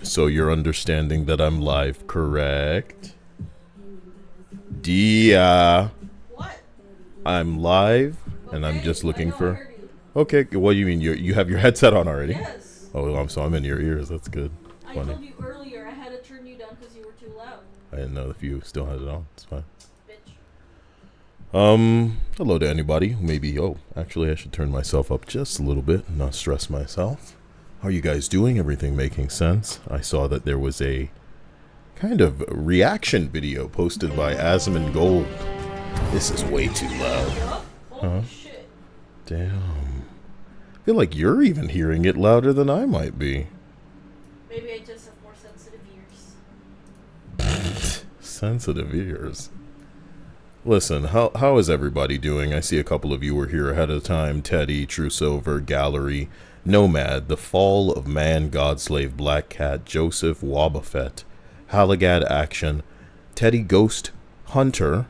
So you're understanding that I'm live, correct? Dia. What? I'm live, and I'm just looking for... Okay, what do you mean? You have your headset on already? Yes. Oh, so I'm in your ears. That's good. I Funny. told you earlier I had to turn you down because you were too loud. I didn't know if you still had it on. It's fine. Bitch. Hello to anybody. Maybe, actually I should turn myself up just a little bit and not stress myself. How are you guys doing? Everything making sense? I saw that there was a kind of reaction video posted by Asmon Gold. This is way too loud. Yup. Holy shit. Damn. I feel like you're even hearing it louder than I might be. Maybe I just have more sensitive ears. Sensitive ears. Listen, how is everybody doing? I see a couple of you were here ahead of time. Teddy, Truesover, Gallery, Nomad, The Fall of Man, Godslave, Black Cat, Joseph, Wobbuffet, Halagad Action, Teddy Ghost, Hunter,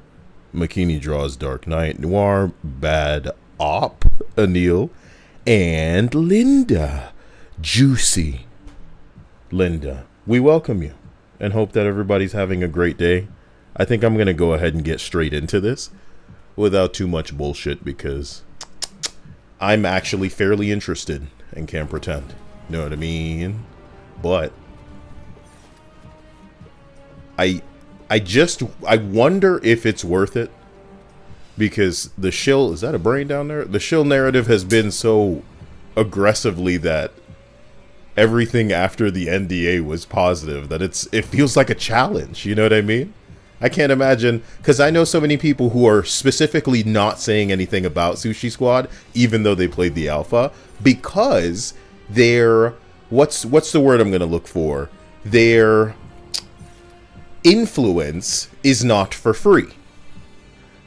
McKinney Draws Dark Knight, Noir, Bad Op, Anil, and Linda. Juicy. Linda, we welcome you and hope that everybody's having a great day. I think I'm going to go ahead and get straight into this without too much bullshit because I'm actually fairly interested and can't pretend. You know what I mean? But I wonder if it's worth it because the shill, is that a brain down there? The shill narrative has been so aggressively that everything after the NDA was positive that it feels like a challenge. You know what I mean? I can't imagine, because I know so many people who are specifically not saying anything about Sushi Squad, even though they played the alpha, because their, what's the word I'm going to look for? Their influence is not for free.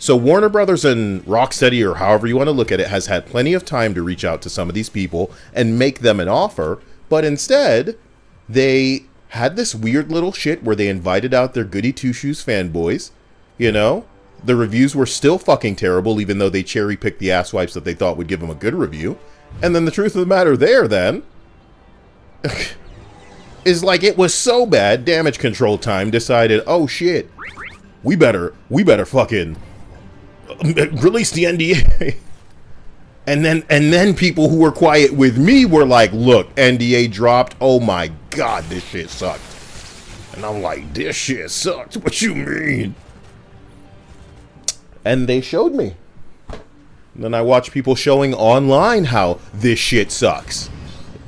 So Warner Brothers and Rocksteady, or however you want to look at it, has had plenty of time to reach out to some of these people and make them an offer, but instead, they had this weird little shit where they invited out their goody two-shoes fanboys, you know? The reviews were still fucking terrible, even though they cherry-picked the asswipes that they thought would give them a good review. And then the truth of the matter there, then, is like it was so bad, Damage Control Time decided, oh shit, we better fucking release the NDA. And then people who were quiet with me were like, look, NDA dropped. Oh my God, this shit sucked. And I'm like, this shit sucked. What you mean? And they showed me. And then I watched people showing online how this shit sucks.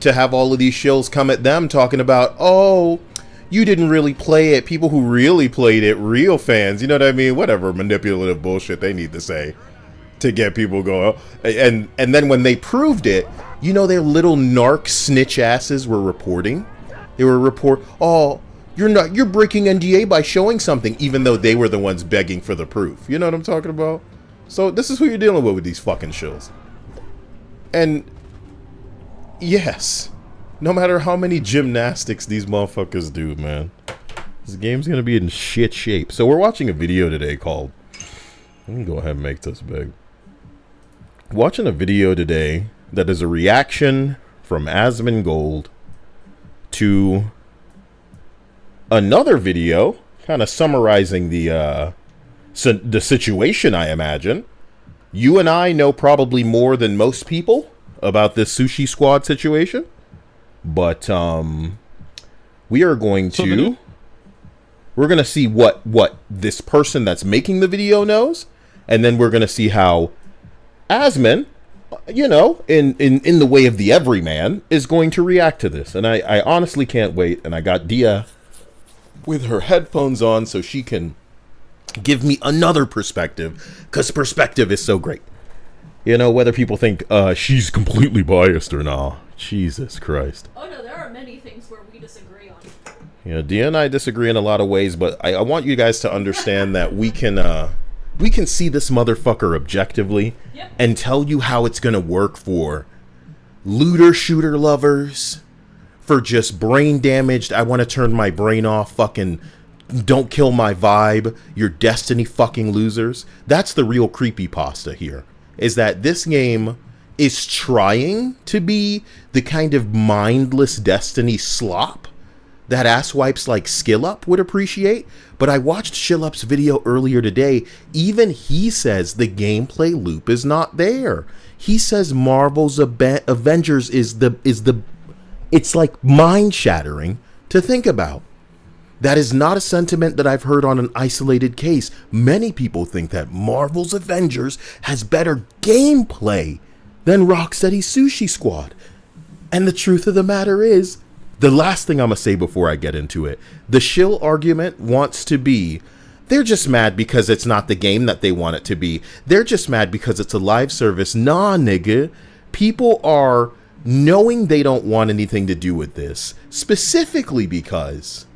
To have all of these shills come at them talking about, oh, you didn't really play it. People who really played it, real fans, you know what I mean? Whatever manipulative bullshit they need to say to get people going. And then when they proved it, you know, their little narc snitch asses were reporting. They were oh, you're breaking NDA by showing something, even though they were the ones begging for the proof. You know what I'm talking about? So this is who you're dealing with these fucking shills. And yes, no matter how many gymnastics these motherfuckers do, man, this game's gonna be in shit shape. So we're watching a video today called, let me go ahead and make this big. Watching a video today that is a reaction from Asmon Gold to another video kind of summarizing the situation, I imagine. You and I know probably more than most people about this Sushi Squad situation, but we are going to we're going to see what this person that's making the video knows, and then we're going to see how Asmon, you know, in the way of the everyman, is going to react to this. And I honestly can't wait. And I got Dia with her headphones on so she can give me another perspective, because perspective is so great. You know, whether people think she's completely biased or not. Jesus Christ. Oh no, there are many things where we disagree on. You know, Dia and I disagree in a lot of ways, but I want you guys to understand that we can see this motherfucker objectively, yep, and tell you how it's gonna work for looter shooter lovers, for just brain damaged, I want to turn my brain off, fucking don't kill my vibe, you're Destiny fucking losers. That's the real creepypasta here, is that this game is trying to be the kind of mindless Destiny slop that asswipes like SkillUp would appreciate, but I watched SkillUp's video earlier today. Even he says the gameplay loop is not there. He says Marvel's Avengers it's like mind-shattering to think about. That is not a sentiment that I've heard on an isolated case. Many people think that Marvel's Avengers has better gameplay than Rocksteady's Sushi Squad. And the truth of the matter is, the last thing I'm going to say before I get into it, the shill argument wants to be, they're just mad because it's not the game that they want it to be. They're just mad because it's a live service. Nah, nigga. People are knowing they don't want anything to do with this, specifically because,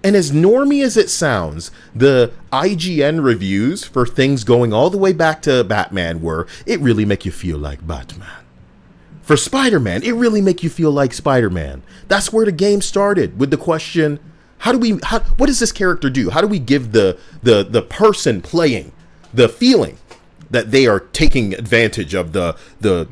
and as normie as it sounds, the IGN reviews for things going all the way back to Batman were, it really make you feel like Batman. For Spider-Man, it really make you feel like Spider-Man. That's where the game started, with the question, what does this character do? How do we give the person playing the feeling that they are taking advantage of the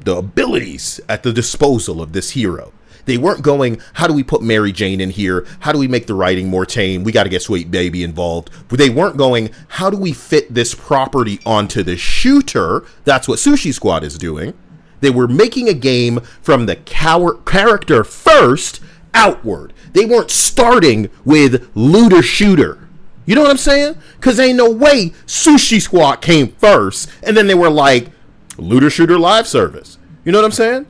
abilities at the disposal of this hero? They weren't going, how do we put Mary Jane in here? How do we make the writing more tame? We got to get Sweet Baby involved. But they weren't going, how do we fit this property onto the shooter? That's what Sushi Squad is doing. They were making a game from the character first outward. They weren't starting with looter shooter. You know what I'm saying? Because ain't no way Sushi Squad came first and then they were like, looter shooter live service. You know what I'm saying?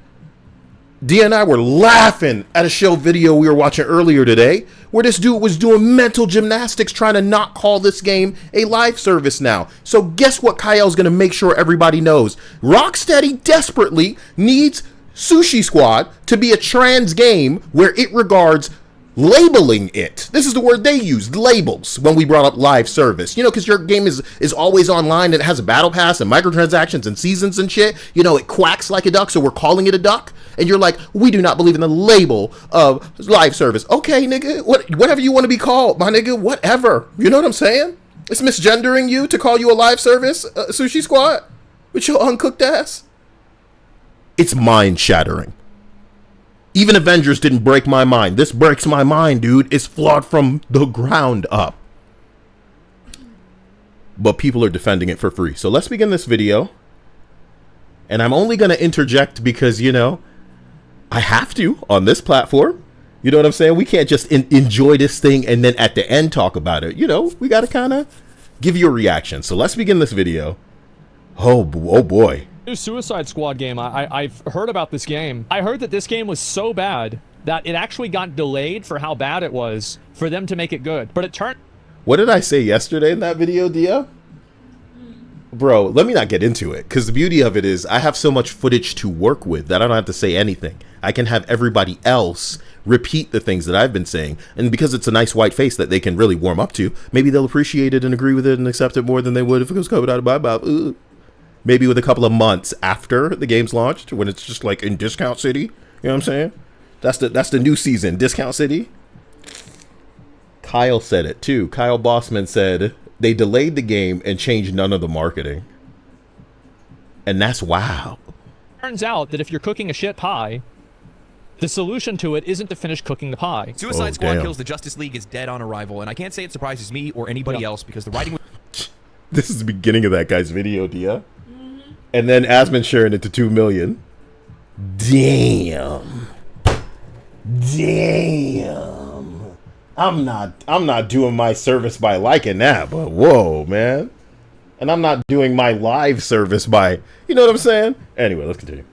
Dia and I were laughing at a show video we were watching earlier today where this dude was doing mental gymnastics trying to not call this game a live service now. So guess what Kyle's going to make sure everybody knows? Rocksteady desperately needs Sushi Squad to be a trans game where it regards labeling it. This is the word they used, labels, when we brought up live service. You know, because your game is always online and it has a battle pass and microtransactions and seasons and shit. You know, it quacks like a duck, so we're calling it a duck. And you're like, we do not believe in the label of live service. Okay, nigga, whatever you want to be called, my nigga, whatever. You know what I'm saying? It's misgendering you to call you a live service, Sushi Squad, with your uncooked ass. It's mind-shattering. Even Avengers didn't break my mind. This breaks my mind, dude. It's flawed from the ground up. But people are defending it for free. So let's begin this video. And I'm only going to interject because, you know, I have to on this platform. You know what I'm saying? We can't just enjoy this thing and then at the end talk about it. You know, we got to kind of give you a reaction. So let's begin this video. Oh boy. New Suicide Squad game. I've heard about this game. I heard that this game was so bad that it actually got delayed for how bad it was for them to make it good. But it turned... What did I say yesterday in that video, Dia? Bro, let me not get into it, because the beauty of it is I have so much footage to work with that I don't have to say anything. I can have everybody else repeat the things that I've been saying, and because it's a nice white face that they can really warm up to, maybe they'll appreciate it and agree with it and accept it more than they would if it was coming out of my mouth. Maybe with a couple of months after the game's launched, when it's just like in Discount City. You know what I'm saying? That's the new season, Discount City. Kyle said it too. Kyle Bossman said they delayed the game and changed none of the marketing. And that's wow. Turns out that if you're cooking a shit pie, the solution to it isn't to finish cooking the pie. Suicide Squad kills the Justice League is dead on arrival, and I can't say it surprises me or anybody else because the writing... This is the beginning of that guy's video, Dia. And then Asman sharing it to 2 million. Damn. I'm not doing my service by liking that, but whoa, man. And I'm not doing my live service by, you know what I'm saying? Anyway, let's continue.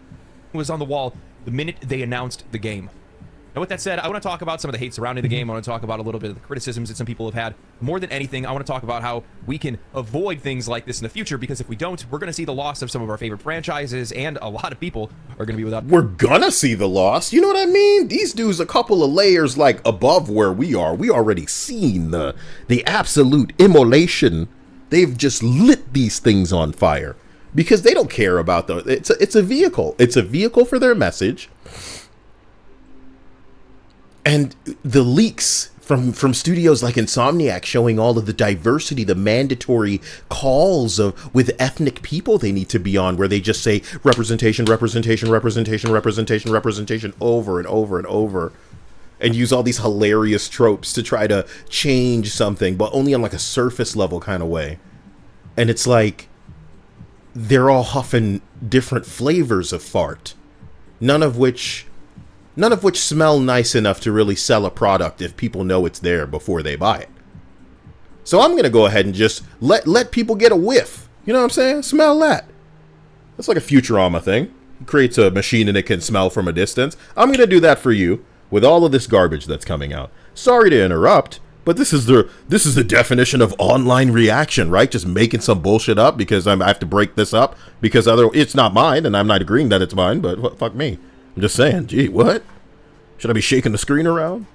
was on the wall the minute they announced the game. Now, with that said, I want to talk about some of the hate surrounding the game. I want to talk about a little bit of the criticisms that some people have had. More than anything, I want to talk about how we can avoid things like this in the future, because if we don't, we're going to see the loss of some of our favorite franchises, and a lot of people are going to be without... We're gonna see the loss. You know what I mean? These dudes a couple of layers like above where we are. We already seen the absolute immolation. They've just lit these things on fire because they don't care about the... It's a vehicle. It's a vehicle for their message. And the leaks from studios like Insomniac showing all of the diversity, the mandatory calls of with ethnic people they need to be on, where they just say representation, representation, representation, representation, representation over and over and over. and use all these hilarious tropes to try to change something, but only on like a surface level kind of way. And it's like they're all huffing different flavors of fart, none of which smell nice enough to really sell a product if people know it's there before they buy it. So I'm gonna go ahead and just let people get a whiff. You know what I'm saying? Smell that. That's like a Futurama thing. It creates a machine and it can smell from a distance. I'm gonna do that for you with all of this garbage that's coming out. Sorry to interrupt, but this is the definition of online reaction, right? Just making some bullshit up because I have to break this up because it's not mine, and I'm not agreeing that it's mine. But fuck me. I'm just saying. Gee, what? Should I be shaking the screen around?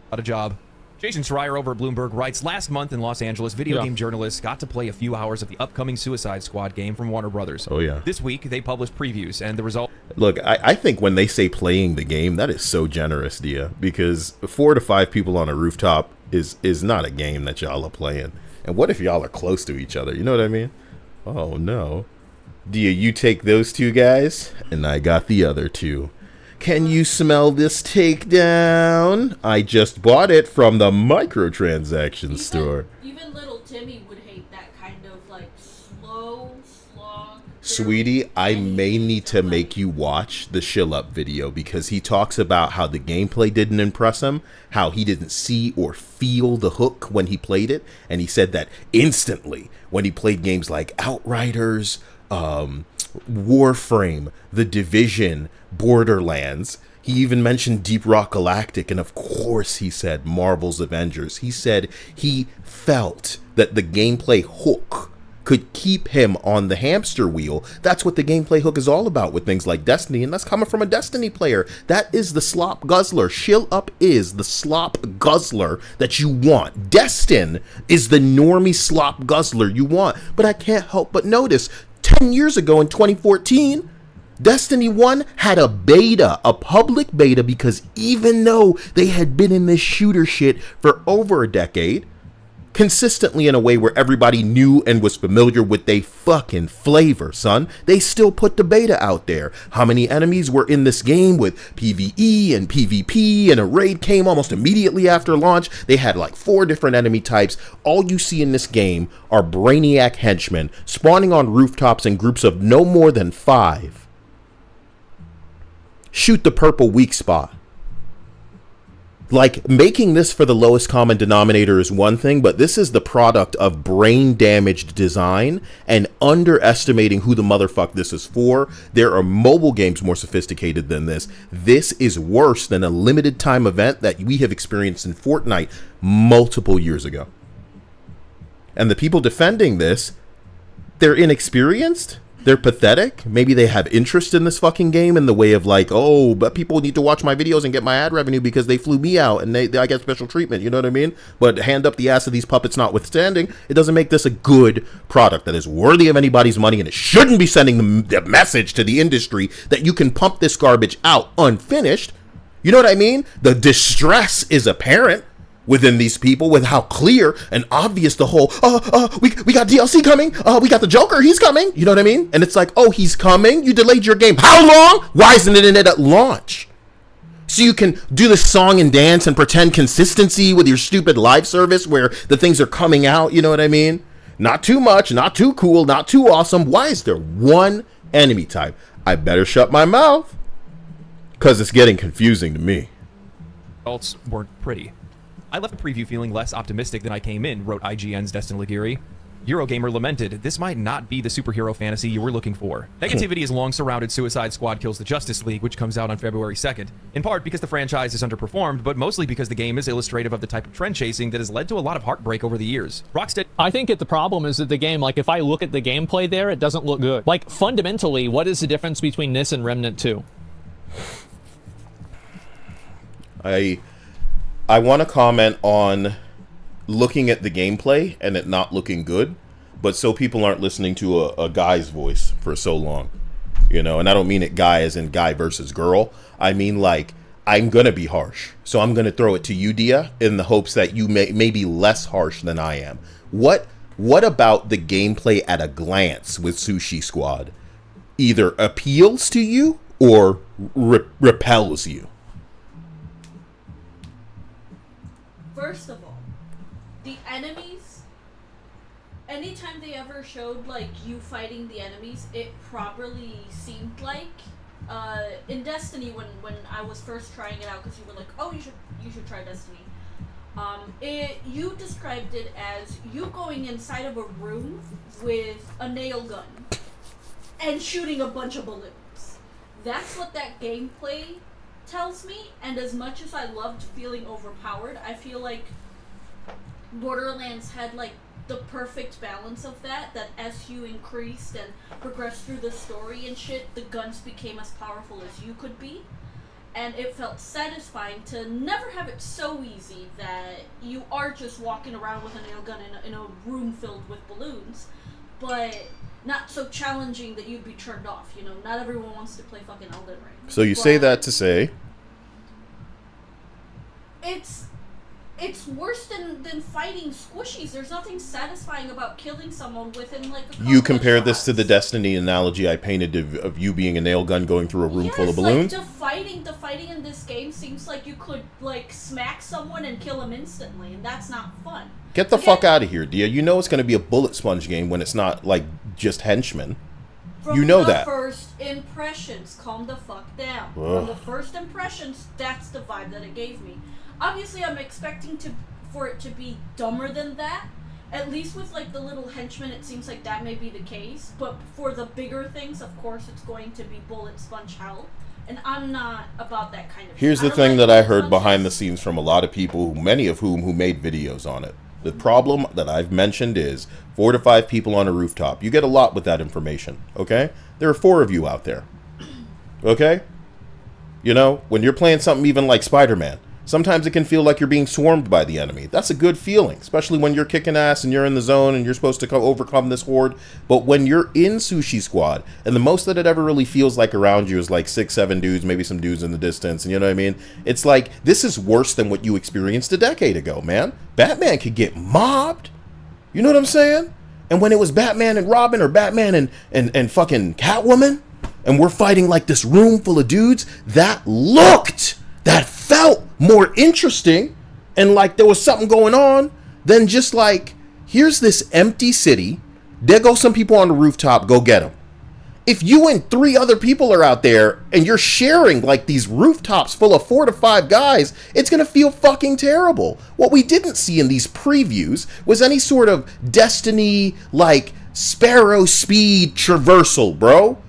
Not a job. Jason Schreier over at Bloomberg writes, last month in Los Angeles, video game journalists got to play a few hours of the upcoming Suicide Squad game from Warner Brothers. Oh, yeah. This week, they published previews, and the result... Look, I think when they say playing the game, that is so generous, Dia, because 4 to 5 people on a rooftop is not a game that y'all are playing. And what if y'all are close to each other? You know what I mean? Oh, no. Dia, you take those 2 guys, and I got the other 2. Can you smell this takedown? I just bought it from the microtransaction store. Even little Timmy would hate that kind of like slow slog. Sweetie, I may need to make you watch the Shill Up video because he talks about how the gameplay didn't impress him, how he didn't see or feel the hook when he played it, and he said that instantly when he played games like Outriders, Warframe, The Division, Borderlands. He even mentioned Deep Rock Galactic, and of course he said Marvel's Avengers. He said he felt that the gameplay hook could keep him on the hamster wheel. That's what the gameplay hook is all about with things like Destiny, and that's coming from a Destiny player. That is the slop guzzler. Shill Up is the slop guzzler that you want. Destin is the normie slop guzzler you want. But I can't help but notice 10 years ago in 2014, Destiny 1 had a beta, a public beta, because even though they had been in this shooter shit for over a decade, consistently in a way where everybody knew and was familiar with they fucking flavor, son, they still put the beta out there. How many enemies were in this game with PvE and PvP, and a raid came almost immediately after launch. They had like 4 different enemy types. All you see in this game are brainiac henchmen spawning on rooftops in groups of no more than 5. Shoot the purple weak spot. Like, making this for the lowest common denominator is one thing, but this is the product of brain-damaged design and underestimating who the motherfuck this is for. There are mobile games more sophisticated than this. This is worse than a limited-time event that we have experienced in Fortnite multiple years ago. And the people defending this, they're inexperienced. They're pathetic. Maybe they have interest in this fucking game in the way of like, oh, but people need to watch my videos and get my ad revenue because they flew me out and I get special treatment. You know what I mean? But hand up the ass of these puppets notwithstanding, it doesn't make this a good product that is worthy of anybody's money, and it shouldn't be sending the message to the industry that you can pump this garbage out unfinished. You know what I mean? The distress is apparent within these people with how clear and obvious the whole we got DLC coming, we got the Joker, he's coming, you know what I mean? And it's like, oh, he's coming, you delayed your game how long? Why isn't it in it at launch? So you can do the song and dance and pretend consistency with your stupid live service where the things are coming out, you know what I mean? Not too much, not too cool, not too awesome. Why is there one enemy type? I better shut my mouth because it's getting confusing to me. Results weren't pretty. I left the preview feeling less optimistic than I came in, wrote IGN's Destin Liguri. Eurogamer lamented, this might not be the superhero fantasy you were looking for. Negativity has long surrounded Suicide Squad Kills the Justice League, which comes out on February 2nd, in part because the franchise is underperformed, but mostly because the game is illustrative of the type of trend chasing that has led to a lot of heartbreak over the years. Rocksteady... I think the problem is that the game, like, if I look at the gameplay there, it doesn't look good. Like, fundamentally, what is the difference between this and Remnant 2? I want to comment on looking at the gameplay and it not looking good, but so people aren't listening to a guy's voice for so long, you know, and I don't mean it guy as in guy versus girl. I mean, like, I'm going to be harsh. So I'm going to throw it to you, Dia, in the hopes that you may be less harsh than I am. What about the gameplay at a glance with Sushi Squad either appeals to you or repels you? First of all, the enemies, anytime they ever showed, like, you fighting the enemies, it properly seemed like, in Destiny, when I was first trying it out, because you were like, oh, you should try Destiny. You described it as you going inside of a room with a nail gun and shooting a bunch of balloons. That's what that gameplay tells me, and as much as I loved feeling overpowered, I feel like Borderlands had, like, the perfect balance of that as you increased and progressed through the story and shit, the guns became as powerful as you could be. And it felt satisfying to never have it so easy that you are just walking around with a nail gun in a room filled with balloons, but not so challenging that you'd be turned off, you know? Not everyone wants to play fucking Elden Ring. So you say that to say... It's worse than fighting squishies. There's nothing satisfying about killing someone within, like, a couple You compare of this to shots. the Destiny analogy I painted of you being a nail gun going through a room full of balloons? Like, the fighting in this game seems like you could, like, smack someone and kill them instantly, and that's not fun. Get the fuck out of here, Dia. You know it's going to be a bullet sponge game when it's not, like, just henchmen. From You know the that. first impressions, calm the fuck down. Ugh. From the first impressions, that's the vibe that it gave me. Obviously, I'm expecting for it to be dumber than that. At least with, like, the little henchmen, it seems like that may be the case. But for the bigger things, of course, it's going to be bullet sponge hell. And I'm not about that kind of Here's shit. the I don't thing like that I bullet heard behind the sponges. scenes from a lot of people, many of whom who made videos on it. The problem that I've mentioned is 4 to 5 people on a rooftop. You get a lot with that information, okay? There are 4 of you out there, okay? You know, when you're playing something even like Spider-Man, sometimes it can feel like you're being swarmed by the enemy. That's a good feeling, especially when you're kicking ass and you're in the zone and you're supposed to overcome this horde. But when you're in Sushi Squad, and the most that it ever really feels like around you is like 6, 7 dudes, maybe some dudes in the distance, and you know what I mean? It's like, this is worse than what you experienced a decade ago, man. Batman could get mobbed. You know what I'm saying? And when it was Batman and Robin, or Batman and fucking Catwoman, and we're fighting like this room full of dudes, that felt more interesting, and like there was something going on than just like, here's this empty city, there go some people on the rooftop, go get them. If you and 3 other people are out there and you're sharing like these rooftops full of 4 to 5 guys, it's gonna feel fucking terrible. What we didn't see in these previews was any sort of Destiny like Sparrow speed traversal, bro.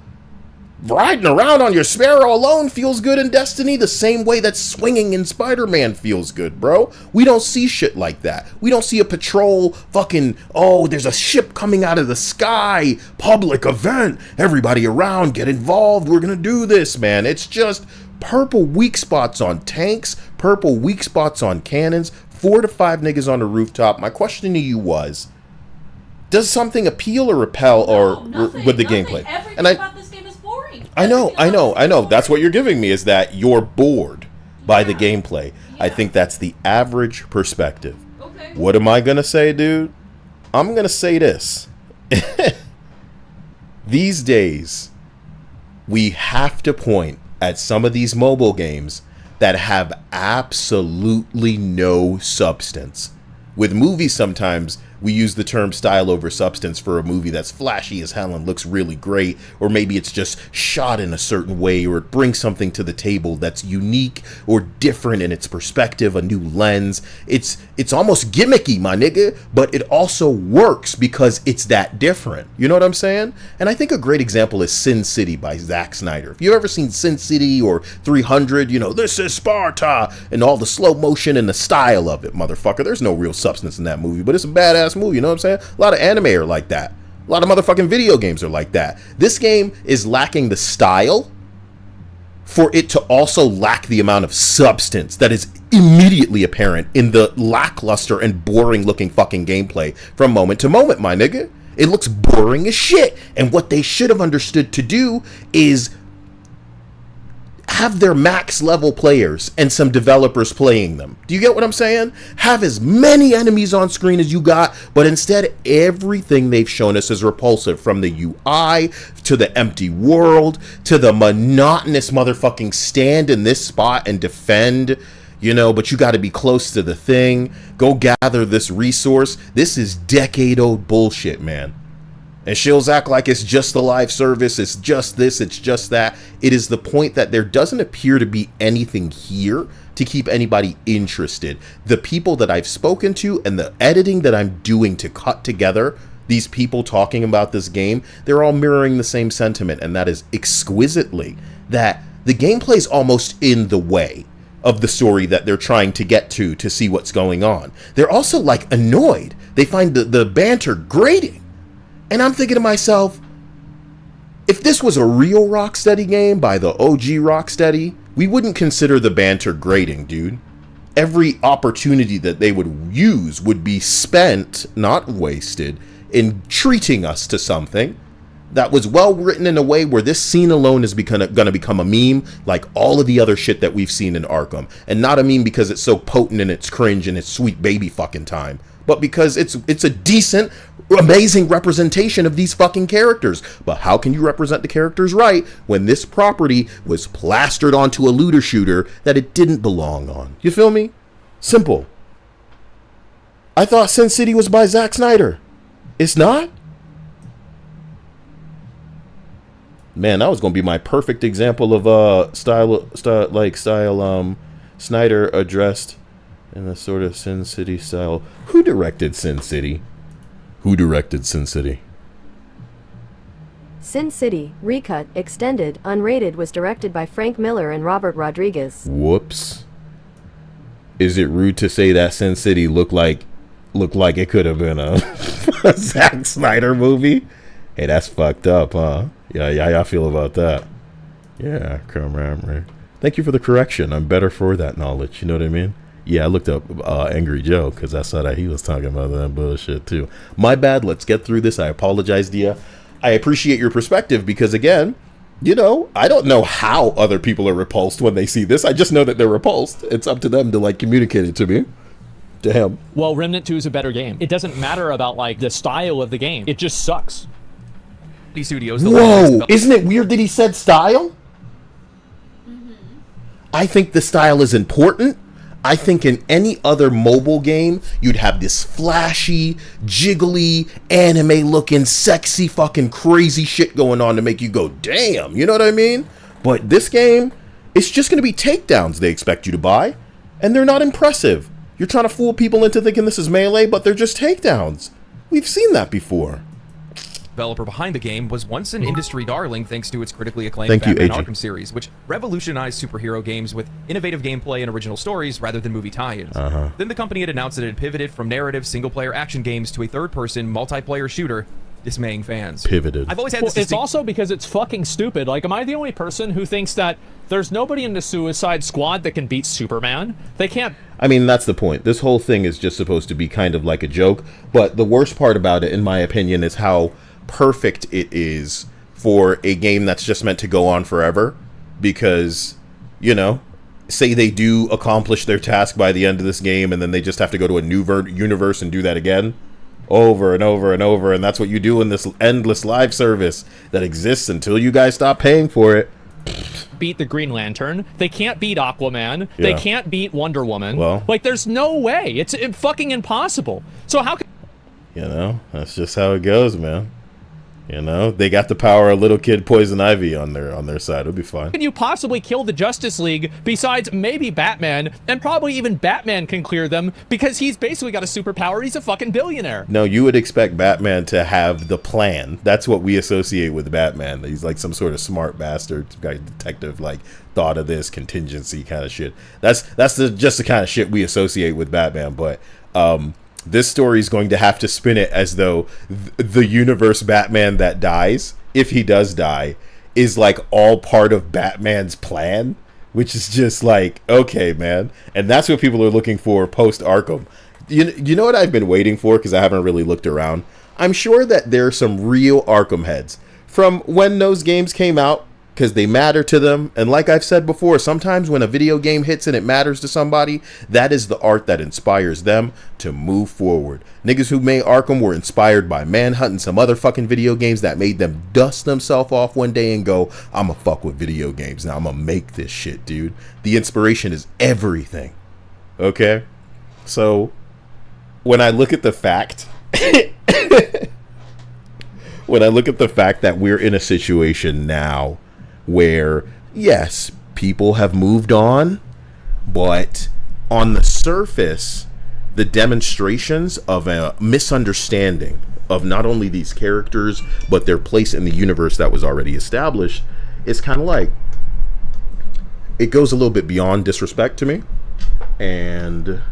Riding around on your Sparrow alone feels good in Destiny the same way that swinging in Spider-Man feels good, bro. We don't see shit like that. We don't see a patrol fucking, oh, there's a ship coming out of the sky, public event, everybody around, get involved, we're gonna do this, man. It's just purple weak spots on tanks, purple weak spots on cannons, 4 to 5 niggas on the rooftop. My question to you was, does something appeal or repel with the gameplay? Everything And about this game is boring. I know. Everything That's what boring. you're giving me, is that you're bored by the Yeah. gameplay. I Yeah. think that's the average perspective. Okay. What am I going to say, dude? I'm going to say this. These days, we have to point at some of these mobile games that have absolutely no substance. With movies, sometimes we use the term style over substance for a movie that's flashy as hell and looks really great, or maybe it's just shot in a certain way, or it brings something to the table that's unique or different in its perspective, a new lens. It's almost gimmicky, my nigga, but it also works because it's that different. You know what I'm saying? And I think a great example is Sin City by Zack Snyder. If you've ever seen Sin City or 300, you know, this is Sparta, and all the slow motion and the style of it, motherfucker. There's no real substance in that movie, but it's a badass movie, you know what I'm saying? A lot of anime are like that. A lot of motherfucking video games are like that. This game is lacking the style for it to also lack the amount of substance that is immediately apparent in the lackluster and boring looking fucking gameplay from moment to moment, my nigga. It looks boring as shit. And what they should have understood to do is have their max level players and some developers playing them. Do you get what I'm saying? Have as many enemies on screen as you got, but instead everything they've shown us is repulsive, from the UI to the empty world to the monotonous motherfucking stand in this spot and defend, you know, but you got to be close to the thing. Go gather this resource. This is decade-old bullshit, man. And shills act like it's just the live service, it's just this, it's just that. It is the point that there doesn't appear to be anything here to keep anybody interested. The people that I've spoken to and the editing that I'm doing to cut together these people talking about this game, they're all mirroring the same sentiment, and that is exquisitely that the gameplay is almost in the way of the story that they're trying to get to see what's going on. They're also like annoyed. They find the banter grating. And I'm thinking to myself, if this was a real Rocksteady game by the OG Rocksteady, we wouldn't consider the banter grating, dude. Every opportunity that they would use would be spent, not wasted, in treating us to something that was well written in a way where this scene alone is going to become a meme like all of the other shit that we've seen in Arkham. And not a meme because it's so potent and it's cringe and it's sweet baby fucking time, but because it's a decent, amazing representation of these fucking characters. But how can you represent the characters right when this property was plastered onto a looter shooter that it didn't belong on? You feel me? Simple. I thought Sin City was by Zack Snyder. It's not? Man, that was gonna be my perfect example of style Snyder addressed in a sort of Sin City style. Who directed Sin City? Who directed Sin City? Sin City, recut, extended, unrated was directed by Frank Miller and Robert Rodriguez. Whoops. Is it rude to say that Sin City looked like it could have been a Zack Snyder movie? Hey, that's fucked up, huh? Yeah, y'all feel about that? Yeah, come on. Thank you for the correction. I'm better for that knowledge. You know what I mean? Yeah, I looked up Angry Joe because I saw that he was talking about that bullshit too. My bad. Let's get through this. I apologize, Dia. I appreciate your perspective because, again, you know, I don't know how other people are repulsed when they see this. I just know that they're repulsed. It's up to them to, like, communicate it to me. Damn. Well, Remnant 2 is a better game. It doesn't matter about, like, the style of the game. It just sucks. Studios. Whoa! Isn't it weird that he said style? Mm-hmm. I think the style is important. I think in any other mobile game, you'd have this flashy, jiggly, anime-looking, sexy, fucking crazy shit going on to make you go, damn, you know what I mean? But this game, it's just going to be takedowns they expect you to buy, and they're not impressive. You're trying to fool people into thinking this is Melee, but they're just takedowns. We've seen that before. Developer behind the game was once an industry darling thanks to its critically acclaimed Batman Arkham series, which revolutionized superhero games with innovative gameplay and original stories rather than movie tie-ins. Then the company had announced that it had pivoted from narrative single-player action games to a third-person multiplayer shooter, dismaying fans. Pivoted. I've always had well, it's also because it's fucking stupid. Like, am I the only person who thinks that there's nobody in the Suicide Squad that can beat Superman? They can't. I mean, that's the point. This whole thing is just supposed to be kind of like a joke, but the worst part about it, in my opinion, is how perfect it is for a game that's just meant to go on forever. Because, you know, say they do accomplish their task by the end of this game and then they just have to go to a new universe and do that again over and over and over, and that's what you do in this endless live service that exists until you guys stop paying for it. Beat the Green Lantern. They can't beat Aquaman. Yeah. They can't beat Wonder Woman. Well, like, there's no way. It's fucking impossible. So how can... You know, that's just how it goes, man. You know, they got the power of little kid Poison Ivy on their side. It'll be fine. Can you possibly kill the Justice League besides maybe Batman? And probably even Batman can clear them because he's basically got a superpower. He's a fucking billionaire. No, you would expect Batman to have the plan. That's what we associate with Batman. He's like some sort of smart bastard, guy, detective, like thought of this contingency kind of shit. That's just the kind of shit we associate with Batman. But this story is going to have to spin it as though the universe Batman that dies, if he does die, is like all part of Batman's plan, which is just like, okay, man. And that's what people are looking for post Arkham. You know what I've been waiting for, because I haven't really looked around? I'm sure that there are some real Arkham heads from when those games came out, because they matter to them. And like I've said before, sometimes when a video game hits and it matters to somebody, that is the art that inspires them to move forward. Niggas who made Arkham were inspired by Manhunt and some other fucking video games that made them dust themselves off one day and go, I'ma fuck with video games now. I'ma make this shit, dude. The inspiration is everything. Okay? So, when I look at the fact... when I look at the fact that we're in a situation now where, yes, people have moved on, but on the surface, the demonstrations of a misunderstanding of not only these characters, but their place in the universe that was already established, is kind of like, it goes a little bit beyond disrespect to me. And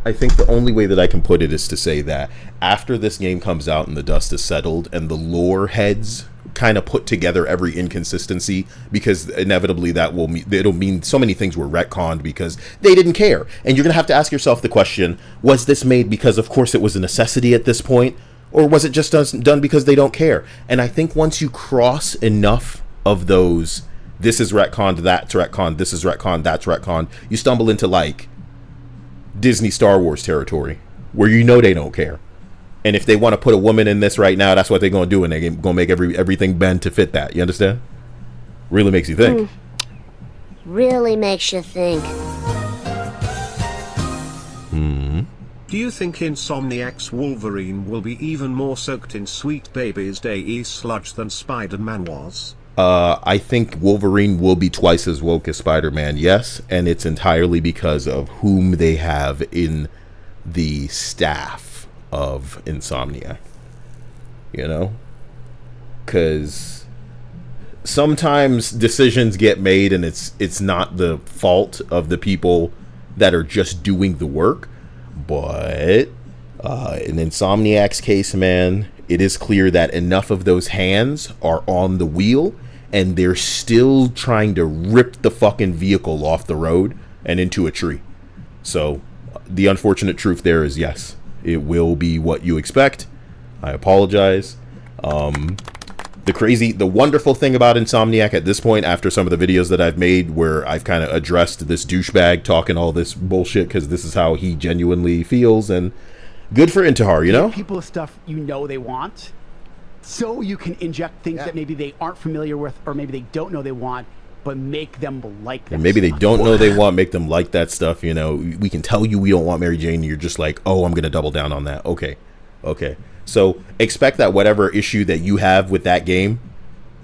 I think the only way that I can put it is to say that after this game comes out and the dust is settled and the lore heads kind of put together every inconsistency, because inevitably it'll mean so many things were retconned because they didn't care. And you're gonna have to ask yourself the question, was this made because of course it was a necessity at this point, or was it just done because they don't care? And I think once you cross enough of those, this is retconned, that's retconned, this is retconned, that's retconned, you stumble into like Disney Star Wars territory where you know they don't care. And if they want to put a woman in this right now, that's what they're going to do, and they're going to make everything bend to fit that. You understand? Really makes you think. Really makes you think. Do you think Insomniac's Wolverine will be even more soaked in Sweet Baby's Day sludge than Spider-Man was? I think Wolverine will be twice as woke as Spider-Man, yes, and it's entirely because of whom they have in the staff of Insomniac. You know? Because sometimes decisions get made and it's not the fault of the people that are just doing the work, but in Insomniac's case, man, it is clear that enough of those hands are on the wheel and they're still trying to rip the fucking vehicle off the road and into a tree. So the unfortunate truth there is, yes, it will be what you expect. I apologize. The wonderful thing about Insomniac at this point, after some of the videos that I've made where I've kind of addressed this douchebag talking all this bullshit because this is how he genuinely feels, and good for Intihar, you know? People stuff you know they want, so you can inject things that maybe they aren't familiar with, or maybe they don't know they want, but make them like that. And maybe they don't know they want, make them like that stuff, you know? We can tell you we don't want Mary Jane, and you're just like, oh, I'm going to double down on that. Okay. So expect that whatever issue that you have with that game,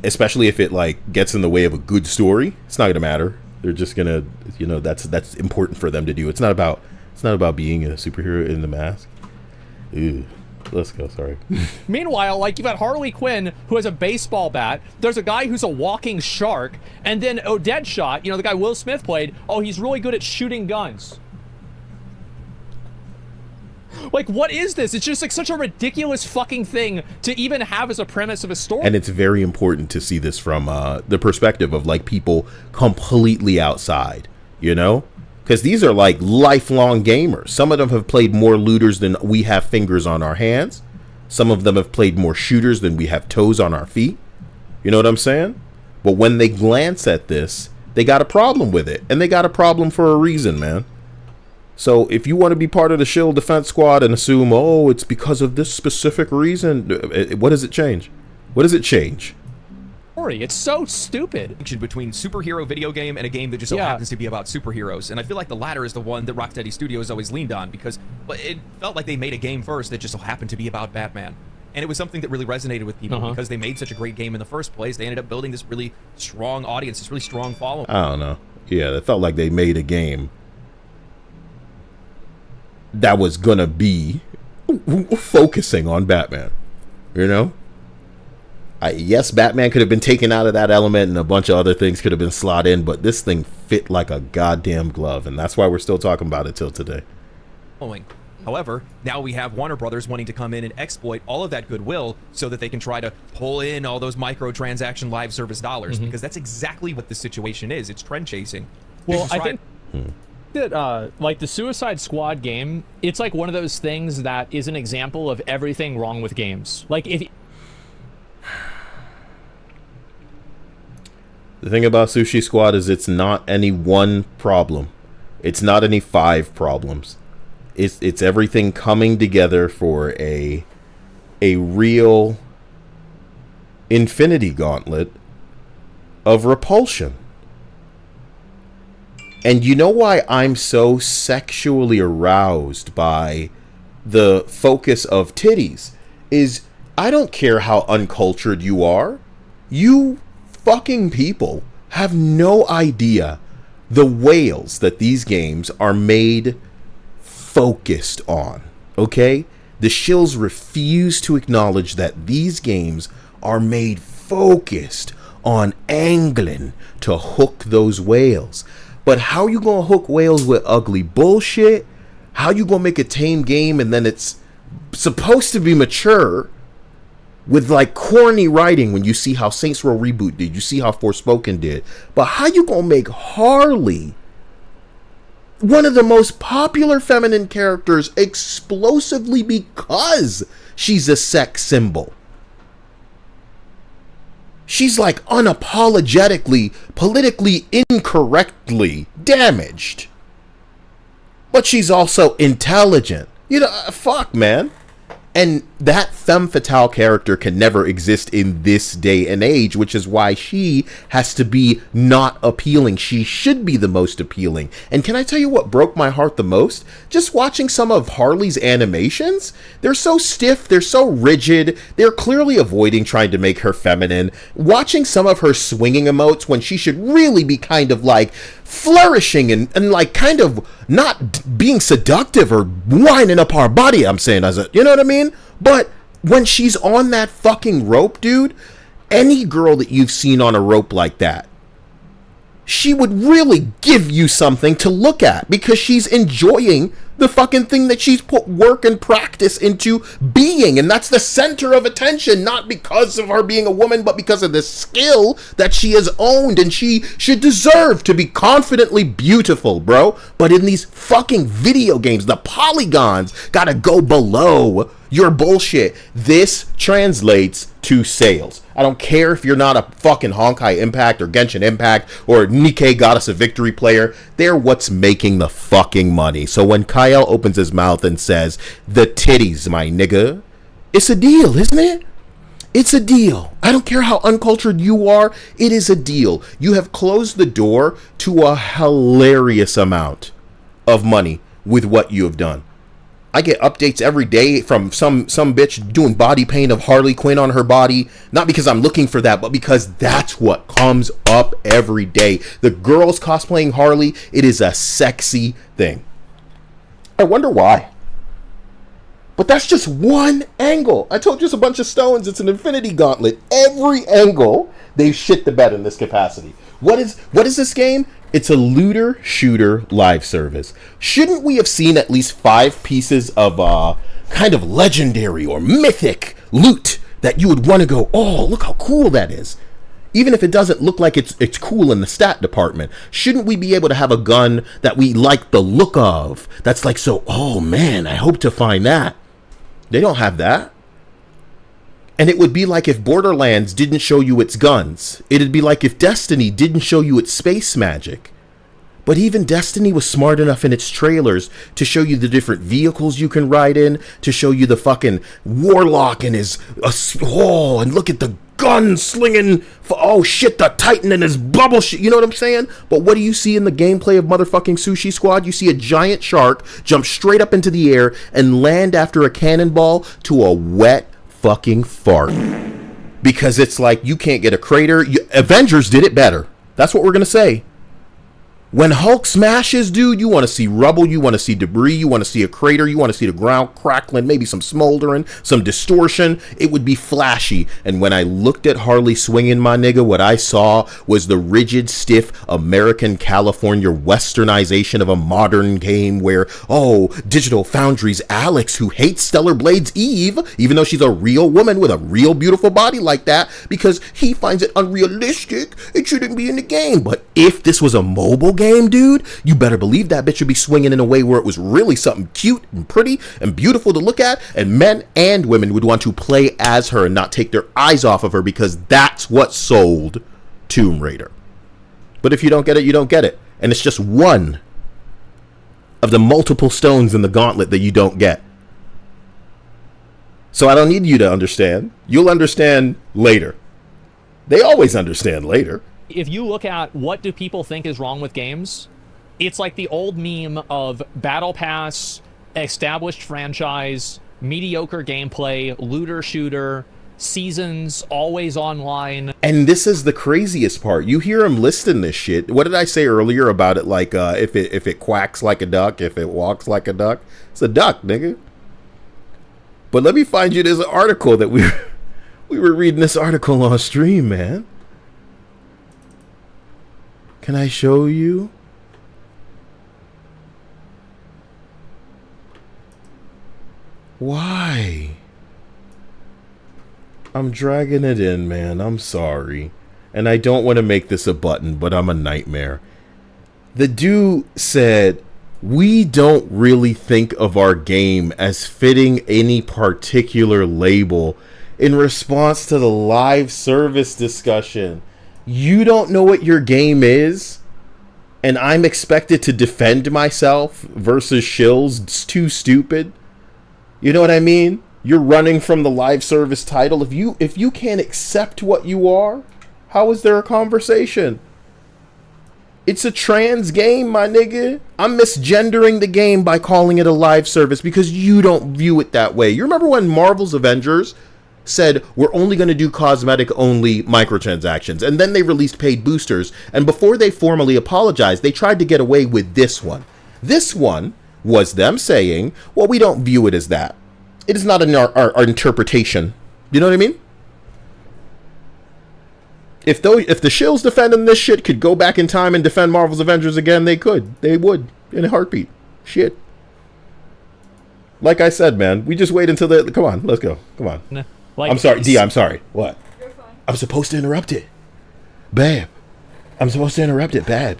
especially if it like gets in the way of a good story, it's not going to matter. They're just going to, you know, that's important for them to do. It's not about being a superhero in the mask. Ew. Let's go, sorry. Meanwhile, like, you've got Harley Quinn, who has a baseball bat. There's a guy who's a walking shark. And then Deadshot, you know, the guy Will Smith played, oh, he's really good at shooting guns. Like, what is this? It's just, like, such a ridiculous fucking thing to even have as a premise of a story. And it's very important to see this from the perspective of, like, people completely outside, you know? Because these are like lifelong gamers. Some of them have played more looters than we have fingers on our hands. Some of them have played more shooters than we have toes on our feet. You know what I'm saying? But when they glance at this, they got a problem with it. And they got a problem for a reason, man. So if you want to be part of the Shill Defense Squad and assume, oh, it's because of this specific reason, what does it change? What does it change? It's so stupid. Between superhero video game and a game that just so happens to be about superheroes, and I feel like the latter is the one that Rocksteady Studios always leaned on, because it felt like they made a game first that just so happened to be about Batman, and it was something that really resonated with people because they made such a great game in the first place. They ended up building this really strong audience, this really strong following. I don't know. Yeah, it felt like they made a game that was gonna be focusing on Batman, you know? Yes, Batman could have been taken out of that element and a bunch of other things could have been slotted in, but this thing fit like a goddamn glove, and that's why we're still talking about it till today. However, now we have Warner Brothers wanting to come in and exploit all of that goodwill so that they can try to pull in all those microtransaction live service dollars, because that's exactly what the situation is. It's trend chasing. Well, I think that like the Suicide Squad game, it's like one of those things that is an example of everything wrong with games. Like, if the thing about Sushi Squad is it's not any one problem. It's not any 5 problems. It's everything coming together for a real infinity gauntlet of repulsion. And you know why I'm so sexually aroused by the focus of titties is I don't care how uncultured you are. You fucking people have no idea the whales that these games are made focused on, okay? The shills refuse to acknowledge that these games are made focused on angling to hook those whales. But how you gonna hook whales with ugly bullshit? How you gonna make a tame game and then it's supposed to be mature with like corny writing when you see how Saints Row Reboot did, you see how Forspoken did. But how you gonna make Harley one of the most popular feminine characters explosively because she's a sex symbol? She's like unapologetically, politically incorrectly damaged. But she's also intelligent. You know, fuck, man. And that femme fatale character can never exist in this day and age, which is why she has to be not appealing. She should be the most appealing. And can I tell you what broke my heart the most? Just watching some of Harley's animations. They're so stiff. They're so rigid. They're clearly avoiding trying to make her feminine. Watching some of her swinging emotes when she should really be kind of like flourishing and like kind of not being seductive or winding up our body, I'm saying, as a, you know what I mean? But when she's on that fucking rope, dude, any girl that you've seen on a rope like that, she would really give you something to look at because she's enjoying the fucking thing that she's put work and practice into being. And that's the center of attention, not because of her being a woman, but because of the skill that she has owned. And she should deserve to be confidently beautiful, bro. But in these fucking video games, the polygons gotta go below your bullshit. This translates to sales. I don't care if you're not a fucking Honkai Impact or Genshin Impact or Nikkei Goddess of Victory player. They're what's making the fucking money. So when Kyle opens his mouth and says, the titties, my nigga, it's a deal, isn't it? It's a deal. I don't care how uncultured you are. It is a deal. You have closed the door to a hilarious amount of money with what you have done. I get updates every day from some bitch doing body paint of Harley Quinn on her body. Not because I'm looking for that, but because that's what comes up every day. The girls cosplaying Harley, it is a sexy thing. I wonder why. But that's just one angle. I told you it's a bunch of stones. It's an infinity gauntlet. Every angle, they've shit the bed in this capacity. What is this game? It's a looter shooter live service. Shouldn't we have seen at least 5 pieces of kind of legendary or mythic loot that you would want to go, oh, look how cool that is? Even if it doesn't look like it's cool in the stat department, shouldn't we be able to have a gun that we like the look of? That's like, so, oh man, I hope to find that. They don't have that. And it would be like if Borderlands didn't show you its guns. It'd be like if Destiny didn't show you its space magic. But even Destiny was smart enough in its trailers to show you the different vehicles you can ride in, to show you the fucking Warlock and his, and look at the gun slinging, oh shit, the Titan and his bubble shit, you know what I'm saying? But what do you see in the gameplay of motherfucking Sushi Squad? You see a giant shark jump straight up into the air and land after a cannonball to a wet fucking fart. Because it's like, you can't get a crater. Avengers did it better. That's what we're gonna say. When Hulk smashes, dude, you want to see rubble, you want to see debris, you want to see a crater, you want to see the ground crackling, maybe some smoldering, some distortion. It would be flashy. And when I looked at Harley swinging, my nigga, what I saw was the rigid, stiff American California westernization of a modern game where, oh, Digital Foundry's Alex, who hates Stellar Blade's Eve, even though she's a real woman with a real beautiful body like that, because he finds it unrealistic, it shouldn't be in the game. But if this was a mobile game, dude, you better believe that bitch would be swinging in a way where it was really something cute and pretty and beautiful to look at, and men and women would want to play as her and not take their eyes off of her, because that's what sold Tomb Raider. But if you don't get it, you don't get it. And it's just one of the multiple stones in the gauntlet that you don't get. So I don't need you to understand. You'll understand later. They always understand later. If you look at what do people think is wrong with games, It's like the old meme of Battle Pass, established franchise, mediocre gameplay, looter shooter, seasons, always online. And this is the craziest part. You hear him listing this shit. What did I say earlier about it? Like, if it quacks like a duck, if it walks like a duck, it's a duck, nigga. But let me find you this article that we were reading this article on stream, man. Can I show you? Why? I'm dragging it in, man. I'm sorry. And I don't want to make this a button, but I'm a nightmare. The dude said, we don't really think of our game as fitting any particular label in response to the live service discussion. You don't know what your game is, and I'm expected to defend myself versus shills. It's too stupid. You know what I mean? You're running from the live service title. If you can't accept what you are, how is there a conversation? It's a trans game, my nigga. I'm misgendering the game by calling it a live service because you don't view it that way. You remember when Marvel's Avengers said, we're only going to do cosmetic-only microtransactions, and then they released paid boosters, and before they formally apologized, they tried to get away with this one. This one was them saying, well, we don't view it as that. It is not our interpretation. You know what I mean? If the shills defending this shit could go back in time and defend Marvel's Avengers again, they could. They would. In a heartbeat. Shit. Like I said, man, we just wait until the... Come on, let's go. Come on. Nah, like, I'm sorry. D, I'm sorry. What? You're fine. I'm supposed to interrupt it. Babe. I'm supposed to interrupt it, babe.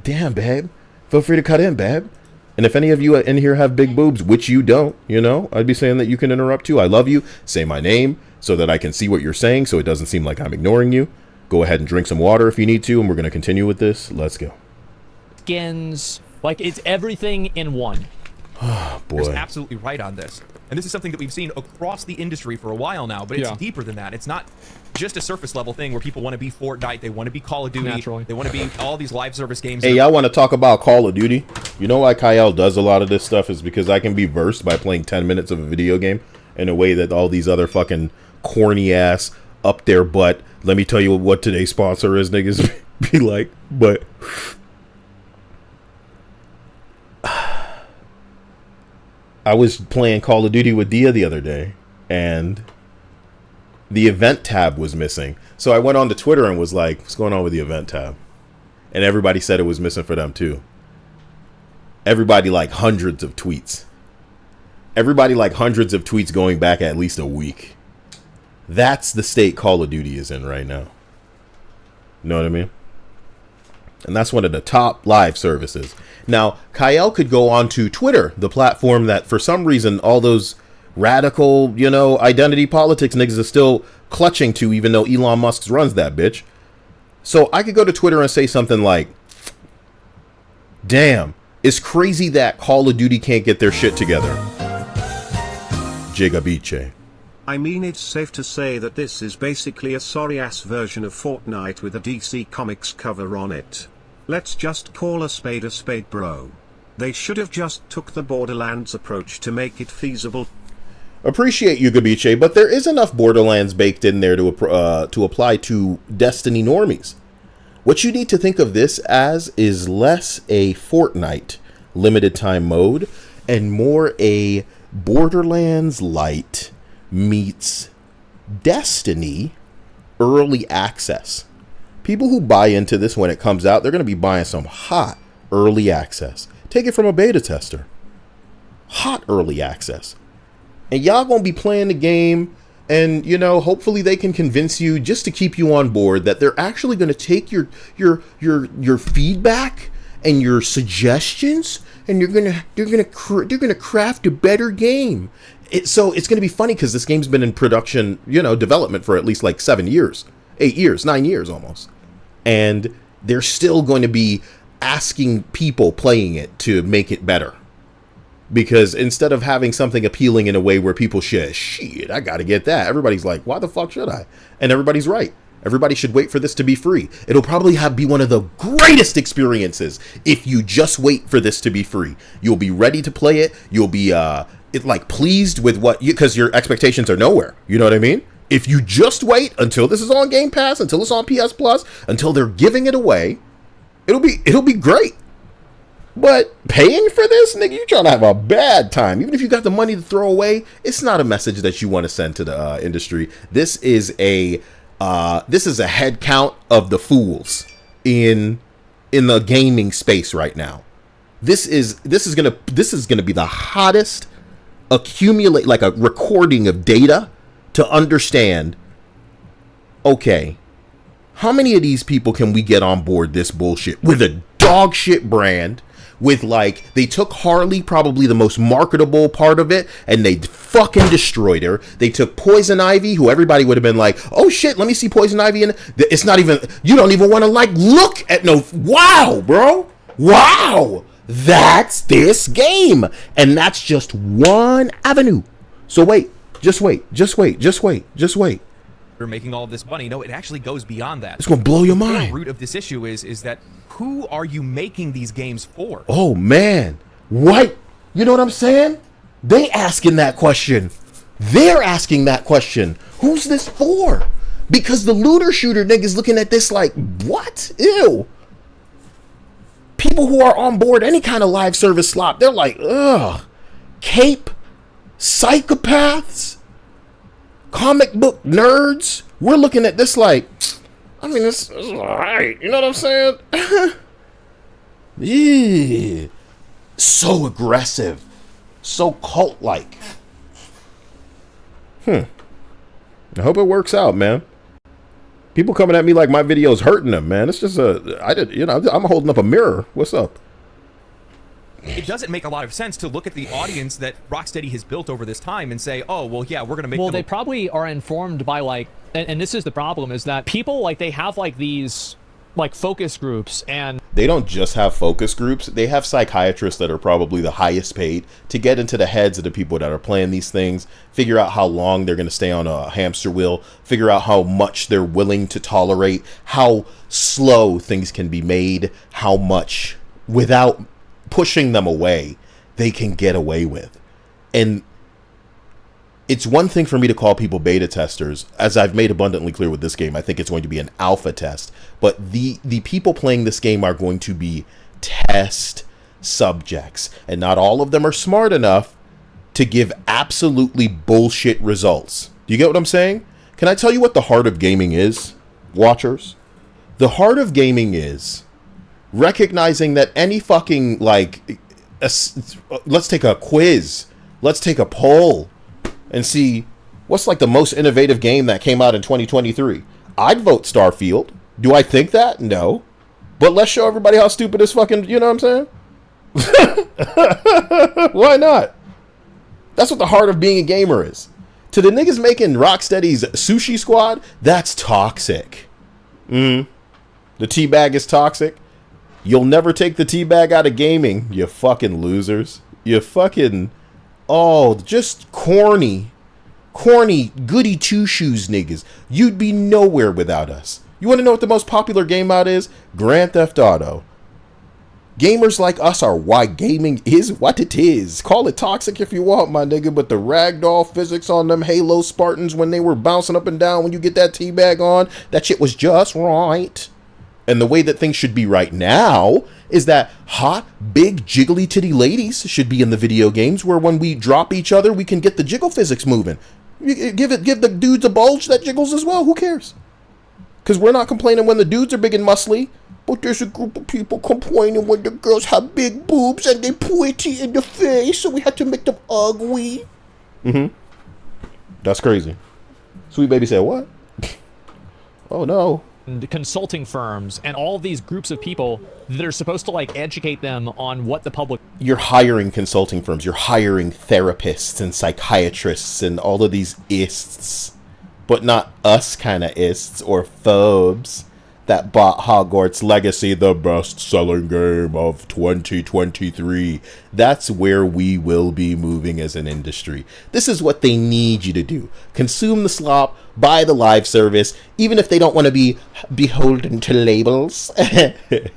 Damn, babe. Feel free to cut in, babe. And if any of you in here have big boobs, which you don't, you know, I'd be saying that you can interrupt too. I love you. Say my name so that I can see what you're saying so it doesn't seem like I'm ignoring you. Go ahead and drink some water if you need to, and we're going to continue with this. Let's go. Skins, like it's everything in one. Oh, boy. You're absolutely right on this. And this is something that we've seen across the industry for a while now, but it's deeper than that. It's not just a surface level thing where people want to be Fortnite, they want to be Call of Duty, Naturally. they want to be all these live service games. Hey, y'all want to talk about Call of Duty? You know why Kyle does a lot of this stuff is because I can be versed by playing 10 minutes of a video game in a way that all these other fucking corny ass up their butt, let me tell you what today's sponsor is, niggas be like, but I was playing Call of Duty with Dia the other day, and the event tab was missing. So I went on to Twitter and was like, what's going on with the event tab? And everybody said it was missing for them too. Everybody like hundreds of tweets. Everybody like hundreds of tweets going back at least a week. That's the state Call of Duty is in right now. You know what I mean? And that's one of the top live services. Now, Kyle could go on to Twitter, the platform that for some reason all those radical, you know, identity politics niggas are still clutching to, even though Elon Musk runs that bitch. So I could go to Twitter and say something like, damn, it's crazy that Call of Duty can't get their shit together. Gigabiche. I mean, it's safe to say that this is basically a sorry-ass version of Fortnite with a DC Comics cover on it. Let's just call a spade, bro. They should have just took the Borderlands approach to make it feasible. Appreciate you, Gabiche, but there is enough Borderlands baked in there to apply to Destiny normies. What you need to think of this as is less a Fortnite limited time mode and more a Borderlands Light meets Destiny early access. People who buy into this when it comes out, they're going to be buying some hot early access. Take it from a beta tester. Hot early access. And y'all going to be playing the game, and, you know, hopefully they can convince you just to keep you on board that they're actually going to take your feedback and your suggestions, and they're going to craft a better game. So it's going to be funny because this game's been in production, you know, development for at least like 7 years, 8 years, 9 years almost. And they're still going to be asking people playing it to make it better. Because instead of having something appealing in a way where people shit, I got to get that. Everybody's like, why the fuck should I? And everybody's right. Everybody should wait for this to be free. It'll probably be one of the greatest experiences if you just wait for this to be free. You'll be ready to play it. You'll be pleased with what you, because your expectations are nowhere. You know what I mean? If you just wait until this is on Game Pass, until it's on PS Plus, until they're giving it away, it'll be great. But paying for this, nigga, you're trying to have a bad time. Even if you got the money to throw away, it's not a message that you want to send to the industry. This is a head count of the fools in the gaming space right now. This is gonna be the hottest accumulate, like a recording of data to understand. Okay, how many of these people can we get on board this bullshit with a dog shit brand? With they took Harley, probably the most marketable part of it, and they fucking destroyed her. They took Poison Ivy, who everybody would have been like, oh shit, let me see Poison Ivy. And it's not even, you don't even want to look at no, wow, bro. Wow. That's this game. And that's just one avenue. So wait, just wait. We're making all of this money. No, it actually goes beyond that. It's going to blow your The mind. root of this issue is that who are you making these games for? Oh, man. What? You know what I'm saying? They asking that question. They're asking that question. Who's this for? Because the looter shooter niggas looking at this like, what? Ew. People who are on board any kind of live service slop, they're like, ugh. Cape? Psychopaths? Comic book nerds? We're looking at this like, I mean, it's alright. You know what I'm saying? Yeah. So aggressive. So cult-like. I hope it works out, man. People coming at me like my video's hurting them, man. It's just I'm holding up a mirror. What's up? It doesn't make a lot of sense to look at the audience that Rocksteady has built over this time and say, oh, well, yeah, we're going to make Well, they probably are informed by and this is the problem, is that people they have these focus groups, and they don't just have focus groups. They have psychiatrists that are probably the highest paid to get into the heads of the people that are playing these things, figure out how long they're going to stay on a hamster wheel, figure out how much they're willing to tolerate, how slow things can be made, how much without pushing them away they can get away with. And it's one thing for me to call people beta testers. As I've made abundantly clear with this game, I think it's going to be an alpha test. But the people playing this game are going to be test subjects. And not all of them are smart enough to give absolutely bullshit results. Do you get what I'm saying? Can I tell you what the heart of gaming is, watchers? The heart of gaming is recognizing that any fucking, let's take a quiz. Let's take a poll and see what's the most innovative game that came out in 2023. I'd vote Starfield. Do I think that? No. But let's show everybody how stupid this fucking, you know what I'm saying? Why not? That's what the heart of being a gamer is. To the niggas making Rocksteady's Sushi Squad, that's toxic. The teabag is toxic. You'll never take the teabag out of gaming, you fucking losers. You fucking... Oh, just corny goody two-shoes niggas. You'd be nowhere without us. You want to know what the most popular game out is? Grand Theft Auto. Gamers like us are why gaming is what it is. Call it toxic if you want, my nigga, but the ragdoll physics on them Halo Spartans when they were bouncing up and down when you get that teabag on, that shit was just right. And the way that things should be right now is that hot, big, jiggly titty ladies should be in the video games, where when we drop each other, we can get the jiggle physics moving. Give the dudes a bulge that jiggles as well. Who cares? Because we're not complaining when the dudes are big and muscly, but there's a group of people complaining when the girls have big boobs and they're pretty in the face, so we had to make them ugly. That's crazy. Sweet Baby said, what? Oh, no. Consulting firms and all of these groups of people that are supposed to educate them on what the public... You're hiring consulting firms, you're hiring therapists and psychiatrists and all of these ists, but not us kind of ists or phobes. that bought Hogwarts Legacy the best-selling game of 2023. That's where we will be moving as an industry. This is what they need you to do. Consume the slop, buy the live service, even if they don't want to be beholden to labels.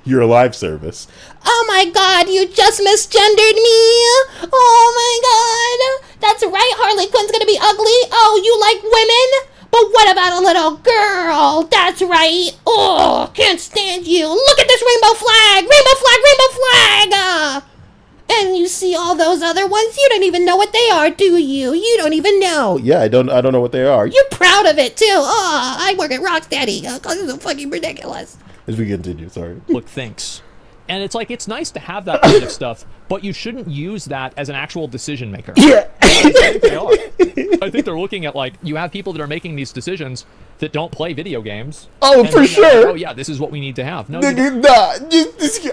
Your live service. Oh my god, you just misgendered me! Oh my god! That's right, Harley Quinn's gonna be ugly? Oh, you like women? But what about a little girl? That's right. Oh, can't stand you. Look at this rainbow flag! Rainbow flag, rainbow flag! And you see all those other ones? You don't even know what they are, do you? You don't even know. Yeah, I don't know what they are. You're proud of it, too. Oh, I work at Rocksteady. This is fucking ridiculous. As we continue, sorry. Look, thinks. And it's like, it's nice to have that kind of stuff, but you shouldn't use that as an actual decision maker. Yeah. I think they are. I think they're looking at, like, you have people that are making these decisions that don't play video games. Oh, for sure. Oh, yeah, this is what we need to have. No, Nigga, nah.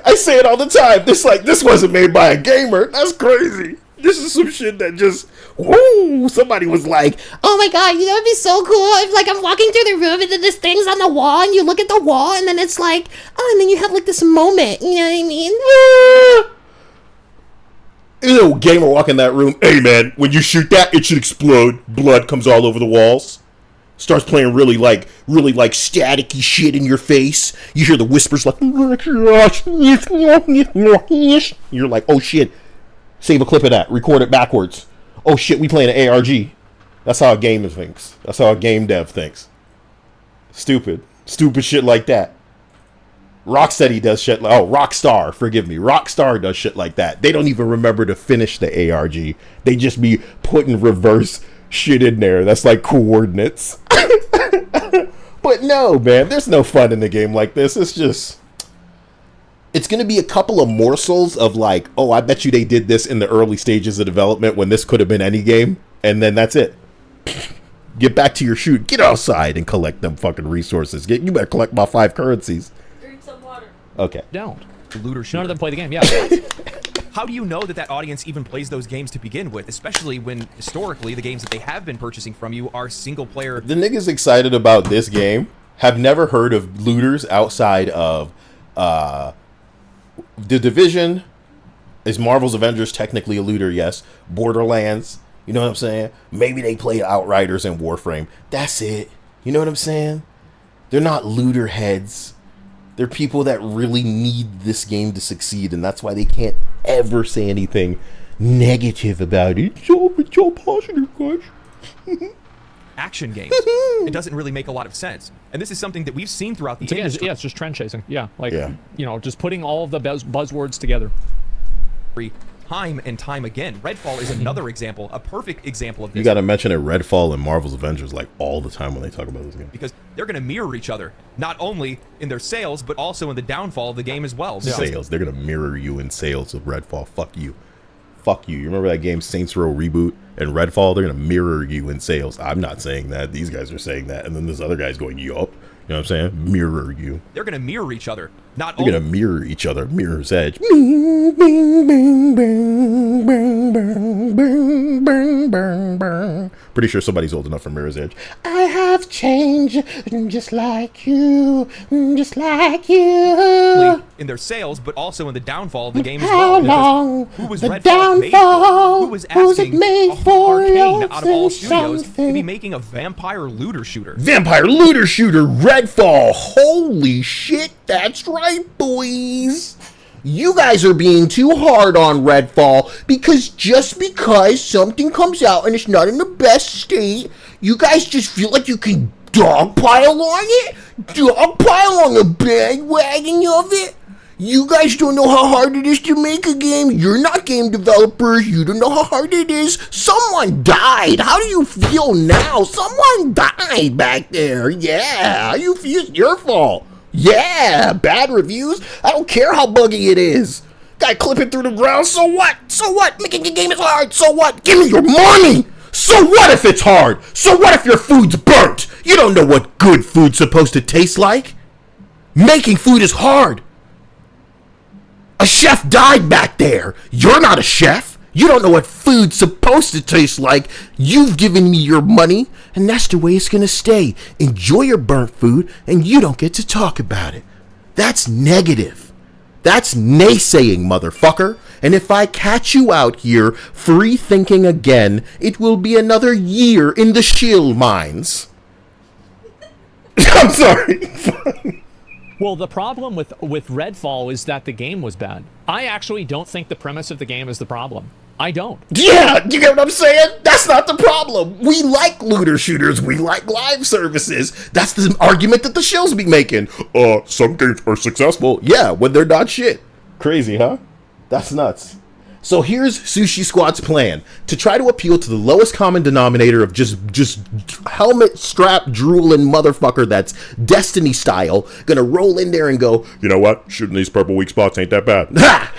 I say it all the time. This wasn't made by a gamer. That's crazy. This is some shit that just, whoo, somebody was like, oh my god, that would be so cool if, like, I'm walking through the room and then this thing's on the wall and you look at the wall and then it's like, oh, and then you have, like, this moment, you know what I mean? Ew, gamer walk in that room. Hey, man, when you shoot that, it should explode. Blood comes all over the walls. Starts playing really staticky shit in your face. You hear the whispers like, you're like, oh shit. Save a clip of that. Record it backwards. Oh shit, we playing an ARG. That's how a gamer thinks. That's how a game dev thinks. Stupid shit like that. Rocksteady does shit like, Rockstar, forgive me. Rockstar does shit like that. They don't even remember to finish the ARG. They just be putting reverse shit in there. That's like coordinates. But no, man, there's no fun in the game like this. It's going to be a couple of morsels of like, oh, I bet you they did this in the early stages of development when this could have been any game. And then that's it. Get back to your shoot. Get outside and collect them fucking resources. You better collect my 5 currencies. Drink some water. Okay. Don't. Looter shooter. None of them play the game, yeah. How do you know that audience even plays those games to begin with, especially when historically the games that they have been purchasing from you are single player? The niggas excited about this game have never heard of looters outside of The Division. Is Marvel's Avengers technically a looter? Yes. Borderlands, you know what I'm saying? Maybe they play Outriders and Warframe. That's it. You know what I'm saying? They're not looter heads. They're people that really need this game to succeed, and that's why they can't ever say anything negative about it. It's so positive, guys. Action games. It doesn't really make a lot of sense. And this is something that we've seen throughout the industry. Yeah, it's just trend chasing. Yeah, like, you know, just putting all of the buzzwords together. Time and time again. Redfall is another example, a perfect example of this. You got to mention it, Redfall and Marvel's Avengers, like all the time when they talk about this game. Because they're going to mirror each other, not only in their sales, but also in the downfall of the game as well. Sales. They're going to mirror you in sales of Redfall. Fuck you. Fuck you. You remember that game Saints Row Reboot and Redfall? They're going to mirror you in sales. I'm not saying that. These guys are saying that. And then this other guy's going, yup. You know what I'm saying? Mirror you. They're going to mirror each other. They're going to mirror each other. Mirror's Edge. Pretty sure somebody's old enough for Mirror's Edge. I have changed just like you. Just like you. In their sales, but also in the downfall of the game as well. How long? Who was the Redfall downfall? made for? Who was asking it made for? Arcane out of all studios to be making a vampire looter shooter? Vampire looter shooter, Redfall. Holy shit, that's right, boys. You guys are being too hard on Redfall because just because something comes out and it's not in the best state, you guys just feel like you can dogpile on it? Dogpile on the bandwagon of it? You guys don't know how hard it is to make a game. You're not game developers. You don't know how hard it is. Someone died. How do you feel now? Someone died back there. Yeah, you feel it's your fault. Yeah, bad reviews. I don't care how buggy it is. Guy clipping through the ground. So what? So what? Making a game is hard. So what? Give me your money. So what if it's hard? So what if your food's burnt? You don't know what good food's supposed to taste like. Making food is hard. A chef died back there. You're not a chef. You don't know what food's supposed to taste like. You've given me your money, and that's the way it's gonna stay. Enjoy your burnt food, and you don't get to talk about it. That's negative. That's naysaying, motherfucker. And if I catch you out here free thinking again, it will be another year in the shill mines. I'm sorry. Well, the problem with Redfall is that the game was bad. I actually don't think the premise of the game is the problem. I don't. Yeah, you get what I'm saying? That's not the problem. We like looter shooters. We like live services. That's the argument that the shills be making. Some games are successful. Yeah, when they're not shit. Crazy, huh? That's nuts. So here's Sushi Squad's plan to try to appeal to the lowest common denominator of just helmet strap drooling motherfucker that's Destiny style, gonna roll in there and go, you know what? Shooting these purple weak spots ain't that bad. Ha!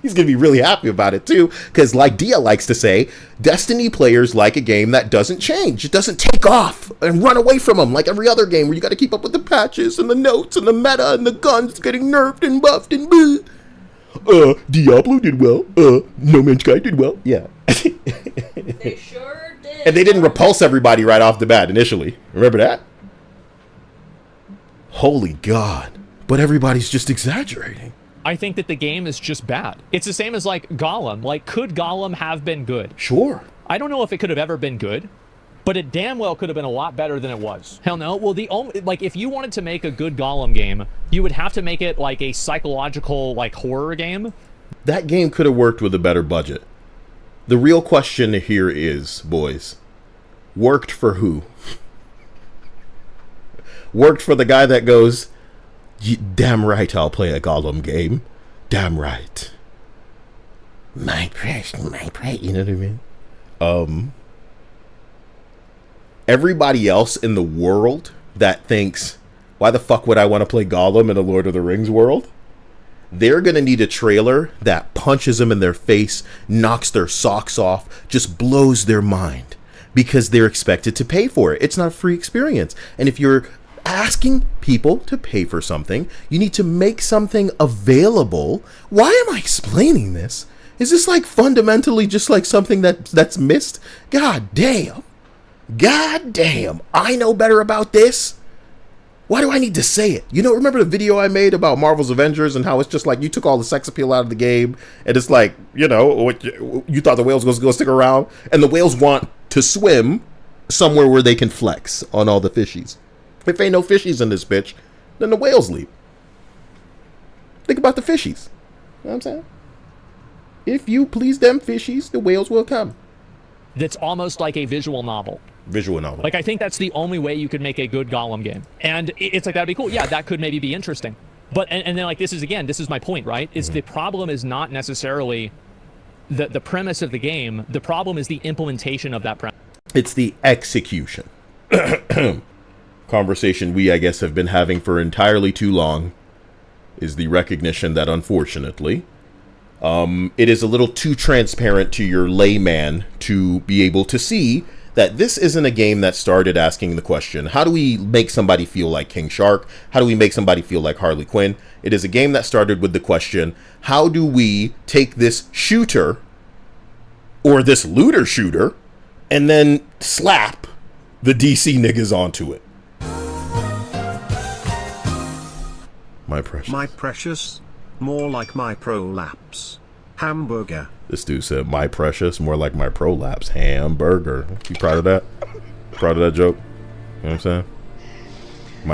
He's gonna be really happy about it too, because like Dia likes to say, Destiny players like a game that doesn't change. It doesn't take off and run away from them like every other game where you gotta keep up with the patches and the notes and the meta and the guns getting nerfed and buffed and blah. Diablo did well. No Man's Sky did well. Yeah. They sure did. And they didn't repulse everybody right off the bat initially. Remember that? Holy God. But everybody's just exaggerating. I think that the game is just bad. It's the same as like Gollum. Like, could Gollum have been good? Sure. I don't know if it could have ever been good, but it damn well could have been a lot better than it was. Hell no. Well, the only, like, if you wanted to make a good Gollum game, you would have to make it like a psychological, like, horror game. That game could have worked with a better budget. The real question here is, boys, worked for who? Worked for the guy that goes, damn right I'll play a Gollum game. Damn right. My precious, you know what I mean? Everybody else in the world that thinks, why the fuck would I want to play Gollum in a Lord of the Rings world? They're going to need a trailer that punches them in their face, knocks their socks off, just blows their mind, because they're expected to pay for it. It's not a free experience. And if you're asking people to pay for something, you need to make something available. Why am I explaining this? Is this like fundamentally just like something that's missed? God damn. God damn, I know better about this. Why do I need to say it? You know, remember the video I made about Marvel's Avengers and how it's just like you took all the sex appeal out of the game, and it's like, you know, you thought the whales was going to stick around, and the whales want to swim somewhere where they can flex on all the fishies. If ain't no fishies in this bitch, then the whales leave. Think about the fishies. You know what I'm saying? If you please them fishies, the whales will come. That's almost like a visual novel. Visual novel. Like, I think that's the only way you could make a good Gollum game. And it's like, that'd be cool. Yeah, that could maybe be interesting. But, and then, like, this is my point, right? Is the problem is not necessarily the premise of the game. The problem is the implementation of that premise. It's the execution. Conversation we, I guess, have been having for entirely too long is the recognition that, unfortunately, it is a little too transparent to your layman to be able to see that this isn't a game that started asking the question, how do we make somebody feel like King Shark? How do we make somebody feel like Harley Quinn? It is a game that started with the question, how do we take this shooter or this looter shooter and then slap the DC niggas onto it? My precious. My precious. More like my prolapse. Hamburger. This dude said, my precious, more like my prolapse. Hamburger. You proud of that? Proud of that joke? You know what I'm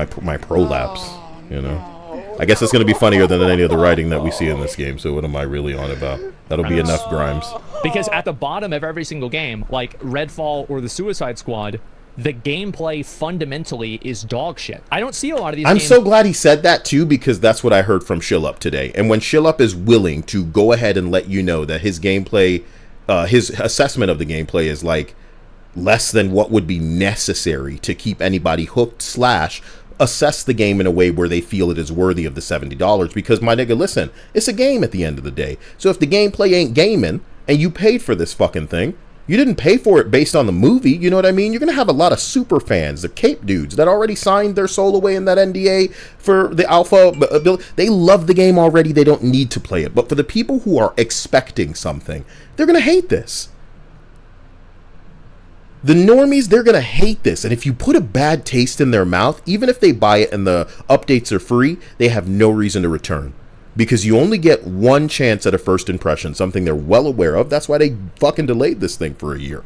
saying? My prolapse, you know? I guess it's going to be funnier than any of the writing that we see in this game, so what am I really on about? That'll be enough, Grimes. Because at the bottom of every single game, like Redfall or the Suicide Squad, the gameplay fundamentally is dog shit. I don't see a lot of these I'm games. so glad he said that too, because that's what I heard from Shillup today. And when Shillup is willing to go ahead and let you know that his gameplay, his assessment of the gameplay is like less than what would be necessary to keep anybody hooked / assess the game in a way where they feel it is worthy of the $70. Because my nigga, listen, it's a game at the end of the day. So if the gameplay ain't gaming and you paid for this fucking thing, You didn't pay for it based on the movie, you know what I mean? You're going to have a lot of super fans, the Cape dudes, that already signed their soul away in that NDA for the alpha. They love the game already, they don't need to play it. But for the people who are expecting something, they're going to hate this. The normies, they're going to hate this. And if you put a bad taste in their mouth, even if they buy it and the updates are free, they have no reason to return. Because you only get one chance at a first impression, something they're well aware of. That's why they fucking delayed this thing for a year.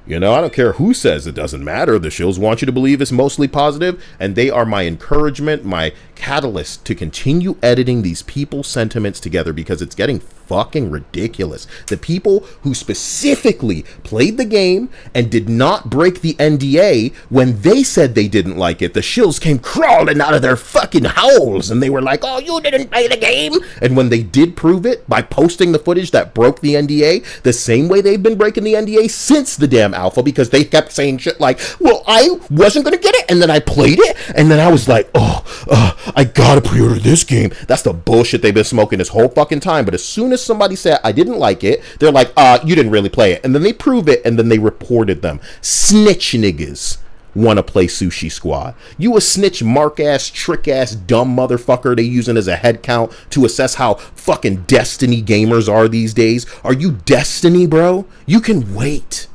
You know, I don't care who says it doesn't matter. The shills want you to believe it's mostly positive, and they are my encouragement, my catalyst to continue editing these people's sentiments together, because it's getting fucking ridiculous. The people who specifically played the game and did not break the NDA, when they said they didn't like it, the shills came crawling out of their fucking holes, and they were like, oh, you didn't play the game. And when they did prove it by posting the footage that broke the NDA, the same way they've been breaking the NDA since the damn alpha, because they kept saying shit like, well, I wasn't gonna get it, and then I played it, and then I was like, I gotta pre-order this game. That's the bullshit they've been smoking this whole fucking time. But as soon as somebody said I didn't like it, they're like, you didn't really play it, and then they prove it, and then they reported them. Snitch niggas want to play Sushi Squad. You a snitch, mark ass, trick ass, dumb motherfucker they using as a head count to assess how fucking Destiny gamers are these days. Are you Destiny, bro? You can wait.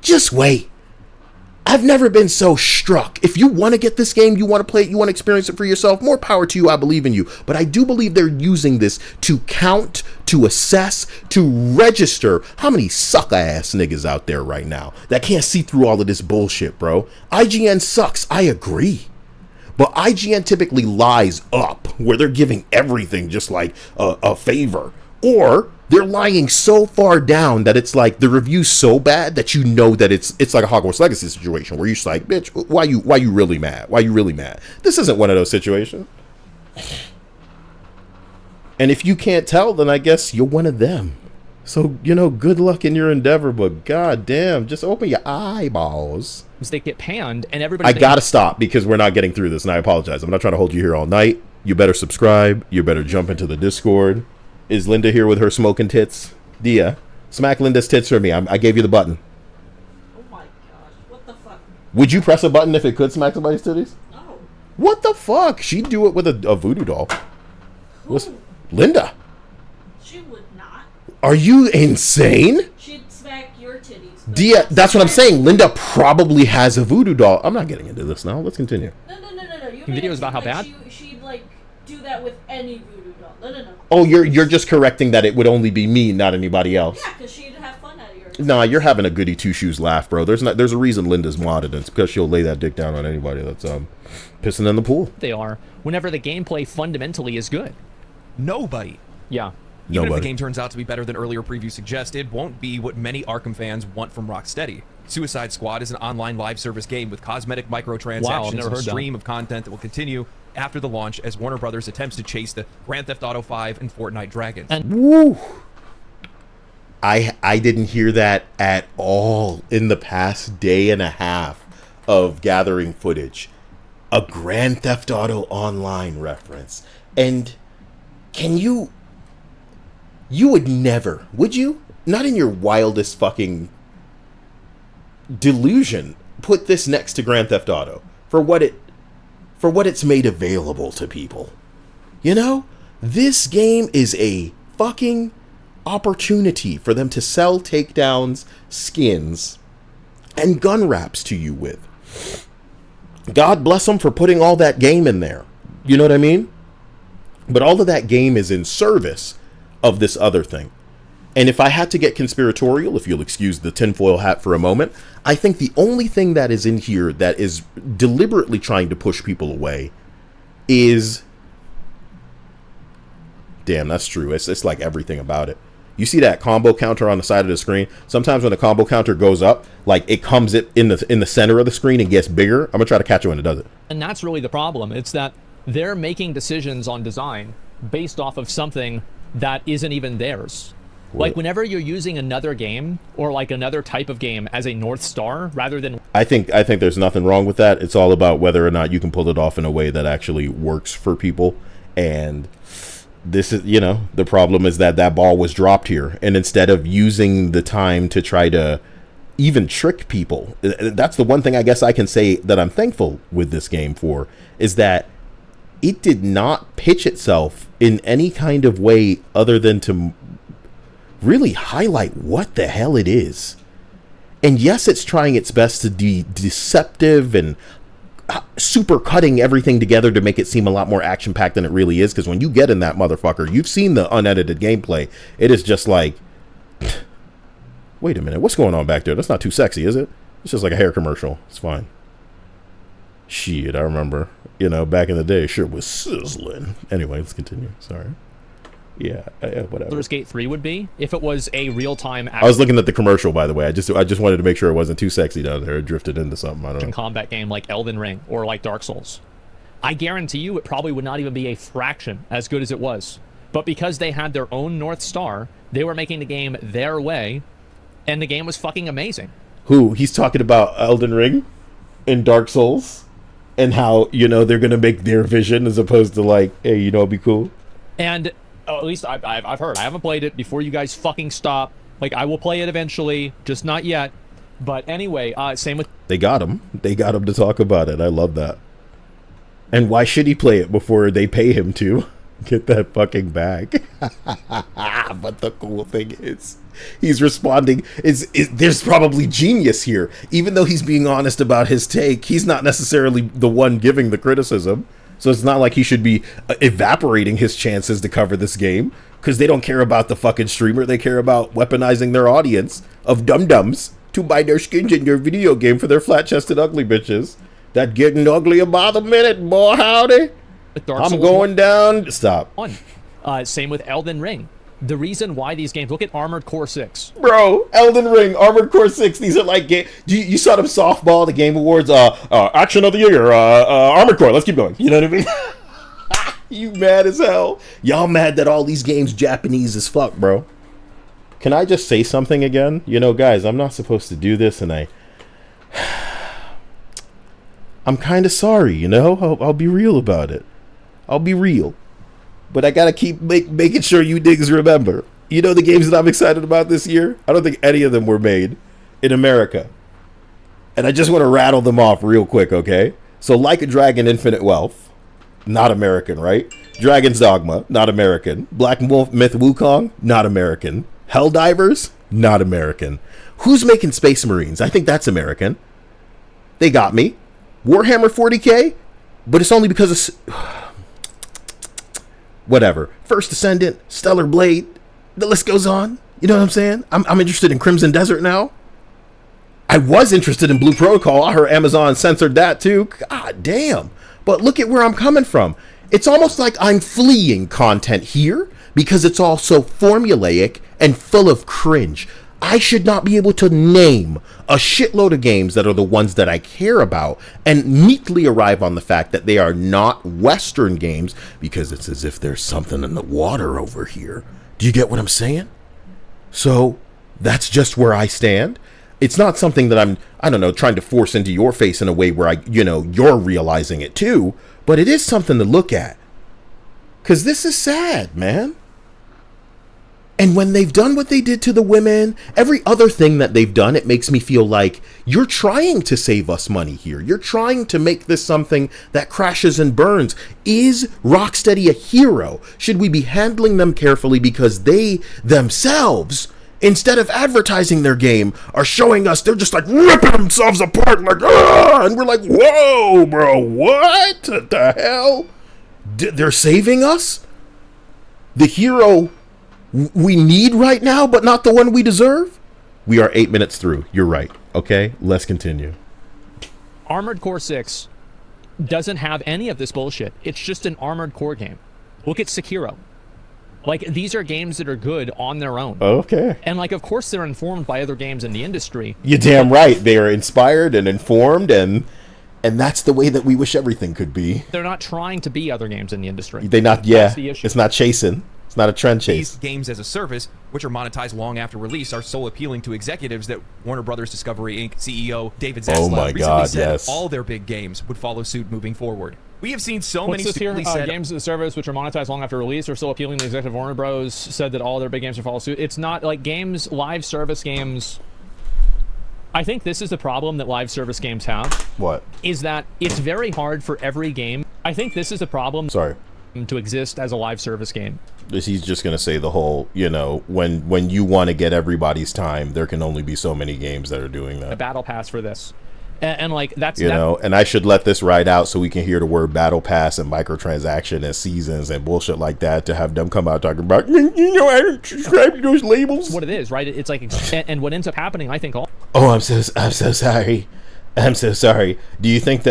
Just wait. I've never been so struck. If you want to get this game, you want to play it, you want to experience it for yourself, more power to you. I believe in you. But I do believe they're using this to count, to assess, to register how many sucker ass niggas out there right now that can't see through all of this bullshit, bro. IGN sucks. I agree. But IGN typically lies up, where they're giving everything just like a favor. Or they're lying so far down that it's like the review's so bad that you know that it's like a Hogwarts Legacy situation where you're just like, bitch, why you really mad? Why you really mad? This isn't one of those situations. And if you can't tell, then I guess you're one of them. So, you know, good luck in your endeavor, but goddamn, just open your eyeballs. They get panned, and everybody. I gotta stop because we're not getting through this, and I apologize. I'm not trying to hold you here all night. You better subscribe. You better jump into the Discord. Is Linda here with her smoking tits? Dia, smack Linda's tits for me. I gave you the button. Oh my gosh, what the fuck? Would you press a button if it could smack somebody's titties? No. What the fuck? She'd do it with a voodoo doll. Listen, Linda. She would not. Are you insane? She'd smack your titties. Dia, that's what I'm saying. Linda probably has a voodoo doll. I'm not getting into this now. Let's continue. No. You videos about how bad? She'd like do that with any voodoo doll. No. Oh, you're just correcting that it would only be me, not anybody else. Yeah, because she'd have fun out of yours. Nah, you're having a goody two shoes laugh, bro. There's a reason Linda's modded, and it's because she'll lay that dick down on anybody that's pissing in the pool. They are whenever the gameplay fundamentally is good. Nobody. Yeah. Even if the game turns out to be better than earlier previews suggested, won't be what many Arkham fans want from Rocksteady. Suicide Squad is an online live service game with cosmetic microtransactions and a stream of content that will continue after the launch as Warner Brothers attempts to chase the Grand Theft Auto 5 and Fortnite dragons. And woo! I didn't hear that at all in the past day and a half of gathering footage. A Grand Theft Auto Online reference. And can you would never, would you? Not in your wildest fucking delusion, put this next to Grand Theft Auto for what it's made available to people. You know, this game is a fucking opportunity for them to sell takedowns, skins, and gun wraps to you with. God bless them for putting all that game in there. You know what I mean? But all of that game is in service of this other thing. And if I had to get conspiratorial, if you'll excuse the tinfoil hat for a moment, I think the only thing that is in here that is deliberately trying to push people away is... Damn, that's true. It's like everything about it. You see that combo counter on the side of the screen? Sometimes when the combo counter goes up, like it comes in the center of the screen and gets bigger. I'm going to try to catch it when it does it. And that's really the problem. It's that they're making decisions on design based off of something that isn't even theirs. Like whenever you're using another game or like another type of game as a North Star rather than... I think there's nothing wrong with that. It's all about whether or not you can pull it off in a way that actually works for people. And this is, you know, the problem is that that ball was dropped here. And instead of using the time to try to even trick people, that's the one thing I guess I can say that I'm thankful with this game for, is that it did not pitch itself in any kind of way other than to really highlight what the hell it is. And yes, it's trying its best to be deceptive and super cutting everything together to make it seem a lot more action-packed than it really is, because when you get in that motherfucker, you've seen the unedited gameplay. It is just like, wait a minute, what's going on back there? That's not too sexy, is it? It's just like a hair commercial. It's fine. Shit, I remember, you know, back in the day, sure was sizzling. Anyway, let's continue. Sorry. Yeah, whatever. Baldur's Gate 3 would be if it was a real-time I was looking at the commercial, by the way. I just wanted to make sure it wasn't too sexy down there. It drifted into something. I don't know. Combat game like Elden Ring or like Dark Souls. I guarantee you it probably would not even be a fraction as good as it was. But because they had their own North Star, they were making the game their way, and the game was fucking amazing. Who? He's talking about Elden Ring and Dark Souls and how, you know, they're going to make their vision as opposed to like, hey, you know, it'd be cool. And at least I've heard. I haven't played it before you guys fucking stop. Like, I will play it eventually, just not yet. But anyway, same with... They got him. They got him to talk about it. I love that. And why should he play it before they pay him to get that fucking bag? But the cool thing is, he's responding. There's probably genius here. Even though he's being honest about his take, he's not necessarily the one giving the criticism. So it's not like he should be evaporating his chances to cover this game, because they don't care about the fucking streamer. They care about weaponizing their audience of dum-dums to buy their skins in your video game for their flat-chested ugly bitches. That getting uglier by the minute, boy, howdy. I'm going down. Stop. Same with Elden Ring. The reason why these games, look at Armored Core 6. Bro, Elden Ring, Armored Core 6, these are like, you saw them softball, the Game Awards, Action of the Year, Armored Core, let's keep going. You know what I mean? You mad as hell. Y'all mad that all these games Japanese as fuck, bro. Can I just say something again? You know, guys, I'm not supposed to do this, and I'm kind of sorry, you know? I'll be real about it. I'll be real. But I gotta keep making sure you niggas remember. You know the games that I'm excited about this year? I don't think any of them were made in America. And I just want to rattle them off real quick, okay? So Like a Dragon Infinite Wealth, not American, right? Dragon's Dogma, not American. Black Myth Wukong, not American. Helldivers, not American. Who's making Space Marines? I think that's American. They got me. Warhammer 40K, but it's only because of... Whatever. First Descendant, Stellar Blade, the list goes on. You know what I'm saying? I'm interested in Crimson Desert now. I was interested in Blue Protocol. I heard Amazon censored that too. God damn. But look at where I'm coming from. It's almost like I'm fleeing content here because it's all so formulaic and full of cringe. I should not be able to name a shitload of games that are the ones that I care about and neatly arrive on the fact that they are not Western games because it's as if there's something in the water over here. Do you get what I'm saying? So that's just where I stand. It's not something that I don't know, trying to force into your face in a way where you're realizing it too, but it is something to look at. 'Cause this is sad, man. And when they've done what they did to the women, every other thing that they've done, it makes me feel like you're trying to save us money here. You're trying to make this something that crashes and burns. Is Rocksteady a hero? Should we be handling them carefully because they themselves, instead of advertising their game, are showing us they're just like ripping themselves apart like, ah! And we're like, whoa, bro, what the hell? They're saving us? The hero we need right now, but not the one we deserve? We are 8 minutes through. You're right. Okay, let's continue. Armored Core 6 doesn't have any of this bullshit. It's just an Armored Core game. Look at Sekiro. Like, these are games that are good on their own. Okay. And, like, of course they're informed by other games in the industry. You're damn right. They are inspired and informed, and that's the way that we wish everything could be. They're not trying to be other games in the industry. They not, yeah. That's the issue. It's not chasing. It's not a trend These chase. games as a service, which are monetized long after release, are so appealing to executives that Warner Brothers Discovery Inc. CEO David Zaslav Oh my recently God, said yes. all their big games would follow suit moving forward. We have seen so What's many this here? stupidly said Games as a service, which are monetized long after release, are so appealing. The executive Warner Bros. Said that all their big games should follow suit. It's not like games, live service games. I think this is the problem that live service games have. What? Is that it's very hard for every game. I think this is the problem. Sorry. To exist as a live service game. He's just going to say the whole, you know, when you want to get everybody's time, there can only be so many games that are doing that. A battle pass for this. And like, that's... You know, and I should let this ride out so we can hear the word battle pass and microtransaction and seasons and bullshit like that to have them come out talking about, you know, I don't subscribe to those labels. What it is, right? It's like, and what ends up happening, I think... Oh, I'm so sorry. I'm so sorry. Do you think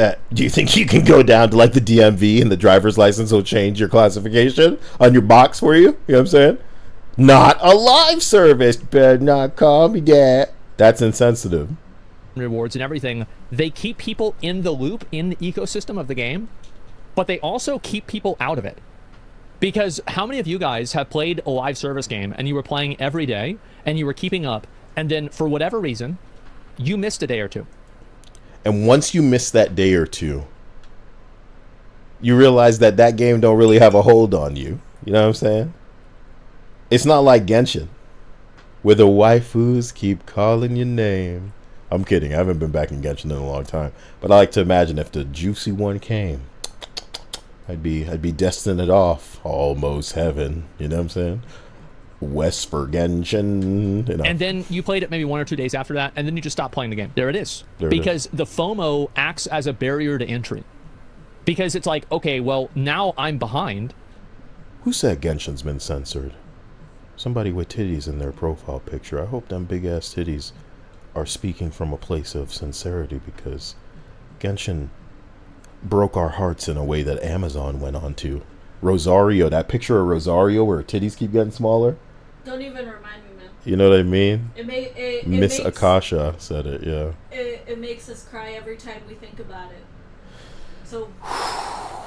you can go down to like the DMV and the driver's license will change your classification on your box for you? You know what I'm saying? Not a live service. Better not call me that. That's insensitive. Rewards and everything. They keep people in the loop, in the ecosystem of the game, but they also keep people out of it. Because how many of you guys have played a live service game and you were playing every day and you were keeping up, and then for whatever reason, you missed a day or two? And once you miss that day or two, you realize that that game don't really have a hold on you. You know what I'm saying? It's not like Genshin, where the waifus keep calling your name. I'm kidding. I haven't been back in Genshin in a long time. But I like to imagine if the juicy one came, I'd be destined it off. Almost heaven. You know what I'm saying? West for Genshin, you know. And then you played it maybe 1 or 2 days after that, and then you just stopped playing the game. There it is. Because the FOMO acts as a barrier to entry. Because it's like, okay, well, now I'm behind. Who said Genshin's been censored? Somebody with titties in their profile picture. I hope them big ass titties are speaking from a place of sincerity, because Genshin broke our hearts in a way that Amazon went on to. Rosario, that picture of Rosario where her titties keep getting smaller. Don't even remind me, man. You know what I mean? Miss Akasha said it, yeah. It makes us cry every time we think about it. So,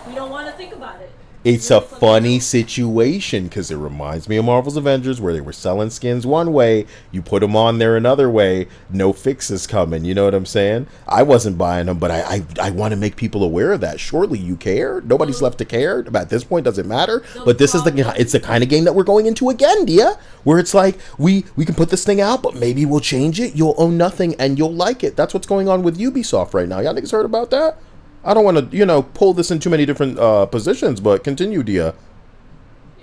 we don't want to think about it. It's a funny situation because it reminds me of Marvel's Avengers, where they were selling skins one way, you put them on there another way, no fixes coming. You know what I'm saying? I wasn't buying them, but I want to make people aware of that. Surely you care. Nobody's left to care. At this point, does it matter? But this is it's the kind of game that we're going into again, Dia, where it's like we can put this thing out, but maybe we'll change it. You'll own nothing and you'll like it. That's what's going on with Ubisoft right now. Y'all niggas heard about that? I don't want to, pull this in too many different positions, but continue, Dia.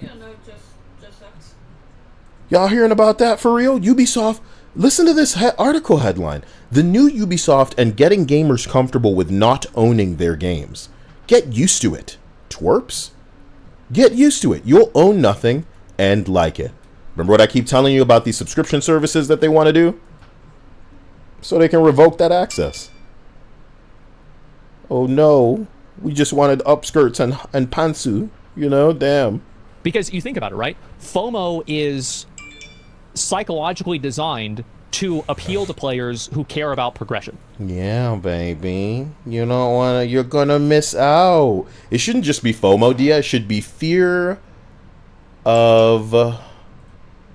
Yeah, no, just sucks. Y'all hearing about that for real? Ubisoft, listen to this article headline. The new Ubisoft and getting gamers comfortable with not owning their games. Get used to it, twerps. Get used to it. You'll own nothing and like it. Remember what I keep telling you about these subscription services that they want to do? So they can revoke that access. Oh no, we just wanted upskirts and pantsu, damn. Because you think about it, right? FOMO is psychologically designed to appeal to players who care about progression. Yeah, baby. You don't want to, you're going to miss out. It shouldn't just be FOMO, Dia. It should be fear of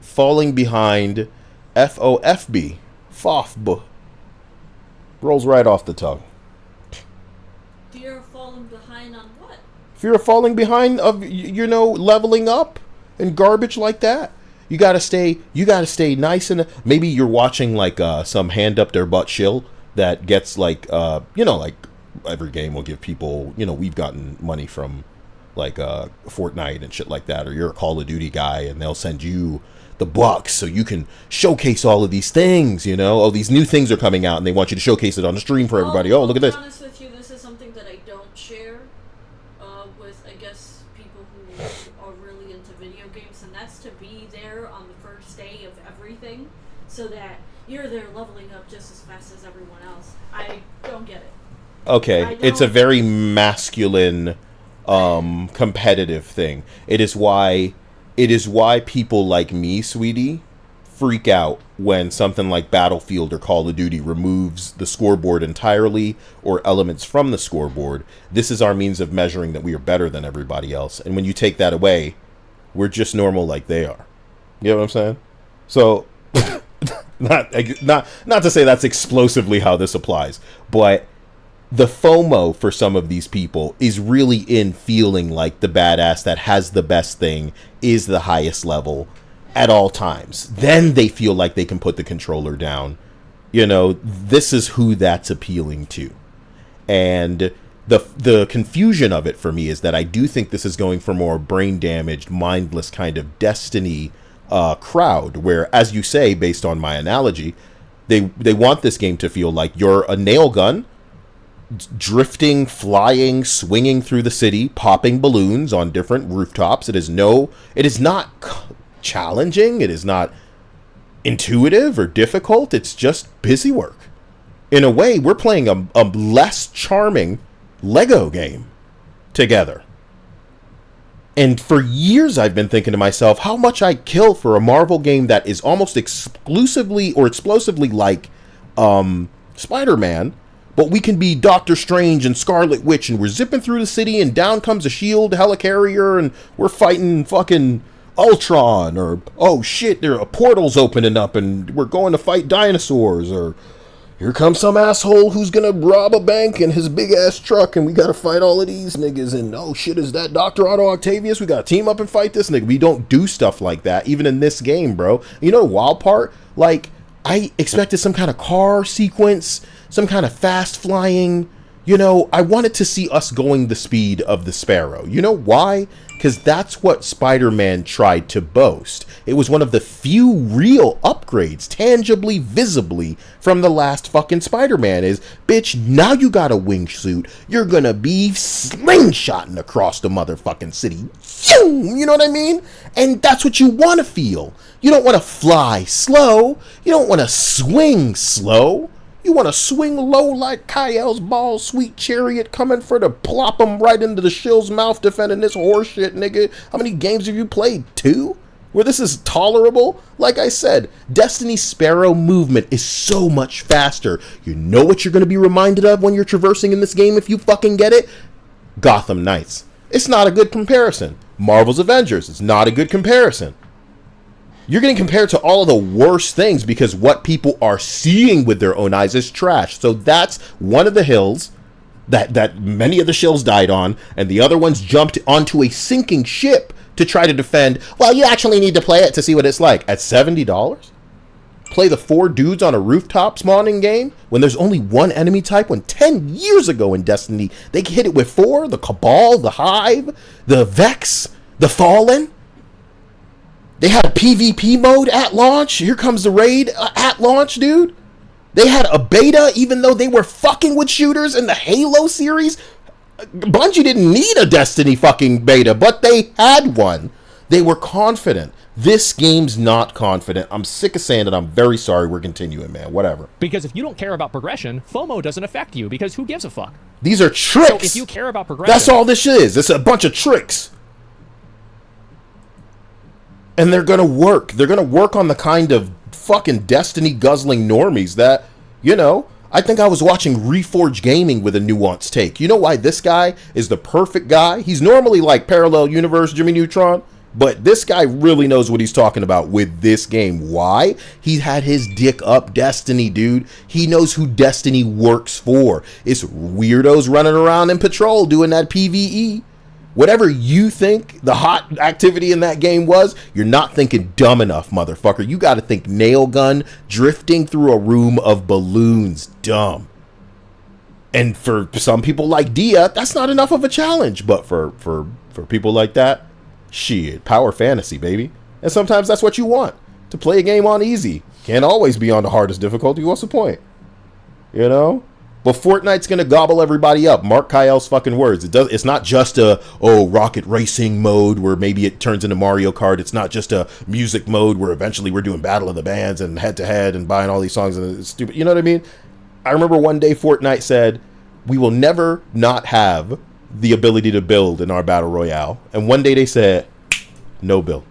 falling behind. FOFB. FOFB. Rolls right off the tongue. Fear of falling behind on what? Fear of falling behind of leveling up and garbage like that. You gotta stay nice, and maybe you're watching like some hand up their butt shill that gets like like every game will give people, we've gotten money from like Fortnite and shit like that, or you're a Call of Duty guy and they'll send you the bucks so you can showcase all of these things, Oh, these new things are coming out and they want you to showcase it on the stream for everybody. Oh, look at this. To be honest with you, this is something that I don't share with, I guess, people who are really into video games, and that's to be there on the first day of everything so that you're there leveling up just as fast as everyone else. I don't get it. Okay, it's a very masculine, competitive thing. It is why people like me, sweetie, freak out when something like Battlefield or Call of Duty removes the scoreboard entirely or elements from the scoreboard. This is our means of measuring that we are better than everybody else. And when you take that away, We're just normal like they are. You know what I'm saying? So, not to say that's explosively how this applies, but the FOMO for some of these people is really in feeling like the badass that has the best thing is the highest level at all times. Then they feel like they can put the controller down. You know, this is who that's appealing to. And the confusion of it for me is that I do think this is going for more brain damaged, mindless kind of Destiny crowd, where, as you say, based on my analogy, they want this game to feel like you're a nail gun drifting, flying, swinging through the city, popping balloons on different rooftops. It is not challenging. It is not intuitive or difficult. It's just busy work. In a way, we're playing a less charming Lego game together. And for years, I've been thinking to myself how much I'd kill for a Marvel game that is almost exclusively or explosively like Spider-Man, but we can be Doctor Strange and Scarlet Witch, and we're zipping through the city, and down comes a shield helicarrier, and we're fighting fucking Ultron, or, oh shit, there are portals opening up, and we're going to fight dinosaurs, or here comes some asshole who's gonna rob a bank in his big-ass truck, and we gotta fight all of these niggas, and oh shit, is that Dr. Otto Octavius? We gotta team up and fight this nigga. We don't do stuff like that, even in this game, bro. You know the wild part? Like, I expected some kind of car sequence, some kind of fast flying, you know, I wanted to see us going the speed of the Sparrow. You know why? Because that's what Spider-Man tried to boast. It was one of the few real upgrades, tangibly, visibly, from the last fucking Spider-Man is, bitch, now you got a wingsuit, you're gonna be slingshotting across the motherfucking city. You know what I mean? And that's what you want to feel. You don't want to fly slow. You don't want to swing slow. You want to swing low like Kyle's ball sweet chariot coming for to plop him right into the shill's mouth defending this horseshit, nigga. How many games have you played? 2? Where this is tolerable? Like I said, Destiny's Sparrow movement is so much faster. You know what you're going to be reminded of when you're traversing in this game if you fucking get it? Gotham Knights. It's not a good comparison. Marvel's Avengers. It's not a good comparison. You're getting compared to all of the worst things because what people are seeing with their own eyes is trash. So that's one of the hills that many of the shills died on, and the other ones jumped onto a sinking ship to try to defend. Well, you actually need to play it to see what it's like. At $70? Play the 4 dudes on a rooftop spawning game when there's only one enemy type, when 10 years ago in Destiny, they hit it with 4, the Cabal, the Hive, the Vex, the Fallen. They had a PvP mode at launch. Here comes the raid at launch, dude. They had a beta, even though they were fucking with shooters in the Halo series. Bungie didn't need a Destiny fucking beta, but they had one. They were confident. This game's not confident. I'm sick of saying it. I'm very sorry. We're continuing, man. Whatever. Because if you don't care about progression, FOMO doesn't affect you, because who gives a fuck? These are tricks. So if you care about progression... That's all this is. It's a bunch of tricks. And they're going to work. They're going to work on the kind of fucking Destiny guzzling normies that, you know, I think I was watching Reforge Gaming with a nuanced take. You know why this guy is the perfect guy? He's normally like Parallel Universe Jimmy Neutron, but this guy really knows what he's talking about with this game. Why? He had his dick up Destiny, dude. He knows who Destiny works for. It's weirdos running around in patrol doing that PvE. Whatever you think the hot activity in that game was, you're not thinking dumb enough, motherfucker. You got to think nail gun drifting through a room of balloons. Dumb. And for some people like Dia, that's not enough of a challenge. But for people like that, shit, power fantasy, baby. And sometimes that's what you want. To play a game on easy. Can't always be on the hardest difficulty. What's the point? You know? But Fortnite's gonna gobble everybody up. Mark Kyle's fucking words. It's not just a rocket racing mode where maybe it turns into Mario Kart. It's not just a music mode where eventually we're doing Battle of the Bands and head to head and buying all these songs and it's stupid. You know what I mean? I remember one day Fortnite said, "We will never not have the ability to build in our battle royale." And one day they said, "No build."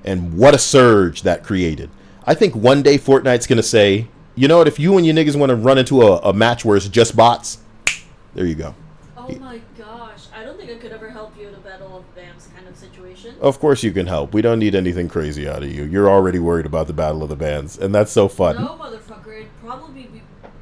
And what a surge that created. I think one day Fortnite's gonna say, you know what, if you and your niggas want to run into a match where it's just bots, there you go. Oh my gosh, I don't think I could ever help you in a Battle of Bands kind of situation. Of course you can help. We don't need anything crazy out of you. You're already worried about the Battle of the Bands, and that's so fun. No, motherfucker, it'd probably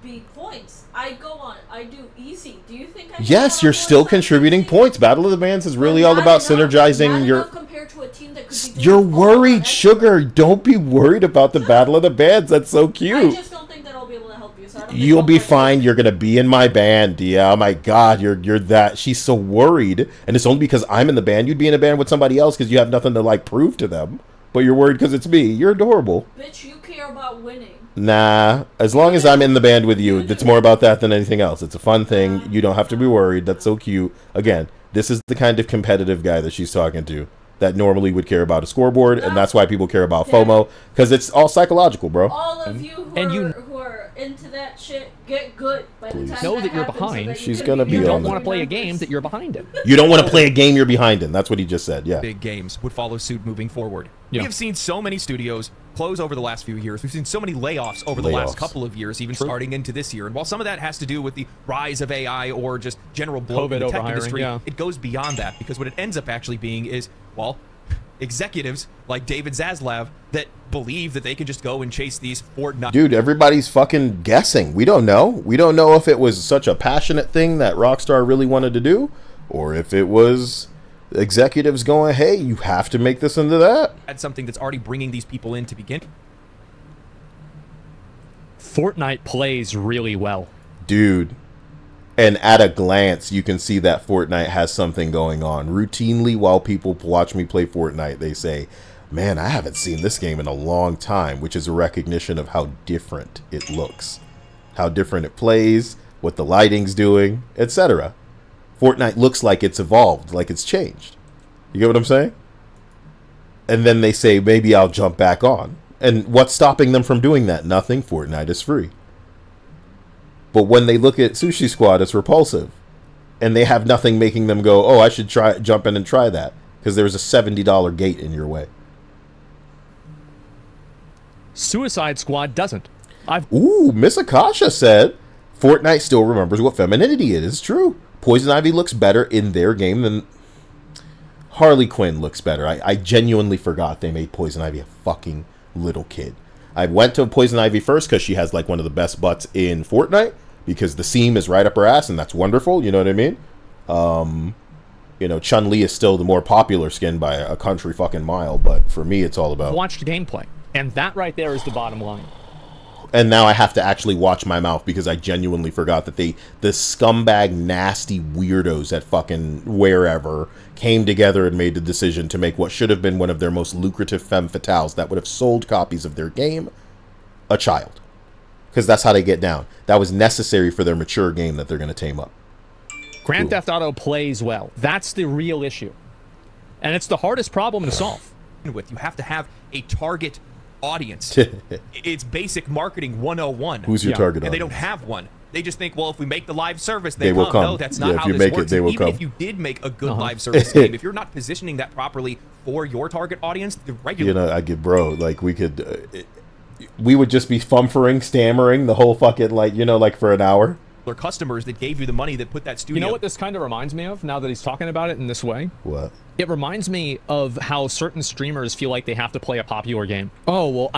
be points. I go on, I do easy. Do you think I can Yes, get you're on still points? contributing points. Battle of the Bands is really all Not about enough. synergizing Not your... enough compared to a team that could be You're doing all worried, that. Sugar. Don't be worried about the Battle of the Bands. That's so I cute. just don't think that I'll be able to help you. So I don't think You'll I'll be play fine. it. You're gonna be in my band, Dia. Oh my God, you're that. She's so worried, and it's only because I'm in the band. You'd be in a band with somebody else because you have nothing to like prove to them. But you're worried because it's me. You're adorable. Bitch, you care about winning. Nah, as long as I'm in the band with you, it's more about that than anything else. It's a fun thing. You don't have to be worried. That's so cute. Again, this is the kind of competitive guy that she's talking to that normally would care about a scoreboard, and that's why people care about FOMO, because it's all psychological, bro. All of you who are into that shit, get good. By the time Know that you're happens so behind. that you She's can gonna be You on don't the- want to play a game that you're behind in. You don't want to play a game you're behind in. That's what he just said, yeah. Big games would follow suit moving forward. Yeah. We have seen so many studios close over the last few years. We've seen so many layoffs over the last couple of years, even starting into this year. And while some of that has to do with the rise of AI or just general bloat in the tech overhiring, industry, yeah. it goes beyond that, because what it ends up actually being is, well, executives like David Zaslav that believe that they can just go and chase these Fortnite. Dude, everybody's fucking guessing. We don't know. We don't know if it was such a passionate thing that Rockstar really wanted to do, or if it was executives going, hey, you have to make this into that. Add something that's already bringing these people in to begin. Fortnite plays really well. Dude, and at a glance, you can see that Fortnite has something going on. Routinely, while people watch me play Fortnite, they say, man, I haven't seen this game in a long time, which is a recognition of how different it looks, how different it plays, what the lighting's doing, etc. Fortnite looks like it's evolved, like it's changed. You get what I'm saying? And then they say, maybe I'll jump back on. And what's stopping them from doing that? Nothing. Fortnite is free. But when they look at Sushi Squad, it's repulsive. And they have nothing making them go, oh, I should jump in and try that. Because there's a $70 gate in your way. Suicide Squad doesn't. Ooh, Miss Akasha said, Fortnite still remembers what femininity is. It's true. Poison Ivy looks better in their game than... Harley Quinn looks better. I genuinely forgot they made Poison Ivy a fucking little kid. I went to Poison Ivy first because she has like one of the best butts in Fortnite, because the seam is right up her ass, and that's wonderful. You know what I mean? You know, Chun-Li is still the more popular skin by a country fucking mile, but for me, it's all about... Watched gameplay, and that right there is the bottom line. And now I have to actually watch my mouth because I genuinely forgot that the scumbag, nasty weirdos at fucking wherever came together and made the decision to make what should have been one of their most lucrative femme fatales that would have sold copies of their game a child. Because that's how they get down. That was necessary for their mature game that they're going to tame up. Grand Theft Auto plays well. That's the real issue. And it's the hardest problem to solve. With you have to have a target audience. It's basic marketing 101. Who's your target and they audience? don't have one. They just think, well, if we make the live service, They will come. No, that's not Yeah, if how you this make it, works. they will Even come. if you did make a good live service game, if you're not positioning that properly for your target audience, the regular... You know, I get, bro, like, we could... we would just be fumfering, stammering the whole fucking, like, you know, like, for an hour. Their customers that gave you the money that put that studio... You know what this kind of reminds me of, now that he's talking about it in this way? What? It reminds me of how certain streamers feel like they have to play a popular game. Oh, well,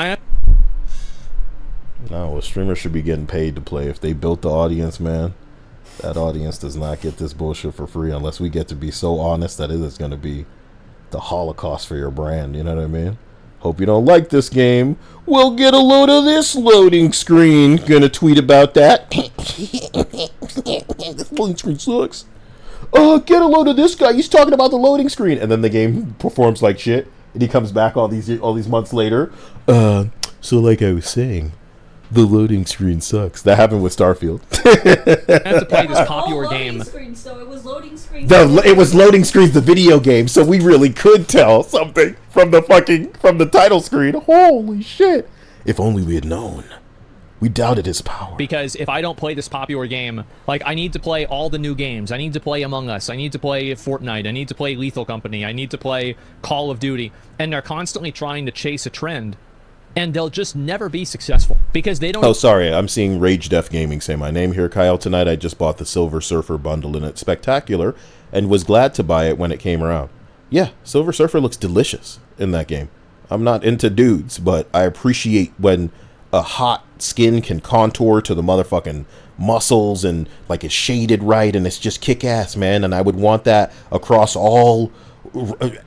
No, well, streamers should be getting paid to play. If they built the audience, man, that audience does not get this bullshit for free unless we get to be so honest that it is going to be the Holocaust for your brand. You know what I mean? Hope you don't like this game. We'll get a load of this loading screen. Gonna tweet about that. This loading screen sucks. Get a load of this guy. He's talking about the loading screen. And then the game performs like shit. And he comes back all these months later. So like I was saying, the loading screen sucks. That happened with Starfield. I have to play this popular game. Screens, though. It was loading screens. It was loading screens, the video game, so we really could tell something from the title screen. Holy shit! If only we had known. We doubted his power. Because if I don't play this popular game, like, I need to play all the new games. I need to play Among Us. I need to play Fortnite. I need to play Lethal Company. I need to play Call of Duty. And they're constantly trying to chase a trend. And they'll just never be successful because they don't... Oh, sorry. I'm seeing Rage Def Gaming say my name here, Kyle. Tonight I just bought the Silver Surfer bundle and it's spectacular and was glad to buy it when it came around. Yeah, Silver Surfer looks delicious in that game. I'm not into dudes, but I appreciate when a hot skin can contour to the motherfucking muscles and like it's shaded right and it's just kick-ass, man. And I would want that across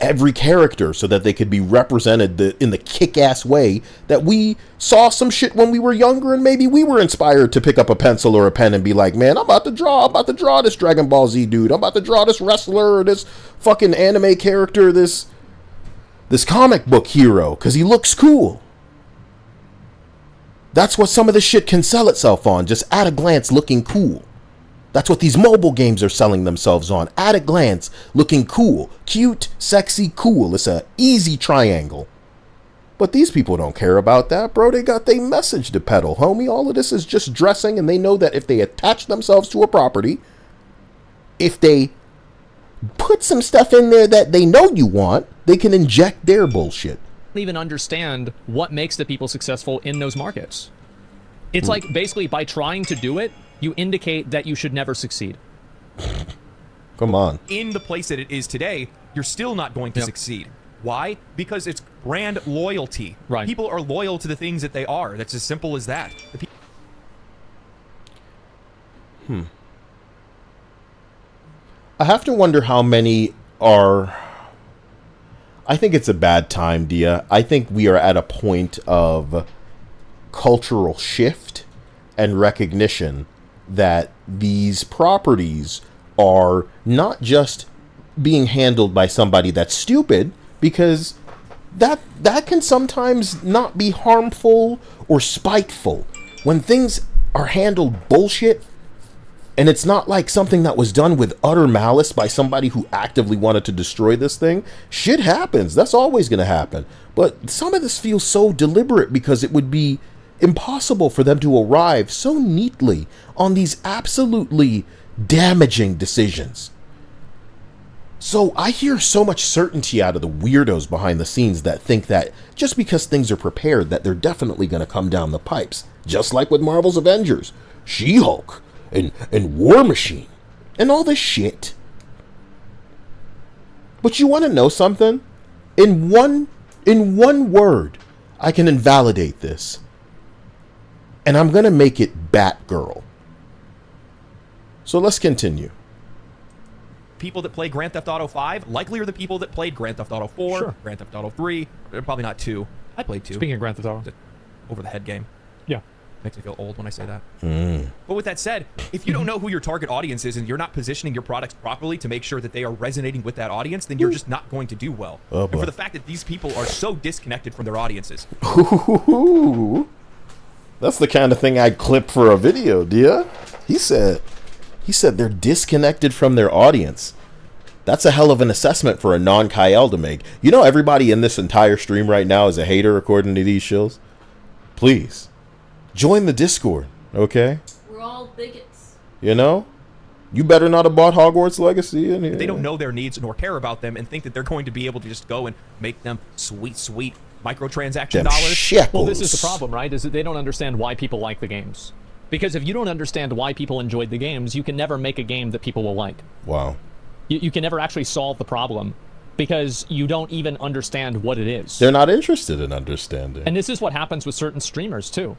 every character so that they could be represented in the kick-ass way that we saw some shit when we were younger, and maybe we were inspired to pick up a pencil or a pen and be like, man, I'm about to draw this Dragon Ball Z dude, I'm about to draw this wrestler or this fucking anime character, this comic book hero, because he looks cool. That's what some of this shit can sell itself on, just at a glance looking cool. That's what these mobile games are selling themselves on. At a glance, looking cool. Cute, sexy, cool. It's a easy triangle. But these people don't care about that, bro. They got their message to peddle, homie. All of this is just dressing, and they know that if they attach themselves to a property, if they put some stuff in there that they know you want, they can inject their bullshit. Don't even understand what makes the people successful in those markets. It's like basically by trying to do it, you indicate that you should never succeed. Come on. In the place that it is today, you're still not going to succeed. Why? Because it's brand loyalty. Right. People are loyal to the things that they are. That's as simple as that. I have to wonder how many are... I think it's a bad time, Dia. I think we are at a point of cultural shift and recognition that these properties are not just being handled by somebody that's stupid, because that can sometimes not be harmful or spiteful. When things are handled bullshit, and it's not like something that was done with utter malice by somebody who actively wanted to destroy this thing, shit happens. That's always going to happen. But some of this feels so deliberate because it would be impossible for them to arrive so neatly on these absolutely damaging decisions. So I hear so much certainty out of the weirdos behind the scenes that think that just because things are prepared, that they're definitely going to come down the pipes. Just like with Marvel's Avengers, She-Hulk, and War Machine, and all this shit. But you want to know something? In one word, I can invalidate this. And I'm going to make it Batgirl. So let's continue. People that play Grand Theft Auto 5 likely are the people that played Grand Theft Auto 4, Sure. Grand Theft Auto 3, probably not 2. I played 2. Speaking of Grand Theft Auto. It's an over-the-head game. Yeah. Makes me feel old when I say that. But with that said, if you don't know who your target audience is and you're not positioning your products properly to make sure that they are resonating with that audience, then you're just not going to do well. Oh, and boy. for the fact that these people are so disconnected from their audiences. Ooh, that's the kind of thing I'd clip for a video, Dia. He said they're disconnected from their audience. That's a hell of an assessment for a non-Kyle to make. You know, everybody in this entire stream right now is a hater according to these shills. Please, join the Discord, okay? We're all bigots. You know? You better not have bought Hogwarts Legacy in here. They don't know their needs nor care about them and think that they're going to be able to just go and make them sweet microtransaction Them dollars. shekels. Well, this is the problem, right? Is that they don't understand why people like the games. Because if you don't understand why people enjoyed the games, you can never make a game that people will like. Wow. You can never actually solve the problem because you don't even understand what it is. They're not interested in understanding. And this is what happens with certain streamers too.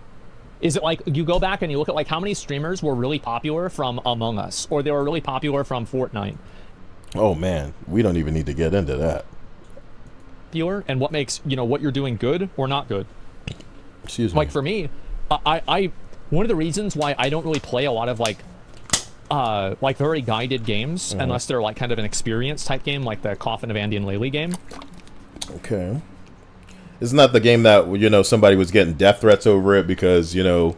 Is it like you go back and you look at like how many streamers were really popular from Among Us, or they were really popular from Fortnite? Oh man, we don't even need to get into that. Popular, and what makes, you know, what you're doing good or not good. Excuse me. Like for me, I one of the reasons why I don't really play a lot of like very guided games unless they're like kind of an experience type game, like the Coffin of Andy and Laylee game. Okay. Isn't that the game that, you know, somebody was getting death threats over it because, you know,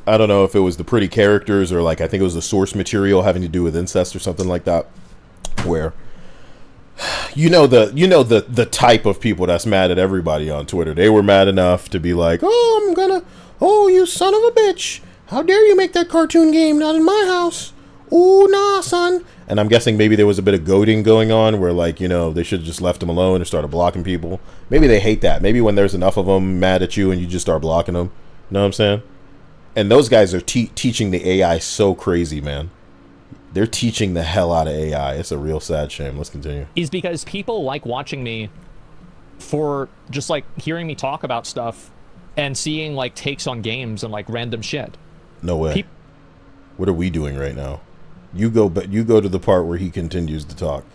I don't know if it was the pretty characters or like I think it was the source material having to do with incest or something like that, where you know the type of people that's mad at everybody on Twitter. They were mad enough to be like, oh, you son of a bitch, how dare you make that cartoon game, not in my house. Ooh, nah, son. And I'm guessing maybe there was a bit of goading going on where, like, you know, they should have just left them alone or started blocking people. Maybe they hate that. Maybe when there's enough of them mad at you and you just start blocking them. You know what I'm saying? And those guys are teaching the AI so crazy, man. They're teaching the hell out of AI. It's a real sad shame. Let's continue. Is because people like watching me for just like hearing me talk about stuff and seeing like takes on games and like random shit. No way. What are we doing right now? You go to the part where he continues to talk,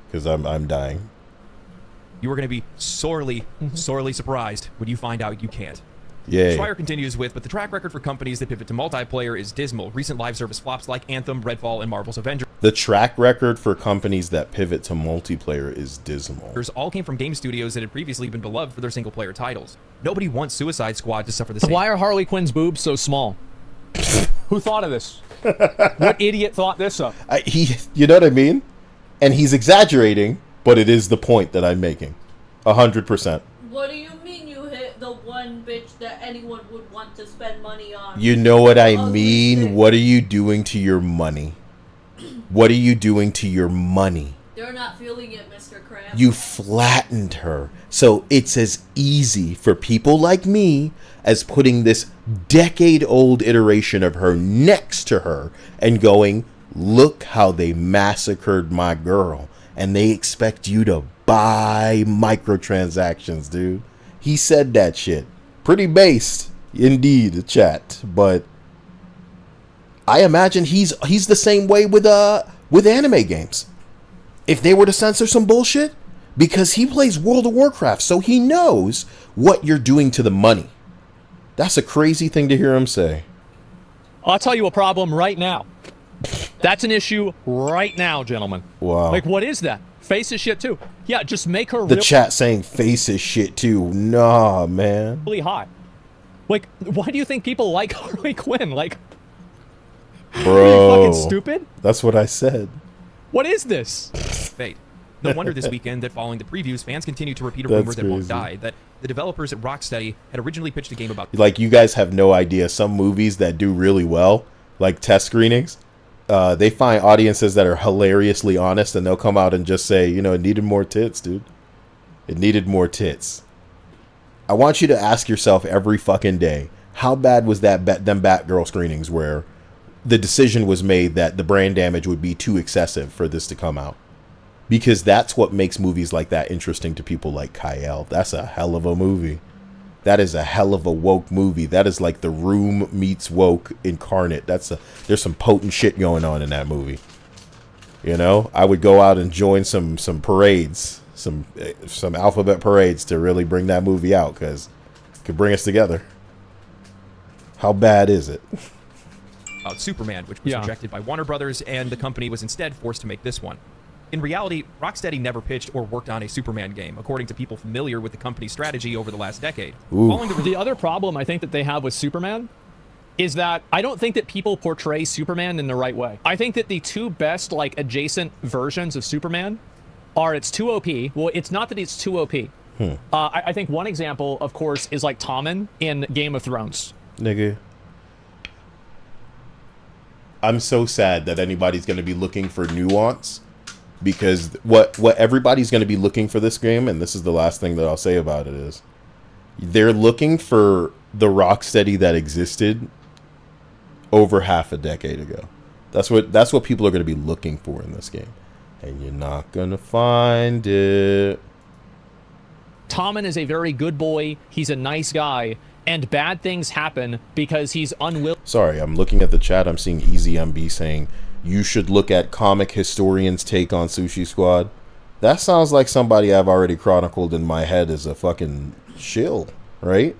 because I'm dying. You are going to be sorely surprised when you find out you can't. Yeah. Schreier continues with, but the track record for companies that pivot to multiplayer is dismal. Recent live service flops like Anthem, Redfall, and Marvel's Avengers The track record for companies that pivot to multiplayer is dismal. all came from game studios that had previously been beloved for their single-player titles. Nobody wants Suicide Squad to suffer the same. Why are Harley Quinn's boobs so small? Who thought of this? What idiot thought this up? You know what I mean? And he's exaggerating, but it is the point that I'm making. 100%. What do you mean you hit the one bitch that anyone would want to spend money on? You know what I mean? What are you doing to your money? What are you doing to your money? They're not feeling it, Mr. Krabs. You flattened her. So it's as easy for people like me as putting this decade-old iteration of her next to her and going, look how they massacred my girl. And they expect you to buy microtransactions, dude. He said that shit. Pretty based, indeed, chat. But I imagine he's the same way with anime games. If they were to censor some bullshit, because he plays World of Warcraft, so he knows what you're doing to the money. That's a crazy thing to hear him say. I'll tell you a problem right now. That's an issue right now, gentlemen. Wow. Like, what is that? Face is shit too. Yeah, just make her The chat saying face is shit too. Nah, man. really hot. Like, why do you think people like Harley Quinn? Like, Bro. are you fucking stupid? That's what I said. What is this? fate. No wonder this weekend that following the previews, fans continue to repeat a That's rumor that won't crazy. die, that the developers at Rocksteady had originally pitched a game about... Like, you guys have no idea. Some movies that do really well, like test screenings, they find audiences that are hilariously honest, and they'll come out and just say, you know, it needed more tits, dude. It needed more tits. I want you to ask yourself every fucking day, how bad was them Batgirl screenings where the decision was made that the brand damage would be too excessive for this to come out? Because that's what makes movies like that interesting to people like Kyle. That's a hell of a movie. That is a hell of a woke movie. That is like The Room meets woke incarnate. There's some potent shit going on in that movie. You know, I would go out and join some parades, some alphabet parades to really bring that movie out, because it could bring us together. How bad is it? About Superman, which was rejected by Warner Brothers, and the company was instead forced to make this one. In reality, Rocksteady never pitched or worked on a Superman game, according to people familiar with the company's strategy over the last decade. The other problem I think that they have with Superman is that I don't think that people portray Superman in the right way. I think that the two best, like, adjacent versions of Superman are it's too OP. Well, it's not that it's too OP. I think one example, of course, is like Tommen in Game of Thrones. Nigga. I'm so sad that anybody's going to be looking for nuance, because what everybody's going to be looking for this game, and this is the last thing that I'll say about it, is they're looking for the Rocksteady that existed over half a decade ago. That's what people are going to be looking for in this game, and you're not going to find it. Tommen is a very good boy. He's a nice guy. And bad things happen because he's unwilling. Sorry, I'm looking at the chat. I'm seeing EasyMB saying, you should look at comic historians' take on Sushi Squad. That sounds like somebody I've already chronicled in my head as a fucking shill, right?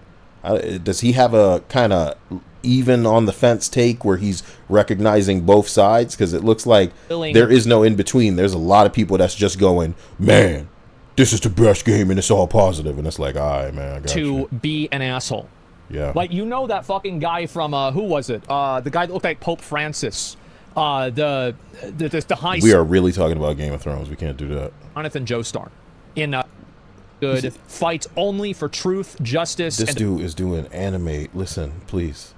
Does he have a kind of even on the fence take where he's recognizing both sides? Because it looks like there is no in between. There's a lot of people that's just going, man, this is the best game and it's all positive. And it's like, all right, man, I got you. Be an asshole. Yeah. Like, you know that fucking guy from, who was it? The guy that looked like Pope Francis. The high... We are really talking about Game of Thrones. We can't do that. Jonathan Joestar. In good fights only for truth, justice, this dude is doing anime. Listen, please.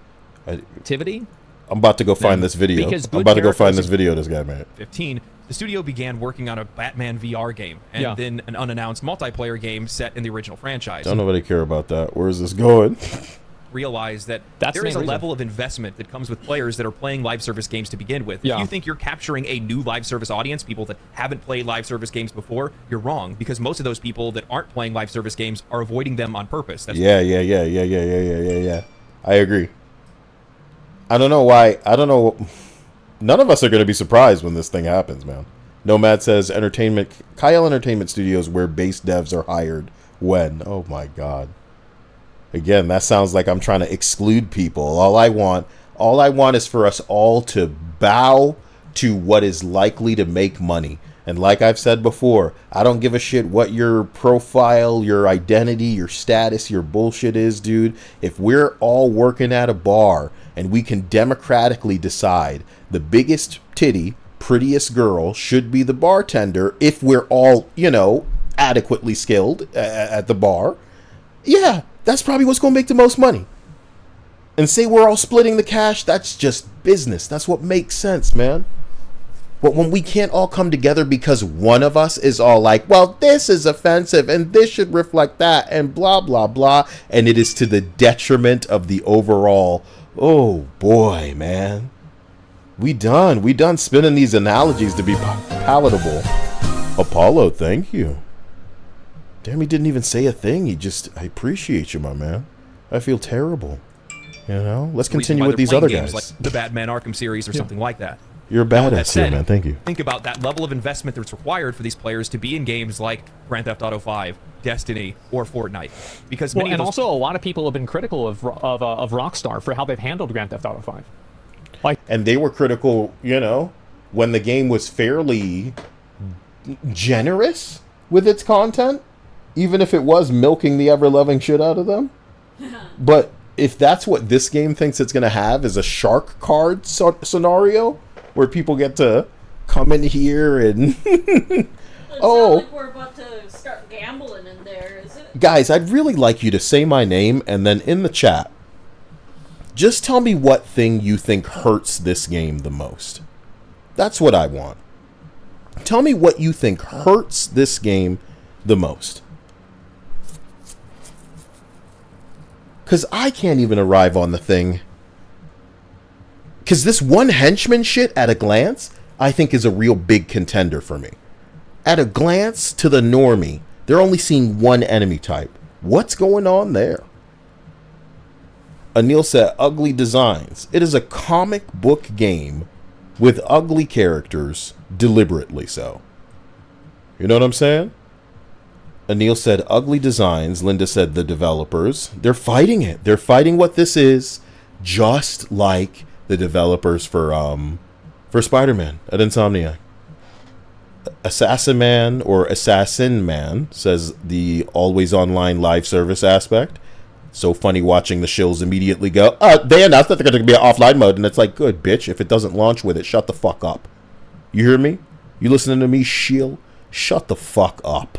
Activity? I'm about to go find this video. I'm about to go find this video this guy made. 15, the studio began working on a Batman VR game, and then an unannounced multiplayer game set in the original franchise. Don't nobody care about that. Where is this going? realize that That's the there is a main reason. level of investment that comes with players that are playing live service games to begin with. Yeah. If you think you're capturing a new live service audience, people that haven't played live service games before, you're wrong, because most of those people that aren't playing live service games are avoiding them on purpose. That's Yeah. I agree. I don't know why. I don't know. None of us are going to be surprised when this thing happens, man. Nomad says Kyle Entertainment Studios where base devs are hired when. Oh my God. Again, that sounds like I'm trying to exclude people. All I want is for us all to bow to what is likely to make money. And like I've said before, I don't give a shit what your profile, your identity, your status, your bullshit is, dude. If we're all working at a bar and we can democratically decide the biggest titty, prettiest girl should be the bartender, if we're all, adequately skilled at the bar, yeah, that's probably what's going to make the most money. And say we're all splitting the cash, that's just business. That's what makes sense, man. But when we can't all come together because one of us is all like, well, this is offensive and this should reflect that and blah, blah, blah. And it is to the detriment of the overall, oh boy, man. We done spinning these analogies to be palatable. Apollo, thank you. Damn, he didn't even say a thing. I appreciate you, my man. I feel terrible. Let's continue with these other guys. Like the Batman Arkham series or something like that. You're a badass here, man. Thank you. Think about that level of investment that's required for these players to be in games like Grand Theft Auto 5, Destiny, or Fortnite. Because also a lot of people have been critical of Rockstar for how they've handled Grand Theft Auto 5. And they were critical, when the game was fairly generous with its content, even if it was milking the ever-loving shit out of them. But if that's what this game thinks it's going to have, is a shark card scenario where people get to come in here and It's not like we're about to start gambling in there, is it? Guys, I'd really like you to say my name and then in the chat, just tell me what thing you think hurts this game the most. That's what I want. Tell me what you think hurts this game the most. Because I can't even arrive on the thing. Because this one henchman shit at a glance, I think is a real big contender for me. At a glance to the normie, they're only seeing one enemy type. What's going on there? Anil said, ugly designs. It is a comic book game with ugly characters, deliberately so. You know what I'm saying? Anil said, ugly designs. Linda said, the developers. They're fighting it. They're fighting what this is, just like the developers for Spider-Man at Insomniac. Assassin Man says the always online live service aspect. So funny watching the shills immediately go, they announced that they're going to be an offline mode, and it's like, good, bitch. If it doesn't launch with it, shut the fuck up. You hear me? You listening to me, shill? Shut the fuck up.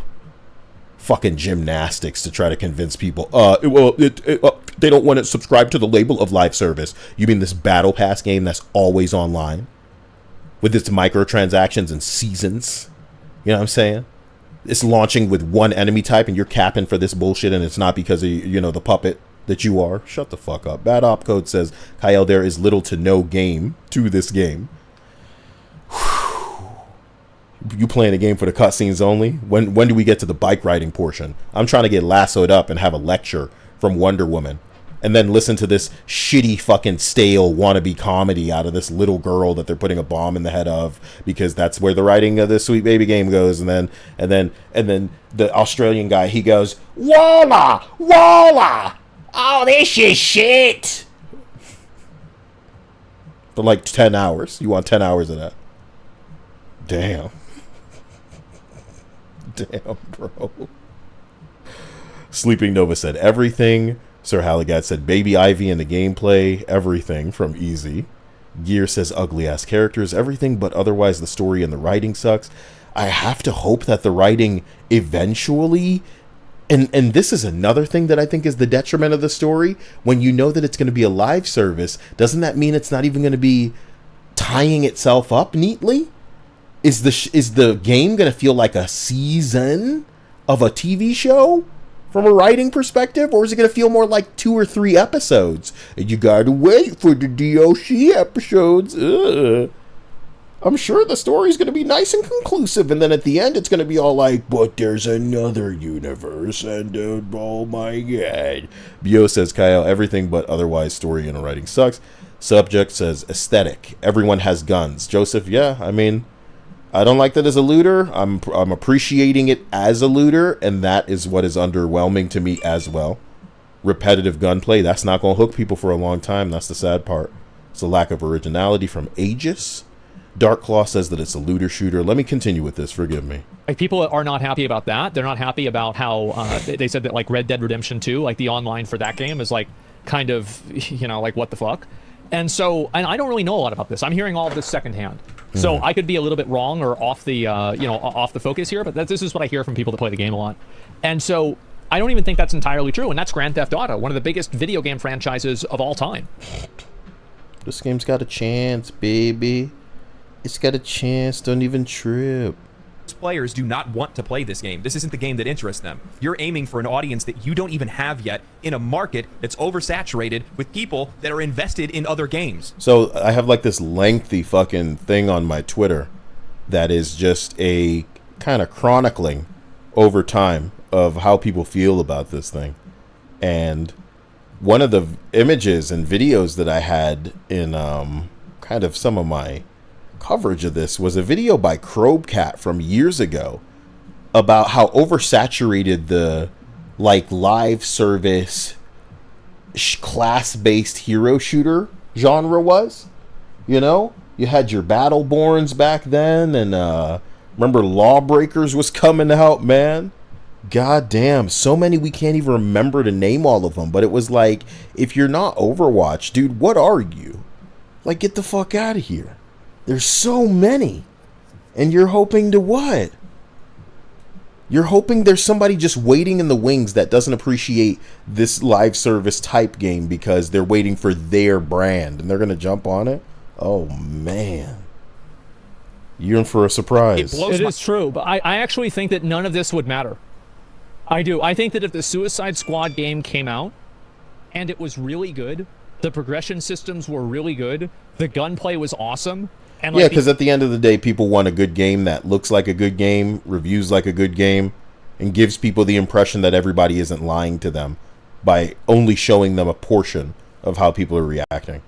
Fucking gymnastics to try to convince people, they don't want to subscribe to the label of live service. You mean this Battle Pass game that's always online? With its microtransactions and seasons? You know what I'm saying? It's launching with one enemy type and you're capping for this bullshit and it's not because of, the puppet that you are. Shut the fuck up. Bad Op Code says, Kyle, there is little to no game to this game. You playing a game for the cutscenes only? When do we get to the bike riding portion? I'm trying to get lassoed up and have a lecture from Wonder Woman. And then listen to this shitty fucking stale wannabe comedy out of this little girl that they're putting a bomb in the head of because that's where the writing of this Sweet Baby game goes. And then the Australian guy, he goes, Walla! Oh, this is shit! For like 10 hours. You want 10 hours of that. Damn. Damn, bro. Sleeping Nova said everything. Sir Halligat said Baby Ivy in the gameplay. Everything from Easy. Gear says ugly ass characters. Everything but otherwise the story and the writing sucks. I have to hope that the writing eventually... And this is another thing that I think is the detriment of the story. When you know that it's going to be a live service, doesn't that mean it's not even going to be tying itself up neatly? Is the game going to feel like a season of a TV show from a writing perspective, or is it going to feel more like 2 or 3 episodes? And you got to wait for the DLC episodes. I'm sure the story's going to be nice and conclusive, and then at the end it's going to be all like, but there's another universe, and oh my god. Bio says, Kyle, everything but otherwise story and writing sucks. Subject says, aesthetic. Everyone has guns. Joseph, yeah, I mean, I don't like that as a looter. I'm appreciating it as a looter, and that is what is underwhelming to me as well. Repetitive gunplay, that's not going to hook people for a long time. That's the sad part. It's a lack of originality from Aegis. Dark Claw says that it's a looter shooter. Let me continue with this. Forgive me. Like, people are not happy about that. They're not happy about how they said that, like, Red Dead Redemption 2, like, the online for that game is, like, kind of, you know, like, what the fuck? And so, and I don't really know a lot about this. I'm hearing all of this secondhand. So I could be a little bit wrong or off the, you know, off the focus here, but this is what I hear from people that play the game a lot. And so I don't even think that's entirely true, and that's Grand Theft Auto, one of the biggest video game franchises of all time. This game's got a chance, baby. It's got a chance. Don't even trip. Players do not want to play this game. This isn't the game that interests them. You're aiming for an audience that you don't even have yet in a market that's oversaturated with people that are invested in other games. So I have like this lengthy fucking thing on my Twitter that is just a kind of chronicling over time of how people feel about this thing. And one of the images and videos that I had in kind of some of my coverage of this was a video by Crowcat from years ago about how oversaturated the like live service class-based hero shooter genre was. You know, you had your Battleborns back then, and remember Lawbreakers was coming out, man. God damn, so many we can't even remember to name all of them. But it was like, if you're not Overwatch, dude, what are you? Like, get the fuck out of here. There's so many. And you're hoping to what? You're hoping there's somebody just waiting in the wings that doesn't appreciate this live service type game because they're waiting for their brand and they're going to jump on it? Oh, man. You're in for a surprise. It is true, but I actually think that none of this would matter. I do. I think that if the Suicide Squad game came out and it was really good, the progression systems were really good, the gunplay was awesome, and like, yeah, because at the end of the day, people want a good game that looks like a good game, reviews like a good game, and gives people the impression that everybody isn't lying to them by only showing them a portion of how people are reacting.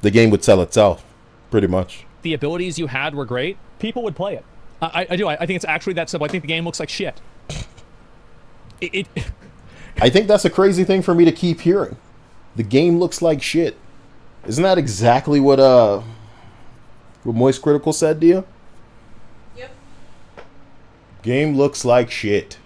The game would sell itself, pretty much. The abilities you had were great, people would play it. I do. I think it's actually that simple. I think the game looks like shit. I think that's a crazy thing for me to keep hearing. The game looks like shit. Isn't that exactly what Moist Critical said to you? Yep. Game looks like shit.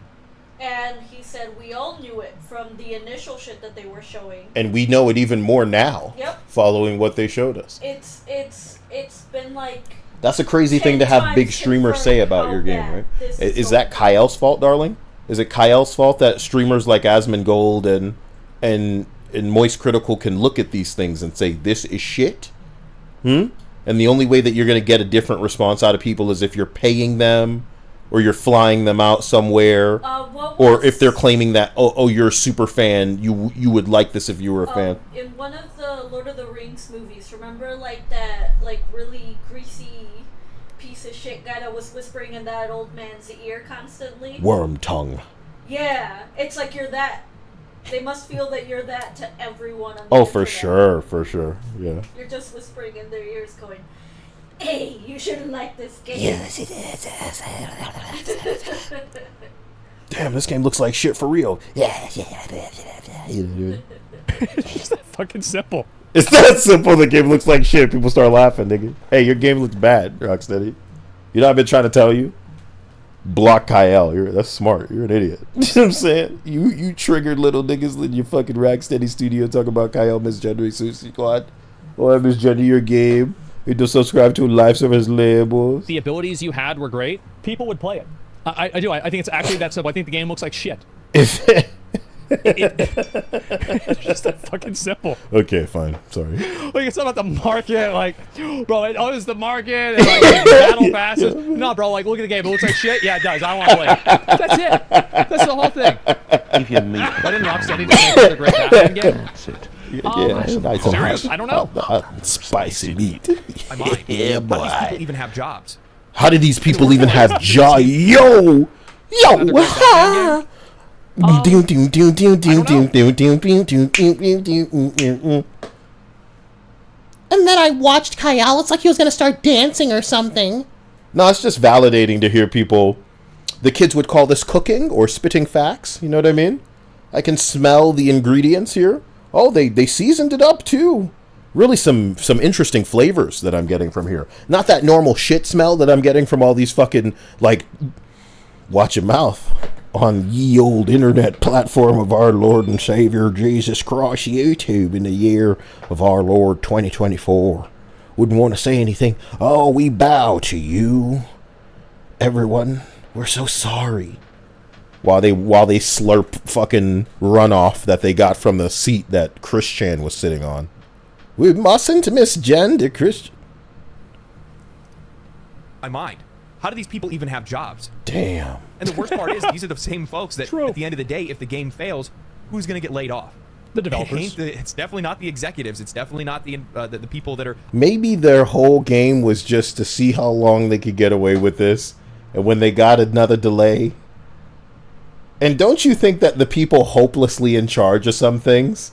And he said we all knew it from the initial shit that they were showing. And we know it even more now. Yep. Following what they showed us. It's been like, that's a crazy thing to have big streamers say about your game, right? Is that Kyle's fault, darling? Is it Kyle's fault that streamers like Asmongold and Moist Critical can look at these things and say, this is shit? And the only way that you're going to get a different response out of people is if you're paying them, or you're flying them out somewhere, or if they're claiming that, oh, you're a super fan, you would like this if you were a fan. In one of the Lord of the Rings movies, remember like that like really greasy piece of shit guy that was whispering in that old man's ear constantly? Worm tongue. Yeah, it's like you're that. They must feel that you're that to everyone on the Oh, for internet. sure, yeah. You're just whispering in their ears going, hey, you shouldn't like this game. Yes, it is. Damn, this game looks like shit for real. Yeah. It's that fucking simple. It's that simple. The game looks like shit. People start laughing, nigga. Hey, your game looks bad, Rocksteady. You know I've been trying to tell you? Block Kyle. That's smart. You're an idiot. You know what I'm saying? You triggered little niggas in your fucking Rocksteady studio talking about Kyle misgendering Suicide Squad. Or I misgender your game. You don't subscribe to live service labels. The abilities you had were great, people would play it. I do. I think it's actually that simple. I think the game looks like shit. It's just that fucking simple. Okay, fine. Sorry. Like, it's not about the market. Like, bro, it's the market. And, like, battle passes. No, bro, like, look at the game. It looks like shit. Yeah, it does. I don't want to play it. That's it. That's the whole thing. Give you meat. Why didn't Rocksteady just make a great Batman game? That's it. Nice and Serious? hot. I don't know. Spicy meat. I mind. Yeah, How do these boy. people even have jobs? How do these people even have joy? Yo! Ha! And then I watched Kyle. It's like he was gonna start dancing or something. No, it's just validating to hear people. The kids would call this cooking or spitting facts. You know what I mean? I can smell the ingredients here. Oh, they seasoned it up too. Really some interesting flavors that I'm getting from here. Not that normal shit smell that I'm getting from all these fucking, like, watch your mouth, on ye old internet platform of our Lord and Savior Jesus Christ, YouTube, in the year of our Lord 2024. Wouldn't want to say anything. Oh, we bow to you, everyone. We're so sorry. While they slurp fucking runoff that they got from the seat that Christian was sitting on. We mustn't misgender Christian. I mind. How do these people even have jobs? Damn. And the worst part is, these are the same folks that, at the end of the day, if the game fails, who's going to get laid off? The developers. It's definitely not the executives. It's definitely not the people that are... Maybe their whole game was just to see how long they could get away with this. And when they got another delay... And don't you think that the people hopelessly in charge of some things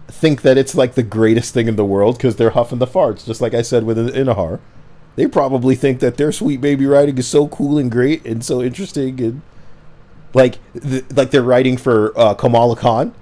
think that it's like the greatest thing in the world because they're huffing the farts, just like I said with Inahar? They probably think that their sweet baby writing is so cool and great and so interesting, and like they're writing for Kamala Khan.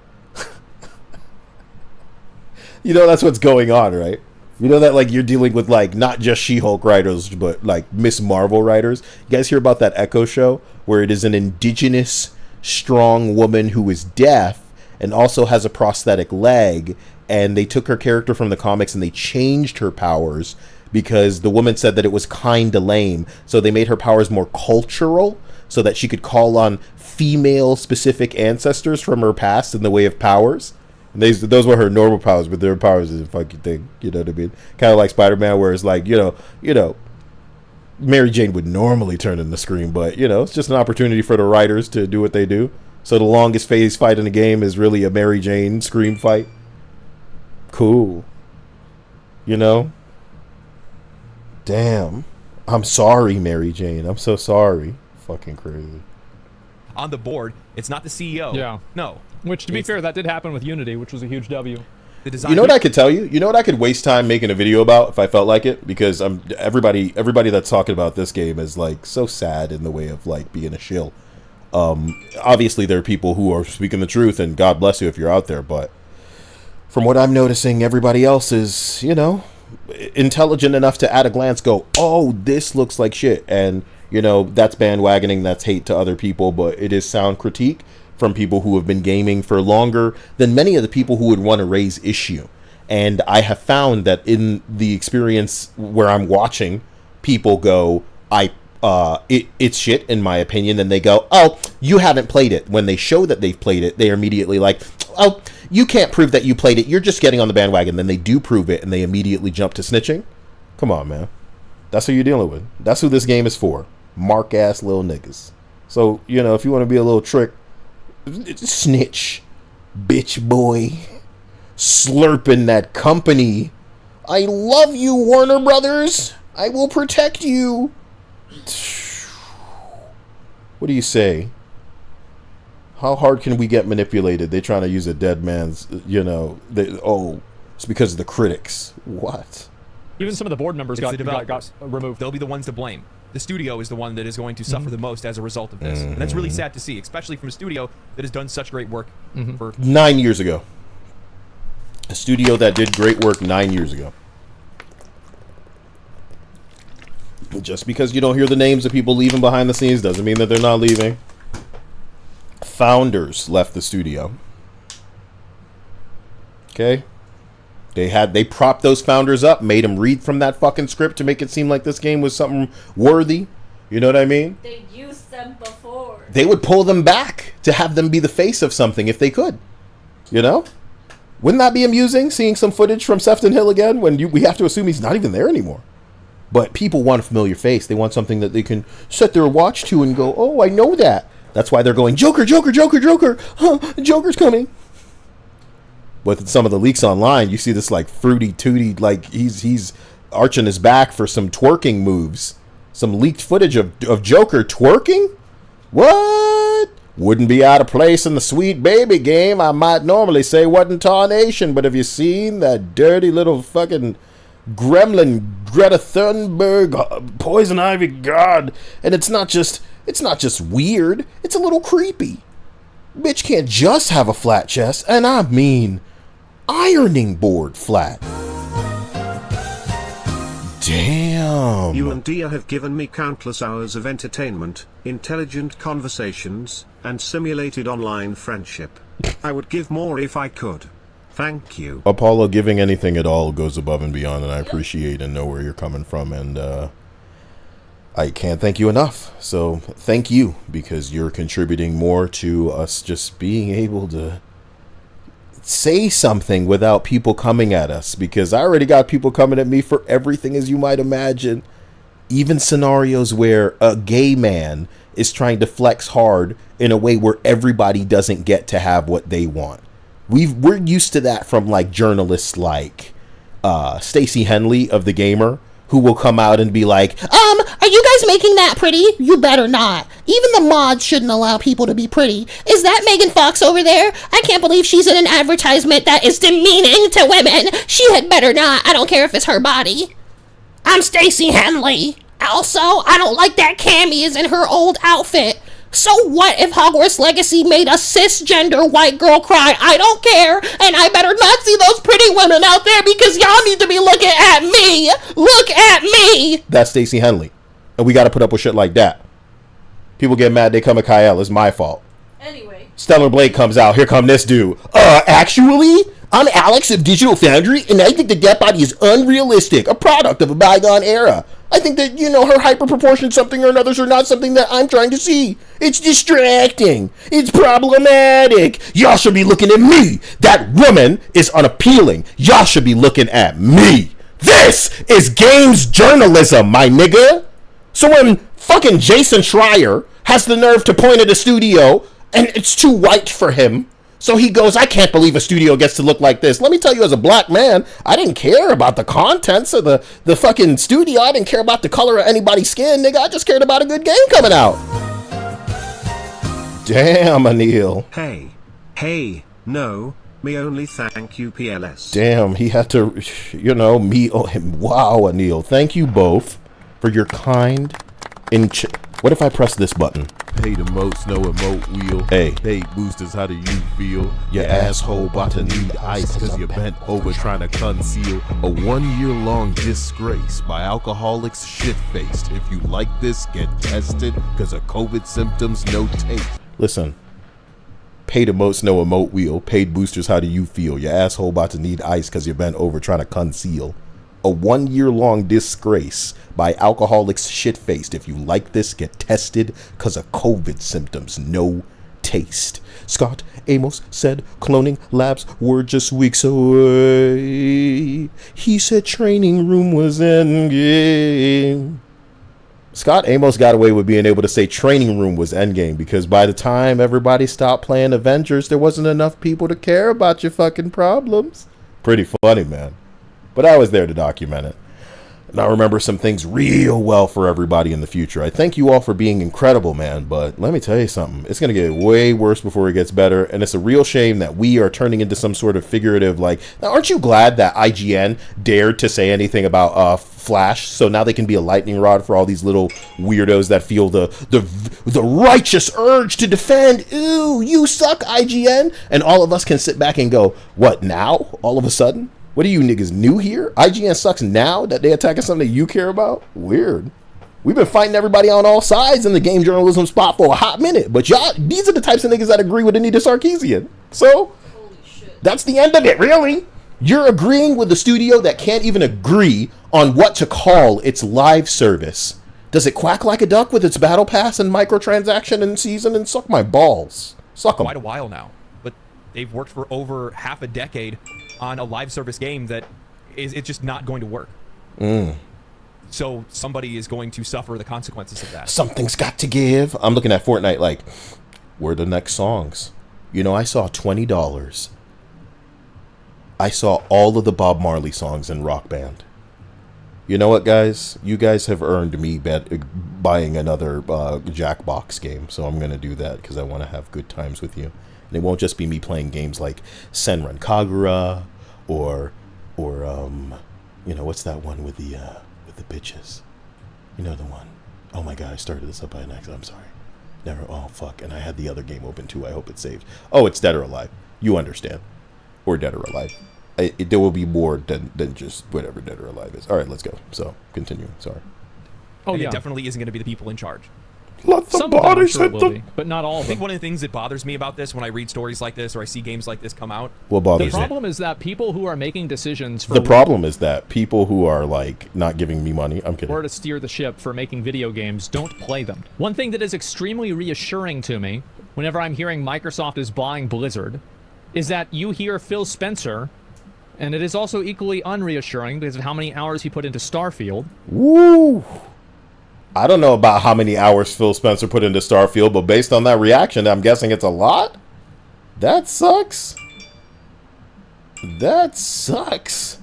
You know that's what's going on, right? You know that like you're dealing with like not just She-Hulk writers, but like Miss Marvel writers. You guys hear about that Echo show where it is an indigenous strong woman who is deaf and also has a prosthetic leg, and they took her character from the comics and they changed her powers because the woman said that it was kind of lame, so they made her powers more cultural so that she could call on female specific ancestors from her past in the way of powers. And those were her normal powers, but their powers is a funky thing, you know what I mean? Kind of like Spider-Man, where it's like, you know Mary Jane would normally turn in the screen, but it's just an opportunity for the writers to do what they do. So the longest phase fight in the game is really a Mary Jane scream fight. Cool. Damn. I'm sorry, Mary Jane. I'm so sorry. Fucking crazy. On the board, it's not the CEO. Yeah. No. Which, to be fair, that did happen with Unity, which was a huge W. The design. You know what I could tell you? You know what I could waste time making a video about if I felt like it? Because everybody that's talking about this game is like so sad in the way of like being a shill. Obviously there are people who are speaking the truth, and God bless you if you're out there, but from what I'm noticing, everybody else is, intelligent enough to at a glance go, oh, this looks like shit. And, that's bandwagoning, that's hate to other people, but it is sound critique from people who have been gaming for longer than many of the people who would want to raise issue. And I have found that in the experience where I'm watching people go, it's shit in my opinion, and they go, oh, you haven't played it. When they show that they've played it, they're immediately like, oh, you can't prove that you played it, you're just getting on the bandwagon. Then they do prove it and they immediately jump to snitching. Come on, man. That's who you're dealing with. That's who this game is for. Mark ass little niggas. So, if you want to be a little trick, snitch, bitch boy, slurping that company. I love you, Warner Brothers. I will protect you. What do you say? How hard can we get manipulated? They're trying to use a dead man's, it's because of the critics. What? Even some of the board members got removed. They'll be the ones to blame. The studio is the one that is going to suffer the most as a result of this. And that's really sad to see, especially from a studio that has done such great work for 9 years ago. A studio that did great work 9 years ago. Just because you don't hear the names of people leaving behind the scenes doesn't mean that they're not leaving. Founders left the studio. Okay? They propped those founders up, made them read from that fucking script to make it seem like this game was something worthy. You know what I mean? They used them before. They would pull them back to have them be the face of something if they could. You know? Wouldn't that be amusing, seeing some footage from Sefton Hill again when we have to assume he's not even there anymore? But people want a familiar face. They want something that they can set their watch to and go, oh, I know that. That's why they're going, Joker, Joker, Joker, Joker. Huh, Joker's coming. With some of the leaks online, you see this like fruity tooty, like he's arching his back for some twerking moves. Some leaked footage of Joker twerking? What? Wouldn't be out of place in the Sweet Baby game. I might normally say wasn't tarnation, but have you seen that dirty little fucking gremlin Greta Thunberg, Poison Ivy God? And it's not just weird, it's a little creepy. Bitch can't just have a flat chest, and I mean ironing board flat. Damn. You and Dia have given me countless hours of entertainment, intelligent conversations, and simulated online friendship. I would give more if I could. Thank you. Apollo, giving anything at all goes above and beyond, and I appreciate and know where you're coming from, and I can't thank you enough. So thank you, because you're contributing more to us just being able to say something without people coming at us, because I already got people coming at me for everything, as you might imagine. Even scenarios where a gay man is trying to flex hard in a way where everybody doesn't get to have what they want. We're used to that from like journalists like Stacey Henley of The Gamer, who will come out and be like, are you guys making that pretty? You better not. Even the mods shouldn't allow people to be pretty. Is that Megan Fox over there? I can't believe she's in an advertisement that is demeaning to women. She had better not. I don't care if it's her body. I'm Stacey Henley. Also, I don't like that Cammy is in her old outfit. So what if Hogwarts Legacy made a cisgender white girl cry? I don't care, and I better not see those pretty women out there, because y'all need to be looking at me. Look at me. That's Stacey Henley, and we got to put up with shit like that. People get mad, they come at Kyle. It's my fault. Anyway. Stellar Blade comes out. Here come this dude. Actually, I'm Alex of Digital Foundry, and I think that body is unrealistic, a product of a bygone era. I think that, her hyper-proportion something or another's are not something that I'm trying to see. It's distracting. It's problematic. Y'all should be looking at me. That woman is unappealing. Y'all should be looking at me. This is games journalism, my nigga. So when fucking Jason Schreier has the nerve to point at a studio and it's too white for him, so he goes, I can't believe a studio gets to look like this. Let me tell you, as a black man, I didn't care about the contents of the fucking studio. I didn't care about the color of anybody's skin, nigga. I just cared about a good game coming out. Damn, Anil. Hey, no, me only thank you, PLS. Damn, he had to, me. Oh, wow, Anil. Thank you both for your kind. What if I press this button? Pay the most, no emote wheel. Hey. Hey, boosters, how do you feel? Your asshole about to need ice cause you bent over trying to conceal a 1-year-long disgrace by alcoholics shit-faced. If you like this, get tested cause of COVID symptoms, no taste. Listen. Pay the most, no emote wheel. Paid boosters, how do you feel? Your asshole about to need ice cause you bent over trying to conceal a 1-year-long disgrace by alcoholics shit-faced. If you like this, get tested cause of COVID symptoms, no taste. Scott Amos said cloning labs were just weeks away. He said training room was endgame. Scott Amos got away with being able to say training room was endgame because by the time everybody stopped playing Avengers, there wasn't enough people to care about your fucking problems. Pretty funny, man. But I was there to document it. And I remember some things real well for everybody in the future. I thank you all for being incredible, man. But let me tell you something. It's going to get way worse before it gets better. And it's a real shame that we are turning into some sort of figurative, like, now, aren't you glad that IGN dared to say anything about Flash? So now they can be a lightning rod for all these little weirdos that feel the righteous urge to defend. Ooh, you suck, IGN. And all of us can sit back and go, what now? All of a sudden? What are you niggas new here? IGN sucks now that they attacking something that you care about? Weird. We've been fighting everybody on all sides in the game journalism spot for a hot minute. But y'all, these are the types of niggas that agree with Anita Sarkeesian. So, that's the end of it, really. You're agreeing with the studio that can't even agree on what to call its live service. Does it quack like a duck with its battle pass and microtransaction and season and suck my balls? Suck 'em. quite a while now. But they've worked for over half a decade on a live service game that it's just not going to work. So somebody is going to suffer the consequences of that. Something's got to give. I'm looking at Fortnite like, where are the next songs? You know, I saw $20. I saw all of the Bob Marley songs in Rock Band. You know what, guys? You guys have earned me buying another Jackbox game, so I'm going to do that because I want to have good times with you. And it won't just be me playing games like Senran Kagura or you know, what's that one with the bitches? You know the one. Oh my god, I started this up by an accident. I'm sorry. Never. Oh fuck. And I had the other game open too. I hope it's saved. Oh, it's Dead or Alive. You understand. Or Dead or Alive. There will be more than just whatever Dead or Alive is. All right, let's go. So, continue. Sorry. Oh, And yeah. it definitely isn't going to be the people in charge. Let the Some of them, I'm bodies sure it hit will the... be, but not all I of think them. one of the things that bothers me about this when I read stories like this or I see games like this come out, What The bothers me? problem is that people who are making decisions for The problem is that people who are, like, not giving me money... I'm kidding. where to steer the ship for making video games don't play them. One thing that is extremely reassuring to me whenever I'm hearing Microsoft is buying Blizzard is that you hear Phil Spencer, and it is also equally unreassuring because of how many hours he put into Starfield. Woo! I don't know about how many hours Phil Spencer put into Starfield, but based on that reaction, I'm guessing it's a lot? That sucks. That sucks.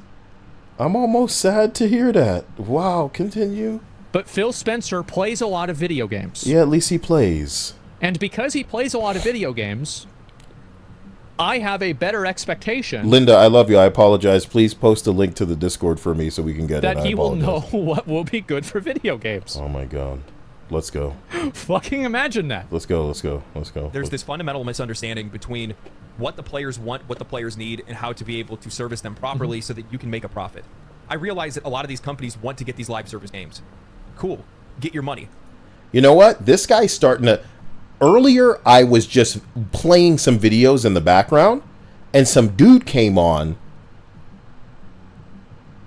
I'm almost sad to hear that. Wow, continue. But Phil Spencer plays a lot of video games. Yeah, at least he plays. And because he plays a lot of video games, I have a better expectation Linda, I love you. I apologize. Please post a link to the Discord for me so we can get it. that I he will apologize. know what will be good for video games. Oh my god. Let's go. Fucking imagine that. Let's go. Let's go. Let's go. there's this fundamental misunderstanding between what the players want, what the players need, and how to be able to service them properly so that you can make a profit. I realize that a lot of these companies want to get these live service games. Cool. Get your money. You know what? This guy's starting to... Earlier, I was just playing some videos in the background, and some dude came on,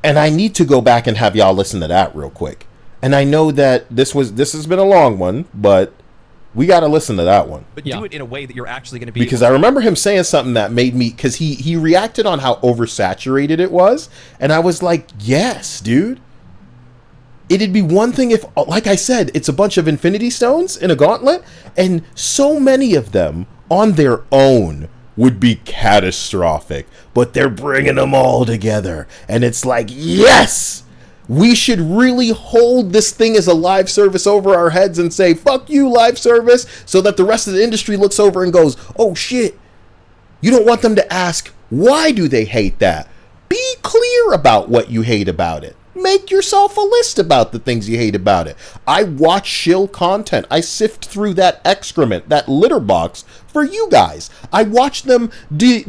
and I need to go back and have y'all listen to that real quick. And I know that this has been a long one, but we got to listen to that one. But Yeah. do it in a way that you're actually going to be Because I remember him saying something that made me... Because he reacted on how oversaturated it was, and I was like, yes, dude. It'd be one thing if, like I said, it's a bunch of Infinity Stones in a gauntlet, and so many of them on their own would be catastrophic. But they're bringing them all together, and it's like, yes! We should really hold this thing as a live service over our heads and say, fuck you, live service, so that the rest of the industry looks over and goes, oh shit. You don't want them to ask, why do they hate that? Be clear about what you hate about it. Make yourself a list about the things you hate about it. I watch shill content. I sift through that excrement, that litter box for you guys. I watch them they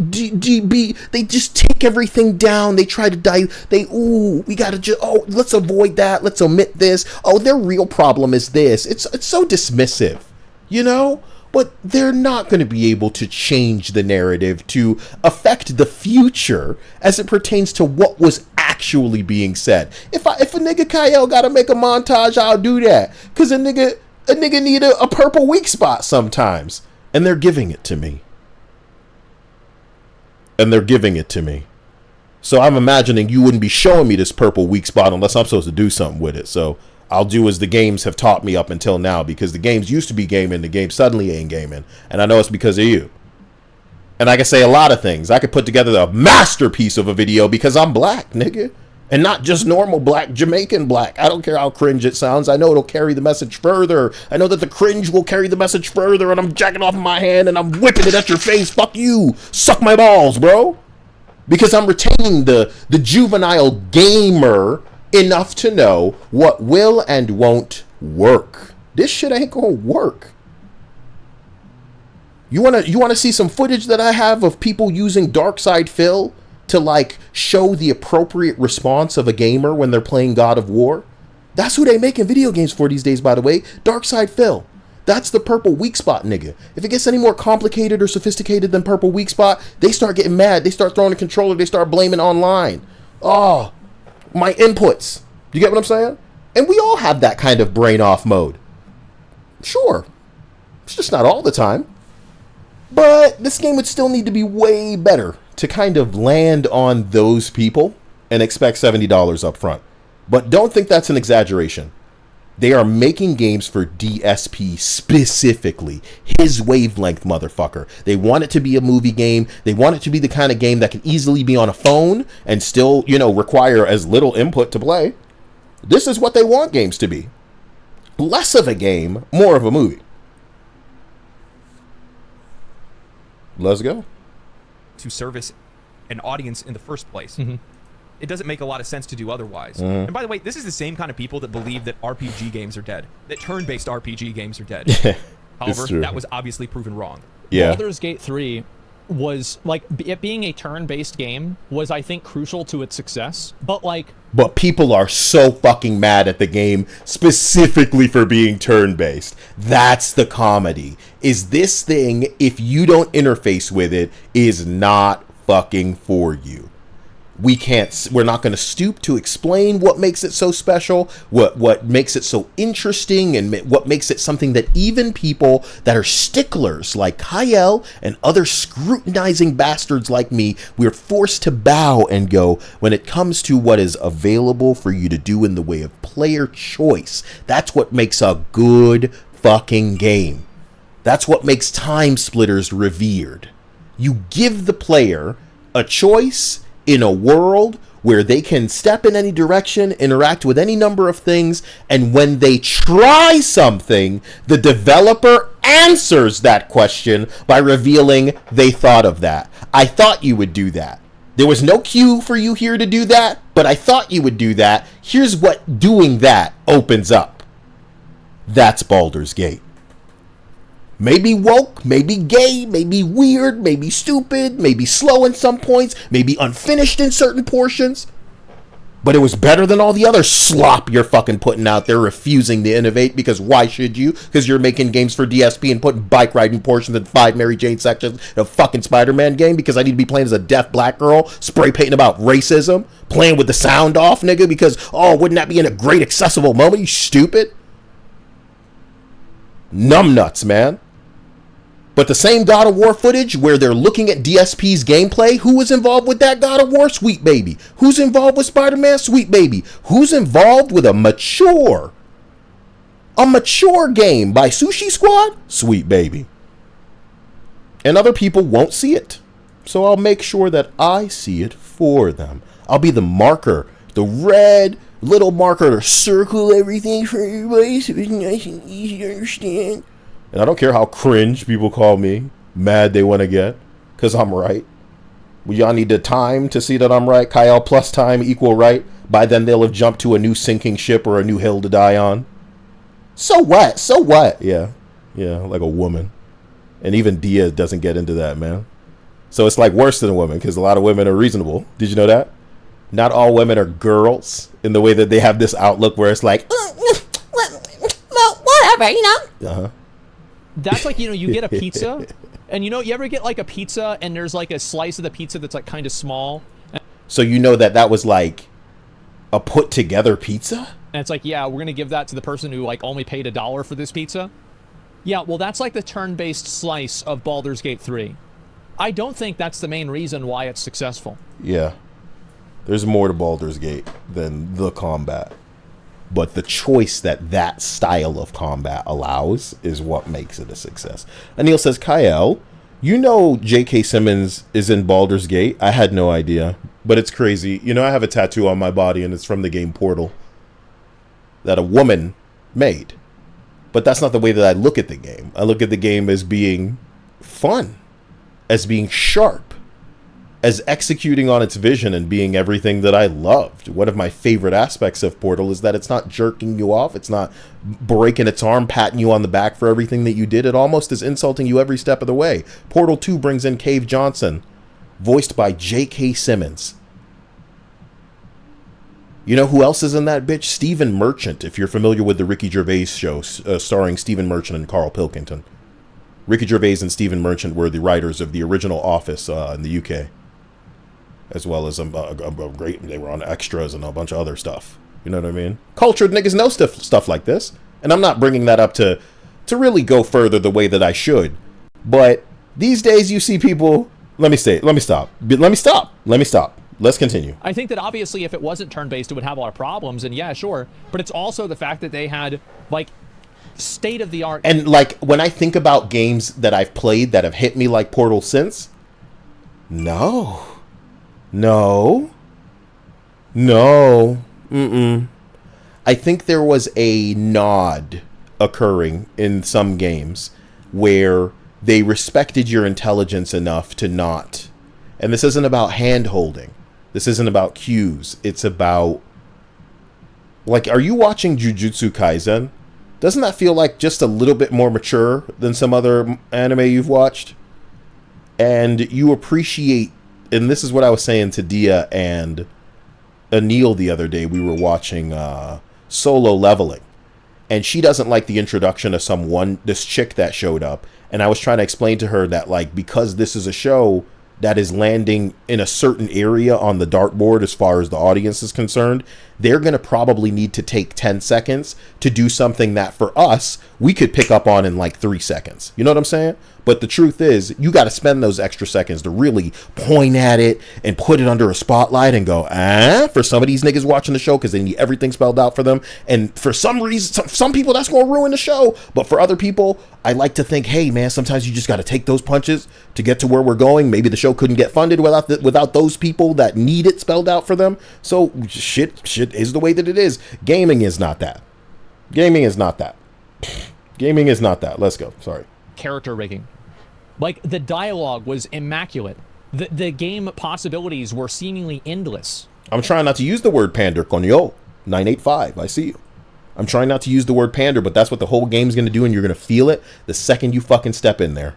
just take everything down. They try to we gotta just, let's avoid that. Let's omit this. Oh, their real problem is this. It's so dismissive, you know? But they're not going to be able to change the narrative to affect the future as it pertains to what was actually being said. If a nigga Kyle got to make a montage, I'll do that. Because a nigga need a purple weak spot sometimes. And they're giving it to me. So I'm imagining you wouldn't be showing me this purple weak spot unless I'm supposed to do something with it. So I'll do as the games have taught me up until now, because the games used to be gaming, the game suddenly ain't gaming. And I know it's because of you. And I can say a lot of things. I could put together a masterpiece of a video because I'm black, nigga. And not just normal black, Jamaican black. I don't care how cringe it sounds. I know it'll carry the message further. I know that the cringe will carry the message further, and I'm jacking off my hand and I'm whipping it at your face. Fuck you. Suck my balls, bro. Because I'm retaining the juvenile gamer enough to know what will and won't work. This shit ain't gonna work. You wanna see some footage that I have of people using Darkside Phil to like show the appropriate response of a gamer when they're playing God of War? That's who they making video games for these days, by the way. Darkside Phil. That's the purple weak spot nigga. If it gets any more complicated or sophisticated than purple weak spot, they start getting mad. They start throwing the controller. They start blaming online. Oh, my inputs. You get what I'm saying? And we all have that kind of brain off mode. Sure. It's just not all the time. But this game would still need to be way better to kind of land on those people and expect $70 up front. But don't think that's an exaggeration. They are making games for DSP specifically. His wavelength, motherfucker. They want it to be a movie game. They want it to be the kind of game that can easily be on a phone and still, require as little input to play. This is what they want games to be. Less of a game, more of a movie. Let's go. To service an audience in the first place. Mm-hmm. It doesn't make a lot of sense to do otherwise. And by the way, this is the same kind of people that believe that RPG games are dead, that turn-based RPG games are dead. However, that was obviously proven wrong. Yeah. Baldur's Gate 3 was, like, it being a turn-based game was, I think, crucial to its success. But people are so fucking mad at the game specifically for being turn-based. That's the comedy. Is this thing, if you don't interface with it, is not fucking for you. We're not going to stoop to explain what makes it so special, what makes it so interesting, and what makes it something that even people that are sticklers like Kyle and other scrutinizing bastards like me, we're forced to bow and go when it comes to what is available for you to do in the way of player choice. That's what makes a good fucking game. That's what makes Time Splitters revered. You give the player a choice in a world where they can step in any direction, interact with any number of things, and when they try something, the developer answers that question by revealing they thought of that. I thought you would do that. There was no cue for you here to do that, but I thought you would do that. Here's what doing that opens up. That's Baldur's Gate. Maybe woke, maybe gay, maybe weird, maybe stupid, maybe slow in some points, maybe unfinished in certain portions. But it was better than all the other slop you're fucking putting out there, refusing to innovate, because why should you? Because you're making games for DSP and putting bike riding portions and 5 Mary Jane sections in a fucking Spider-Man game because I need to be playing as a deaf black girl, spray painting about racism, playing with the sound off, nigga, because, wouldn't that be in a great accessible moment, you stupid? Numbnuts, man. But the same God of War footage where they're looking at DSP's gameplay, who was involved with that God of War? Sweet baby. Who's involved with Spider-Man? Sweet baby. Who's involved with a mature game by Sushi Squad? Sweet baby. And other people won't see it. So I'll make sure that I see it for them. I'll be the marker, the red little marker to circle everything for everybody so it's nice and easy to understand. And I don't care how cringe people call me, mad they want to get, because I'm right. Well, y'all need the time to see that I'm right. Kyle plus time equal right. By then they'll have jumped to a new sinking ship or a new hill to die on. So what? So what? Yeah, like a woman. And even Dia doesn't get into that, man. So it's like worse than a woman, because a lot of women are reasonable. Did you know that? Not all women are girls in the way that they have this outlook where it's like, well, whatever, Uh-huh. That's like, you get a pizza, and you ever get like a pizza and there's like a slice of the pizza that's like kind of small. So that was like a put together pizza? And it's like, yeah, we're going to give that to the person who like only paid $1 for this pizza. Yeah, well, that's like the turn-based slice of Baldur's Gate 3. I don't think that's the main reason why it's successful. Yeah. There's more to Baldur's Gate than the combat. But the choice that style of combat allows is what makes it a success. Anil says, Kyle, J.K. Simmons is in Baldur's Gate? I had no idea. But it's crazy. I have a tattoo on my body, and it's from the game Portal that a woman made. But that's not the way that I look at the game. I look at the game as being fun, as being sharp, as executing on its vision and being everything that I loved. One of my favorite aspects of Portal is that it's not jerking you off. It's not breaking its arm, patting you on the back for everything that you did. It almost is insulting you every step of the way. Portal 2 brings in Cave Johnson, voiced by J.K. Simmons. You know who else is in that bitch? Stephen Merchant, if you're familiar with the Ricky Gervais show, starring Stephen Merchant and Carl Pilkington. Ricky Gervais and Stephen Merchant were the writers of the original Office in the UK. As well as they were on Extras and a bunch of other stuff. You know what I mean? Cultured niggas know stuff like this. And I'm not bringing that up to really go further the way that I should. But These days you see people. Let me stop. Let's continue. I think that obviously if it wasn't turn-based, it would have a lot of problems, and yeah, sure. But it's also the fact that they had, like, state-of-the-art... And, like, when I think about games that I've played that have hit me like Portal since, no. I think there was a nod occurring in some games where they respected your intelligence enough to not. And this isn't about hand-holding. This isn't about cues. It's about... Like, are you watching Jujutsu Kaisen? Doesn't that feel like just a little bit more mature than some other anime you've watched? And you appreciate... And this is what I was saying to Dia and Anil the other day. We were watching Solo Leveling. And she doesn't like the introduction of this chick that showed up. And I was trying to explain to her that, like, because this is a show that is landing in a certain area on the dartboard as far as the audience is concerned, they're going to probably need to take 10 seconds to do something that for us, we could pick up on in like 3 seconds. You know what I'm saying? But the truth is, you got to spend those extra seconds to really point at it and put it under a spotlight and go, for some of these niggas watching the show, because they need everything spelled out for them. And for some reason, some people, that's going to ruin the show. But for other people, I like to think, hey, man, sometimes you just got to take those punches to get to where we're going. Maybe the show couldn't get funded without those people that need it spelled out for them. So shit is the way that it is. Gaming is not that. Let's go. Sorry. Character rigging. Like, the dialogue was immaculate. The game possibilities were seemingly endless. I'm trying not to use the word pander, coño. 985, I see you. I'm trying not to use the word pander, but that's what the whole game's going to do, and you're going to feel it the second you fucking step in there.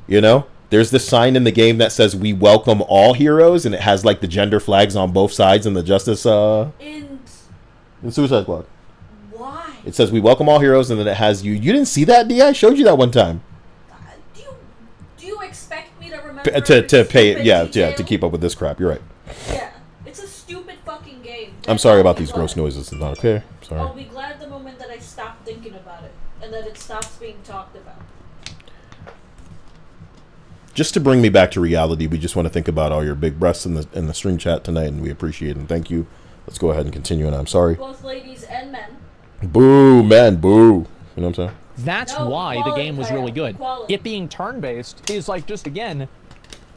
You know? There's this sign in the game that says, we welcome all heroes, and it has, like, the gender flags on both sides in the Justice, in Suicide Squad. Why? It says, we welcome all heroes, and then it has you. You didn't see that, D? I showed you that one time. Do you expect me to remember to pay it, yeah, detail? to keep up with this crap. You're right. Yeah, it's a stupid fucking game. I'm sorry about these gross noises. It's not okay. Sorry. I'll be glad the moment that I stop thinking about it and that it stops being talked about. Just to bring me back to reality, we just want to think about all your big breasts in the stream chat tonight, and we appreciate it and thank you. Let's go ahead and continue, and I'm sorry. Both ladies and men. Boo, man, boo. You know what I'm saying? That's why the game was really good. Equality. It being turn-based is, like, just, again,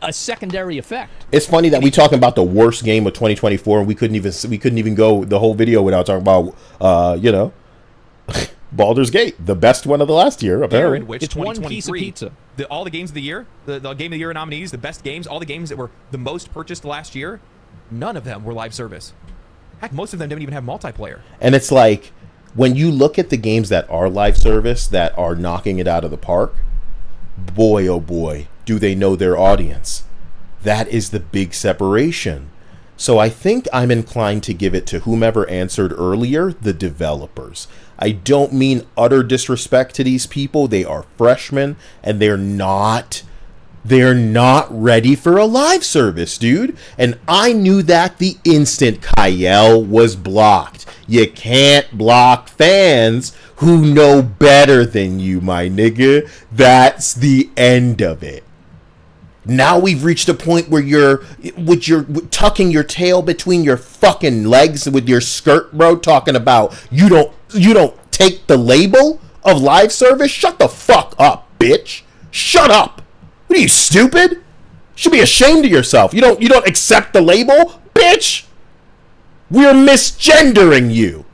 a secondary effect. It's funny that we talking about the worst game of 2024, and we couldn't even go the whole video without talking about, Baldur's Gate, the best one of the last year, apparently. In which It's one piece of pizza. All the games of the year, the Game of the Year nominees, the best games, all the games that were the most purchased last year, none of them were live service. Heck, most of them didn't even have multiplayer. And it's like, when you look at the games that are live service, that are knocking it out of the park, boy, oh boy, do they know their audience. That is the big separation. So I think I'm inclined to give it to whomever answered earlier, the developers. I don't mean utter disrespect to these people. They are freshmen, and they're not ready for a live service, dude. And I knew that the instant Kyle was blocked. You can't block fans who know better than you, my nigga. That's the end of it. Now we've reached a point where you're tucking your tail between your fucking legs with your skirt, bro, talking about you don't take the label of live service. Shut the fuck up, bitch. Shut up. What are you, stupid? You should be ashamed of yourself. You don't accept the label, bitch. We're misgendering you.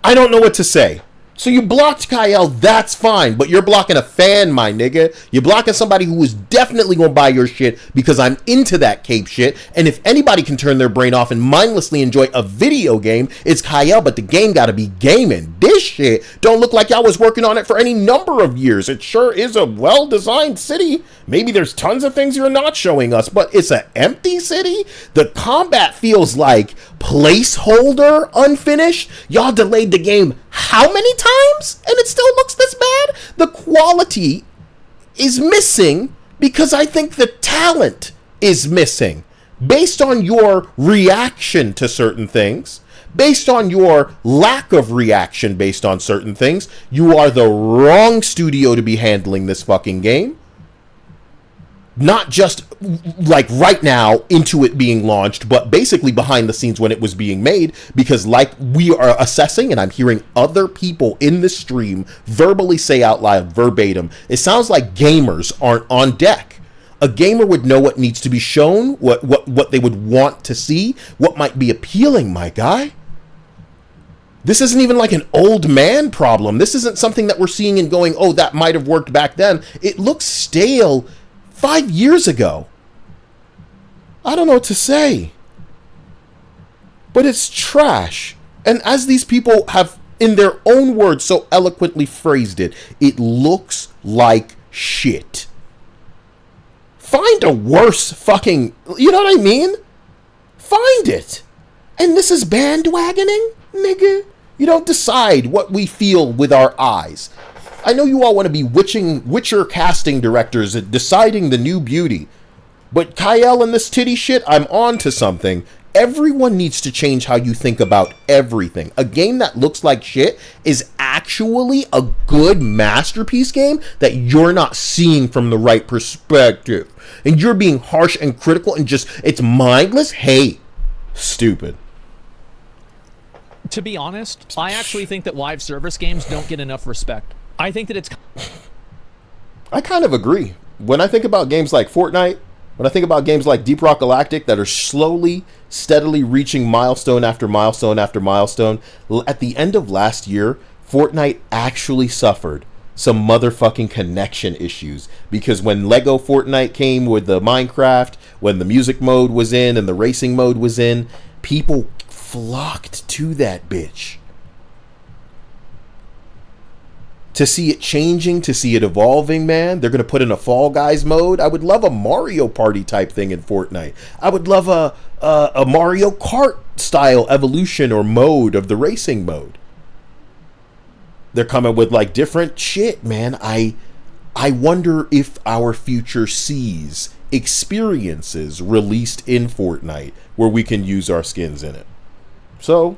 I don't know what to say. So you blocked Kyle, that's fine, but you're blocking a fan, my nigga. You're blocking somebody who is definitely gonna buy your shit because I'm into that cape shit. And if anybody can turn their brain off and mindlessly enjoy a video game, it's Kyle, but the game gotta be gaming. This shit don't look like y'all was working on it for any number of years. It sure is a well-designed city. Maybe there's tons of things you're not showing us, but it's an empty city. The combat feels like placeholder unfinished. Y'all delayed the game how many times? And it still looks this bad? The quality is missing because I think the talent is missing. Based on your reaction to certain things, based on your lack of reaction based on certain things, you are the wrong studio to be handling this fucking game. not just like right now into it being launched, but basically behind the scenes when it was being made, because like we are assessing, and I'm hearing other people in the stream verbally say out loud verbatim, it sounds like gamers aren't on deck. A gamer would know what needs to be shown, what they would want to see, what might be appealing, my guy. This isn't even like an old man problem. This isn't something that we're seeing and going, oh, that might have worked back then. It looks stale 5 years ago. I don't know what to say. But it's trash. And as these people have, in their own words, so eloquently phrased it, it looks like shit. Find a worse fucking, you know what I mean? Find it. And this is bandwagoning, nigga. You don't decide what we feel with our eyes. I know you all want to be Witcher casting directors at deciding the new beauty. But Kyle and this titty shit, I'm on to something. Everyone needs to change how you think about everything. A game that looks like shit is actually a good masterpiece game that you're not seeing from the right perspective. And you're being harsh and critical and just, it's mindless hate. Stupid. To be honest, I actually think that live service games don't get enough respect. I think that it's... I kind of agree. When I think about games like Fortnite, when I think about games like Deep Rock Galactic that are slowly, steadily reaching milestone after milestone after milestone, at the end of last year, Fortnite actually suffered some motherfucking connection issues. Because when Lego Fortnite came with the Minecraft, when the music mode was in and the racing mode was in, people flocked to that bitch. To see it changing, to see it evolving, man. They're going to put in a Fall Guys mode. I would love a Mario Party type thing in Fortnite. I would love a Mario Kart style evolution or mode of the racing mode. They're coming with like different shit, man. I wonder if our future sees experiences released in Fortnite where we can use our skins in it. So,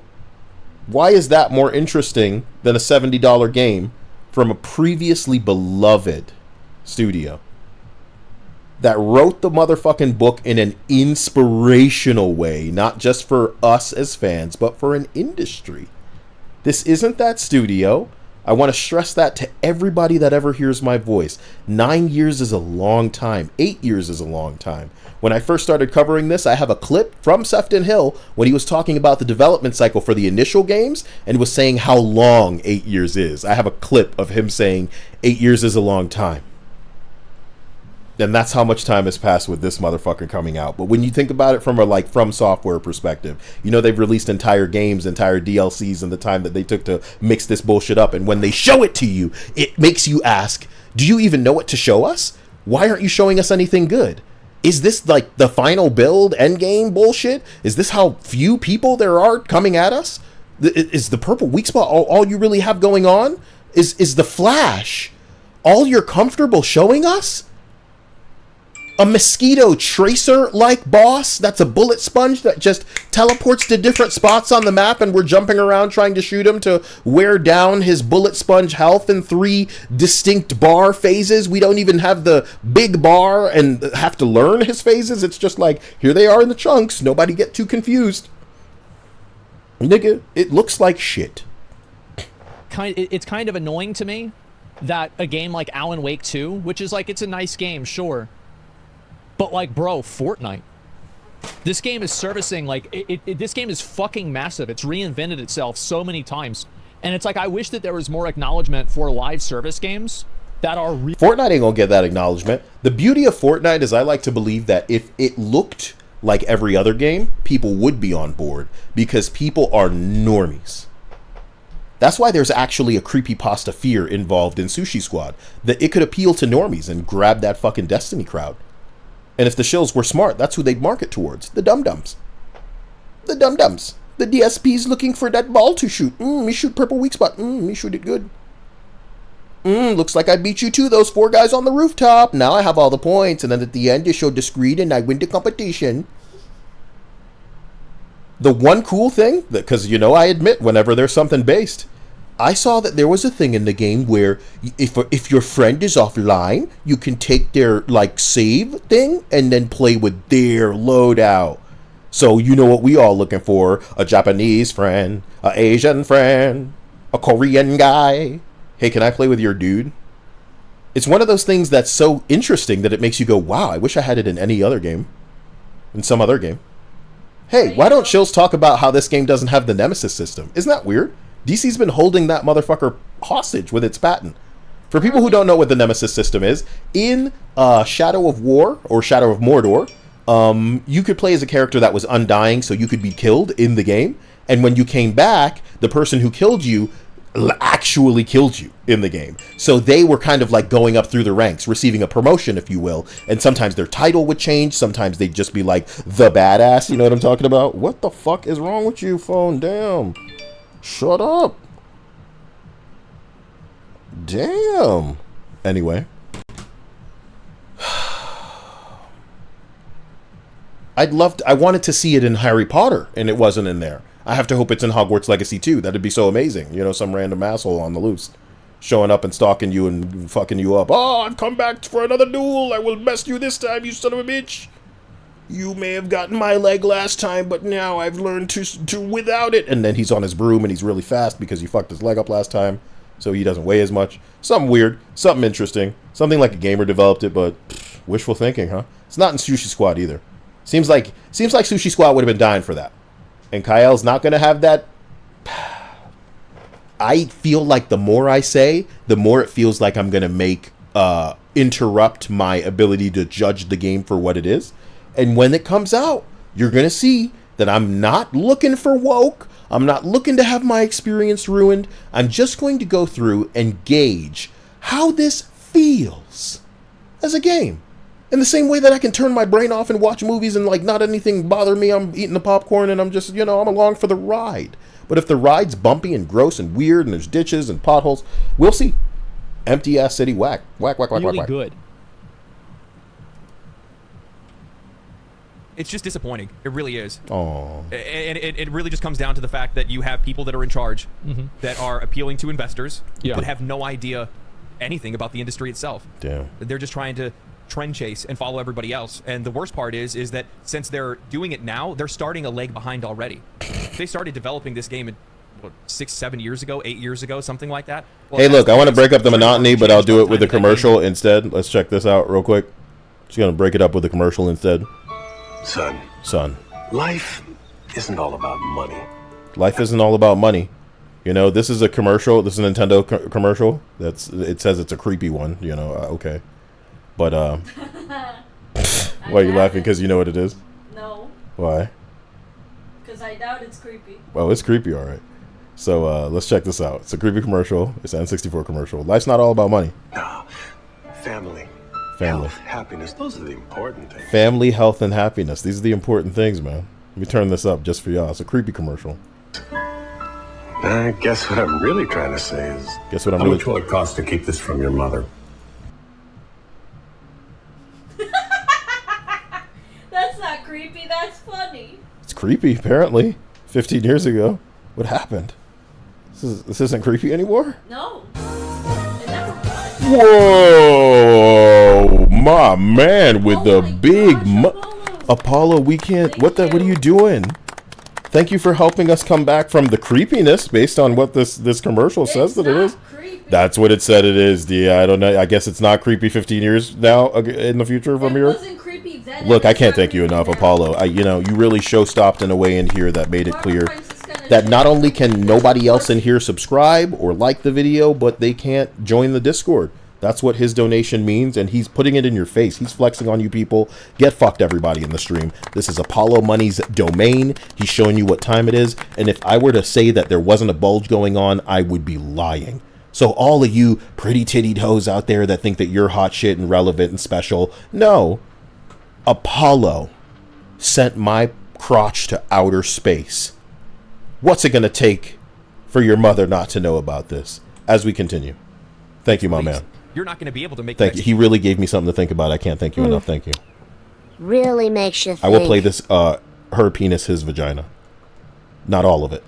why is that more interesting than a $70 game from a previously beloved studio that wrote the motherfucking book in an inspirational way, not just for us as fans, but for an industry? This isn't that studio. I want to stress that to everybody that ever hears my voice. 9 years is a long time. 8 years is a long time. When I first started covering this, I have a clip from Sefton Hill when he was talking about the development cycle for the initial games and was saying how long 8 years is. I have a clip of him saying 8 years is a long time. And that's how much time has passed with this motherfucker coming out. But when you think about it from a From Software perspective, you know they've released entire games, entire DLCs in the time that they took to mix this bullshit up. And when they show it to you, it makes you ask, do you even know what to show us? Why aren't you showing us anything good? Is this like the final build endgame bullshit? Is this how few people there are coming at us? Is the purple weak spot all you really have going on? Is the Flash all you're comfortable showing us? A mosquito tracer like boss that's a bullet sponge that just teleports to different spots on the map and we're jumping around trying to shoot him to wear down his bullet sponge health in 3 distinct bar phases. We don't even have the big bar and have to learn his phases. It's just like, here they are in the chunks. Nobody get too confused. Nigga, it looks like shit. It's kind of annoying to me that a game like Alan Wake 2, which is like, it's a nice game, sure. But like, bro, Fortnite. This game is servicing, like, this game is fucking massive. It's reinvented itself so many times. And it's like, I wish that there was more acknowledgement for live service games that are... Fortnite ain't gonna get that acknowledgement. The beauty of Fortnite is I like to believe that if it looked like every other game, people would be on board. Because people are normies. That's why there's actually a creepypasta fear involved in Sushi Squad. That it could appeal to normies and grab that fucking Destiny crowd. And if the shills were smart, that's who they'd market towards. The dum-dums. The dum-dums. The DSP's looking for that ball to shoot. Me shoot purple weak spot. Me shoot it good. Looks like I beat you too, those 4 guys on the rooftop. Now I have all the points. And then at the end, you show discreet and I win the competition. The one cool thing, because, you know, I admit, whenever there's something based, I saw that there was a thing in the game where if your friend is offline, you can take their like save thing and then play with their loadout. So you know what we all looking for: a Japanese friend, a Asian friend, a Korean guy. Hey, can I play with your dude? It's one of those things that's so interesting that it makes you go, wow, I wish I had it in any other game. In some other game. Hey, why don't Shills talk about how this game doesn't have the Nemesis system? Isn't that weird? DC's been holding that motherfucker hostage with its patent. For people who don't know what the Nemesis system is, in Shadow of War or Shadow of Mordor, you could play as a character that was undying, so you could be killed in the game. And when you came back, the person who killed you actually killed you in the game. So they were kind of like going up through the ranks, receiving a promotion, if you will. And sometimes their title would change. Sometimes they'd just be like the badass. You know what I'm talking about? What the fuck is wrong with you, phone? Damn. Shut up. Damn. Anyway. I wanted to see it in Harry Potter, and it wasn't in there. I have to hope it's in Hogwarts Legacy too. That'd be so amazing. You know, some random asshole on the loose showing up and stalking you and fucking you up. Oh, I've come back for another duel. I will best you this time, you son of a bitch. You may have gotten my leg last time, but now I've learned to without it. And then he's on his broom and he's really fast because you fucked his leg up last time, so he doesn't weigh as much. Something weird, something interesting, something like a gamer developed it, but wishful thinking, huh? It's not in Sushi Squad either. Seems like Sushi Squad would have been dying for that. And Kyle's not going to have that. I feel like the more I say, the more it feels like I'm going to interrupt my ability to judge the game for what it is. And when it comes out, you're going to see that I'm not looking for woke. I'm not looking to have my experience ruined. I'm just going to go through and gauge how this feels as a game. In the same way that I can turn my brain off and watch movies and like not anything bother me, I'm eating the popcorn and I'm just, I'm along for the ride. But if the ride's bumpy and gross and weird and there's ditches and potholes, we'll see. Empty ass city, whack, whack, whack, whack, really whack, whack. Good. It's just disappointing. It really is. Oh. And it really just comes down to the fact that you have people that are in charge that are appealing to investors but have no idea anything about the industry itself. Damn. They're just trying to trend chase and follow everybody else. And the worst part is that since they're doing it now, they're starting a leg behind already. They started developing this game in 6-7 years ago, 8 years ago, something like that. Well, hey, look, I want to break up the monotony, but I'll do it with a commercial instead. Let's check this out real quick. Just gonna break it up with a commercial instead. Son. Life isn't all about money. Life isn't all about money. This is a commercial. This is a Nintendo commercial. It says it's a creepy one. Okay. But, why are you laughing? Because you know what it is? No. Why? Because I doubt it's creepy. Well, it's creepy, all right. So, let's check this out. It's a creepy commercial. It's an N64 commercial. Life's not all about money. No. Family. Health, happiness. Those are the important things. Family, health, and happiness. These are the important things, man. Let me turn this up just for y'all. It's a creepy commercial. I guess what I'm really trying to say is... How much will it cost to keep this from your mother? That's not creepy, that's funny. It's creepy, apparently. 15 years ago. What happened? This isn't creepy anymore? No. It never was. Whoa! My man with the big... Apollo, we can't... What are you doing? Thank you for helping us come back from the creepiness based on what this commercial says that it is. Creepy. That's what it said it is. Yeah, I don't know. I guess it's not creepy 15 years now in the future from here. It wasn't creepy then. Look, I can't thank you enough, Apollo. You really show-stopped in a way in here that made it clear that not only can nobody else in here subscribe or like the video, but they can't join the Discord. That's what his donation means, and he's putting it in your face. He's flexing on you people. Get fucked, everybody in the stream. This is Apollo Money's domain. He's showing you what time it is, and if I were to say that there wasn't a bulge going on, I would be lying. So all of you pretty tittied hoes out there that think that you're hot shit and relevant and special, no. Apollo sent my crotch to outer space. What's it going to take for your mother not to know about this? As we continue. Thank you, my man. You're not going to be able to make... Thank you. He really gave me something to think about. I can't thank you enough. Thank you. Really makes you think. I will play this, her penis, his vagina. Not all of it.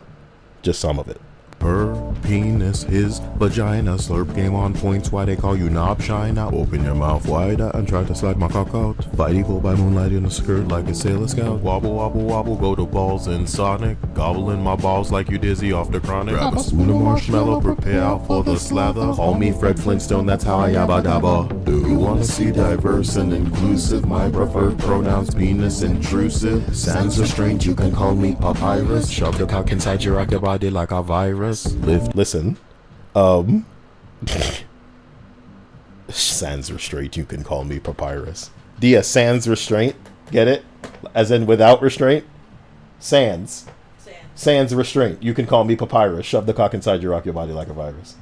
Just some of it. Her penis, his vagina. Slurp game on points, why they call you knob shy. Now open your mouth wide and try to slide my cock out. Fight equal by moonlight in a skirt like a Sailor Scout. Wobble, wobble, wobble, go to balls in Sonic. Gobbling my balls like you dizzy off the chronic. Grab a spoon of marshmallow, prepare out for the slather. Call me Fred Flintstone, that's how I yabba dabba. Do you wanna see diverse and inclusive? My preferred pronouns, penis intrusive. Sans restraint, you can call me papyrus. Shove the cock inside your body like a virus. Listen. Sans restraint, you can call me papyrus. Dia, sans restraint. Get it? As in without restraint? Sans. Sans restraint. You can call me papyrus. Shove the cock inside your body like a virus.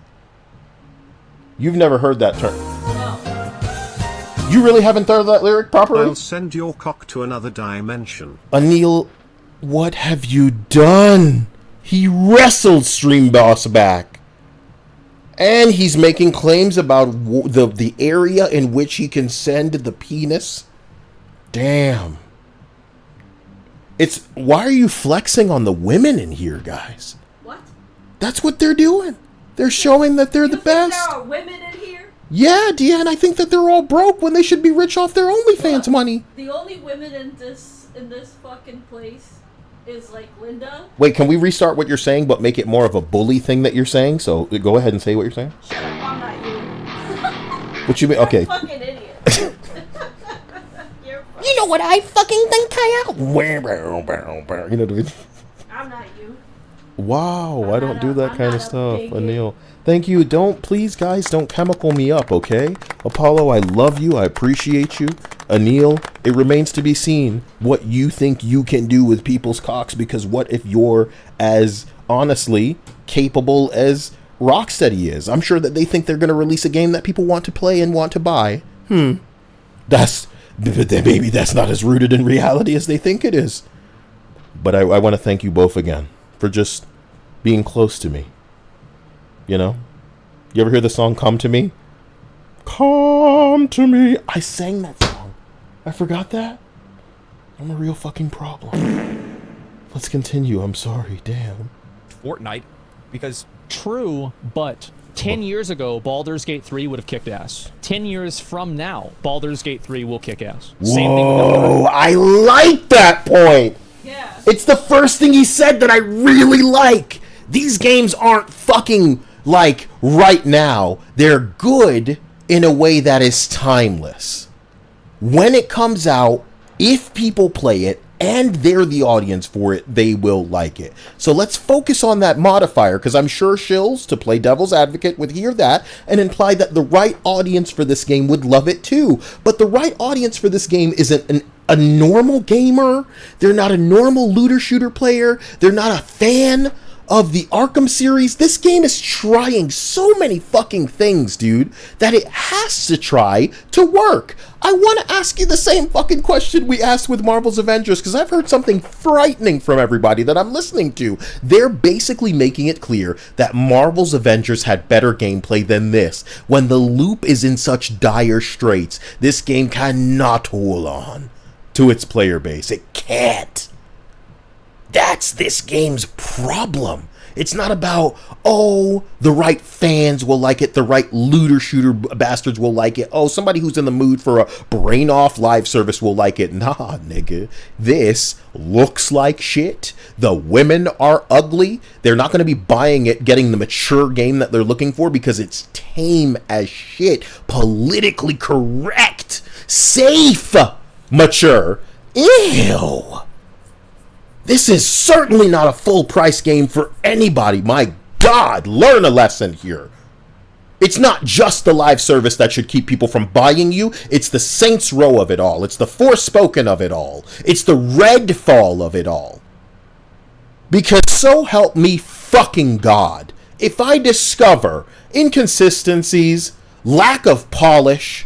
You've never heard that term. No. You really haven't heard that lyric properly? I'll send your cock to another dimension. Anil, what have you done? He wrestled Stream Boss back. And he's making claims about the area in which he can send the penis. Damn. Why are you flexing on the women in here, guys? What? That's what they're doing. They're showing that they're the best. There are women in here? Yeah, Dia, and I think that they're all broke when they should be rich off their OnlyFans money. The only women in this fucking place is like Linda. Wait, can we restart what you're saying, but make it more of a bully thing that you're saying? So go ahead and say what you're saying. Shut up, I'm not you. What you mean? Okay. You're a fucking idiot. You know what I fucking think, Kyle? You know, dude. I'm not you. Wow, I don't do that I'm kind not of a stuff, bigot. Anil. Thank you. Please, guys, don't chemical me up, okay? Apollo, I love you. I appreciate you. Anil, it remains to be seen what you think you can do with people's cocks, because what if you're as honestly capable as Rocksteady is? I'm sure that they think they're going to release a game that people want to play and want to buy. Maybe that's not as rooted in reality as they think it is. But I want to thank you both again for just being close to me. You know? You ever hear the song Come to Me? Come to me. I sang that song. I forgot that. I'm a real fucking problem. Let's continue. I'm sorry. Damn. Fortnite, because True, but 10 years ago, Baldur's Gate 3 would have kicked ass. 10 years from now, Baldur's Gate 3 will kick ass. Same thing with Elden Ring. Whoa, I like that point. Yeah. It's the first thing he said that I really like. These games aren't fucking like right now. They're good in a way that is timeless. When it comes out, if people play it and they're the audience for it, they will like it. So let's focus on that modifier, because I'm sure shills, to play devil's advocate, would hear that and imply that the right audience for this game would love it too. But the right audience for this game isn't a normal gamer. They're not a normal looter shooter player. They're not a fan of the Arkham series. This game is trying so many fucking things, dude, that it has to try to work. I want to ask you the same fucking question we asked with Marvel's Avengers, because I've heard something frightening from everybody that I'm listening to. They're basically making it clear that Marvel's Avengers had better gameplay than this. When the loop is in such dire straits, this game cannot hold on to its player base. It can't. That's this game's problem. It's not about, oh, the right fans will like it, the right looter shooter bastards will like it, oh, somebody who's in the mood for a brain off live service will like it. Nah, nigga. This looks like shit. The women are ugly. They're not going to be buying it, getting the mature game that they're looking for, because it's tame as shit, politically correct, safe, mature. Ew. This is certainly not a full price game for anybody. My God, learn a lesson here. It's not just the live service that should keep people from buying you. It's the Saints Row of it all. It's the Forspoken of it all. It's the Redfall of it all. Because so help me fucking God, if I discover inconsistencies, lack of polish,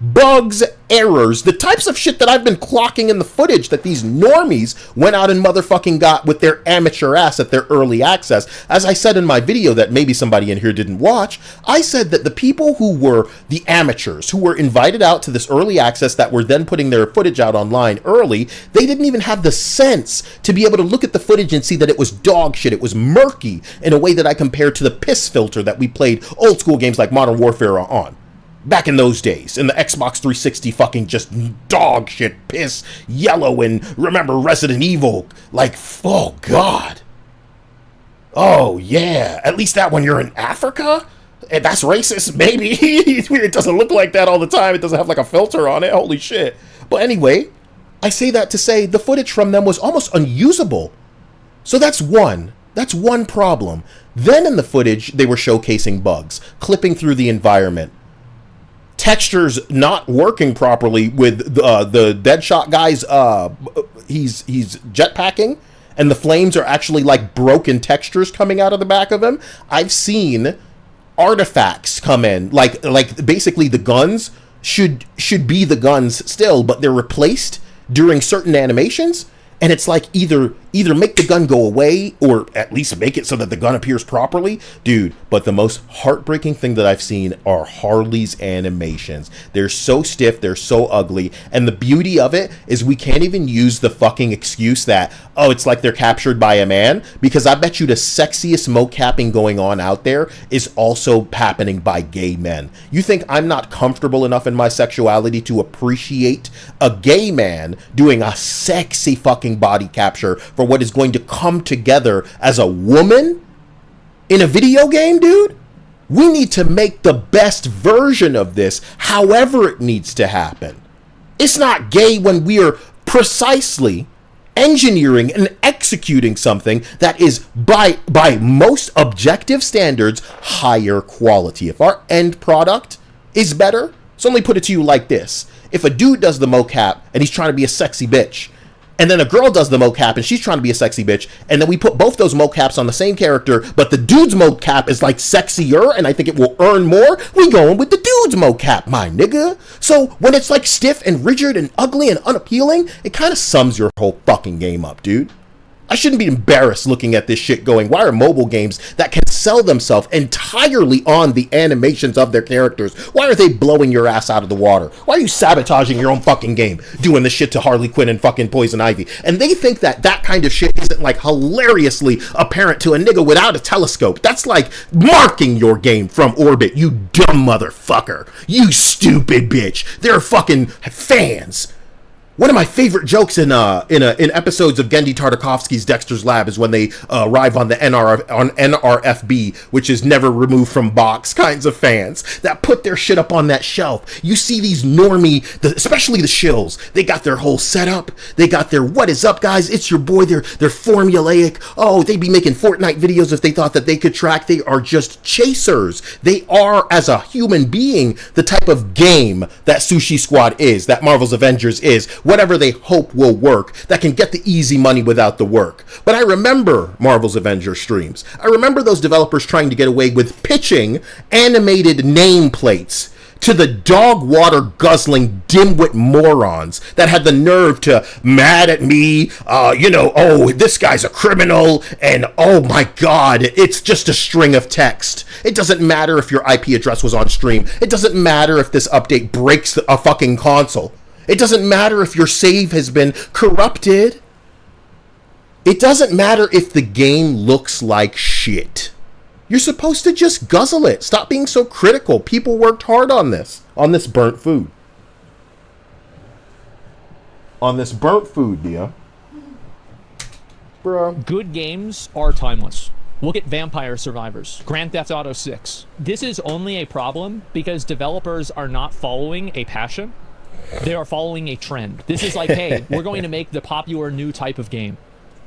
bugs, errors, the types of shit that I've been clocking in the footage that these normies went out and motherfucking got with their amateur ass at their early access. As I said in my video that maybe somebody in here didn't watch, I said that the people who were the amateurs, who were invited out to this early access that were then putting their footage out online early, they didn't even have the sense to be able to look at the footage and see that it was dog shit. It was murky in a way that I compared to the piss filter that we played old school games like Modern Warfare on. Back in those days, in the Xbox 360 fucking just dog shit, piss, yellow, and remember Resident Evil, like, oh god. Oh yeah, at least that when you're in Africa? And that's racist, maybe. It doesn't look like that all the time. It doesn't have like a filter on it, holy shit. But anyway, I say that to say the footage from them was almost unusable. So that's one problem. Then in the footage, they were showcasing bugs, clipping through the environment, textures not working properly with the Deadshot guy's he's jetpacking, and the flames are actually like broken textures coming out of the back of him. I've seen artifacts come in, like basically the guns should be the guns still, but they're replaced during certain animations, and it's like either make the gun go away or at least make it so that the gun appears properly. Dude, but the most heartbreaking thing that I've seen are Harley's animations. They're so stiff, they're so ugly, and the beauty of it is we can't even use the fucking excuse that, oh, it's like they're captured by a man, because I bet you the sexiest mocapping going on out there is also happening by gay men. You think I'm not comfortable enough in my sexuality to appreciate a gay man doing a sexy fucking body capture for what is going to come together as a woman in a video game, dude? We need to make the best version of this however it needs to happen. It's not gay when we are precisely engineering and executing something that is by most objective standards higher quality. If our end product is better, so let me put it to you like this. If a dude does the mocap and he's trying to be a sexy bitch, and then a girl does the mocap and she's trying to be a sexy bitch, and then we put both those mocaps on the same character, but the dude's mocap is like sexier and I think it will earn more, we going with the dude's mocap, my nigga. So when it's like stiff and rigid and ugly and unappealing, it kind of sums your whole fucking game up, dude. I shouldn't be embarrassed looking at this shit going, why are mobile games that can sell themselves entirely on the animations of their characters, why are they blowing your ass out of the water? Why are you sabotaging your own fucking game, doing this shit to Harley Quinn and fucking Poison Ivy? And they think that that kind of shit isn't like hilariously apparent to a nigga without a telescope. That's like marking your game from orbit, you dumb motherfucker. You stupid bitch. They're fucking fans. One of my favorite jokes in episodes of Gendy Tartakovsky's Dexter's Lab is when they arrive on the NRFB, which is never removed from box kinds of fans that put their shit up on that shelf. You see these normie, especially the shills, they got their whole setup. They got their what is up, guys? It's your boy. They're formulaic. Oh, they'd be making Fortnite videos if they thought that they could track. They are just chasers. They are, as a human being, the type of game that Sushi Squad is, that Marvel's Avengers is. Whatever they hope will work, that can get the easy money without the work. But I remember Marvel's Avengers streams. I remember those developers trying to get away with pitching animated nameplates to the dog water guzzling dimwit morons that had the nerve to mad at me, oh, this guy's a criminal, and oh my god, it's just a string of text. It doesn't matter if your IP address was on stream. It doesn't matter if this update breaks a fucking console. It doesn't matter if your save has been corrupted. It doesn't matter if the game looks like shit. You're supposed to just guzzle it. Stop being so critical. People worked hard on this burnt food. On this burnt food, dear. Bruh. Good games are timeless. Look at Vampire Survivors, Grand Theft Auto 6. This is only a problem because developers are not following a passion. They are following a trend. This is like, hey, we're going to make the popular new type of game.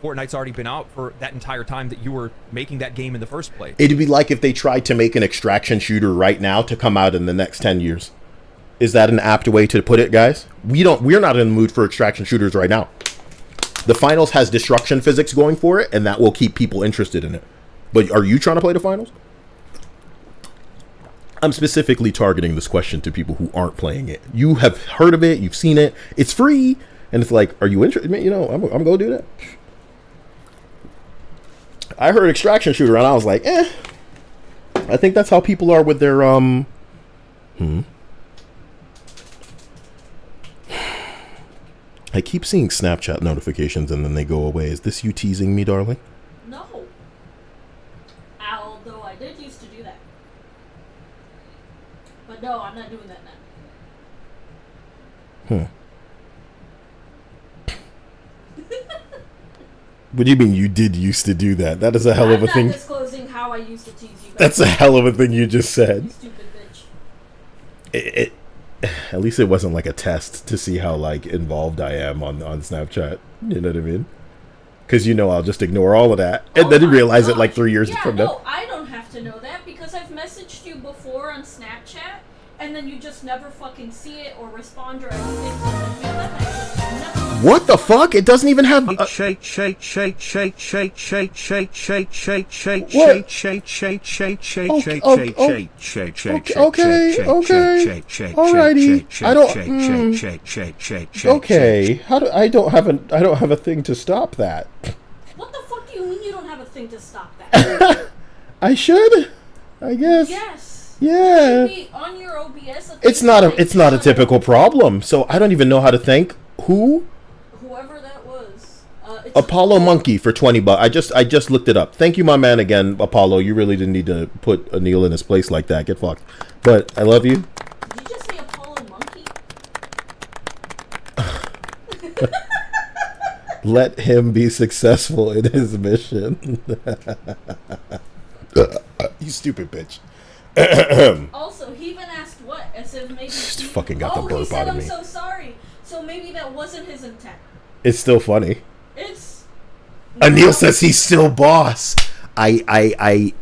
Fortnite's already been out for that entire time that you were making that game in the first place. It'd be like if they tried to make an extraction shooter right now to come out in the next 10 years. Is that an apt way to put it, guys? We're not in the mood for extraction shooters right now. The finals has destruction physics going for it, and that will keep people interested in it. But are you trying to play the finals? I'm specifically targeting this question to people who aren't playing it. You have heard of it, you've seen it, it's free, and it's like, are you interested? You know, I'm gonna do that. I heard extraction shooter, and I was like, I think that's how people are with their I keep seeing Snapchat notifications and then they go away. Is this you teasing me, darling? No. Although I did used to do that. But no, I'm not doing that now. What do you mean you did used to do that? That is a hell of a thing. I'm not disclosing how I used to tease you guys. That's a hell of a thing you just said. You stupid bitch. At least it wasn't like a test to see how like involved I am on Snapchat. You know what I mean? Because I'll just ignore all of that and then realize it like 3 years from now. No, I don't have to know that because I've messaged you before on Snapchat and then you just never fucking see it or respond or anything. What the fuck? It doesn't even have. Okay, alrighty. Okay. I don't have a thing to stop that. What the fuck do you mean you don't have a thing to stop that? I should, I guess. Yes. Yeah. It should be on your OBS. It's not a typical problem. So I don't even know how to thank who. Whoever that was. Apollo Monkey for $20. I just looked it up. Thank you, my man, again, Apollo. You really didn't need to put Anil in his place like that. Get fucked. But I love you. Did you just say Apollo Monkey? Let him be successful in his mission. You stupid bitch. Also, he even asked what? As if maybe Just fucking got the burp out of me. I'm so sorry. So maybe that wasn't his intent. It's still funny. It's... Anil says he's still boss. I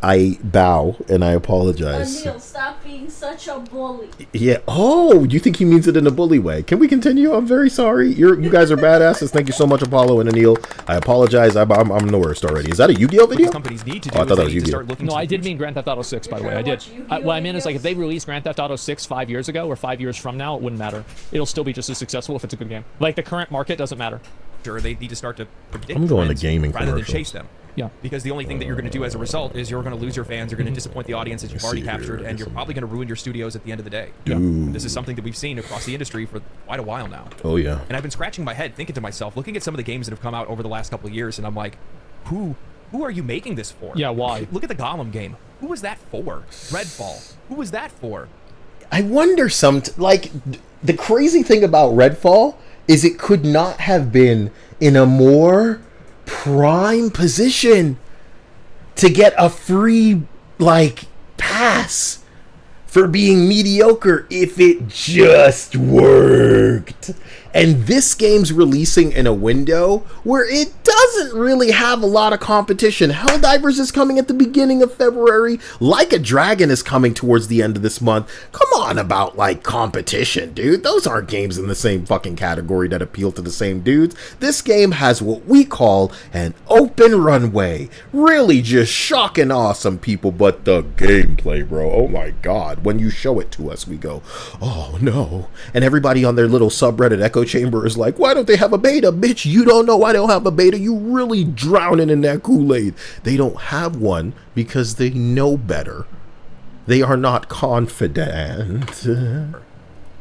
bow and I apologize. Anil, stop being such a bully. Yeah. Oh, you think he means it in a bully way? Can we continue? I'm very sorry. You guys are badasses. Thank you so much, Apollo and Anil. I apologize. I'm the worst already. Is that a Yu-Gi-Oh video? Companies need to do I thought that was Yu-Gi-Oh. No, I did mean Grand Theft Auto 6, by the way. I did. What I meant is, like, if they released Grand Theft Auto 6 5 years ago or 5 years from now, it wouldn't matter. It'll still be just as successful if it's a good game. Like, the current market doesn't matter. Sure, they need to start to predict I'm going to trends gaming rather than commercials. chase them. Yeah. Because the only thing that you're going to do as a result is you're going to lose your fans, you're going to disappoint the audiences you've already captured, and you're probably going to ruin your studios at the end of the day. Yeah. This is something that we've seen across the industry for quite a while now. Oh, yeah. And I've been scratching my head thinking to myself, looking at some of the games that have come out over the last couple of years, and I'm like, who are you making this for? Yeah, why? Look at the Gollum game. Who was that for? Redfall. Who was that for? I wonder the crazy thing about Redfall is it could not have been in a more prime position to get a free pass for being mediocre if it just worked. And this game's releasing in a window where it doesn't really have a lot of competition. Helldivers is coming at the beginning of February. Like a Dragon is coming towards the end of this month. Come on about competition, dude. Those aren't games in the same fucking category that appeal to the same dudes. This game has what we call an open runway. Really just shocking awesome people, but the gameplay, bro. Oh my god. When you show it to us, we go, oh no. And everybody on their little subreddit echo chamber is like, why don't they have a beta? Bitch, you don't know why they don't have a beta. You really drowning in that Kool-Aid. They don't have one because they know better. They are not confident.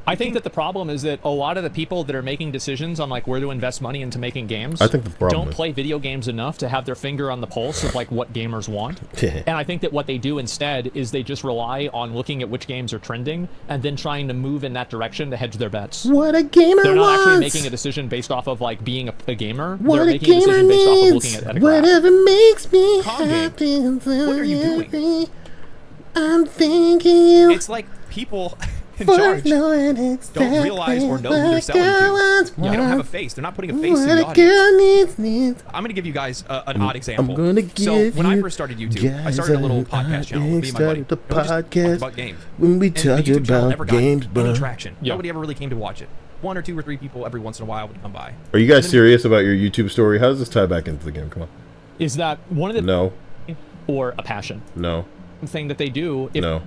I think that the problem is that a lot of the people that are making decisions on where to invest money into making games I think the problem don't play video games enough to have their finger on the pulse of what gamers want. And I think that what they do instead is they just rely on looking at which games are trending and then trying to move in that direction to hedge their bets. What a gamer They're not wants. actually making a decision based off of being a gamer. What They're a making a gamer decision based off of needs. looking at etiquette. Whatever makes me Calm happy. What are you doing? I'm thanking you. It's like people in charge don't realize or know who they're selling to. They don't have a face. They're not putting a face to the audience. I'm going to give you guys an odd example. I'm gonna give when I first started YouTube, I started a little podcast channel with me and my buddy. The And we just talked podcast about games. when we And the talk YouTube channel never about got games, any bro. traction. Nobody ever really came to watch it. 1 or 2 or 3 people every once in a while would come by. Are you guys serious about your YouTube story? How does this tie back into the game? Come on. Is that one of the No. or a passion? No. Thing that they do. No.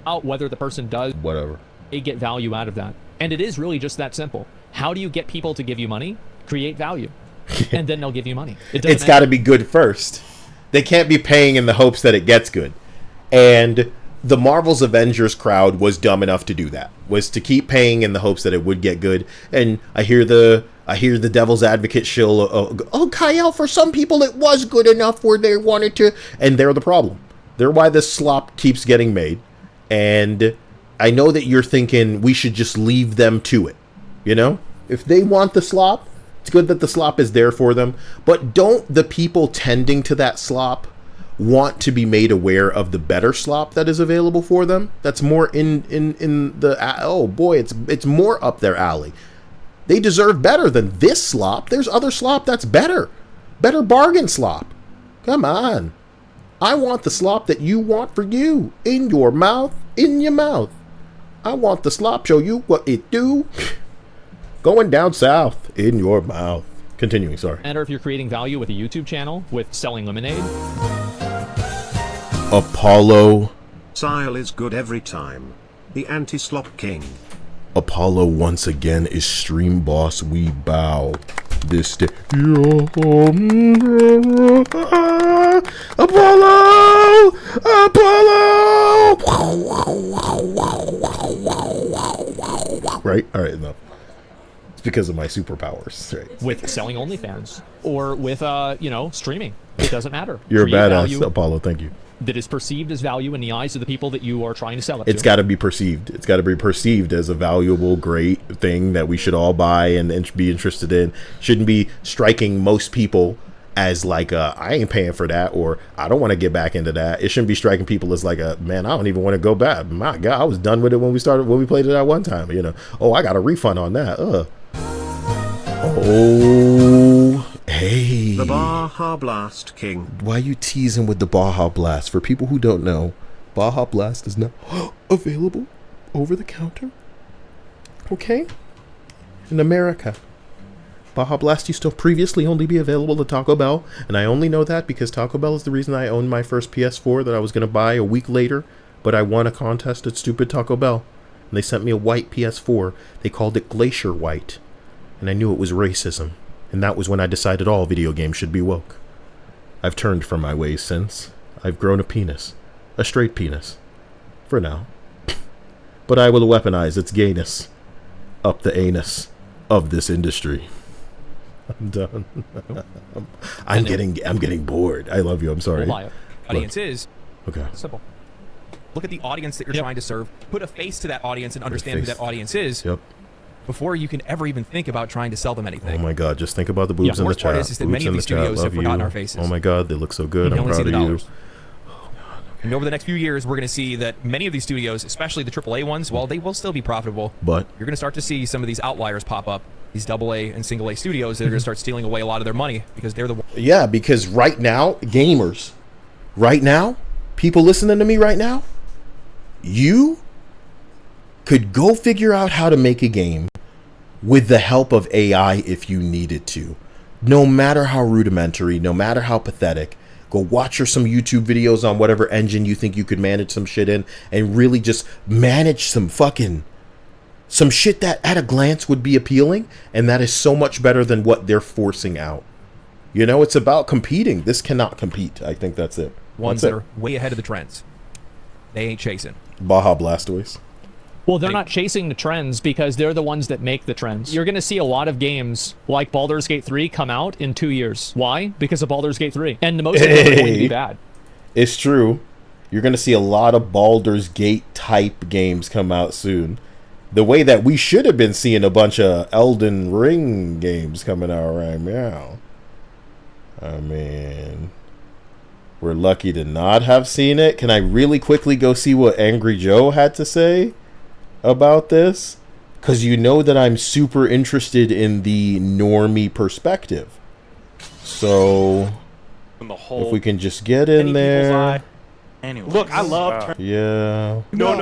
out whether the person does Whatever. get value out of that. And it is really just that simple. How do you get people to give you money? Create value. And then they'll give you money. It's got to be good first. They can't be paying in the hopes that it gets good. And the Marvel's Avengers crowd was dumb enough to do that. Was to keep paying in the hopes that it would get good. And I hear the devil's advocate shill, oh, Kyle, for some people it was good enough where they wanted to. And they're the problem. They're why this slop keeps getting made. And I know that you're thinking we should just leave them to it. You know? If they want the slop, it's good that the slop is there for them. But don't the people tending to that slop want to be made aware of the better slop that is available for them? That's more in the... Oh, boy, it's more up their alley. They deserve better than this slop. There's other slop that's better. Better bargain slop. Come on. I want the slop that you want for you. In your mouth. In your mouth. I want the slop. Show you what it do. Going down south. In your mouth. Continuing, sorry. Matter if you're creating value with a YouTube channel, with selling lemonade. Apollo. Sile is good every time. The anti-slop king. Apollo once again is stream boss. We bow. This day. Apollo! Apollo! Right? All right, enough. It's because of my superpowers. Right. With selling OnlyFans. Or with, streaming. It doesn't matter. You're Create a badass, value Apollo. Thank you. that is perceived as value in the eyes of the people that you are trying to sell it It's to. got to be perceived. It's got to be perceived as a valuable, great thing that we should all buy and be interested in. Shouldn't be striking most people as like I ain't paying for that, or I don't want to get back into that. It shouldn't be striking people as like man, I don't even want to go back. My God, I was done with it when we played it that one time. You know, oh, I got a refund on that. Oh, hey. The Baja Blast King. Why are you teasing with the Baja Blast? For people who don't know, Baja Blast is now available over the counter. Okay? In America. Baja Blast used to previously only be available at Taco Bell, and I only know that because Taco Bell is the reason I owned my first PS4 that I was going to buy a week later, but I won a contest at stupid Taco Bell, and they sent me a white PS4. They called it Glacier White, and I knew it was racism, and that was when I decided all video games should be woke. I've turned from my ways since. I've grown a penis. A straight penis. For now. But I will weaponize its gayness up the anus of this industry. I'm done. I'm getting bored. I love you. I'm sorry. Audience is okay. Simple. Look at the audience that you're trying to serve. Put a face to that audience and understand who that audience is. Yep. Before you can ever even think about trying to sell them anything. Oh my God! Just think about the boobs in the worst part chat. is that many of these studios have forgotten our faces. Oh my God! They look so good. You can I'm only see proud the of you. dollars. And over the next few years, we're going to see that many of these studios, especially the AAA ones, while they will still be profitable, but you're going to start to see some of these outliers pop up. These AA and single A studios that are going to start stealing away a lot of their money because they're the ones. Yeah, because right now, gamers, right now, people listening to me right now, you could go figure out how to make a game with the help of AI if you needed to. No matter how rudimentary, no matter how pathetic, go watch some YouTube videos on whatever engine you think you could manage some shit in and really just manage some shit that at a glance would be appealing, and that is so much better than what they're forcing out. You know, it's about competing. This cannot compete. I think that's it. Ones that are way ahead of the trends. They ain't chasing. Baja Blastoise. Well, they're not chasing the trends because they're the ones that make the trends. You're going to see a lot of games like Baldur's Gate 3 come out in 2 years. Why? Because of Baldur's Gate 3. And most of them are going to be bad. It's true. You're going to see a lot of Baldur's Gate type games come out soon. The way that we should have been seeing a bunch of Elden Ring games coming out right now. I mean, we're lucky to not have seen it. Can I really quickly go see what Angry Joe had to say about this? Because you know that I'm super interested in the normie perspective. So, if we can just get in there. Anyway, look, I love. Yeah. No.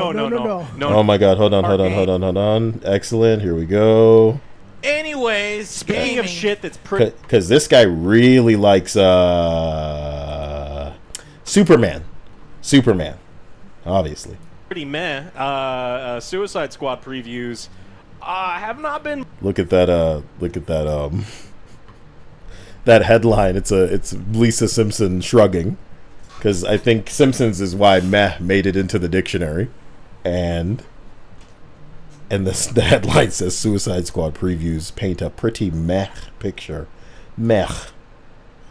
Oh my God! Hold on. Excellent. Here we go. Anyways, speaking of shit that's pretty. Because this guy really likes Superman. Obviously. pretty meh. Suicide Squad previews have not been. Look at that. That headline. It's Lisa Simpson shrugging, because I think Simpsons is why meh made it into the dictionary, and the headline says Suicide Squad previews paint a pretty meh picture. Meh.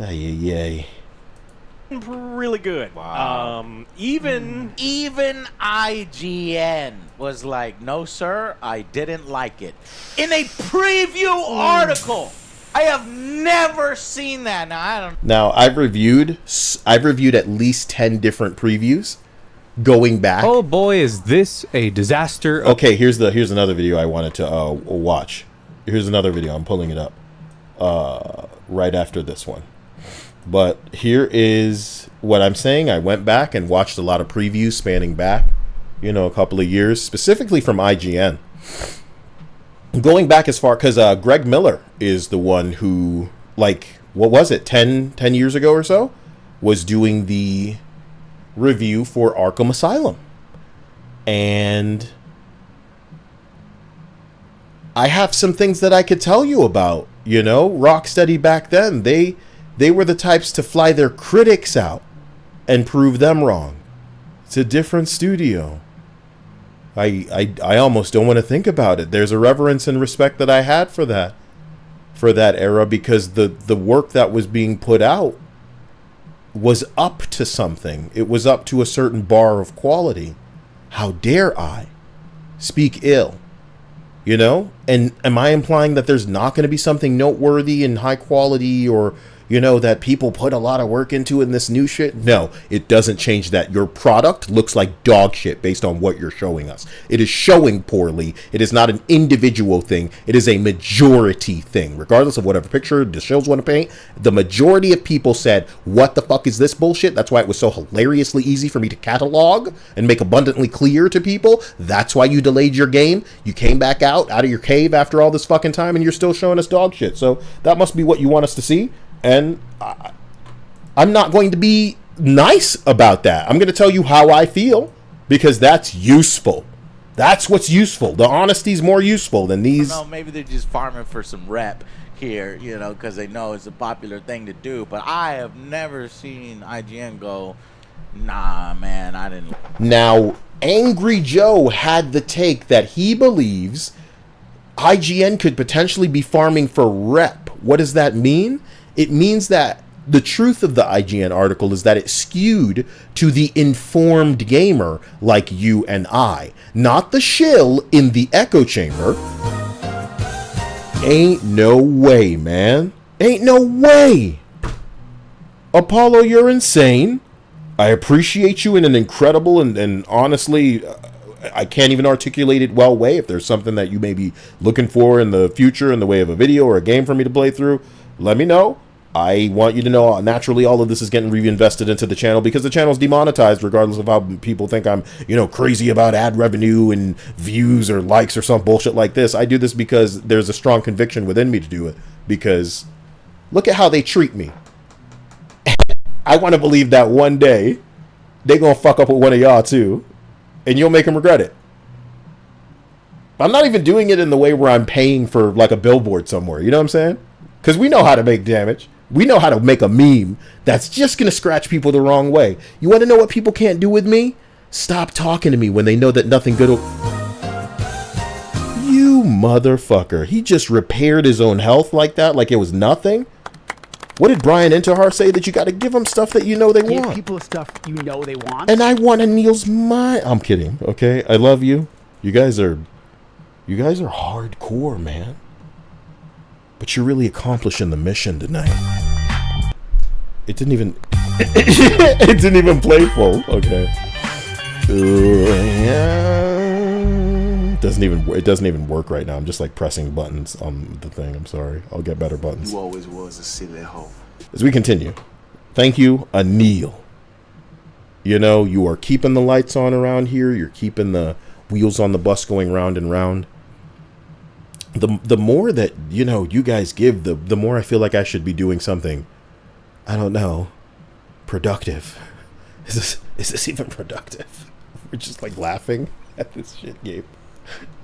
Ay. Really good. Wow. Even IGN was like, no, sir, I didn't like it. In a preview article. I have never seen that. Now, I've reviewed at least 10 different previews going back. Oh boy, is this a disaster. Okay, here's another video I wanted to watch. Here's another video. I'm pulling it up right after this one. But here is what I'm saying. I went back and watched a lot of previews spanning back, a couple of years, specifically from IGN. Going back as far, because Greg Miller is the one who, what was it, 10 years ago or so, was doing the review for Arkham Asylum. And I have some things that I could tell you about. Rocksteady back then, they were the types to fly their critics out and prove them wrong. It's a different studio. I almost don't want to think about it. There's a reverence and respect that I had for that era, because the work that was being put out was up to something. It was up to a certain bar of quality. How dare I speak ill? And am I implying that there's not going to be something noteworthy and high quality, or that people put a lot of work into in this new shit? No, it doesn't change that. Your product looks like dog shit based on what you're showing us. It is showing poorly. It is not an individual thing. It is a majority thing. Regardless of whatever picture the shows want to paint, the majority of people said, what the fuck is this bullshit? That's why it was so hilariously easy for me to catalog and make abundantly clear to people. That's why you delayed your game. You came back out of your cave after all this fucking time, and you're still showing us dog shit. So that must be what you want us to see. And I'm not going to be nice about that. I'm going to tell you how I feel, because that's useful. That's what's useful. The honesty's more useful than these. No, maybe they're just farming for some rep here, because they know it's a popular thing to do. But I have never seen IGN go, nah, man, I didn't. Now, Angry Joe had the take that he believes IGN could potentially be farming for rep. What does that mean? It means that the truth of the IGN article is that it skewed to the informed gamer like you and I, not the shill in the echo chamber. Ain't no way, man. Ain't no way. Apollo, you're insane. I appreciate you in an incredible and honestly, I can't even articulate it well way. If there's something that you may be looking for in the future in the way of a video or a game for me to play through, let me know. I want you to know, naturally, all of this is getting reinvested into the channel, because the channel's demonetized regardless of how people think I'm, crazy about ad revenue and views or likes or some bullshit like this. I do this because there's a strong conviction within me to do it, because look at how they treat me. I want to believe that one day they gonna fuck up with one of y'all too, and you'll make them regret it. I'm not even doing it in the way where I'm paying for like a billboard somewhere. You know what I'm saying? Because we know how to make damage. We know how to make a meme that's just going to scratch people the wrong way. You want to know what people can't do with me? Stop talking to me when they know that nothing good will... You motherfucker. He just repaired his own health like that, like it was nothing? What did Brian Intihar say? That you got to give them stuff that you know they want. Give people stuff you know they want. And I want Neil's mind. I'm kidding, okay? I love you. You guys are hardcore, man. But you're really accomplishing the mission tonight. It didn't even it didn't even play full. Okay. It doesn't even work right now. I'm just like pressing buttons on the thing. I'm sorry. I'll get better buttons. You always was a silly hoe. As we continue. Thank you, Anil. You are keeping the lights on around here. You're keeping the wheels on the bus going round and round. The more that, you guys give, the more I feel like I should be doing something, I don't know, productive. Is this even productive? We're just like laughing at this shit game.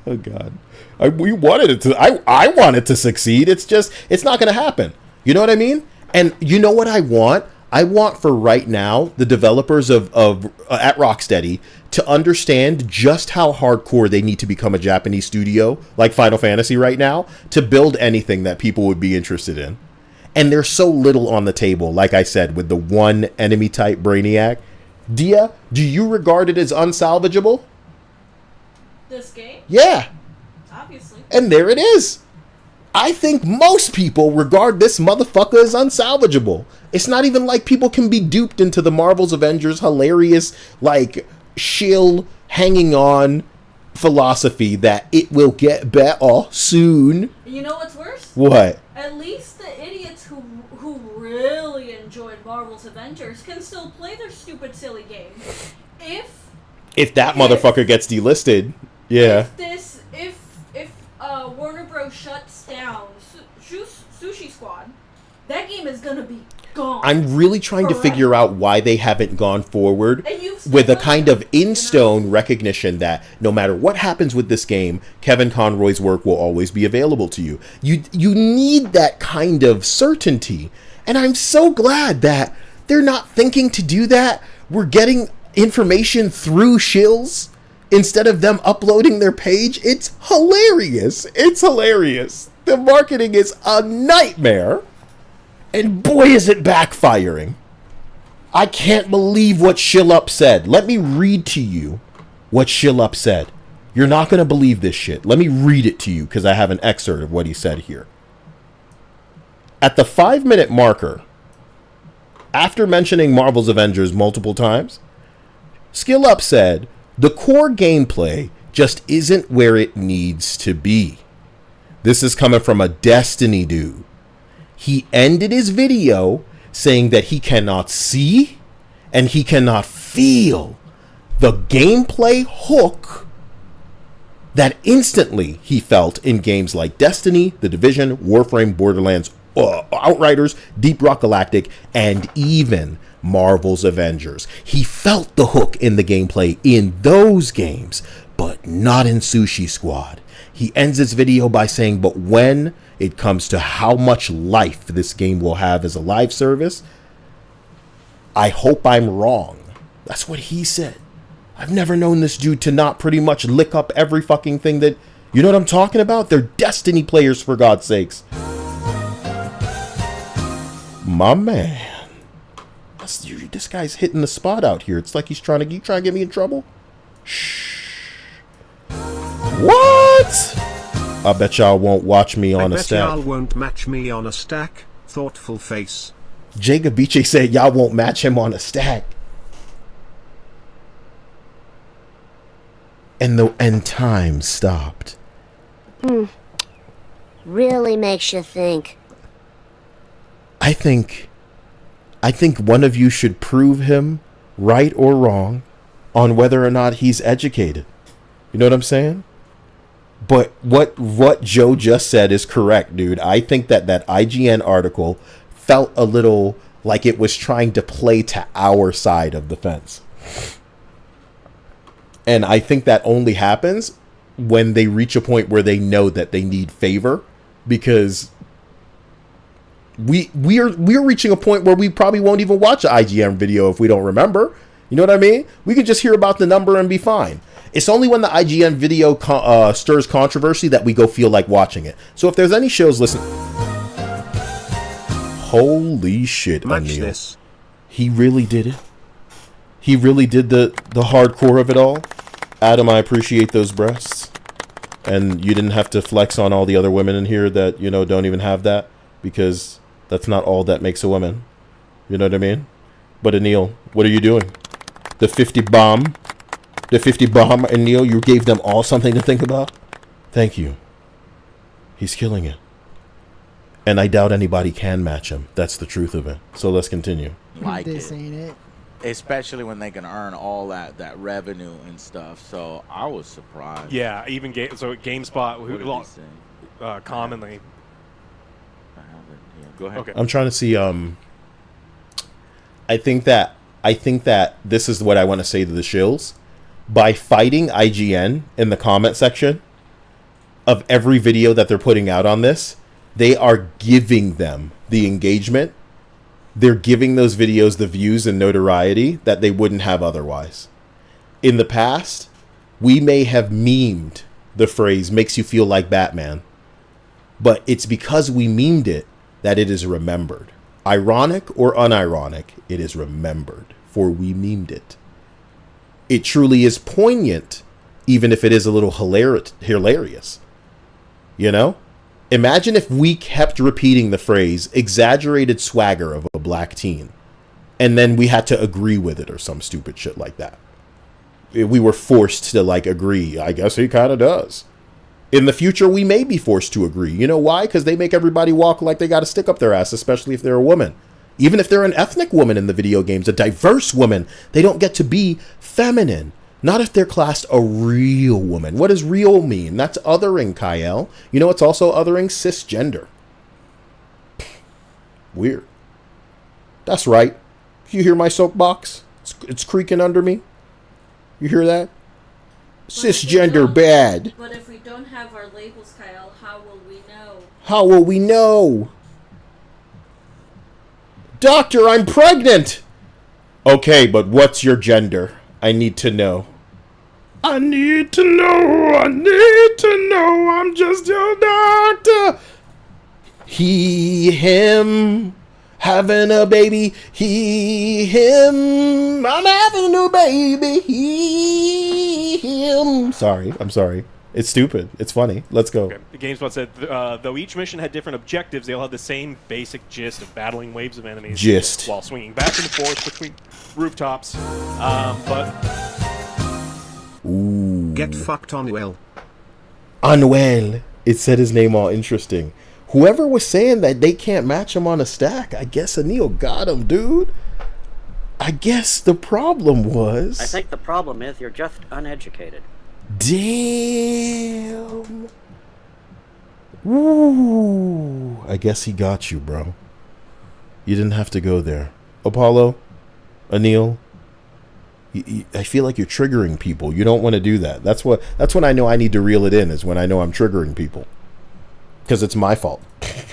Oh god, we wanted it to. I want it to succeed. It's not going to happen. You know what I mean? And you know what I want? I want for right now the developers of at Rocksteady to understand just how hardcore they need to become a Japanese studio like Final Fantasy right now to build anything that people would be interested in. And there's so little on the table, like I said, with the one enemy type Brainiac. Dia, do you regard it as unsalvageable? This game? Yeah. Obviously. And there it is. I think most people regard this motherfucker as unsalvageable. It's not even like people can be duped into the Marvel's Avengers hilarious, like, shill hanging on philosophy that it will get better soon. You know what's worse? What? At least the idiots who really enjoyed Marvel's Avengers can still play their stupid, silly game. If that motherfucker gets delisted, yeah. If Warner Bros. Shuts down Sushi Squad, that game is gonna be gone. I'm really trying to figure out why they haven't gone forward with a kind of in-stone recognition that no matter what happens with this game, Kevin Conroy's work will always be available to you. You need that kind of certainty. And I'm so glad that they're not thinking to do that. We're getting information through shills instead of them uploading their page. It's hilarious. It's hilarious. The marketing is a nightmare. And boy, is it backfiring. I can't believe what Shillup said. Let me read to you what Shillup said. You're not going to believe this shit. Let me read it to you because I have an excerpt of what he said here. At the 5-minute marker, after mentioning Marvel's Avengers multiple times, Skillup said, the core gameplay just isn't where it needs to be. This is coming from a Destiny dude. He ended his video saying that he cannot see and he cannot feel the gameplay hook that instantly he felt in games like Destiny, The Division, Warframe, Borderlands, Outriders, Deep Rock Galactic, and even Marvel's Avengers. He felt the hook in the gameplay in those games, but not in Sushi Squad. He ends his video by saying, but when it comes to how much life this game will have as a live service, I hope I'm wrong. That's what he said. I've never known this dude to not pretty much lick up every fucking thing that... You know what I'm talking about? They're Destiny players, for God's sakes. My man. This guy's hitting the spot out here. It's like he's trying to get me in trouble? Shh. What? I bet y'all won't watch me on a stack. I bet y'all won't match me on a stack. Thoughtful face. Jay Gabiche said y'all won't match him on a stack. And time stopped. Really makes you think. I think one of you should prove him right or wrong on whether or not he's educated. You know what I'm saying? But what Joe just said is correct, dude. I think that IGN article felt a little like it was trying to play to our side of the fence. And I think that only happens when they reach a point where they know that they need favor, because we're reaching a point where we probably won't even watch an IGN video if we don't remember. You know what I mean? We can just hear about the number and be fine. It's only when the IGN video stirs controversy that we go feel like watching it. So if there's any shows, listen. Holy shit, Anil. He really did it. He really did the hardcore of it all. Adam, I appreciate those breasts. And you didn't have to flex on all the other women in here that, you know, don't even have that, because that's not all that makes a woman. You know what I mean? But Anil, what are you doing? The 50 bomb, Anil, you gave them all something to think about? Thank you. He's killing it. And I doubt anybody can match him. That's the truth of it. So let's continue. Like this ain't it. Especially when they can earn all that revenue and stuff. So I was surprised. Yeah, even GameSpot, commonly. Go ahead. Okay. I'm trying to see. I think that this is what I want to say to the shills. by fighting IGN in the comment section of every video that they're putting out on this, they are giving them the engagement. They're giving those videos the views and notoriety that they wouldn't have otherwise. In the past, we may have memed the phrase "makes you feel like Batman," but it's because we memed it that it is remembered. Ironic or unironic, it is remembered, for we memed it. It truly is poignant, even if it is a little hilarious. You know? Imagine if we kept repeating the phrase "exaggerated swagger of a black teen," and then we had to agree with it or some stupid shit like that. We were forced to, like, agree. I guess he kind of does. In the future, we may be forced to agree. You know why? Because they make everybody walk like they got a stick up their ass, especially if they're a woman. Even if they're an ethnic woman in the video games, a diverse woman, they don't get to be feminine. Not if they're classed a real woman. What does real mean? That's othering, Kyle. You know it's also othering? Cisgender. Weird. That's right. You hear my soapbox? It's creaking under me. You hear that? Cisgender bad. But if we don't have our labels, Kyle, how will we know? How will we know? Doctor, I'm pregnant! Okay, but what's your gender? I need to know. I need to know, I'm just your doctor. He, him, having a baby. He, him, I'm having a new baby. He, him. Sorry, I'm sorry. It's stupid. It's funny. Let's go. Okay. The GameSpot said, though each mission had different objectives, they all had the same basic gist of battling waves of enemies. Gist. While swinging back and forth between rooftops. Ooh. Get fucked, Anuel. Anuel. It said his name all interesting. Whoever was saying that they can't match him on a stack, I guess Anil got him, dude. I guess the problem was... I think the problem is you're just uneducated. Damn. Ooh. I guess he got you, bro. You didn't have to go there. Apollo, Anil, I feel like you're triggering people. You don't want to do that. That's when I know I need to reel it in, is when I know I'm triggering people. Because it's my fault.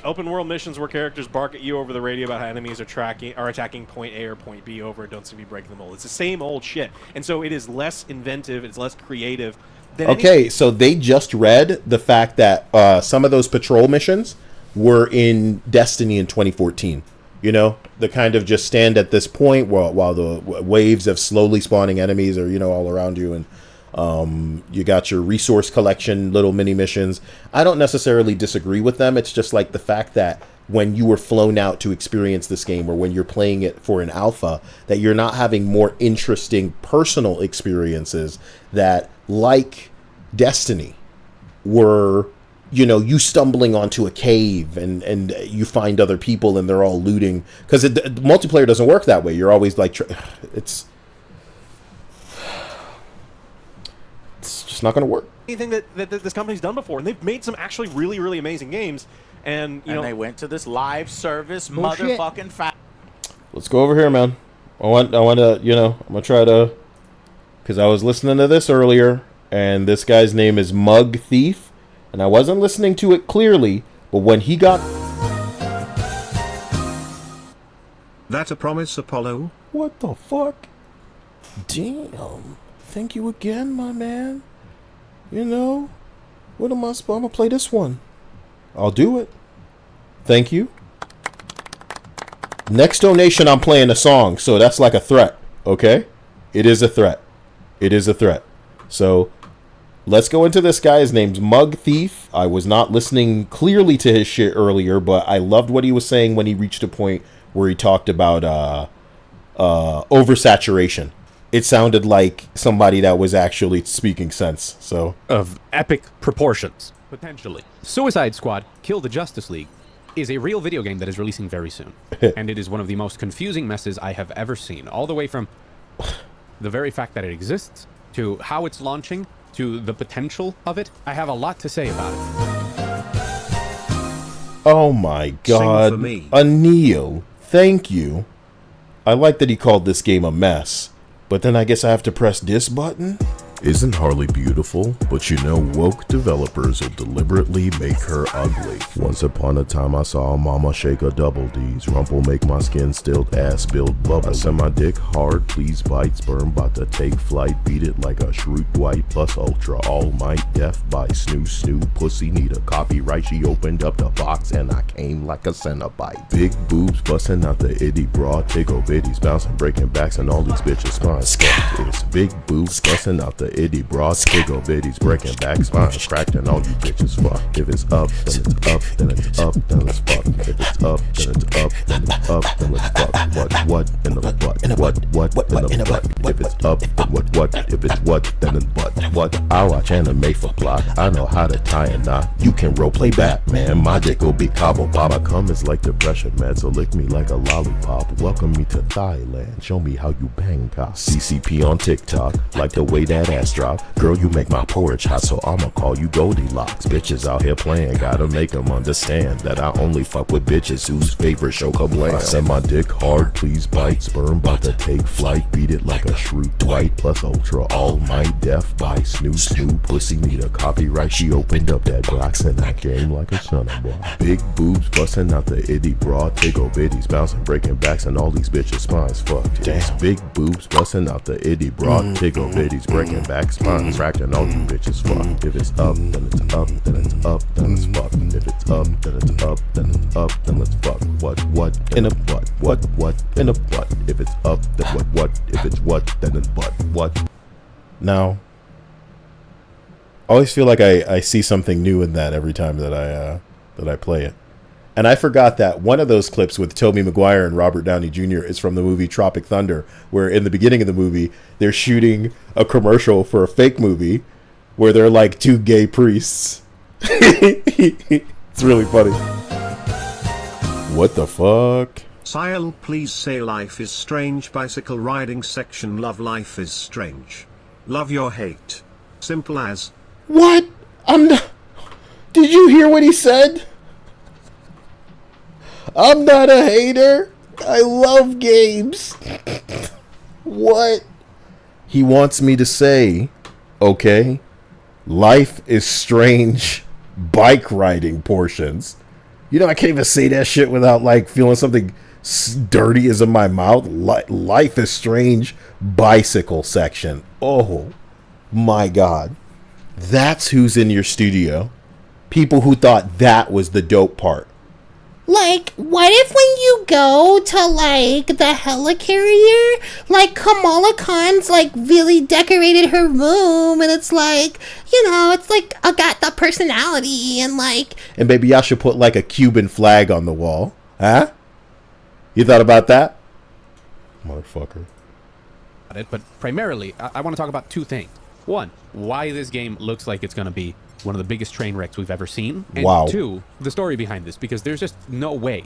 Open world missions where characters bark at you over the radio about how enemies are attacking point A or point B over and don't seem to be breaking the mold. It's the same old shit. And so it is less inventive, it's less creative than Okay, so they just read the fact that some of those patrol missions were in Destiny in 2014. You know, the kind of just stand at this point while the waves of slowly spawning enemies are, you know, all around you, and you got your resource collection, little mini missions. I don't necessarily disagree with them. It's just like the fact that when you were flown out to experience this game, or when you're playing it for an alpha, that you're not having more interesting personal experiences that, like Destiny, were, you know, you stumbling onto a cave and you find other people and they're all looting. Because multiplayer doesn't work that way. You're always like, it's just not going to work. anything that this company's done before, and they've made some actually really, really amazing games. And you know, they went to this live service motherfucking Let's go over here, man. I want to, you know, I'm gonna try to, because I was listening to this earlier, and this guy's name is Mug Thief, and I wasn't listening to it clearly, but when he got... That a promise, Apollo? What the fuck? Damn. Thank you again, my man. You know, what am I supposed... I'm gonna play this one. I'll do it. Thank you. Next donation, I'm playing a song, so that's like a threat, okay? It is a threat. It is a threat. So, let's go into this guy. His name's Mug Thief. I was not listening clearly to his shit earlier, but I loved what he was saying when he reached a point where he talked about oversaturation. It sounded like somebody that was actually speaking sense, so... Of epic proportions, potentially. Suicide Squad, Kill the Justice League, is a real video game that is releasing very soon. And it is one of the most confusing messes I have ever seen. All the way from the very fact that it exists, to how it's launching, to the potential of it. I have a lot to say about it. Oh my god. Sing for me. Anil, thank you. I like that he called this game a mess. But then I guess I have to press this button? Isn't Harley beautiful? But you know, woke developers will deliberately make her ugly. Once upon a time I saw mama shake a double D's. Rumple make my skin still ass build bubble. I send my dick hard, please bite. Sperm bout to take flight. Beat it like a shrewd white plus ultra all might. Death by snoo. Pussy need a copyright. She opened up the box and I came like a Cenobite. Big boobs busting out the itty broad. Tickle bitties bouncing, breaking backs, and all these bitches spines fucked. It's big boobs busting out the itty broad. Tickle bitties breaking back, spines cracked, and all you bitches fuck. If it's up, then it's up, then it's up, then let's fuck. If it's up, then it's up, then it's up, then let's fuck. What in the butt? What in the butt? If it's up, then what? If it's what, then it's what? I watch anime for plot. I know how to tie a knot. You can roleplay Batman. My dick will be cobble pop. My cum is like depression, man. So lick me like a lollipop. Welcome me to Thailand. Show me how you bang cop. CCP on TikTok. Like the way that ass drop. Girl, you make my porridge hot, so I'ma call you Goldilocks. Bitches out here playing. Gotta make them understand that I only fuck with bitches whose favorite show kablam. I send my dick hard, please bite. Sperm bout to take flight. Beat it like a shrewd white plus ultra all might. Death by snoo. Pussy need a copyright. She opened up that box and I came like a son of boy. Big boobs busting out the itty broad. Tickle bitties bouncing, breaking backs, and all these bitches spines fucked. Damn. Big boobs busting out the itty broad. Tickle bitties breaking back, spines cracked, and all you bitches fucked. If it's up, then it's up, then it's up, then it's fuck. If it's up, then it's up, then it's up, then let's fuck. What in a butt? What in a butt? If it's up, then what? If it's what, then it's what? Now, I always feel like I see something new in that every time that I play it. And I forgot that one of those clips with Tobey Maguire and Robert Downey Jr. is from the movie Tropic Thunder, where in the beginning of the movie, they're shooting a commercial for a fake movie where they're like two gay priests. It's really funny. What the fuck? Sile, please say life is strange. Bicycle riding section. Love life is strange. Love your hate. Simple as. What? Did you hear what he said? I'm not a hater. I love games. What? He wants me to say, okay, life is strange bike riding portions. You know, I can't even say that shit without like feeling something dirty is in my mouth. Life is strange bicycle section. Oh my God. That's who's in your studio. People who thought that was the dope part. Like, what if when you go to, like, the helicarrier, like, Kamala Khan's, like, really decorated her room, and it's like, you know, it's like, I got the personality, and, like... And baby, y'all should put, like, a Cuban flag on the wall. Huh? You thought about that? Motherfucker. But primarily, I want to talk about two things. One, why this game looks like it's going to be one of the biggest train wrecks we've ever seen. And wow. Two, the story behind this, because there's just no way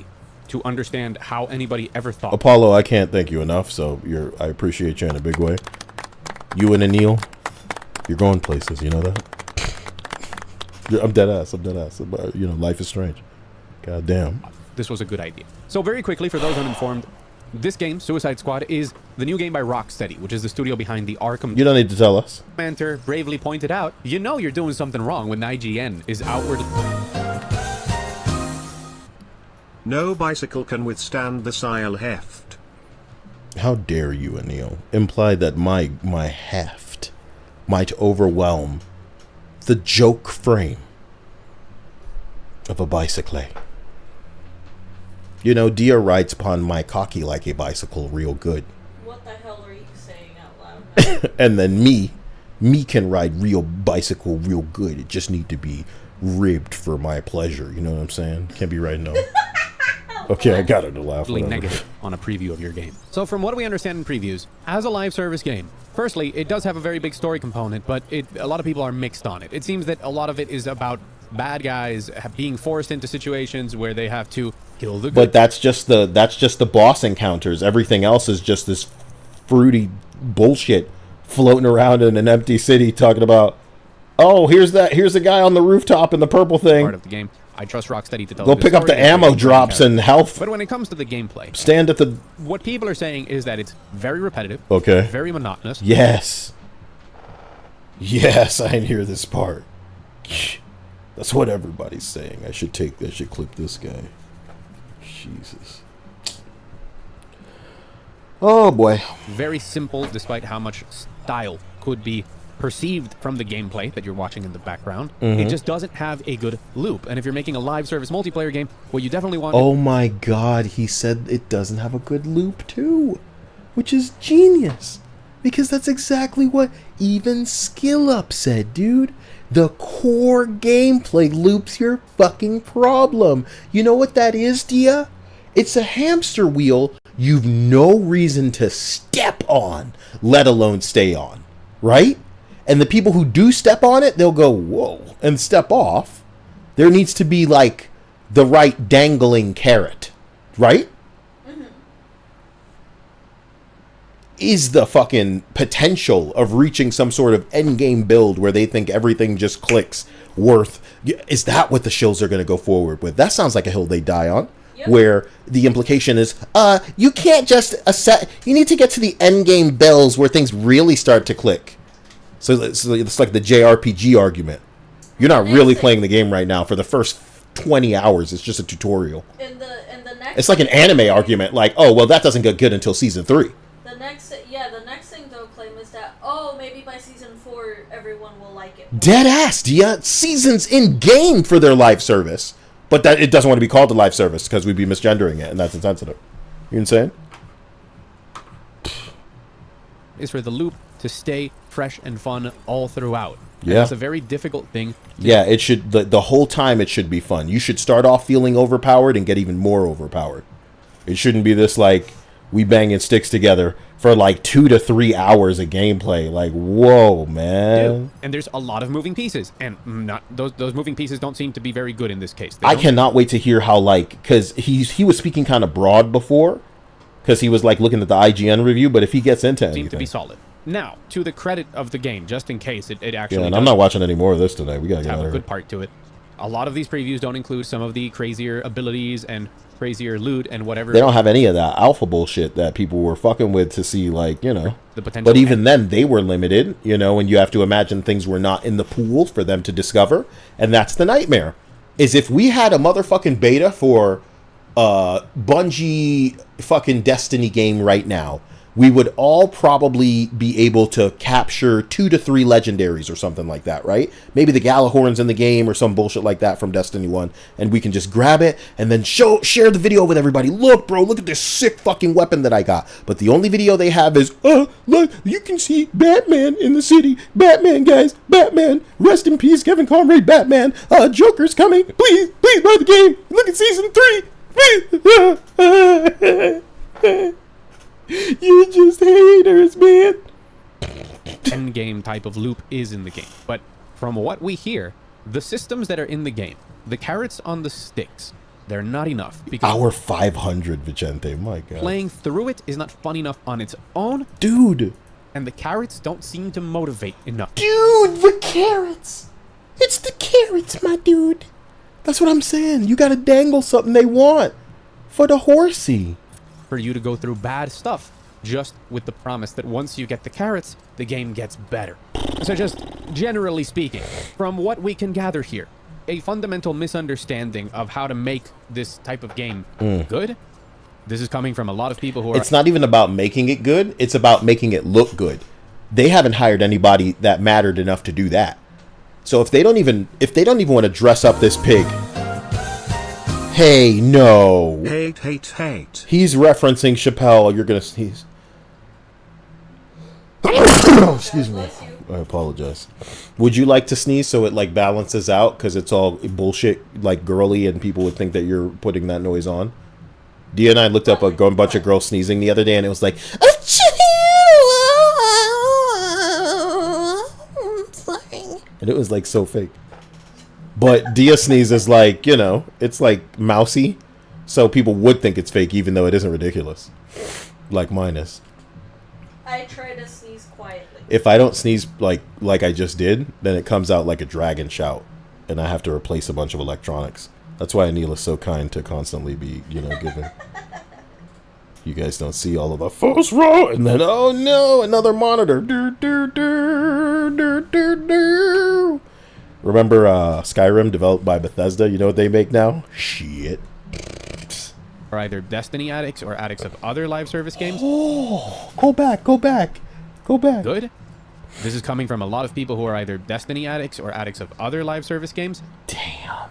to understand how anybody ever thought. Apollo, I can't thank you enough, so I appreciate you in a big way. You and Anil, you're going places, you know that? I'm dead ass. You know, life is strange. God damn. This was a good idea. So very quickly, for those uninformed, this game, Suicide Squad, is the new game by Rocksteady, which is the studio behind the Arkham... You don't need to tell us. Manter bravely pointed out, you know you're doing something wrong when IGN is outward... No bicycle can withstand the Sile heft. How dare you, Anil, imply that my heft might overwhelm the joke frame of a bicycle. You know, Dia rides upon my cocky like a bicycle real good. What the hell are you saying out loud? And then me can ride real bicycle real good. It just need to be ribbed for my pleasure. You know what I'm saying? Can't be riding on. Okay, I got it to laugh. Negative on a preview of your game. So from what we understand in previews, as a live service game, firstly, it does have a very big story component, but a lot of people are mixed on it. It seems that a lot of it is about bad guys being forced into situations where they have to kill the good. But that's just the boss encounters. Everything else is just this fruity bullshit floating around in an empty city talking about, oh, here's the guy on the rooftop in the purple thing. Part of the game. I trust Rocksteady to tell Go pick up the ammo drops and health. But when it comes to the gameplay, stand at the... What people are saying is that it's very repetitive. Okay. Very monotonous. Yes. Yes, I didn't hear this part. That's what everybody's saying. I should clip this guy. Jesus. Oh boy. Very simple, despite how much style could be perceived from the gameplay that you're watching in the background. It just doesn't have a good loop. And if you're making a live service multiplayer game, what you definitely want... Oh my god, he said it doesn't have a good loop too. Which is genius. Because that's exactly what even SkillUp said, dude. The core gameplay loops your fucking problem. You know what that is, Dia? It's a hamster wheel you've no reason to step on, let alone stay on. Right? And the people who do step on it, they'll go, whoa, and step off. There needs to be, like, the right dangling carrot. Right? Is the fucking potential of reaching some sort of endgame build where they think everything just clicks worth. Is that what the shills are going to go forward with? That sounds like a hill they die on. Yep. Where the implication is, you can't just you need to get to the endgame builds where things really start to click. So it's like the JRPG argument. You're not really playing the game right now. For the first 20 hours, it's just a tutorial. In the next it's like an anime argument, like, oh, well, that doesn't get good until season 3. The next thing they'll claim is that, maybe by season 4 everyone will like it. Dead ass, Dia. Seasons in game for their live service, but that it doesn't want to be called a live service because we'd be misgendering it, and that's insensitive. You insane? Is for the loop to stay fresh and fun all throughout. Yeah, and it's a very difficult thing. Yeah, it should. The whole time it should be fun. You should start off feeling overpowered and get even more overpowered. It shouldn't be this like we banging sticks together for like 2 to 3 hours of gameplay. Like, whoa, man. Dude, and there's a lot of moving pieces, and not those moving pieces don't seem to be very good in this case. I cannot wait to hear how, like, because he was speaking kind of broad before, because he was like looking at the IGN review. But if he gets into anything, seem to be solid. Now, to the credit of the game, just in case it actually. Yeah, and I'm not watching any more of this today. We gotta have a good part to it. A lot of these previews don't include some of the crazier abilities and crazier loot and whatever. They don't have any of that alpha bullshit that people were fucking with to see, like, you know. The potential. But even then, they were limited, you know, and you have to imagine things were not in the pool for them to discover. And that's the nightmare. Is if we had a motherfucking beta for Bungie fucking Destiny game right now, we would all probably be able to capture 2 to 3 legendaries or something like that, right? Maybe the Galahorn's in the game or some bullshit like that from Destiny 1, and we can just grab it and then share the video with everybody. Look, bro, look at this sick fucking weapon that I got. But the only video they have is, look, you can see Batman in the city. Batman, guys, Batman. Rest in peace, Kevin Conrad, Batman. Joker's coming. Please buy the game. Look at season 3. Please. You're just haters, man. Endgame type of loop is in the game. But from what we hear, the systems that are in the game, the carrots on the sticks, they're not enough. Because Hour 500, Vicente, my God. Playing through it is not fun enough on its own. Dude. And the carrots don't seem to motivate enough. Dude, the carrots. It's the carrots, my dude. That's what I'm saying. You gotta dangle something they want for the horsey. For you to go through bad stuff, just with the promise that once you get the carrots, the game gets better. So just generally speaking, from what we can gather here, a fundamental misunderstanding of how to make this type of game good. This is coming from a lot of people who are... It's not even about making it good, it's about making it look good. They haven't hired anybody that mattered enough to do that. So if they don't even want to dress up this pig... Hey, no. Hate. He's referencing Chappelle. You're gonna sneeze. Excuse me. I apologize. Would you like to sneeze so it like balances out? Because it's all bullshit, like girly, and people would think that you're putting that noise on. Dia and I looked up a bunch of girls sneezing the other day, and it was like, and it was like so fake. But Dia sneeze is like, you know, it's like mousy. So people would think it's fake even though it isn't ridiculous. Like mine is. I try to sneeze quietly. If I don't sneeze like I just did, then it comes out like a dragon shout. And I have to replace a bunch of electronics. That's why Anil is so kind to constantly be, you know, giving. You guys don't see all of the false raw. And then, oh no, another monitor. Remember Skyrim, developed by Bethesda? You know what they make now? Shit. Are either Destiny addicts or addicts of other live service games. Oh, go back. Good. This is coming from a lot of people who are either Destiny addicts or addicts of other live service games. Damn.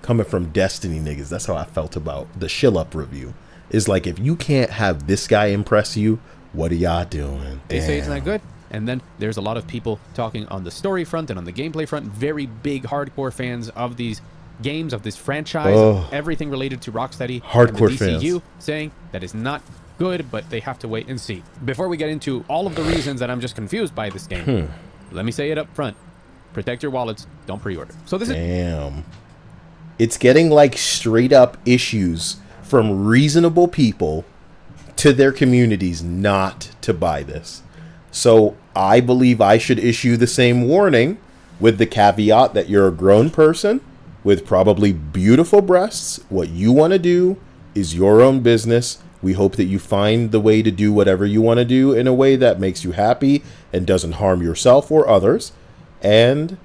Coming from Destiny niggas, that's how I felt about the Shill Up review. Is like, if you can't have this guy impress you, what are y'all doing? They say it's not good. And then there's a lot of people talking on the story front and on the gameplay front, very big hardcore fans of these games, of this franchise, of everything related to Rocksteady. Hardcore and the DCU, fans. saying that is not good, but they have to wait and see. Before we get into all of the reasons that I'm just confused by this game, let me say it up front. Protect your wallets. Don't pre-order. So this is... It's getting like straight up issues from reasonable people to their communities not to buy this. So I believe I should issue the same warning with the caveat that you're a grown person with probably beautiful breasts. What you want to do is your own business. We hope that you find the way to do whatever you want to do in a way that makes you happy and doesn't harm yourself or others. And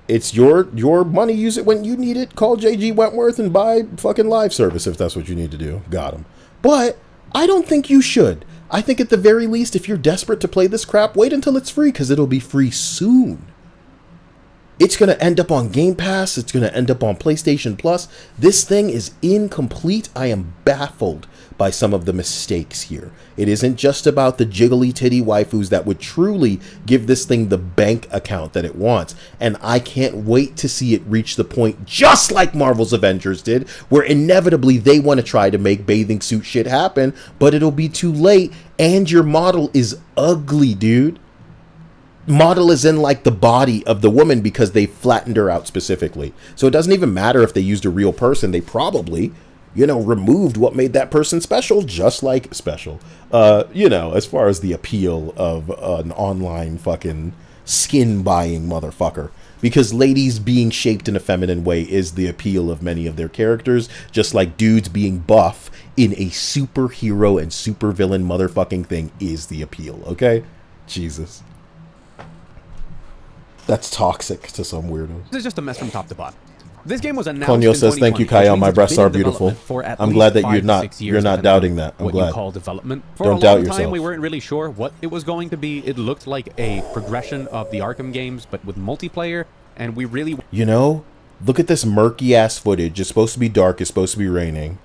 it's your money. Use it when you need it. Call JG Wentworth and buy fucking live service if that's what you need to do. Got him. But I don't think you should. I think at the very least, if you're desperate to play this crap, wait until it's free, because it'll be free soon. It's going to end up on Game Pass. It's going to end up on PlayStation Plus. This thing is incomplete. I am baffled by some of the mistakes here. It isn't just about the jiggly titty waifus that would truly give this thing the bank account that it wants. And I can't wait to see it reach the point, just like Marvel's Avengers did, where inevitably they want to try to make bathing suit shit happen, but it'll be too late, and your model is ugly, dude. Model is in like the body of the woman because they flattened her out specifically. So it doesn't even matter if they used a real person. They probably, removed what made that person special, just like special. As far as the appeal of an online fucking skin buying motherfucker. Because ladies being shaped in a feminine way is the appeal of many of their characters, just like dudes being buff in a superhero and supervillain motherfucking thing is the appeal, okay? Jesus. That's toxic to some weirdos. This is just a mess from top to bottom. This game was announced Konyo in says, "Thank you, 2020, Kyle. which My means breasts it's been are in beautiful." development for at I'm least glad that 5 you're to not 6 years, you're not depending on doubting that. I'm what glad. you call development. For Don't a doubt long time, yourself. we weren't really sure what it was going to be. It looked like a progression of the Arkham games, but with multiplayer, and we really... Look at this murky ass footage. It's supposed to be dark. It's supposed to be raining.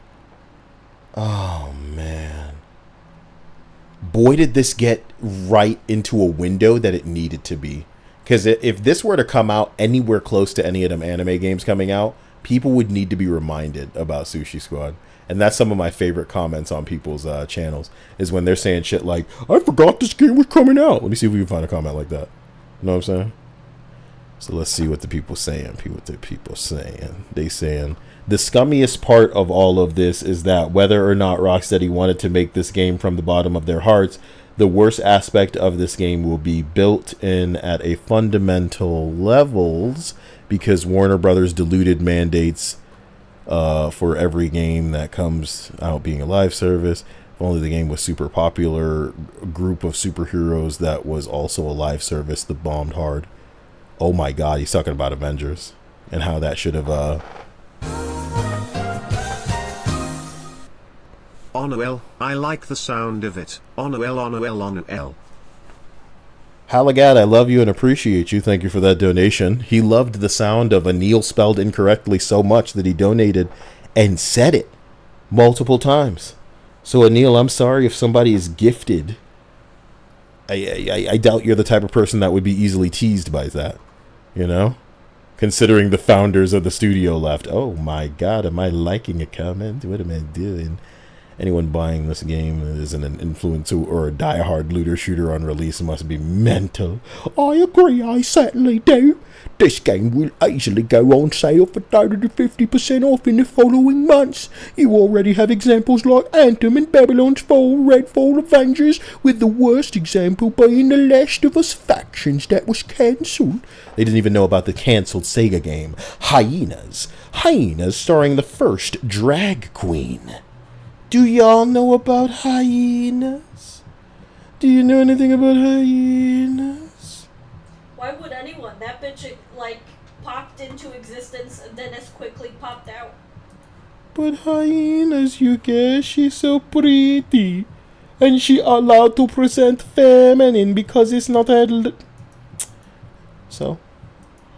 Oh man. Boy, did this get right into a window that it needed to be. Because if this were to come out anywhere close to any of them anime games coming out, people would need to be reminded about Sushi Squad. And that's some of my favorite comments on people's channels, is when they're saying shit like, I forgot this game was coming out. Let me see if we can find a comment like that. You know what I'm saying? So let's see what the people saying. They saying, the scummiest part of all of this is that whether or not Rocksteady wanted to make this game from the bottom of their hearts, the worst aspect of this game will be built in at a fundamental levels because Warner Brothers diluted mandates for every game that comes out being a live service. If only the game was super popular, a group of superheroes that was also a live service that bombed hard. Oh my god, he's talking about Avengers and how that should have Onuel, I like the sound of it. Onuel, Onuel, Onuel. Halagad, I love you and appreciate you. Thank you for that donation. He loved the sound of Anil spelled incorrectly so much that he donated and said it multiple times. So Anil, I'm sorry if somebody is gifted. I doubt you're the type of person that would be easily teased by that. Considering the founders of the studio left. Oh my god, am I liking a comment? What am I doing? Anyone buying this game is an influencer or a diehard looter shooter on release must be mental. I agree, I certainly do. This game will easily go on sale for 30 to 50% off in the following months. You already have examples like Anthem and Babylon's Fall, Redfall, Avengers, with the worst example being The Last of Us Factions that was cancelled. They didn't even know about the cancelled Sega game, Hyenas. Hyenas starring the first drag queen. Do y'all know about hyenas? Do you know anything about hyenas? popped into existence and then as quickly popped out. But hyenas, you guess, she's so pretty. And she allowed to present feminine because it's not a... So,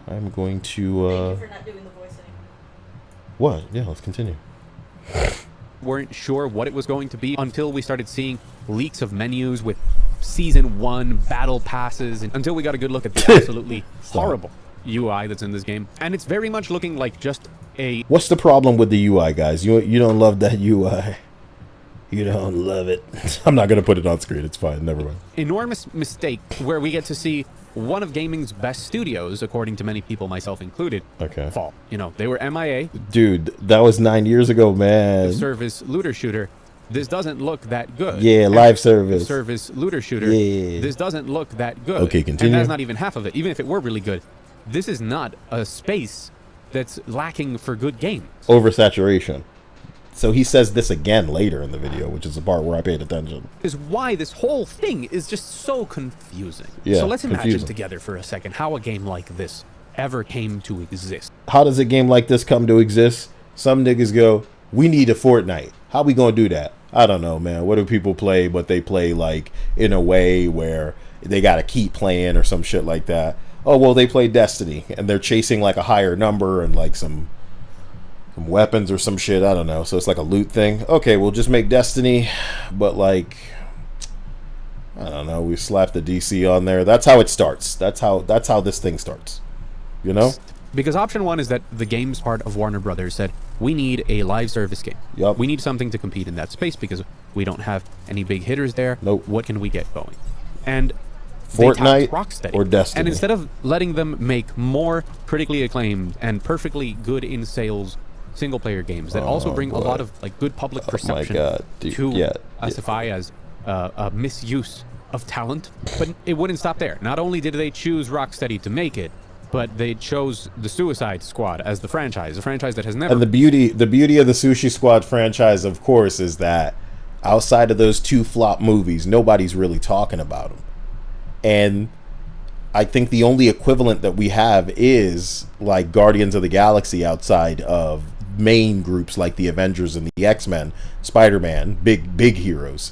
I'm going to, Thank you for not doing the voice anymore. What? Yeah, let's continue. Weren't sure what it was going to be until we started seeing leaks of menus with Season 1 battle passes, and until we got a good look at the absolutely horrible UI that's in this game. And it's very much looking like just a... What's the problem with the UI, guys? You don't love that UI. You don't love it. I'm not going to put it on screen. It's fine. Never mind. Enormous mistake where we get to see one of gaming's best studios, according to many people, myself included, fall. You know, they were MIA. Dude, that was 9 years ago, man. Service looter shooter. This doesn't look that good. Yeah, live service. Service looter shooter. Yeah. This doesn't look that good. Okay, continue. And that's not even half of it. Even if it were really good, this is not a space that's lacking for good games. Oversaturation. So he says this again later in the video, which is the part where I paid attention. Is why this whole thing is just so confusing. Yeah, so let's imagine confusing. together for a second how a game like this ever came to exist. How does a game like this come to exist? Some niggas go, we need a Fortnite. How we gonna do that? I don't know, man. What do people play? But they play like in a way where they gotta keep playing or some shit like that. Oh, well, they play Destiny and they're chasing like a higher number and like some weapons or some shit. I don't know. So it's like a loot thing. Okay, we'll just make Destiny, but like, I don't know. We slap the DC on there. That's how it starts. That's how this thing starts. You know? Because option one is that the games part of Warner Brothers said, we need a live service game. Yep. We need something to compete in that space because we don't have any big hitters there. Nope. What can we get going? And Fortnite Rocksteady. or Destiny. And instead of letting them make more critically acclaimed and perfectly good in sales single-player games that also bring a lot of like good public perception to classify as a misuse of talent, but it wouldn't stop there. Not only did they choose Rocksteady to make it, but they chose the Suicide Squad as the franchise, a franchise that has never... And the beauty of the Sushi Squad franchise, of course, is that outside of those two flop movies, nobody's really talking about them. And I think the only equivalent that we have is like Guardians of the Galaxy outside of main groups like the Avengers and the X-Men, Spider-Man, big heroes.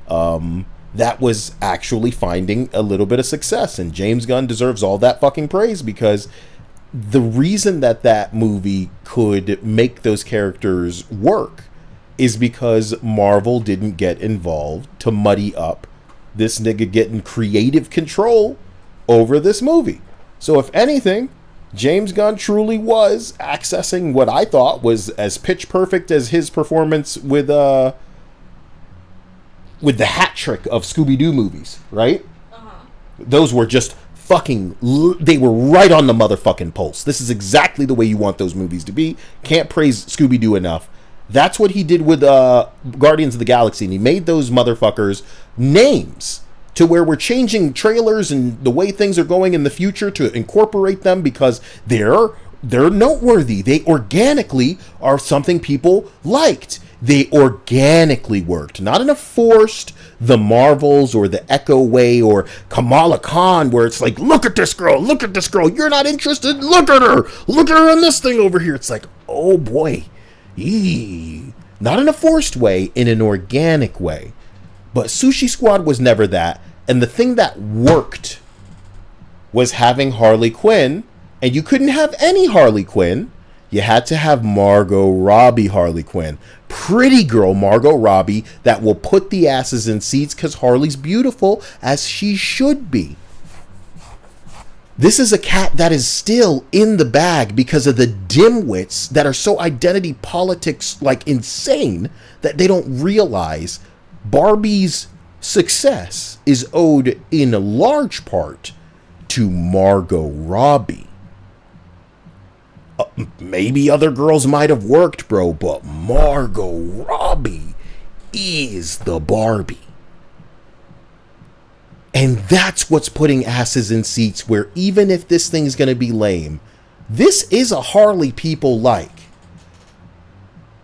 That was actually finding a little bit of success, and James Gunn deserves all that fucking praise, because the reason that movie could make those characters work is because Marvel didn't get involved to muddy up this nigga getting creative control over this movie. So if anything, James Gunn truly was accessing what I thought was as pitch perfect as his performance with the hat trick of Scooby-Doo movies, right? Those were just fucking... They were right on the motherfucking pulse. This is exactly the way you want those movies to be. Can't praise Scooby-Doo enough. That's what he did with Guardians of the Galaxy, and he made those motherfuckers names to where we're changing trailers and the way things are going in the future to incorporate them because they're noteworthy. They organically are something people liked. They organically worked, not in a forced, the Marvels or the Echo way or Kamala Khan, where it's like, look at this girl, you're not interested, look at her on this thing over here. It's like, oh boy, not in a forced way, in an organic way. But Sushi Squad was never that, and the thing that worked was having Harley Quinn, and you couldn't have any Harley Quinn. You had to have Margot Robbie Harley Quinn. Pretty girl Margot Robbie that will put the asses in seats because Harley's beautiful, as she should be. This is a cat that is still in the bag because of the dimwits that are so identity politics like insane that they don't realize Barbie's success is owed in a large part to Margot Robbie. Maybe other girls might have worked, bro, but Margot Robbie is the Barbie. And that's what's putting asses in seats where even if this thing's going to be lame, this is a Harley people like.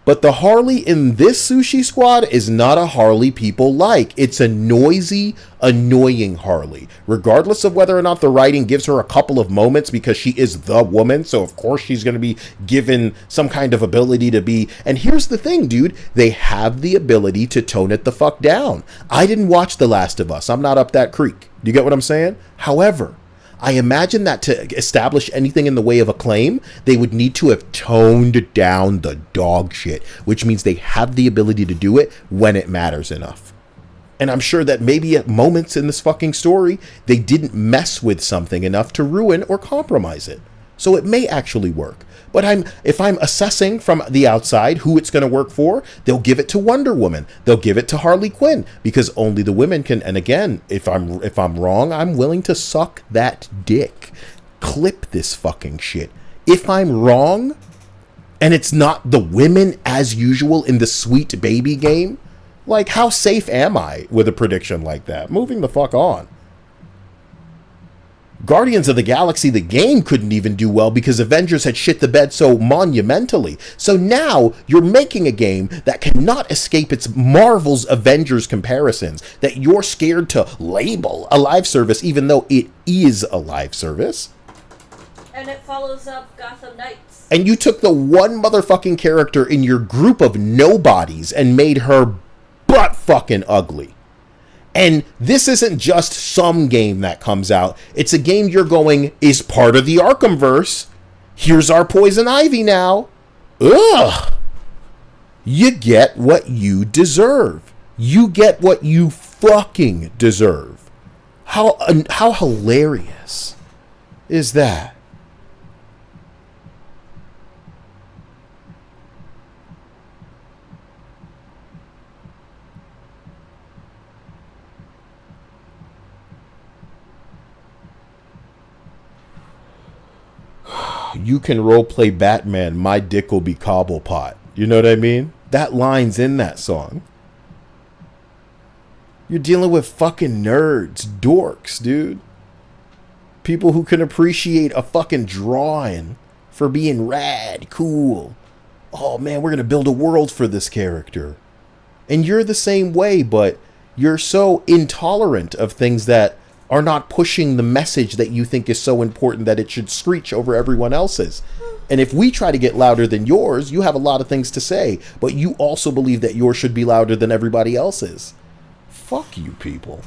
But the Harley in this Sushi Squad is not a Harley people like. It's a noisy, annoying Harley. Regardless of whether or not the writing gives her a couple of moments because she is the woman, so of course she's going to be given some kind of ability to be... And here's the thing, dude. They have the ability to tone it the fuck down. I didn't watch The Last of Us. I'm not up that creek. Do you get what I'm saying? However, I imagine that to establish anything in the way of a claim, they would need to have toned down the dog shit, which means they have the ability to do it when it matters enough. And I'm sure that maybe at moments in this fucking story, they didn't mess with something enough to ruin or compromise it. So it may actually work. But if I'm assessing from the outside who it's going to work for, they'll give it to Wonder Woman. They'll give it to Harley Quinn because only the women can. And again, if I'm wrong, I'm willing to suck that dick. Clip this fucking shit. If I'm wrong, and it's not the women as usual in the Sweet Baby game, like how safe am I with a prediction like that? Moving the fuck on. Guardians of the Galaxy, the game, couldn't even do well because Avengers had shit the bed so monumentally. So now you're making a game that cannot escape its Marvel's Avengers comparisons, that you're scared to label a live service even though it is a live service. And it follows up Gotham Knights. And you took the one motherfucking character in your group of nobodies and made her butt fucking ugly. And this isn't just some game that comes out. It's a game you're going, is part of the Arkhamverse. Here's our Poison Ivy now. Ugh. You get what you deserve. You get what you fucking deserve. How hilarious is that? You can roleplay Batman, my dick will be Cobblepot. You know what I mean? That line's in that song. You're dealing with fucking nerds, dorks, dude. People who can appreciate a fucking drawing for being rad, cool. Oh man, we're gonna build a world for this character. And you're the same way, but you're so intolerant of things that are not pushing the message that you think is so important that it should screech over everyone else's. And if we try to get louder than yours, you have a lot of things to say, but you also believe that yours should be louder than everybody else's. Fuck you people.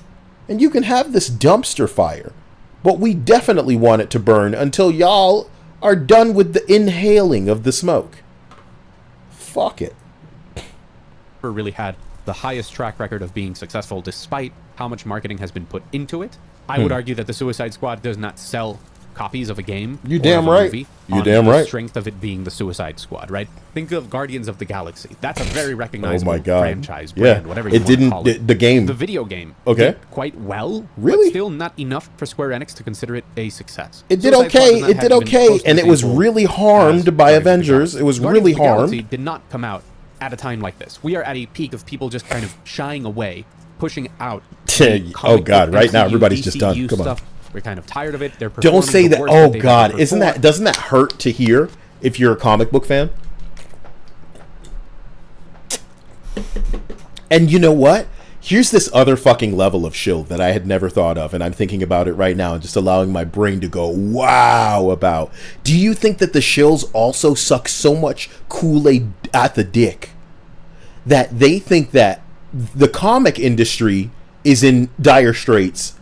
And you can have this dumpster fire, but we definitely want it to burn until y'all are done with the inhaling of the smoke. Fuck it. Really had the highest track record of being successful despite how much marketing has been put into it. I would argue that the Suicide Squad does not sell copies of a game. You damn right. You damn right. The strength of it being the Suicide Squad, right? Think of Guardians of the Galaxy. That's a very recognizable franchise, brand, whatever you want to call it. The game. The video game. Okay. Did quite well. Really? But still not enough for Square Enix to consider it a success. It did okay. It did okay. And it was really harmed by Avengers. It was really harmed. Galaxy did not come out at a time like this. We are at a peak of people just kind of shying away, pushing out. Oh God! Right now, everybody's just done. Come on. We're kind of tired of it. They're don't say that. Oh God! Doesn't that hurt to hear if you're a comic book fan? And you know what? Here's this other fucking level of shill that I had never thought of, and I'm thinking about it right now and just allowing my brain to go wow about. Do you think that the shills also suck so much Kool-Aid at the dick that they think that the comic industry is in dire straits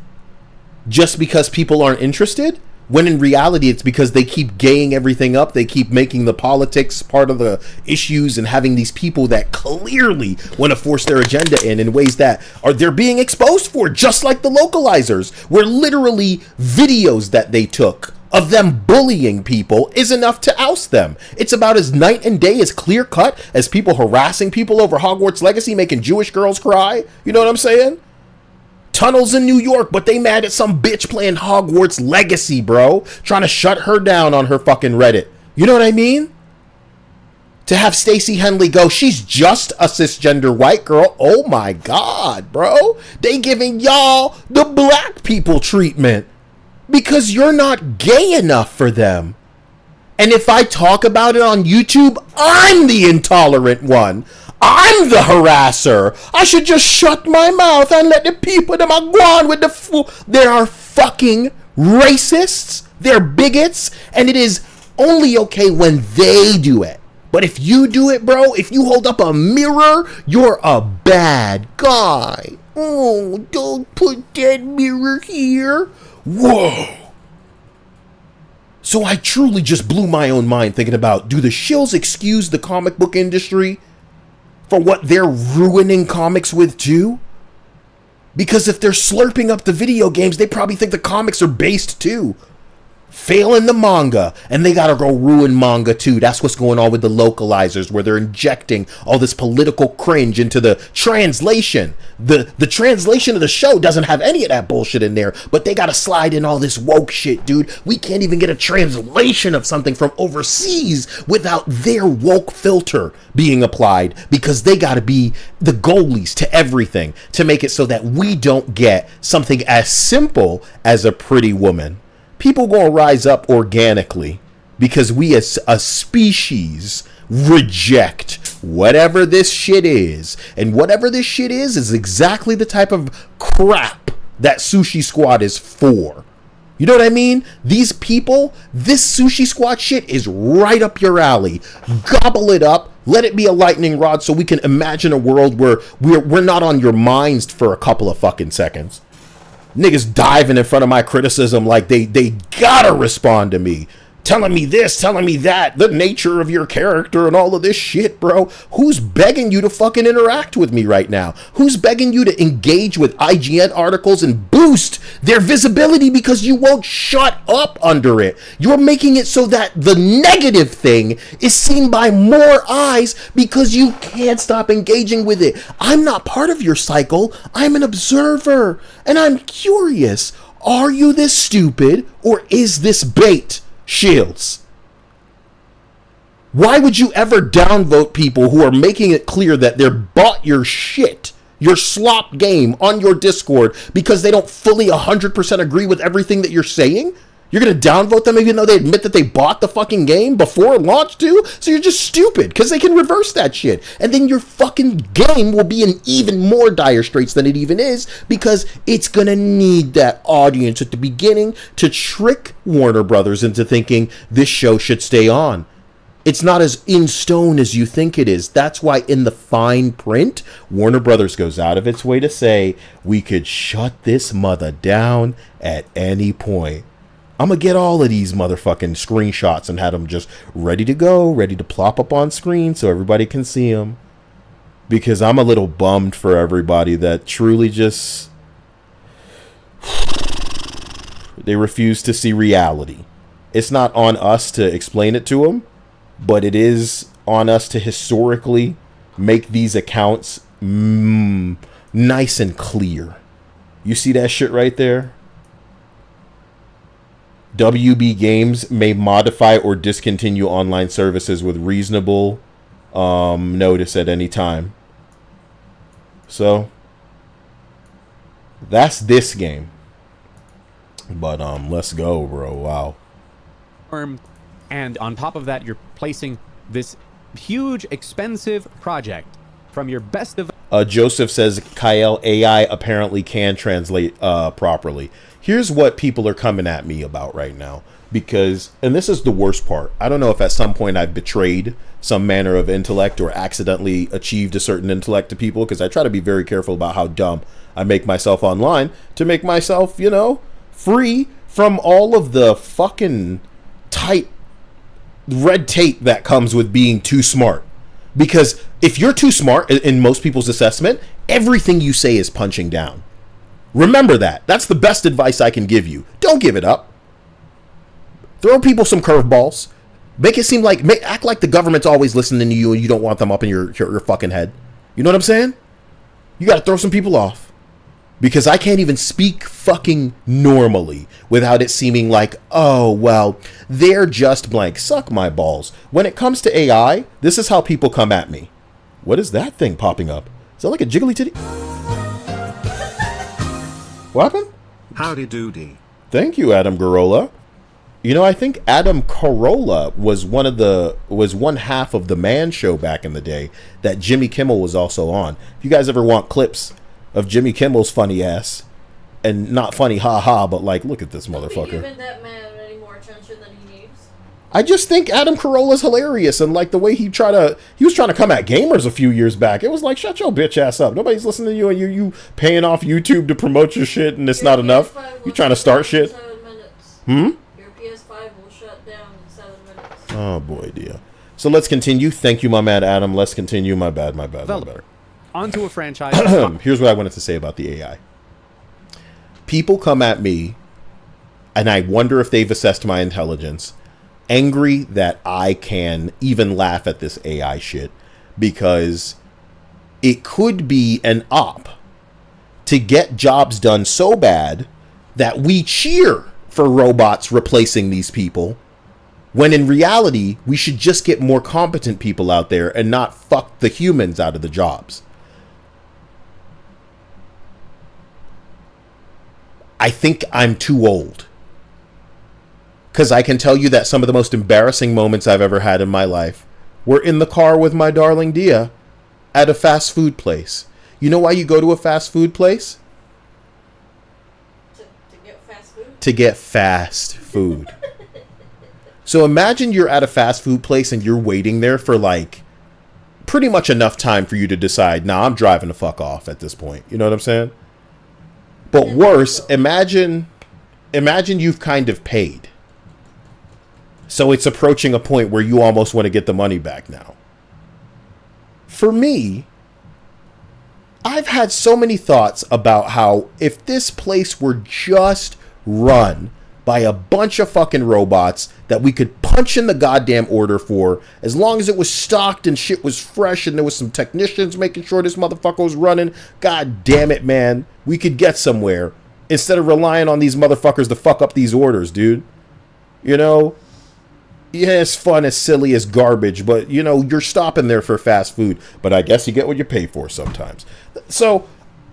just because people aren't interested? When in reality, it's because they keep gaying everything up. They keep making the politics part of the issues and having these people that clearly want to force their agenda in ways that they're being exposed for, just like the localizers, where literally videos that they took of them bullying people is enough to oust them. It's about as night and day, as clear cut as people harassing people over Hogwarts Legacy, making Jewish girls cry. You know what I'm saying? Tunnels in New York, but they mad at some bitch playing Hogwarts Legacy, bro. Trying to shut her down on her fucking Reddit. You know what I mean? To have Stacey Henley go, she's just a cisgender white girl. Oh my God, bro. They giving y'all the black people treatment because you're not gay enough for them. And if I talk about it on YouTube, I'm the intolerant one. I'm the harasser. I should just shut my mouth and let the people them go on with the fool. They are fucking racists. They're bigots. And it is only okay when they do it. But if you do it, bro, if you hold up a mirror, you're a bad guy. Oh, don't put that mirror here. Whoa. So I truly just blew my own mind thinking about, do the shills excuse the comic book industry for what they're ruining comics with too? Because if they're slurping up the video games, they probably think the comics are based too. Failing the manga, and they gotta go ruin manga too. That's what's going on with the localizers, where they're injecting all this political cringe into the translation. The translation of the show doesn't have any of that bullshit in there, but they gotta slide in all this woke shit, dude. We can't even get a translation of something from overseas without their woke filter being applied, because they gotta be the goalies to everything to make it so that we don't get something as simple as a pretty woman. People gonna rise up organically because we as a species reject whatever this shit is. And whatever this shit is exactly the type of crap that Sushi Squad is for. You know what I mean? These people, this Sushi Squad shit is right up your alley. Gobble it up. Let it be a lightning rod so we can imagine a world where we're not on your minds for a couple of fucking seconds. Niggas diving in front of my criticism like they gotta respond to me. Telling me this, telling me that, the nature of your character and all of this shit, bro. Who's begging you to fucking interact with me right now? Who's begging you to engage with IGN articles and boost their visibility because you won't shut up under it? You're making it so that the negative thing is seen by more eyes because you can't stop engaging with it. I'm not part of your cycle. I'm an observer. And I'm curious. Are you this stupid or is this bait? Shields. Why would you ever downvote people who are making it clear that they're bought your shit, your slop game on your Discord because they don't fully 100% agree with everything that you're saying? You're going to downvote them even though they admit that they bought the fucking game before launch too? So you're just stupid because they can reverse that shit. And then your fucking game will be in even more dire straits than it even is because it's going to need that audience at the beginning to trick Warner Brothers into thinking this show should stay on. It's not as in stone as you think it is. That's why in the fine print, Warner Brothers goes out of its way to say, we could shut this mother down at any point. I'm going to get all of these motherfucking screenshots and have them just ready to go, ready to plop up on screen so everybody can see them. Because I'm a little bummed for everybody that truly just... they refuse to see reality. It's not on us to explain it to them, but it is on us to historically make these accounts nice and clear. You see that shit right there? WB Games may modify or discontinue online services with reasonable notice at any time. So that's this game. But let's go, bro. Wow. And on top of that, you're placing this huge, expensive project from your best of... Joseph says, Kyle, AI apparently can translate properly. Here's what people are coming at me about right now. Because, and this is the worst part, I don't know if at some point I've betrayed some manner of intellect or accidentally achieved a certain intellect to people, because I try to be very careful about how dumb I make myself online to make myself, you know, free from all of the fucking tight red tape that comes with being too smart. Because if you're too smart, in most people's assessment, everything you say is punching down. Remember that. That's the best advice I can give you. Don't give it up. Throw people some curveballs. Make it seem like, act like the government's always listening to you and you don't want them up in your fucking head. You know what I'm saying? You got to throw some people off. Because I can't even speak fucking normally without it seeming like, oh, well, they're just blank. Suck my balls. When it comes to AI, this is how people come at me. What is that thing popping up? Is that like a jiggly titty? What happened? Howdy doody. Thank you, Adam Garola. You know, I think Adam Carolla was one half of the Man Show back in the day that Jimmy Kimmel was also on. If you guys ever want clips of Jimmy Kimmel's funny ass, and not funny haha, but like, look at this motherfucker. Giving that man any more attention than he needs. I just think Adam Carolla's hilarious, and like the way he was trying to come at gamers a few years back. It was like, shut your bitch ass up. Nobody's listening to you, and you paying off YouTube to promote your shit, and it's not enough. You trying to start shit? Your PS5 will shut down in 7 minutes. Oh boy, dear. So let's continue. Thank you, my man Adam. Let's continue. My bad. Developer. Onto a franchise. Here's what I wanted to say about the AI. People come at me, and I wonder if they've assessed my intelligence, angry that I can even laugh at this AI shit, because it could be an op to get jobs done so bad that we cheer for robots replacing these people, when in reality, we should just get more competent people out there and not fuck the humans out of the jobs. I think I'm too old. Because I can tell you that some of the most embarrassing moments I've ever had in my life were in the car with my darling Dia at a fast food place. You know why you go to a fast food place? To get fast food? To get fast food. So imagine you're at a fast food place and you're waiting there for like pretty much enough time for you to decide, nah, I'm driving the fuck off at this point. You know what I'm saying? But worse, imagine you've kind of paid. So it's approaching a point where you almost want to get the money back now. For me, I've had so many thoughts about how if this place were just run by a bunch of fucking robots that we could punch in the goddamn order for, as long as it was stocked and shit was fresh and there was some technicians making sure this motherfucker was running, god damn it, man, we could get somewhere instead of relying on these motherfuckers to fuck up these orders, dude. You know? Yeah, it's fun, it's silly, it's garbage, but, you know, you're stopping there for fast food. But I guess you get what you pay for sometimes. So,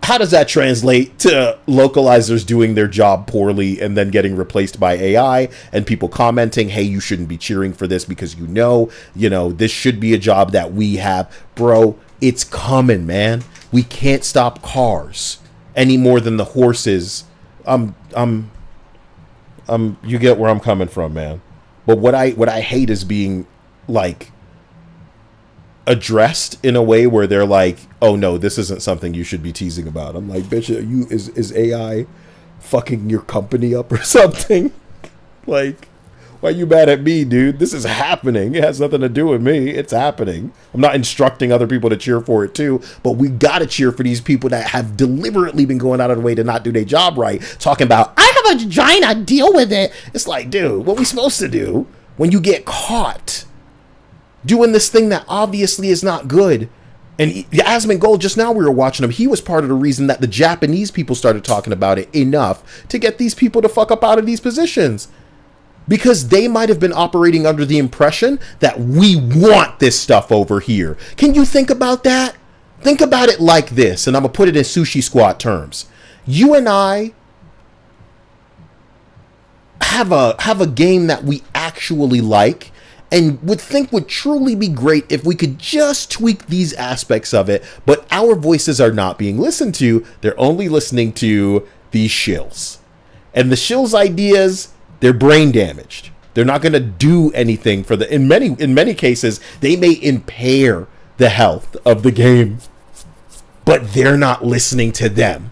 how does that translate to localizers doing their job poorly and then getting replaced by AI and people commenting, hey, you shouldn't be cheering for this because you know, this should be a job that we have. Bro, it's coming, man. We can't stop cars any more than the horses. You get where I'm coming from, man. But what I hate is being like addressed in a way where they're like, oh no, this isn't something you should be teasing about. I'm like, bitch, is AI fucking your company up or something? Like, why are you mad at me, dude? This is happening. It has nothing to do with me. It's happening. I'm not instructing other people to cheer for it too, but we gotta cheer for these people that have deliberately been going out of the way to not do their job right, talking about, I have a vagina, deal with it. It's like, dude, what we supposed to do when you get caught doing this thing that obviously is not good? And Asmongold, just now we were watching him, he was part of the reason that the Japanese people started talking about it enough to get these people to fuck up out of these positions. Because they might have been operating under the impression that we want this stuff over here. Can you think about that? Think about it like this, and I'm going to put it in Sushi Squad terms. You and I have a game that we actually like and would think would truly be great if we could just tweak these aspects of it, but our voices are not being listened to. They're only listening to these shills. And the shills' ideas, they're brain damaged. They're not going to do anything for in many cases, they may impair the health of the game, but they're not listening to them.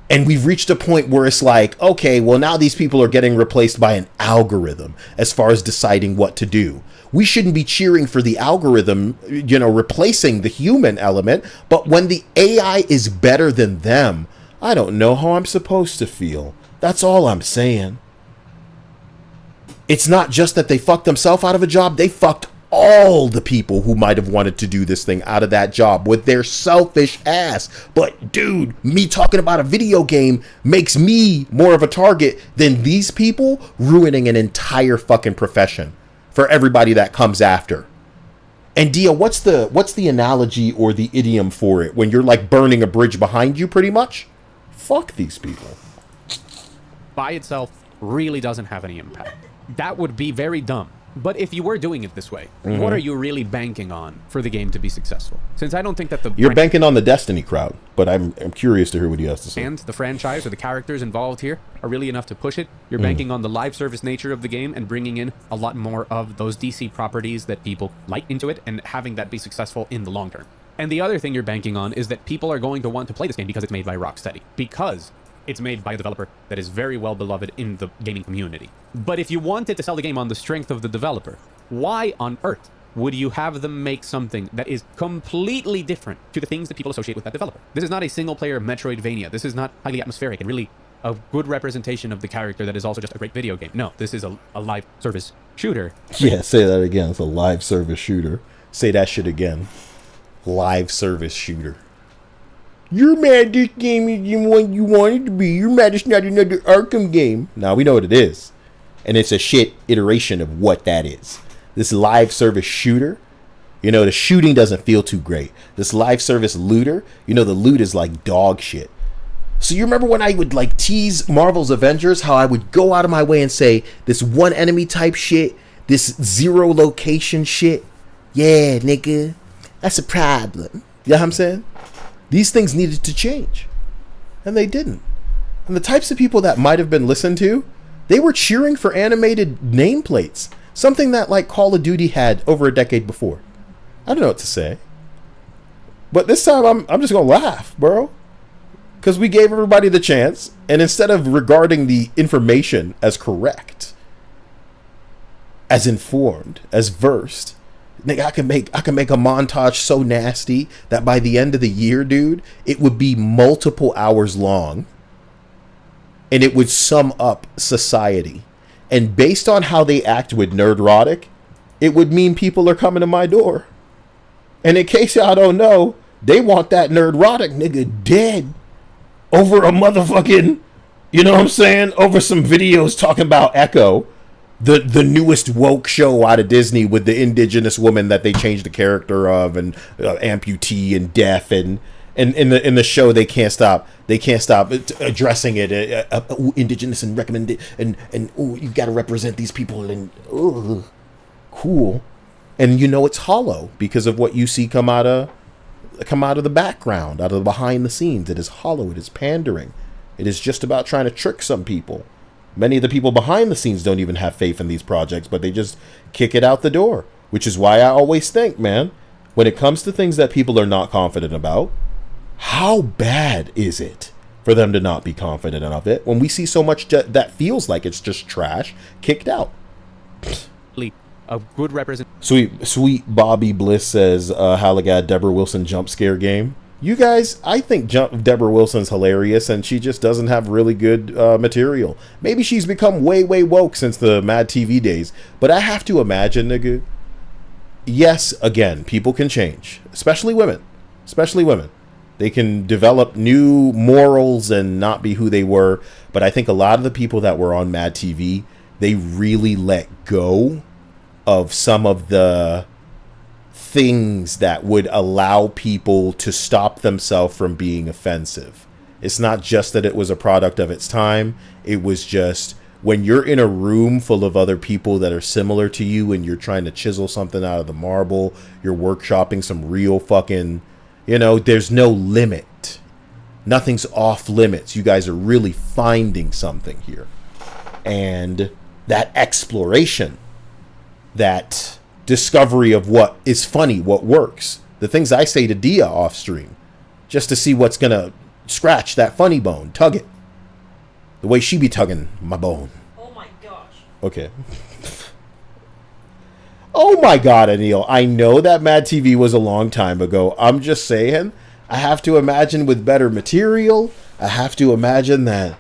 And we've reached a point where it's like, okay, well, now these people are getting replaced by an algorithm as far as deciding what to do. We shouldn't be cheering for the algorithm, replacing the human element. But when the AI is better than them, I don't know how I'm supposed to feel. That's all I'm saying. It's not just that they fucked themselves out of a job. They fucked all the people who might have wanted to do this thing out of that job with their selfish ass. But dude, me talking about a video game makes me more of a target than these people ruining an entire fucking profession for everybody that comes after. And Dia, what's the analogy or the idiom for it when you're like burning a bridge behind you pretty much? Fuck these people. By itself, really doesn't have any impact. That would be very dumb. But if you were doing it this way, what are you really banking on for the game to be successful? Since I don't think that You're banking on the Destiny crowd, but I'm curious to hear what he has to say. And the franchise or the characters involved here are really enough to push it. You're banking on the live service nature of the game and bringing in a lot more of those DC properties that people like into it and having that be successful in the long term. And the other thing you're banking on is that people are going to want to play this game because it's made by Rocksteady. Because it's made by a developer that is very well beloved in the gaming community. But if you wanted to sell the game on the strength of the developer, why on earth would you have them make something that is completely different to the things that people associate with that developer? This is not a single-player Metroidvania. This is not highly atmospheric and really a good representation of the character that is also just a great video game. No, this is a live service shooter. Yeah, say that again. It's a live service shooter. Say that shit again. Live service shooter. You're mad this game isn't what you want it to be. You're mad it's not another Arkham game. Now we know what it is. And it's a shit iteration of what that is. This live service shooter, you know, the shooting doesn't feel too great. This live service looter, you know, the loot is like dog shit. So you remember when I would like tease Marvel's Avengers, how I would go out of my way and say this one enemy type shit, this zero location shit? Yeah, nigga, that's a problem. You know what I'm saying? These things needed to change, and they didn't. And the types of people that might have been listened to, they were cheering for animated nameplates, something that like Call of Duty had over a decade before. I don't know what to say, but this time I'm just gonna laugh, bro, because we gave everybody the chance, and instead of regarding the information as correct, as informed, as versed, nigga, I can make a montage so nasty that by the end of the year, dude, it would be multiple hours long, and it would sum up society. And based on how they act with Nerdrotic, it would mean people are coming to my door. And in case y'all don't know, they want that Nerdrotic nigga dead over a motherfucking, you know what I'm saying, over some videos talking about Echo. The newest woke show out of Disney with the indigenous woman that they changed the character of, and amputee and deaf, and in the show they can't stop addressing it, indigenous and recommend and you got to represent these people, and cool, and you know it's hollow because of what you see come out of the background, out of the behind the scenes. It is hollow. It is pandering. It is just about trying to trick some people. Many of the people behind the scenes don't even have faith in these projects, but they just kick it out the door, which is why I always think, man, when it comes to things that people are not confident about, how bad is it for them to not be confident of it when we see so much that feels like it's just trash kicked out? A good represent. Sweet Bobby Bliss says, Halagad Deborah Wilson jump scare game. You guys, I think Deborah Wilson's hilarious, and she just doesn't have really good material. Maybe she's become way woke since the Mad TV days, but I have to imagine, nigga, yes, again, people can change, especially women. They can develop new morals and not be who they were, but I think a lot of the people that were on Mad TV, they really let go of some of the things that would allow people to stop themselves from being offensive. It's not just that it was a product of its time. It was just when you're in a room full of other people that are similar to you and you're trying to chisel something out of the marble, you're workshopping some real fucking, you know, there's no limit. Nothing's off limits. You guys are really finding something here. And that exploration, that discovery of what is funny, what works, the things I say to Dia off stream, just to see what's gonna scratch that funny bone, tug it, the way she be tugging my bone. Oh my gosh. Okay. Oh my god, Anil, I know that Mad TV was a long time ago. I'm just saying, I have to imagine with better material, I have to imagine that.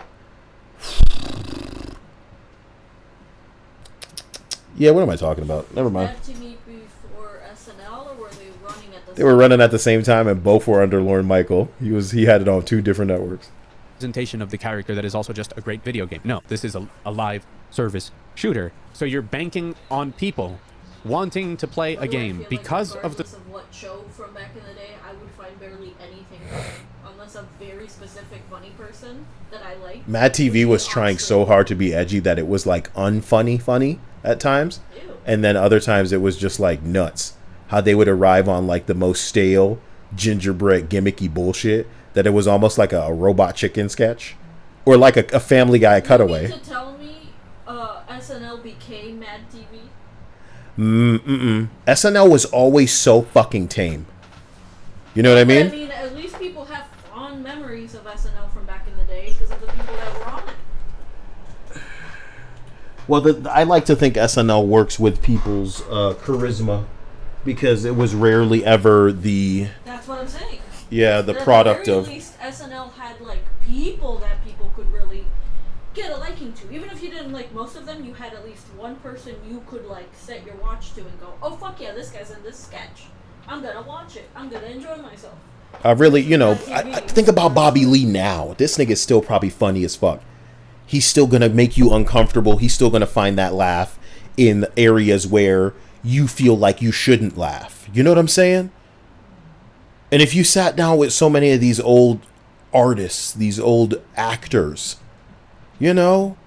Yeah, what am I talking about? Never mind. Mad TV before SNL, or were they running at the They were running at the same time, and both were under Lorne Michael. He had it on 2 different networks. Presentation of the character that is also just a great video game. No, this is a live service shooter. So you're banking on people wanting to play a game because of the. Of what show from back in the day, I would find barely anything funny, unless a very specific funny person that I like. Mad TV was trying so hard to be edgy that it was like unfunny funny at times. Ew. And then other times it was just like nuts. How they would arrive on like the most stale, gingerbread, gimmicky bullshit that it was almost like a Robot Chicken sketch. Or like a Family Guy cutaway. You mean to tell me SNL became Mad TV? SNL was always so fucking tame. You know what I mean? I mean, at least people have fond memories of SNL from back in the day because of the people that were on it. Well, I like to think SNL works with people's charisma because it was rarely ever the... That's what I'm saying. Yeah, the But product at of... the very least, SNL had, like, people that people could really get a liking to. Even if you didn't like most of them, you had at least one person you could, like, set your watch to and go, oh, fuck yeah, this guy's in this sketch. I'm gonna watch it. I'm gonna enjoy myself. really, you know, I think about Bobby Lee now. This nigga's still probably funny as fuck. He's still gonna make you uncomfortable. He's still gonna find that laugh in areas where you feel like you shouldn't laugh. You know what I'm saying? And if you sat down with so many of these old artists, these old actors, you know,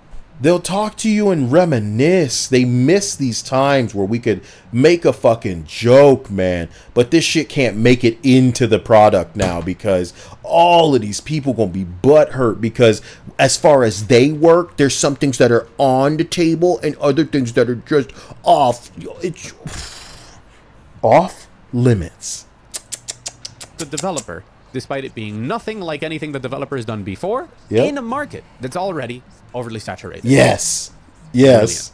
they'll talk to you and reminisce. They miss these times where we could make a fucking joke, man. But this shit can't make it into the product now because all of these people gonna be butthurt because as far as they work, there's some things that are on the table and other things that are just off. It's off limits. The developer, despite it being nothing like anything the developer has done before, Yep. in a market that's already overly saturated. Yes. Yes. Brilliant.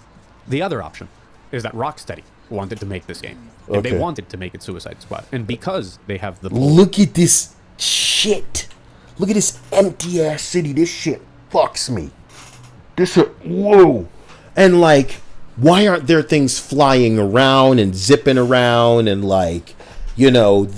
The other option is that Rocksteady wanted to make this game. And Okay. they wanted to make it Suicide Squad. And because they have the... Look at this shit. Look at this empty ass city. This shit fucks me. This shit, whoa. And like, why aren't there things flying around and zipping around and like, you know,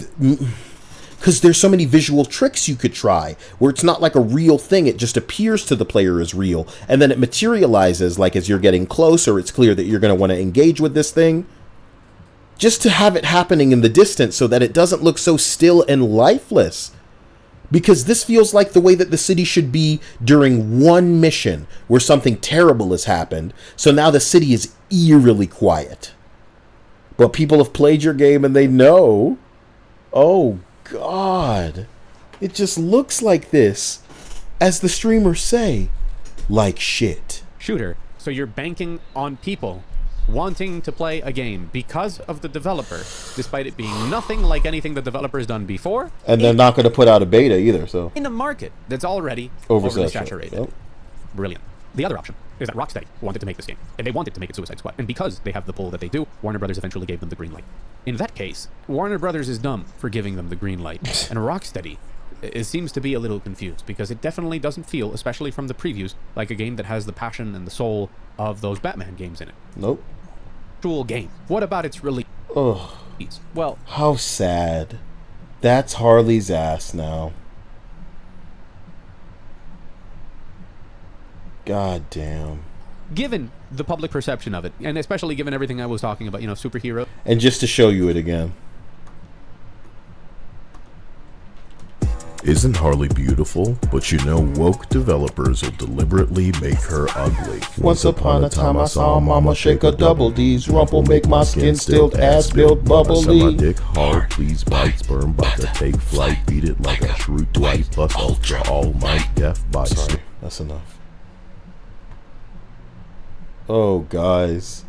because there's so many visual tricks you could try where it's not like a real thing. It just appears to the player as real. And then it materializes like as you're getting closer, it's clear that you're going to want to engage with this thing. Just to have it happening in the distance so that it doesn't look so still and lifeless. Because this feels like the way that the city should be during one mission where something terrible has happened. So now the city is eerily quiet. But people have played your game and they know. Oh, God. It just looks like this. As the streamers say, like shit. Shooter. So you're banking on people wanting to play a game because of the developer, despite it being nothing like anything the developer has done before. And they're not going to put out a beta either, so. In a market that's already overly saturated. Yep. Brilliant. The other option is that Rocksteady wanted to make this game, and they wanted to make it Suicide Squad. And because they have the pull that they do, Warner Brothers eventually gave them the green light. In that case, Warner Brothers is dumb for giving them the green light, and Rocksteady it seems to be a little confused because it definitely doesn't feel, especially from the previews, like a game that has the passion and the soul of those Batman games in it. Nope. Actual game. What about its release? Ugh. Well, how sad. That's Harley's ass now. God damn. Given the public perception of it, and especially given everything I was talking about, you know, superhero. And just to show you it again. Isn't Harley beautiful? But you know, woke developers will deliberately make her ugly. Once upon a time I saw mama shake a double D's. Rumple make my skin still ass built bubbly. I said my dick hard, please bite. Sperm about to take flight. Beat it like a shrew twice. Plus ultra all might death by. Sorry, that's enough. Oh, guys.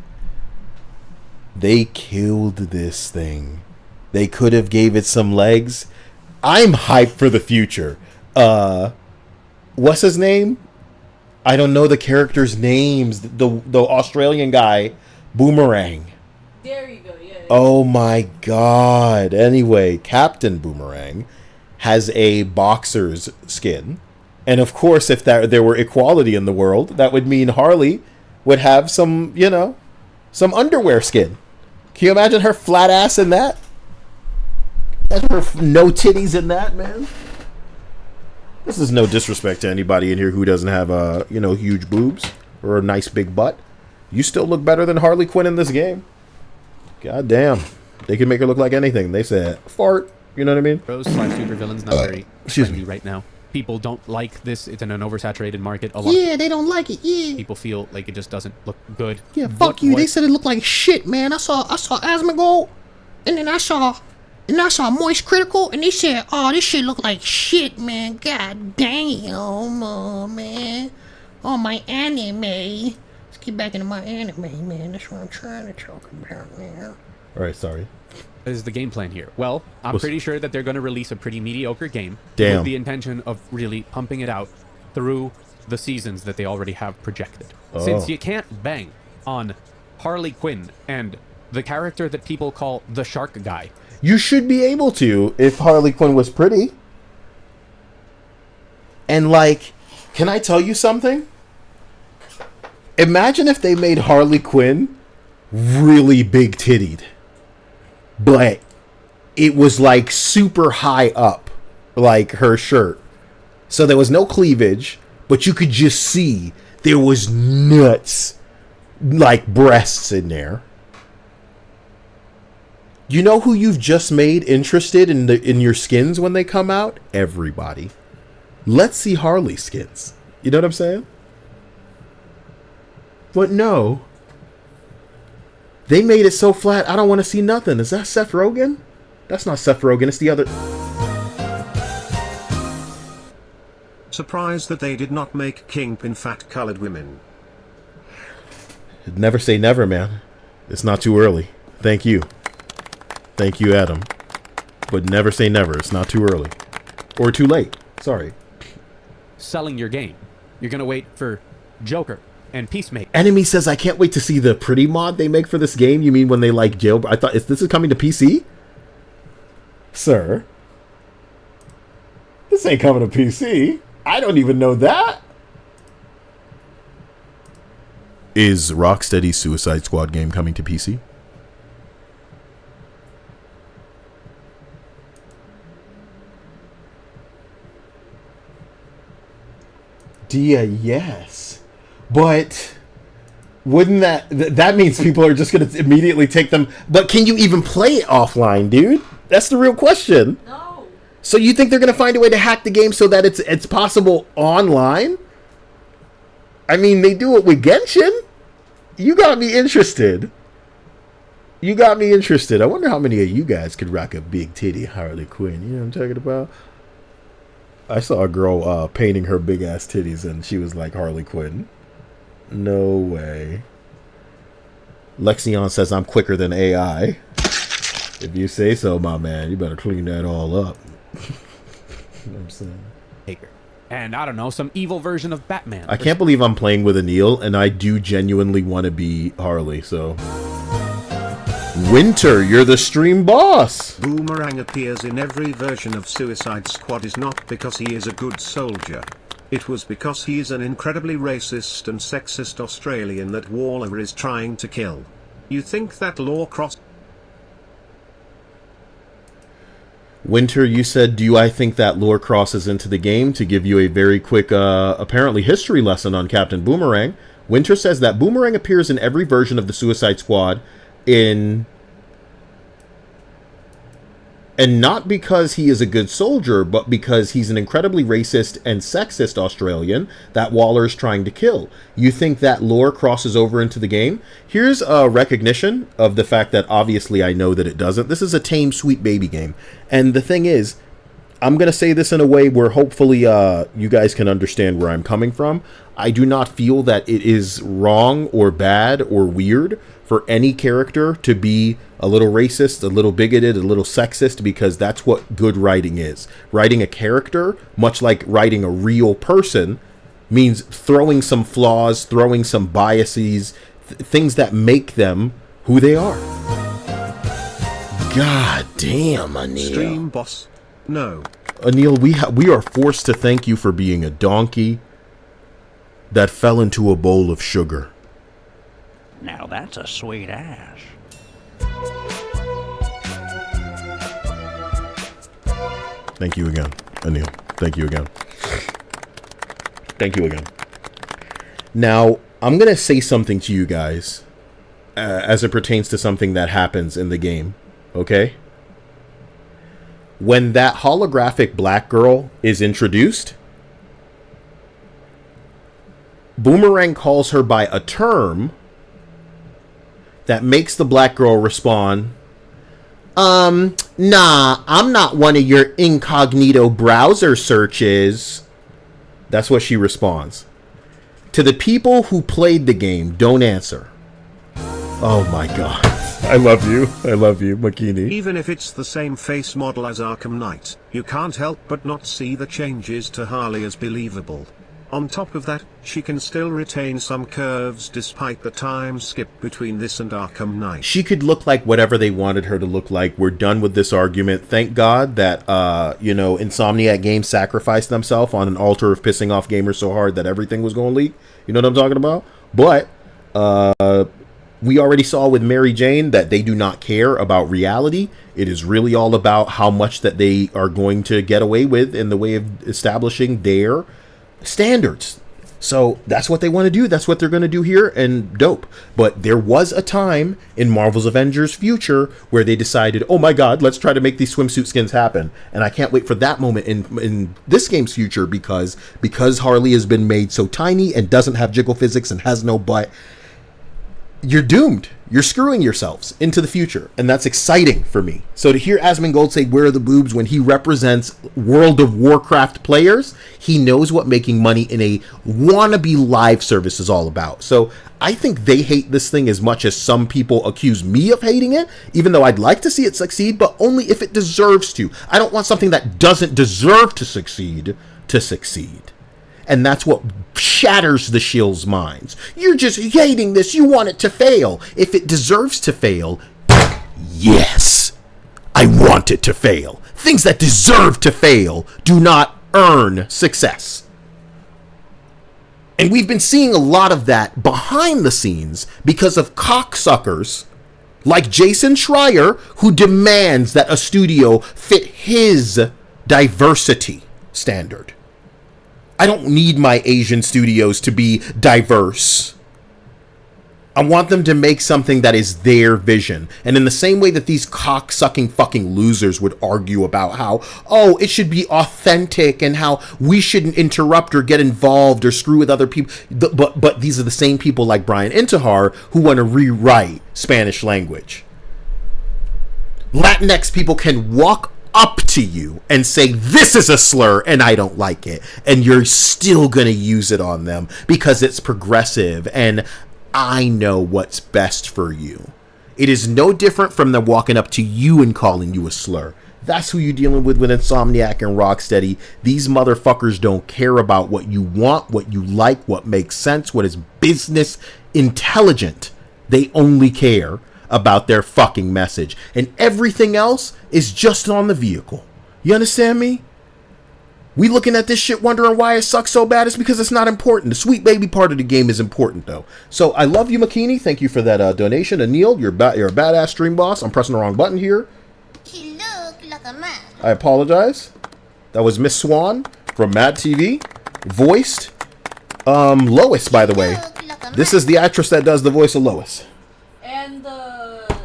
They killed this thing. They could have gave it some legs. I'm hyped for the future. What's his name? I don't know the characters' names. The Australian guy, Boomerang. There you go, yeah. Oh my God. Anyway, Captain Boomerang has a boxer's skin. And of course, if there were equality in the world, that would mean Harley would have some, you know, some underwear skin. Can you imagine her flat ass in that? Her no titties in that, man. This is no disrespect to anybody in here who doesn't have you know, huge boobs or a nice big butt. You still look better than Harley Quinn in this game. God damn. They can make her look like anything. They said, fart. You know what I mean? Heroes / supervillains not very excuse trendy me. right now. People don't like this. It's in an oversaturated market. A lot Yeah, they don't like it. Yeah. people feel like it just doesn't look good. Yeah, fuck you. They said it looked like shit, man. I saw Asmongold, and then I saw Moist Critical, and they said, oh, this shit look like shit, man. God damn, oh, man. Oh, my anime. Let's get back into my anime, man. That's what I'm trying to talk about, man. All right, sorry. Is the game plan here? Well, I'm What's- pretty sure that they're going to release a pretty mediocre game Damn. with the intention of really pumping it out through the seasons that they already have projected. Oh. Since you can't bang on Harley Quinn and the character that people call the Shark Guy. You should be able to if Harley Quinn was pretty. And like, can I tell you something? Imagine if they made Harley Quinn really big tittied, but it was like super high up, like her shirt. So there was no cleavage, but you could just see there was nuts, like breasts in there. You know who you've just made interested in your skins when they come out? Everybody. Let's see Harley skins. You know what I'm saying? But no. They made it so flat, I don't want to see nothing. Is that Seth Rogen? That's not Seth Rogen, it's the other... Surprised that they did not make Kingpin fat-colored women. Never say never, man. It's not too early. Thank you. Thank you, Adam. But never say never. It's not too early. Or too late. Sorry. Selling your game. You're going to wait for Joker and Peacemaker. Enemy says, I can't wait to see the pretty mod they make for this game. You mean when they like jail? I thought, this is coming to PC? Sir. This ain't coming to PC. I don't even know that. Is Rocksteady's Suicide Squad game coming to PC? Yes. But wouldn't that means people are just going to immediately take them. But can you even play it offline, dude? That's the real question. No. So you think they're going to find a way to hack the game so that it's possible online? I mean, they do it with Genshin. You got me interested. You got me interested. I wonder how many of you guys could rock a big titty Harley Quinn. You know what I'm talking about? I saw a girl painting her big ass titties and she was like Harley Quinn. No way. Lexion says I'm quicker than AI. If you say so, my man, you better clean that all up. You know what I'm saying? And I don't know, some evil version of Batman. I can't believe I'm playing with Anil, and I do genuinely want to be Harley, so... Winter, you're the stream boss! Boomerang appears in every version of Suicide Squad is not because he is a good soldier. It was because he is an incredibly racist and sexist Australian that Waller is trying to kill. You think that law cross... Winter, you said, do I think that lore crosses into the game? To give you a very quick, apparently history lesson on Captain Boomerang. Winter says that Boomerang appears in every version of the Suicide Squad and not because he is a good soldier, but because he's an incredibly racist and sexist Australian that Waller's trying to kill. You think that lore crosses over into the game? Here's a recognition of the fact that obviously I know that it doesn't. This is a tame, sweet baby game. And the thing is, I'm going to say this in a way where hopefully you guys can understand where I'm coming from. I do not feel that it is wrong or bad or weird for any character to be a little racist, a little bigoted, a little sexist, because that's what good writing is. Writing a character, much like writing a real person, means throwing some flaws, throwing some biases, things that make them who they are. God damn, Anil. Stream boss. No. Anil, we are forced to thank you for being a donkey that fell into a bowl of sugar. Now that's a sweet ass. Thank you again, Anil. Thank you again. Thank you again. Now, I'm going to say something to you guys as it pertains to something that happens in the game, okay? when that holographic black girl is introduced, Boomerang calls her by a term that makes the black girl respond, nah, I'm not one of your incognito browser searches. That's what she responds. To the people who played the game, don't answer. Oh my god. I love you, Makini. Even if it's the same face model as Arkham Knight, you can't help but not see the changes to Harley as believable. On top of that, she can still retain some curves despite the time skip between this and Arkham Knight. She could look like whatever they wanted her to look like. We're done with this argument. Thank God that, Insomniac Games sacrificed themselves on an altar of pissing off gamers so hard that everything was going to leak. You know what I'm talking about? But, we already saw with Mary Jane that they do not care about reality. It is really all about how much that they are going to get away with in the way of establishing their standards. So that's what they want to do. That's what they're going to do here, and dope. But there was a time in Marvel's Avengers future where they decided, oh my god, let's try to make these swimsuit skins happen. And I can't wait for that moment in this game's future because Harley has been made so tiny and doesn't have jiggle physics and has no butt. You're doomed. You're screwing yourselves into the future. And that's exciting for me. So to hear Asmongold say, where are the boobs, when he represents World of Warcraft players, he knows what making money in a wannabe live service is all about. So I think they hate this thing as much as some people accuse me of hating it, even though I'd like to see it succeed, but only if it deserves to. I don't want something that doesn't deserve to succeed to succeed. And that's what shatters the shill's minds. You're just hating this. You want it to fail. If it deserves to fail, yes, I want it to fail. Things that deserve to fail do not earn success. And we've been seeing a lot of that behind the scenes because of cocksuckers like Jason Schreier, who demands that a studio fit his diversity standard. I don't need my Asian studios to be diverse. I want them to make something that is their vision. And in the same way that these cock-sucking fucking losers would argue about how, oh, it should be authentic and how we shouldn't interrupt or get involved or screw with other people. But these are the same people like Brian Intihar who want to rewrite Spanish language. Latinx people can walk up to you and say, this is a slur and I don't like it, and you're still gonna use it on them because it's progressive and I know what's best for you. It is no different from them walking up to you and calling you a slur. That's who you're dealing with Insomniac and Rocksteady. These motherfuckers don't care about what you want, what you like, what makes sense, what is business intelligent. They only care about their fucking message, and everything else is just on the vehicle. You understand me? We looking at this shit wondering why it sucks so bad. It's because it's not important. The sweet baby part of the game is important though. So I love you, Makini. Thank you for that donation. Anil, you're a badass stream boss. I'm pressing the wrong button here. He looked like a man. I apologize. That was Miss Swan from Mad TV, voiced Lois, by the way. This is the actress that does the voice of Lois. And the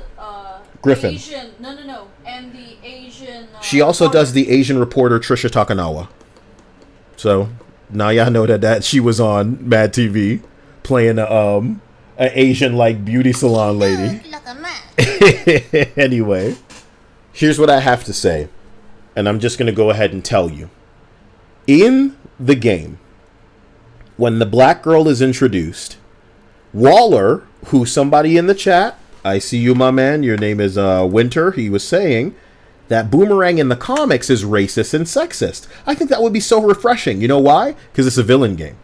Griffin. Asian, no. And the Asian. She also does the Asian reporter Trisha Takanawa. So now y'all know that she was on Mad TV playing an Asian like beauty salon lady. Anyway, here's what I have to say, and I'm just gonna go ahead and tell you. In the game, when the black girl is introduced, Waller, who somebody in the chat, I see you, my man, your name is Winter, he was saying that Boomerang in the comics is racist and sexist. I think that would be so refreshing. You know why? Because it's a villain game.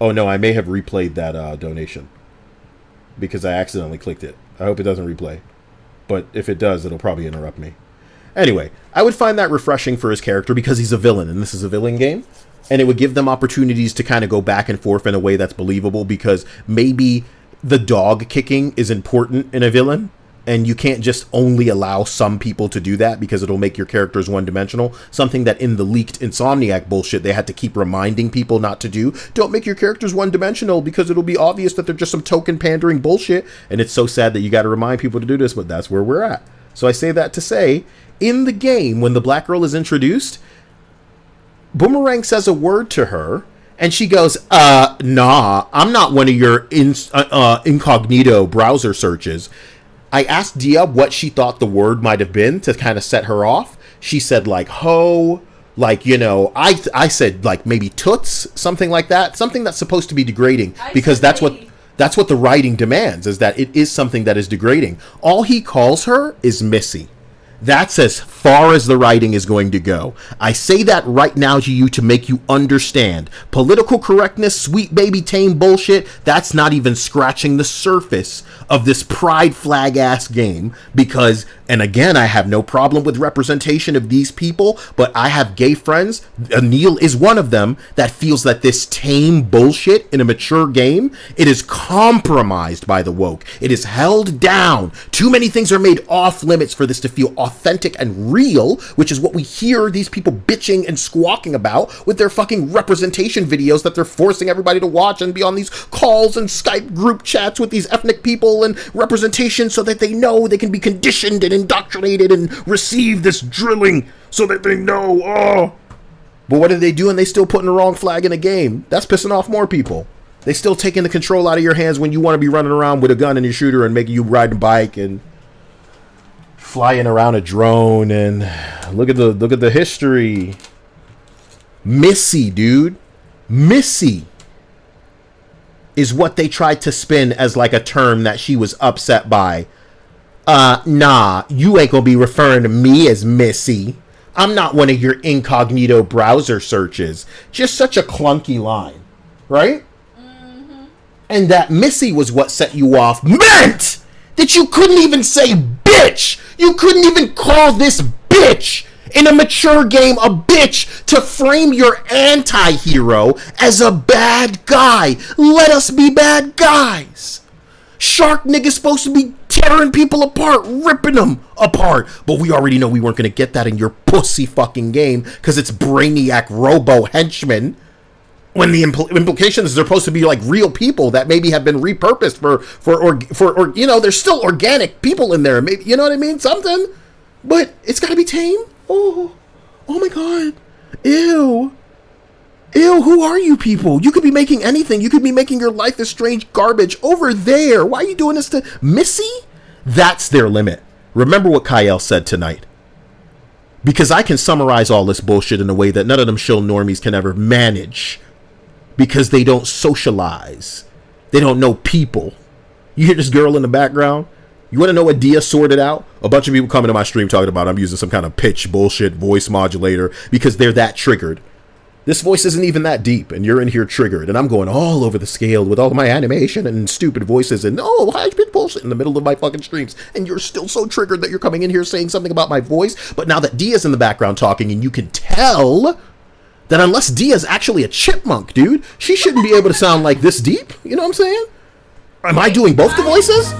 Oh no, I may have replayed that donation because I accidentally clicked it. I hope it doesn't replay. But if it does, it'll probably interrupt me. Anyway, I would find that refreshing for his character because he's a villain and this is a villain game. And it would give them opportunities to kind of go back and forth in a way that's believable because maybe the dog kicking is important in a villain. And you can't just only allow some people to do that because it'll make your characters one-dimensional. Something that in the leaked Insomniac bullshit they had to keep reminding people not to do. Don't make your characters one-dimensional because it'll be obvious that they're just some token pandering bullshit. And it's so sad that you got to remind people to do this, but that's where we're at. So I say that to say, in the game, when the black girl is introduced, Boomerang says a word to her, and she goes, nah, I'm not one of your incognito browser searches. I asked Dia what she thought the word might have been to kind of set her off. She said, like, ho, like, you know, I said, like, maybe toots, something like that. Something that's supposed to be degrading, because that's what the writing demands, is that it is something that is degrading. All he calls her is Missy. That's as far as the writing is going to go. I say that right now to you to make you understand. Political correctness, sweet baby tame bullshit, that's not even scratching the surface of this pride flag ass game. Because, and again, I have no problem with representation of these people, but I have gay friends, Neil is one of them, that feels that this tame bullshit in a mature game, it is compromised by the woke. It is held down. Too many things are made off limits for this to feel authentic and real, which is what we hear these people bitching and squawking about with their fucking representation videos that they're forcing everybody to watch and be on these calls and Skype group chats with these ethnic people and representation so that they know they can be conditioned and indoctrinated and receive this drilling so that they know, oh. But what are they doing? They still putting the wrong flag in a game. That's pissing off more people. They still taking the control out of your hands when you want to be running around with a gun and your shooter and making you ride a bike and flying around a drone. And look at the history. Missy, dude. Missy is what they tried to spin as like a term that she was upset by. Nah, you ain't gonna be referring to me as Missy. I'm not one of your incognito browser searches. Just such a clunky line, right? And that Missy was what set you off, meant that you couldn't even say bitch. You couldn't even call this bitch in a mature game a bitch to frame your anti-hero as a bad guy. Let us be bad guys. Shark nigga's supposed to be tearing people apart, ripping them apart. But we already know we weren't going to get that in your pussy fucking game because it's Brainiac Robo Henchmen. When the implication is they're supposed to be like real people that maybe have been repurposed for you know, there's still organic people in there. Maybe, you know what I mean? Something. But it's got to be tame. Oh my God. Ew. Who are you people? You could be making anything. You could be making your Life is Strange garbage over there. Why are you doing this to Missy? That's their limit. Remember what Kyle said tonight. Because I can summarize all this bullshit in a way that none of them shill normies can ever manage. Because they don't socialize. They don't know people. You hear this girl in the background? You want to know what Dia sorted out? A bunch of people coming to my stream talking about I'm using some kind of pitch bullshit voice modulator because they're that triggered. This voice isn't even that deep, and you're in here triggered, and I'm going all over the scale with all my animation and stupid voices and high-pitched bullshit in the middle of my fucking streams, and you're still so triggered that you're coming in here saying something about my voice. But now that Dia's in the background talking, and you can tell that unless Dia's actually a chipmunk, dude, she shouldn't be able to sound like this deep. You know what I'm saying? Am I doing both the voices?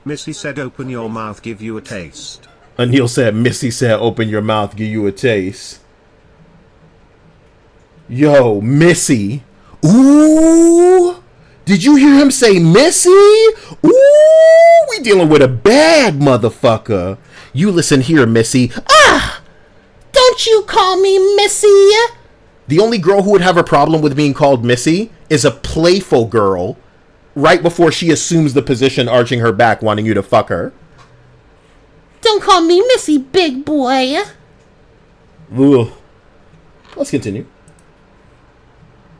Missy said open your mouth, give you a taste. Anil said, Missy said, open your mouth, give you a taste. Yo, Missy. Ooh. Did you hear him say Missy? Ooh, we dealing with a bad motherfucker. You listen here, Missy. Ah! Don't you call me Missy. The only girl who would have a problem with being called Missy is a playful girl right before she assumes the position, arching her back, wanting you to fuck her. Don't call me Missy, big boy. Ugh. Let's continue.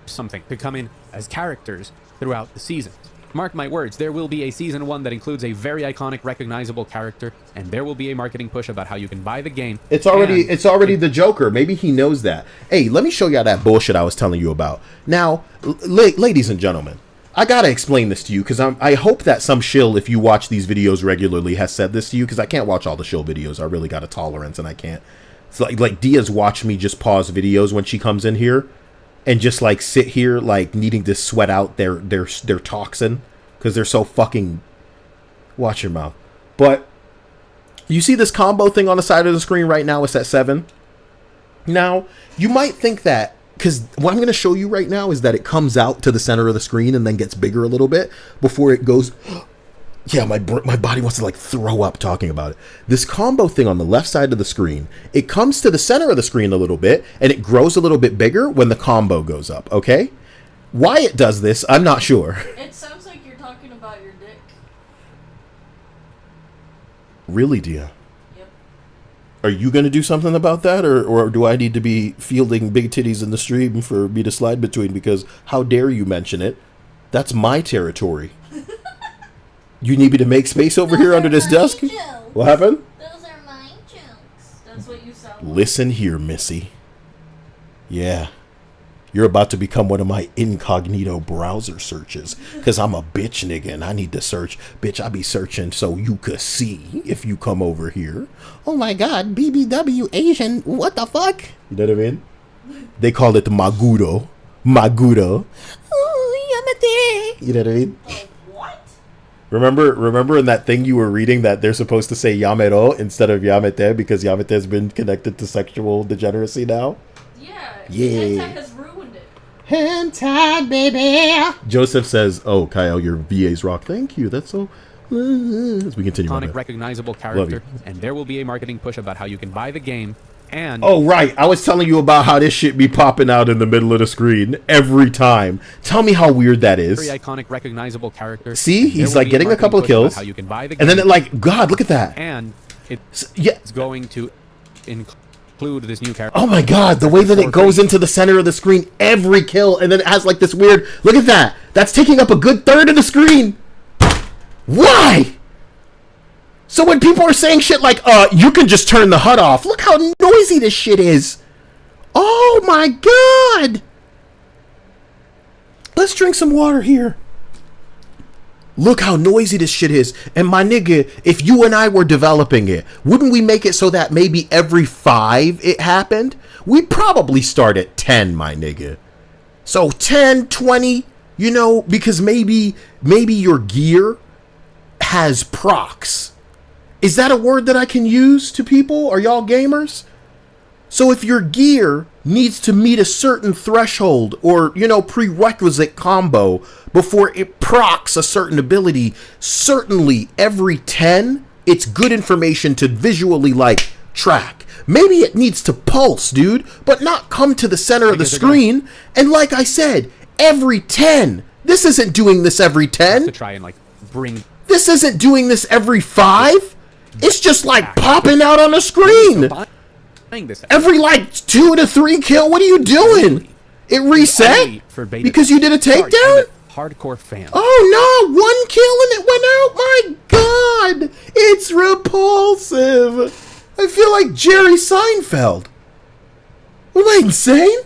Something to come in as characters throughout the season. Mark my words, there will be a season 1 that includes a very iconic, recognizable character, and there will be a marketing push about how you can buy the game. It's already the Joker. Maybe he knows that. Hey, let me show y'all that bullshit I was telling you about. Now, ladies and gentlemen, I gotta explain this to you because I hope that some shill, if you watch these videos regularly, has said this to you, because I can't watch all the shill videos. I really got a tolerance and I can't. It's like Dia's watched me just pause videos when she comes in here and just like sit here like needing to sweat out their toxin because they're so fucking... Watch your mouth. But you see this combo thing on the side of the screen right now? It's at 7. Now, you might think that, because what I'm going to show you right now is that it comes out to the center of the screen and then gets bigger a little bit before it goes Yeah, my body wants to like throw up talking about it. This combo thing on the left side of the screen, it comes to the center of the screen a little bit, and it grows a little bit bigger when the combo goes up, okay? Why it does this, I'm not sure. It sounds like you're talking about your dick. Really, Dia? Yep. Are you going to do something about that, or do I need to be fielding big titties in the stream for me to slide between? Because how dare you mention it? That's my territory. You need me to make space over here under this desk? What happened? Those are my jokes. That's what you sound like. Listen here, Missy. Yeah. You're about to become one of my incognito browser searches. Because I'm a bitch nigga and I need to search. Bitch, I be searching so you could see if you come over here. Oh my god, BBW Asian. What the fuck? You know what I mean? They call it Maguro. Maguro. Oh, Yamate. You know what I mean? Remember in that thing you were reading that they're supposed to say Yamero instead of Yamete because Yamete has been connected to sexual degeneracy now? Yeah. Hentai has ruined it. Hentai, baby. Joseph says, "Oh, Kyle, your VA's rock. Thank you. That's so." As we continue on. Iconic, recognizable character, and there will be a marketing push about how you can buy the game. And oh, right. I was telling you about how this shit be popping out in the middle of the screen every time. Tell me how weird that is. Very iconic, recognizable character. See, he's like getting a couple of kills. How you can buy the game. And then it like, God, look at that. And it's going to include this new character. Oh my God, the way that it goes into the center of the screen every kill, and then it has like this weird, look at that. That's taking up a good third of the screen. Why? So when people are saying shit like, you can just turn the HUD off, look how noisy this shit is. Oh my God. Let's drink some water here. Look how noisy this shit is. And my nigga, if you and I were developing it, wouldn't we make it so that maybe every 5 it happened? We'd probably start at 10, my nigga. So 10, 20, you know, because maybe your gear has procs. Is that a word that I can use to people? Are y'all gamers? So if your gear needs to meet a certain threshold or, you know, prerequisite combo before it procs a certain ability, certainly every 10, it's good information to visually, like, track. Maybe it needs to pulse, dude, but not come to the center of the screen. And like I said, every 10. This isn't doing this every 10. To try and, like, bring... This isn't doing this every 5. It's just like popping out on the screen. Every like 2 to 3 kill. What are you doing? It reset because you did a takedown? Hardcore fan. Oh no, 1 kill and it went out. My God, it's repulsive. I feel like Jerry Seinfeld. Am I insane?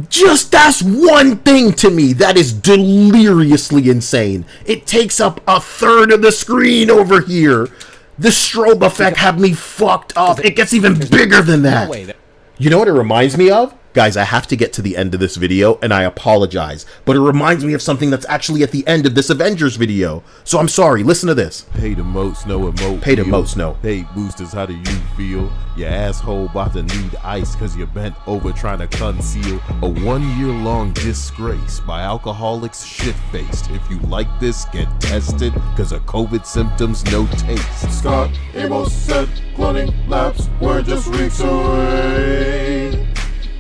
Just that's one thing to me that is deliriously insane. It takes up a third of the screen over here. The strobe effect had me fucked up. It gets even bigger than that. You know what it reminds me of? Guys, I have to get to the end of this video, and I apologize, but it reminds me of something that's actually at the end of this Avengers video. So I'm sorry, listen to this. Pay the most, no emote. Pay the most, no. Hey, boosters, how do you feel? Your asshole about to need ice because you're bent over trying to conceal a 1-year-long disgrace by alcoholics shit-faced. If you like this, get tested because of COVID symptoms, no taste. Scott Amos said cloning labs were just weeks away.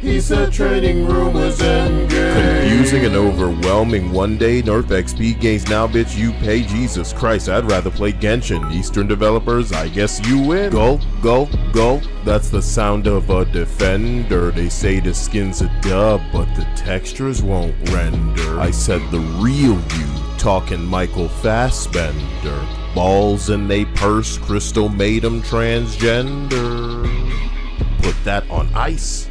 He said trading room was endgame. Confusing and overwhelming. One day, North XP gains now, bitch, you pay. Jesus Christ, I'd rather play Genshin. Eastern developers, I guess you win. Gulp, gulp, gulp. That's the sound of a defender. They say the skin's a dub, but the textures won't render. I said the real you, talking Michael Fassbender. Balls in they purse, Crystal made him transgender. Put that on ice.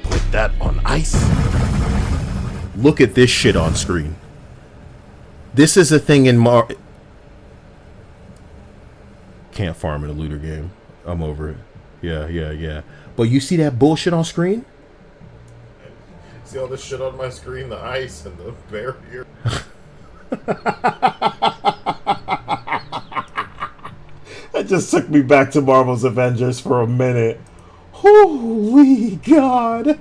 Put that on ice. Look at this shit on screen. This is a thing in Can't farm in a looter game. I'm over it. Yeah. But you see that bullshit on screen? See all this shit on my screen? The ice and the barrier. That just took me back to Marvel's Avengers for a minute. Holy God.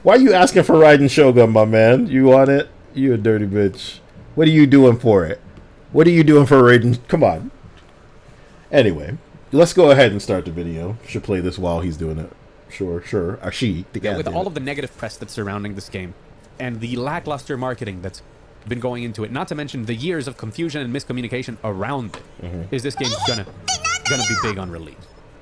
Why are you asking for riding Shogun, my man? You want it? You a dirty bitch. What are you doing for it? What are you doing for Raiden? Come on. Anyway, let's go ahead and start the video. Should play this while he's doing it. Sure. She. With all of the negative press that's surrounding this game, and the lackluster marketing that's been going into it, not to mention the years of confusion and miscommunication around it, is this game gonna be big on release?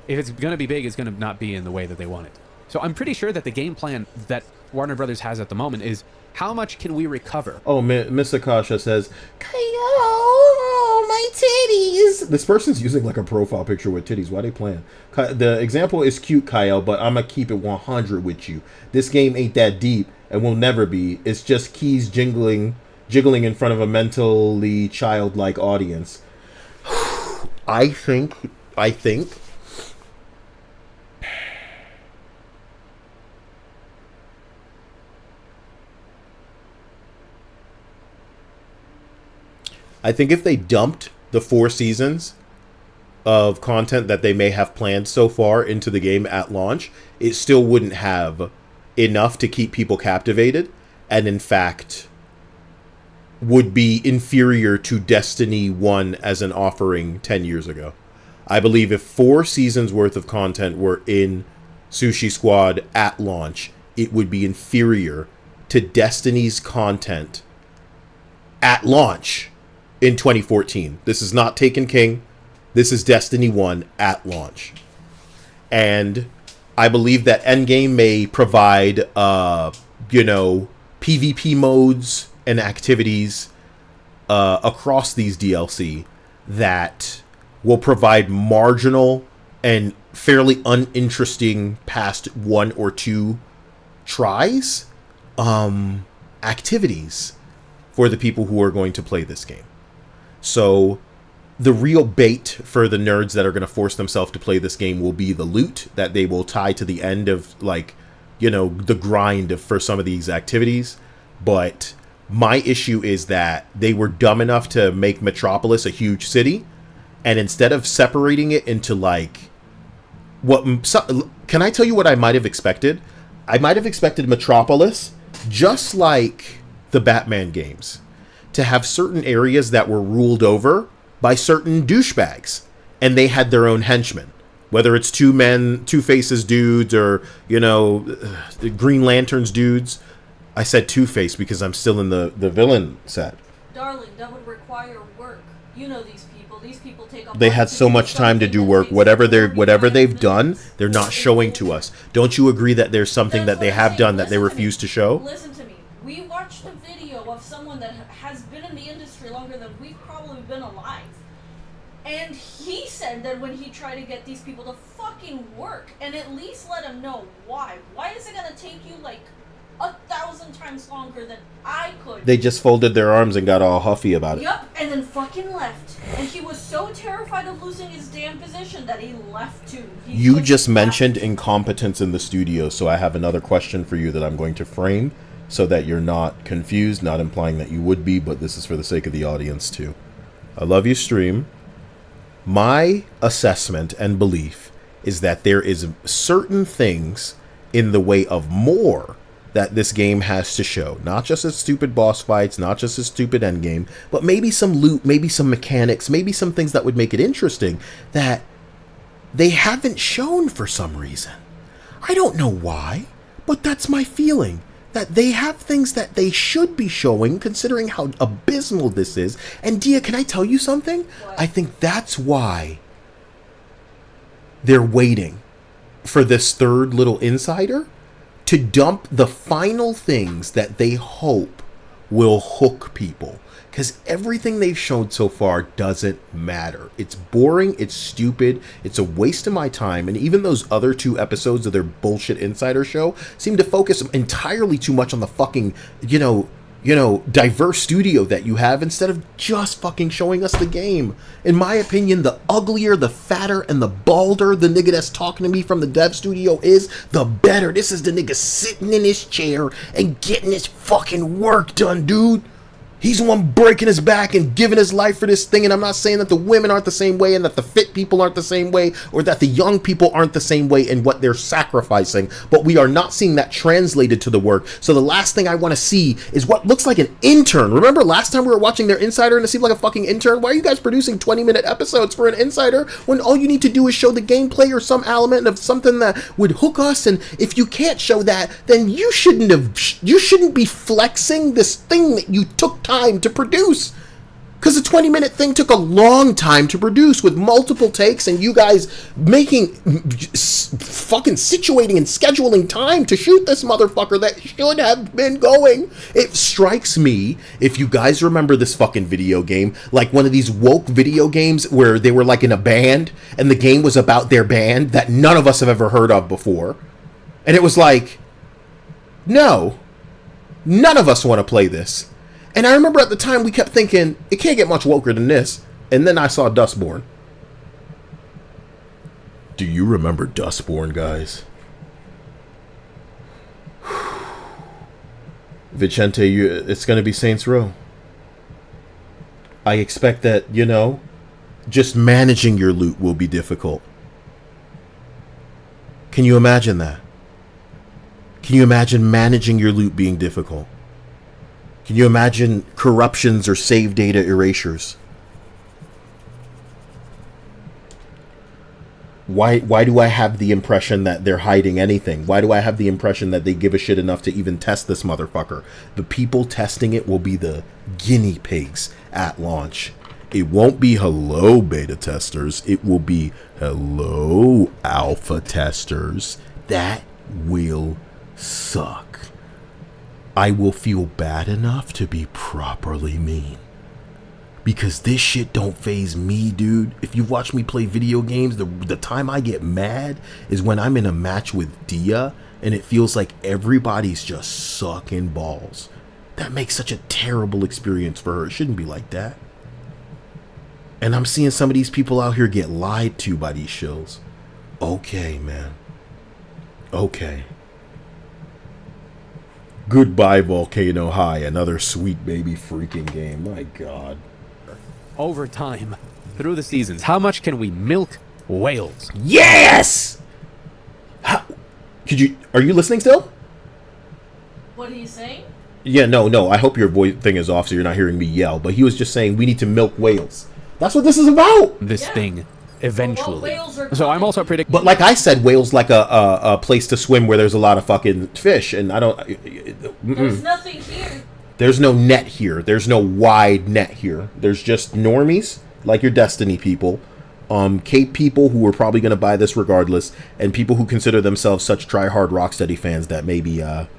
If it's gonna be big, it's gonna not be in the way that they want it. So I'm pretty sure that the game plan that Warner Brothers has at the moment is, how much can we recover? Oh, Miss Akasha says, oh, my titties. This person's using like a profile picture with titties. Why they playing? The example is cute, Kyle, but I'm going to keep it 100 with you. This game ain't that deep and will never be. It's just keys jiggling in front of a mentally childlike audience. I think if they dumped the 4 seasons of content that they may have planned so far into the game at launch, it still wouldn't have enough to keep people captivated, and in fact would be inferior to Destiny 1 as an offering 10 years ago. I believe if 4 seasons worth of content were in Sushi Squad at launch, it would be inferior to Destiny's content at launch in 2014. This is not Taken King. This is Destiny 1 at launch. And I believe that Endgame may provide, PvP modes and activities across these DLC that will provide marginal and fairly uninteresting past 1 or 2 tries, activities for the people who are going to play this game. So the real bait for the nerds that are going to force themselves to play this game will be the loot that they will tie to the end of, the grind for some of these activities. But my issue is that they were dumb enough to make Metropolis a huge city, and instead of separating it into can I tell you what I might have expected? I might have expected Metropolis, just like the Batman games, to have certain areas that were ruled over by certain douchebags, and they had their own henchmen. Whether it's Two-Faces dudes, or, Green Lanterns dudes. I said Two-Face because I'm still in the villain set. Darling, that would require work. You know these people. These people take up. They had so much time to do work. Whatever they've done, they're not showing to us. Don't you agree that there's something that they have done that they refuse to show? Listen to me. We watched a video of someone that has been in the industry longer than we've probably been alive. And he said that when he tried to get these people to fucking work, and at least let him know why. Why is it gonna take you 1,000 times longer than I could? They just folded their arms and got all huffy about it. Yup, and then fucking left. And he was so terrified of losing his damn position that he left too. You just mentioned incompetence in the studio, so I have another question for you that I'm going to frame so that you're not confused, not implying that you would be, but this is for the sake of the audience too. I love you, stream. My assessment and belief is that there is certain things in the way of more that this game has to show. Not just its stupid boss fights, not just its stupid endgame, but maybe some loot, maybe some mechanics, maybe some things that would make it interesting that they haven't shown for some reason. I don't know why, but that's my feeling. That they have things that they should be showing, considering how abysmal this is. And Dia, can I tell you something? What? I think that's why they're waiting for this third little insider to dump the final things that they hope will hook people. Because everything they've shown so far doesn't matter. It's boring, it's stupid, it's a waste of my time, and even those other 2 episodes of their bullshit insider show seem to focus entirely too much on the fucking, diverse studio that you have instead of just fucking showing us the game. In my opinion, the uglier, the fatter, and the balder the nigga that's talking to me from the dev studio is, the better. This is the nigga sitting in his chair and getting his fucking work done, dude. He's the one breaking his back and giving his life for this thing. And I'm not saying that the women aren't the same way and that the fit people aren't the same way or that the young people aren't the same way in what they're sacrificing. But we are not seeing that translated to the work. So the last thing I want to see is what looks like an intern. Remember last time we were watching their Insider and it seemed like a fucking intern? Why are you guys producing 20-minute episodes for an Insider when all you need to do is show the gameplay or some element of something that would hook us? And if you can't show that, then you shouldn't be flexing this thing that you took time to produce, because the 20-minute thing took a long time to produce with multiple takes and you guys making fucking situating and scheduling time to shoot this motherfucker that should have been going. It strikes me, if you guys remember this fucking video game, like one of these woke video games where they were like in a band and the game was about their band that none of us have ever heard of before, and it was like, no, none of us want to play this. And I remember at the time we kept thinking, it can't get much woker than this. And then I saw Dustborn. Do you remember Dustborn, guys? Vicente, it's going to be Saints Row. I expect that, just managing your loot will be difficult. Can you imagine that? Can you imagine managing your loot being difficult? Can you imagine corruptions or save data erasures? Why do I have the impression that they're hiding anything? Why do I have the impression that they give a shit enough to even test this motherfucker? The people testing it will be the guinea pigs at launch. It won't be hello beta testers. It will be hello alpha testers. That will suck. I will feel bad enough to be properly mean. Because this shit don't faze me, dude. If you watch me play video games, the time I get mad is when I'm in a match with Dia and it feels like everybody's just sucking balls. That makes such a terrible experience for her. It shouldn't be like that. And I'm seeing some of these people out here get lied to by these shills. Okay, man. Okay. Goodbye, Volcano High. Another sweet baby freaking game. My God. Over time, through the seasons, how much can we milk whales? Yes! Are you listening still? What are you saying? Yeah, no. I hope your voice thing is off so you're not hearing me yell. But he was just saying we need to milk whales. That's what this is about. This thing. Eventually. Well, so I'm also predicting. But like I said, whales like a place to swim where there's a lot of fucking fish, and I don't. There's nothing here. There's no net here. There's no wide net here. There's just normies like your Destiny people, Cape people who are probably going to buy this regardless, and people who consider themselves such try-hard Rocksteady fans that maybe there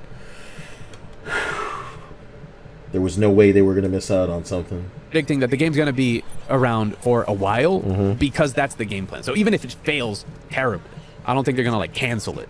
was no way they were going to miss out on something. Predicting that the game's going to be around for a while because that's the game plan. So even if it fails terribly, I don't think they're going to like cancel it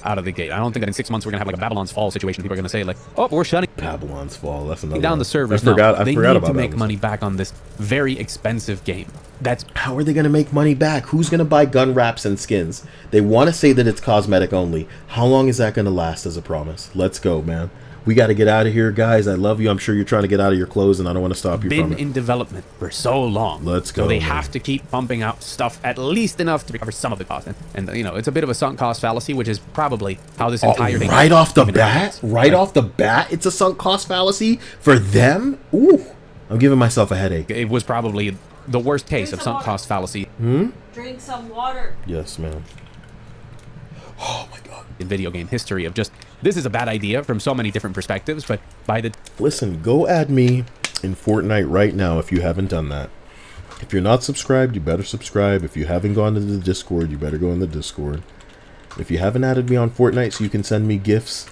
out of the gate. I don't think that in 6 months we're going to have like a Babylon's Fall situation. People are going to say like, oh, we're shutting Babylon's Fall. That's another down one. the servers. I forgot they about need to make Babylon's money back on this very expensive game. That's how are they going to make money back? Who's going to buy gun wraps and skins? They want to say that it's cosmetic only. How long is that going to last as a promise? Let's go, man. We got to get out of here, guys. I love you. I'm sure you're trying to get out of your clothes, and I don't want to stop you from it. Been in development for so long. Let's go. So they man. have to keep pumping out stuff at least enough to recover some of the cost. And it's a bit of a sunk cost fallacy, which is probably how this entire thing. Right off the bat, off the bat, it's a sunk cost fallacy for them. Ooh, I'm giving myself a headache. It was probably the worst case of sunk cost fallacy. Drink some water. Yes, man. Oh my God. In video game history of just this is a bad idea from so many different perspectives, but by the listen, go add me in Fortnite right now if you haven't done that. If you're not subscribed, you better subscribe. If you haven't gone to the Discord, you better go in the Discord. If you haven't added me on Fortnite so you can send me gifts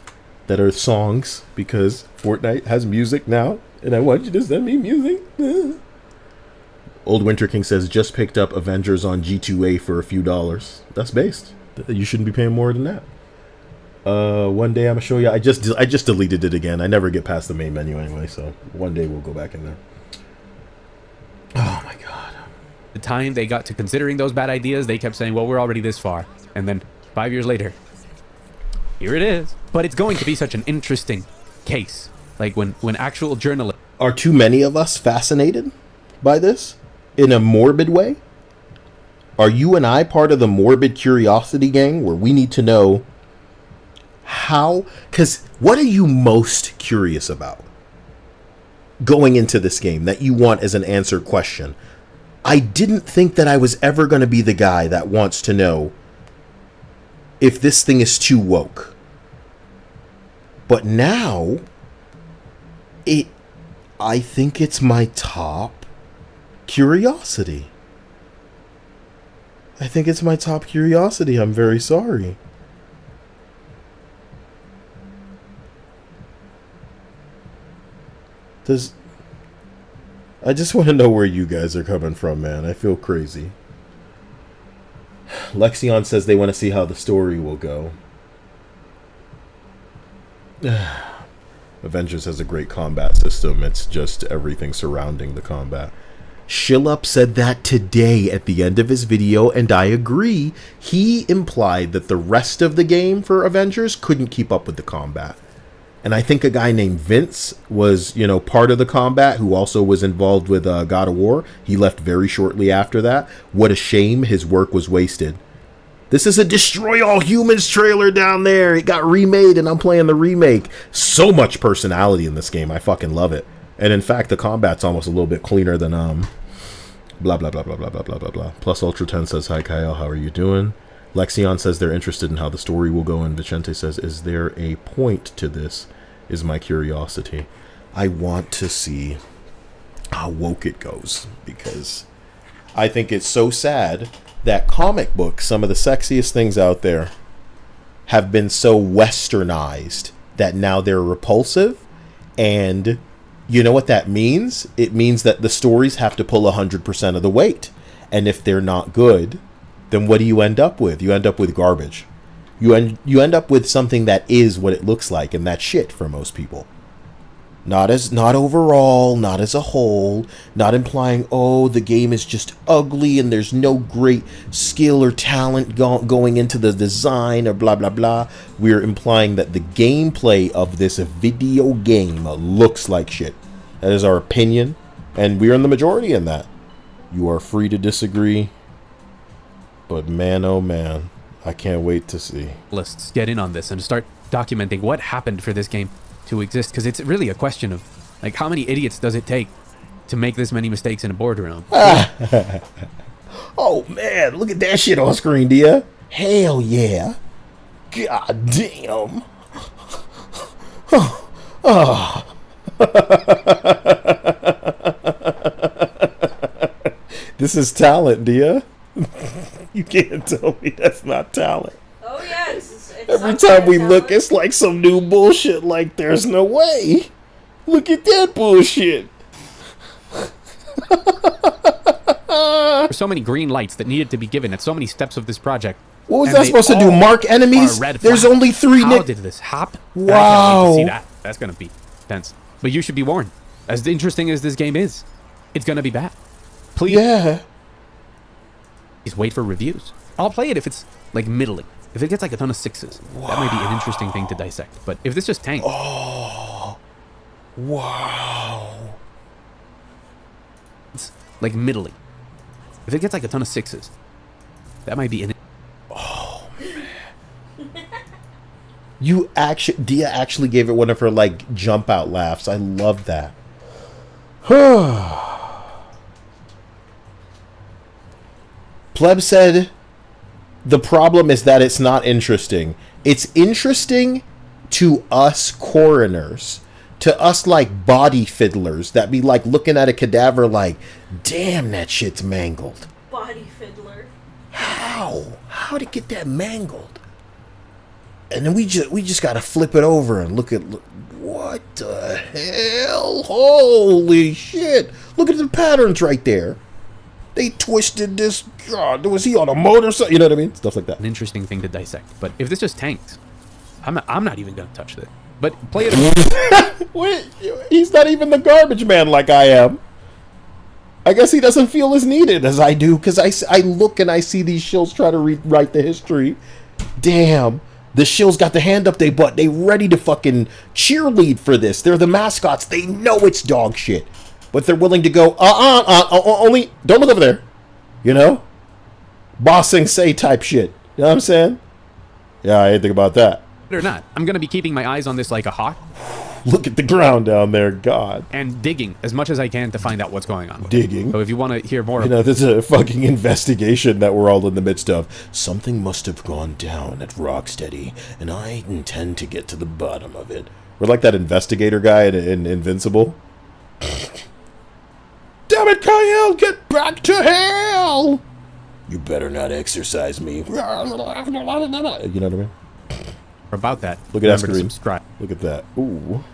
that are songs, because Fortnite has music now, and I want you to send me music. Old Winter King says, just picked up Avengers on G2A for a few dollars. That's based. You shouldn't be paying more than that. One day I'm gonna show you. I just deleted it again. I never get past the main menu anyway, so one day we'll go back in there. Oh my God. The time they got to considering those bad ideas, they kept saying, well, we're already this far. And then 5 years later, here it is. But it's going to be such an interesting case Like when actual journalists Are too many of us fascinated by this in a morbid way? Are you and I part of the morbid curiosity gang where we need to know how? Because what are you most curious about going into this game that you want as an answered question? I didn't think that I was ever going to be the guy that wants to know if this thing is too woke. But now, I think it's my top curiosity. I think it's my top curiosity. I'm very sorry. I just want to know where you guys are coming from, man. I feel crazy. Lexion says they want to see how the story will go. Avengers has a great combat system. It's just everything surrounding the combat. Shillup said that today at the end of his video, and I agree. He implied that the rest of the game for Avengers couldn't keep up with the combat. And I think a guy named Vince was, part of the combat who also was involved with God of War. He left very shortly after that. What a shame his work was wasted. This is a Destroy All Humans trailer down there. It got remade and I'm playing the remake. So much personality in this game. I fucking love it. And in fact, the combat's almost a little bit cleaner than blah, blah, blah, blah, blah, blah, blah, blah, blah. Plus Ultra 10 says, hi, Kyle. How are you doing? Lexion says they're interested in how the story will go. And Vicente says, is there a point to this? Is my curiosity. I want to see how woke it goes. Because I think it's so sad that comic books, some of the sexiest things out there, have been so westernized that now they're repulsive. And you know what that means? It means that the stories have to pull 100% of the weight. And if they're not good, then what do you end up with? You end up with garbage. You end up with something that is what it looks like, and that's shit for most people. Not overall, not as a whole, not implying, oh, the game is just ugly and there's no great skill or talent going into the design or blah, blah, blah. We're implying that the gameplay of this video game looks like shit. That is our opinion, and we're in the majority in that. You are free to disagree, but man, oh man, I can't wait to see. Let's get in on this and start documenting what happened for this game to exist, because it's really a question of like how many idiots does it take to make this many mistakes in a boardroom. Oh man, look at that shit on screen, dear. Hell yeah. God damn. Oh. This is talent, dear. You can't tell me that's not talent. Oh yeah, it's every time we look, it's like some new bullshit. Like there's no way. Look at that bullshit. There's so many green lights that needed to be given at so many steps of this project. What was that supposed to do? Mark enemies? There's only 3. How did this happen? Wow. I can't wait to see that. That's gonna be tense. But you should be warned. As interesting as this game is, it's gonna be bad. Please. Yeah. Please wait for reviews. I'll play it if it's like middling. If it gets like a ton of 6s, that might be an interesting thing to dissect. But if this just tanks, oh, wow, it's like middling. If it gets like a ton of 6s, that might be an. Oh man, Dia actually gave it one of her like jump out laughs. I love that. Pleb said, the problem is that it's not interesting. It's interesting to us coroners, to us like body fiddlers that be like looking at a cadaver like, damn, that shit's mangled. Body fiddler. How'd it get that mangled? And then we just gotta flip it over and look, what the hell? Holy shit! Look at the patterns right there. They twisted this. God, was he on a motorcycle? You know what I mean? Stuff like that. An interesting thing to dissect. But if this just tanks, I'm not even gonna touch this. But play it. Wait, he's not even the garbage man like I am. I guess he doesn't feel as needed as I do, because I look and I see these shills try to rewrite the history. Damn, The shill's got the hand up their butt. They ready to fucking cheerlead for this. They're the mascots. They know it's dog shit. But they're willing to go, only, don't look over there. You know? Bossing say type shit. You know what I'm saying? Yeah, I didn't think about that. Or not, I'm going to be keeping my eyes on this like a hawk. Look at the ground down there, God. And digging as much as I can to find out what's going on. Digging? So if you want to hear more... You know, there's a fucking investigation that we're all in the midst of. Something must have gone down at Rocksteady, and I intend to get to the bottom of it. We're like that investigator guy in Invincible. Damn it, Kyle! Get back to hell! You better not exercise me. You know what I mean? About that. Look at that remember to screen. Subscribe. Look at that. Ooh.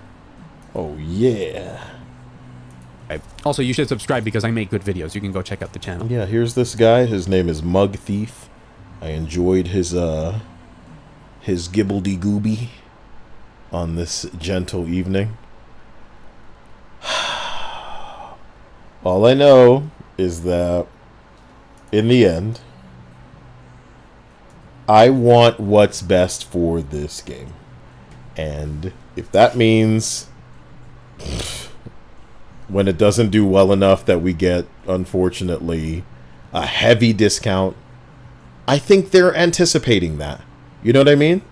Oh, yeah. Okay. Also, you should subscribe because I make good videos. You can go check out the channel. Yeah, here's this guy. His name is Mug Thief. I enjoyed his gibbledy-gooby on this gentle evening. All I know is that in the end, I want what's best for this game. And if that means when it doesn't do well enough that we get, unfortunately, a heavy discount, I think they're anticipating that. You know what I mean?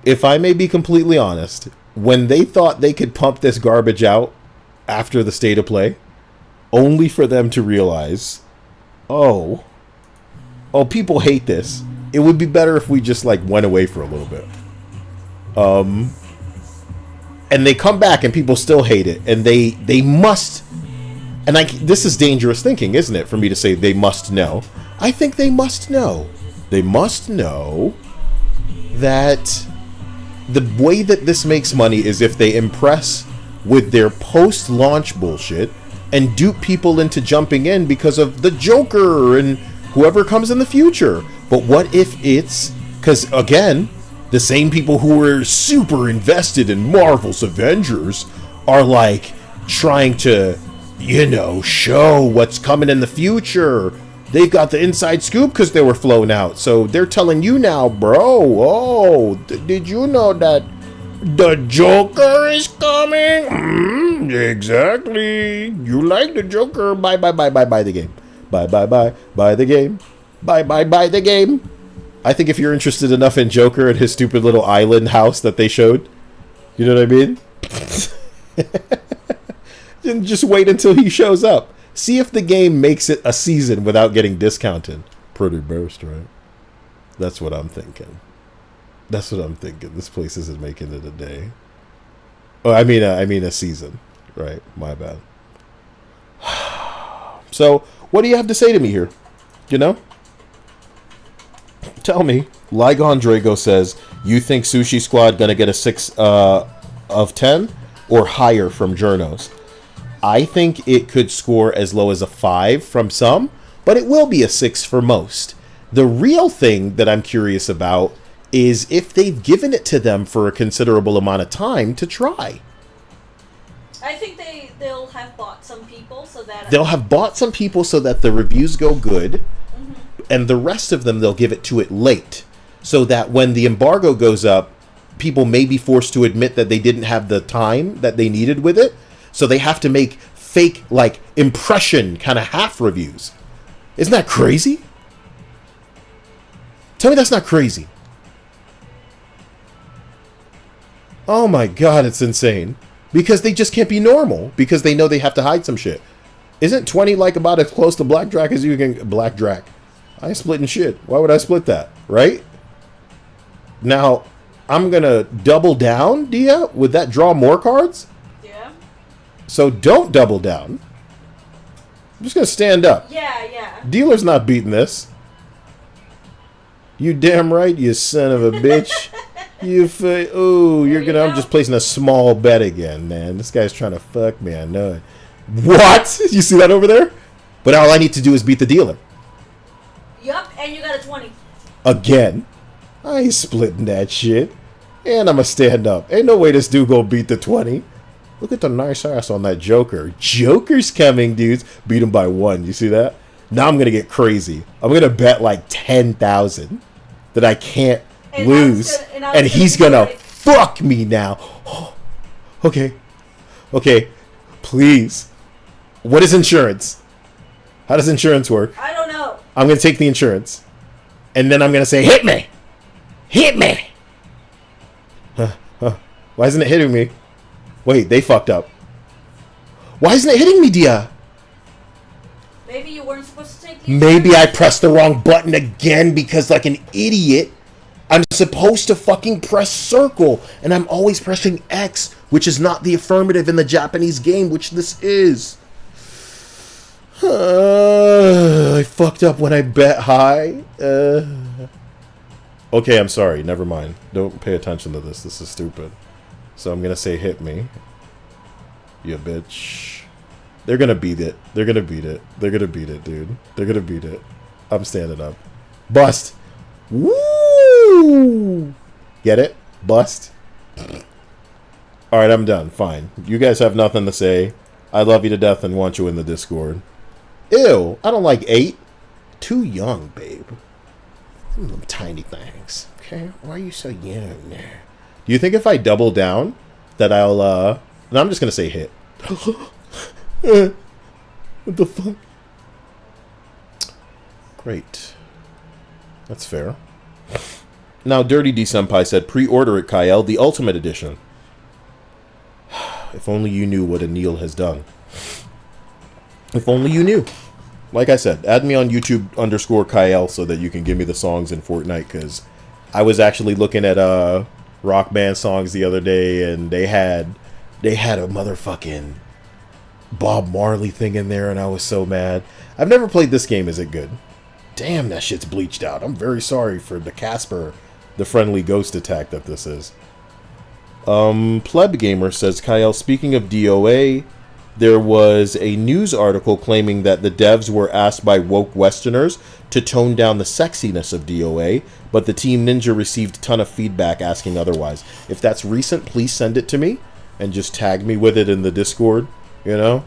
If I may be completely honest, when they thought they could pump this garbage out after the state of play, only for them to realize, oh, people hate this. It would be better if we just like went away for a little bit. And they come back and people still hate it, and they must. And this is dangerous thinking, isn't it, for me to say they must know? I think they must know. They must know that the way that this makes money is if they impress with their post-launch bullshit and dupe people into jumping in because of the Joker and whoever comes in the future. But what if it's... Because, again, the same people who were super invested in Marvel's Avengers are, like, trying to, you know, show what's coming in the future. They've got the inside scoop because they were flown out. So they're telling you now, bro, did you know that the Joker is coming? Exactly. You like the Joker. Bye the game. Bye the game. Bye the game. I think if you're interested enough in Joker and his stupid little island house that they showed, you know what I mean? Then just wait until he shows up. See if the game makes it a season without getting discounted. Pretty burst, right? That's what I'm thinking. That's what I'm thinking. This place isn't making it a day. Oh, I mean a season, right? My bad. So, what do you have to say to me here? You know? Tell me. Ligon Drago says, you think Sushi Squad gonna get a 6 of 10 or higher from journos? I think it could score as low as a 5 from some, but it will be a 6 for most. The real thing that I'm curious about is if they've given it to them for a considerable amount of time to try. I think they'll have bought some people so that... They'll have bought some people so that the reviews go good, and the rest of them they'll give it to it late, so that when the embargo goes up, people may be forced to admit that they didn't have the time that they needed with it, so they have to make fake, like, impression kind of half reviews. Isn't that crazy? Tell me that's not crazy. Oh my god, it's insane. Because they just can't be normal. Because they know they have to hide some shit. Isn't 20 like about as close to Black Drac as you can... Black Drac. I ain't splitting shit. Why would I split that? Right? Now, I'm gonna double down, Dia? Would that draw more cards? Yeah. So don't double down. I'm just gonna stand up. Yeah. Dealer's not beating this. You damn right, you son of a bitch. I'm just placing a small bet again, man. This guy's trying to fuck me, I know it. What? You see that over there? But all I need to do is beat the dealer. Yup, and you got a 20. Again. I ain't splitting that shit. And I'ma stand up. Ain't no way this dude gonna beat the 20. Look at the nice ass on that Joker. Joker's coming, dudes. Beat him by 1. You see that? Now I'm gonna get crazy. I'm gonna bet like 10,000 that I can't lose, and he's gonna fuck me now. Okay. Okay. Please. What is insurance? How does insurance work? I don't know. I'm gonna take the insurance. And then I'm gonna say, hit me! Hit me! Why isn't it hitting me? Wait, they fucked up. Why isn't it hitting me, Dia? Maybe you weren't supposed to take the Maybe I pressed the wrong button again because, like an idiot, I'm supposed to fucking press circle. And I'm always pressing X, which is not the affirmative in the Japanese game, which this is. I fucked up when I bet high. Okay, I'm sorry. Never mind. Don't pay attention to this. This is stupid. So I'm gonna say hit me. You bitch. They're gonna beat it. They're gonna beat it. They're gonna beat it, dude. They're gonna beat it. I'm standing up. Bust. Woo! Get it? Bust. Alright, I'm done. Fine. You guys have nothing to say. I love you to death and want you in the Discord. Ew. I don't like 8. Too young, babe. Them tiny things. Okay? Why are you so young? Do you think if I double down that I'll, no, I'm just gonna say hit. What the fuck? Great. That's fair. Now, Dirty D Senpai said, pre-order it, Kyle, the Ultimate Edition. If only you knew what Anil has done. If only you knew. Like I said, add me on YouTube _Kyle so that you can give me the songs in Fortnite, because I was actually looking at Rock Band songs the other day, and they had a motherfucking Bob Marley thing in there, and I was so mad. I've never played this game. Is it good? Damn, that shit's bleached out. I'm very sorry for the Casper, the friendly ghost attack that this is. Pleb Gamer says, Kyle, speaking of DOA, there was a news article claiming that the devs were asked by woke Westerners to tone down the sexiness of DOA, but the Team Ninja received a ton of feedback asking otherwise. If that's recent, please send it to me and just tag me with it in the Discord, you know?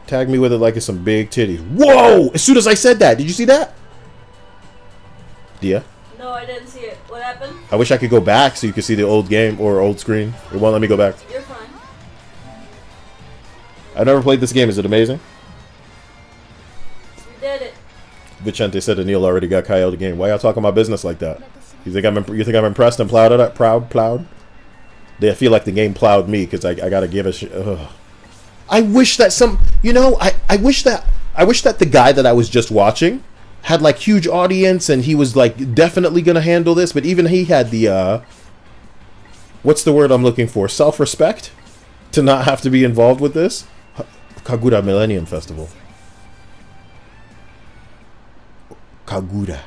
Tag me with it like it's some big titties. Whoa! As soon as I said that, did you see that? Dia? No, I didn't see it. What happened? I wish I could go back so you could see the old game or old screen. It won't let me go back. You're fine. I've never played this game. Is it amazing? You did it. Vicente said Anil already got Kyle the game. Why y'all talking my business like that? You think I'm impressed and plowed it up? Plowed? I feel like the game plowed me because I gotta give a shit. I wish that I wish that the guy that I was just watching had like huge audience and he was like definitely gonna handle this, but even he had the what's the word I'm looking for? Self-respect to not have to be involved with this. Kagura Millennium Festival. Kagura.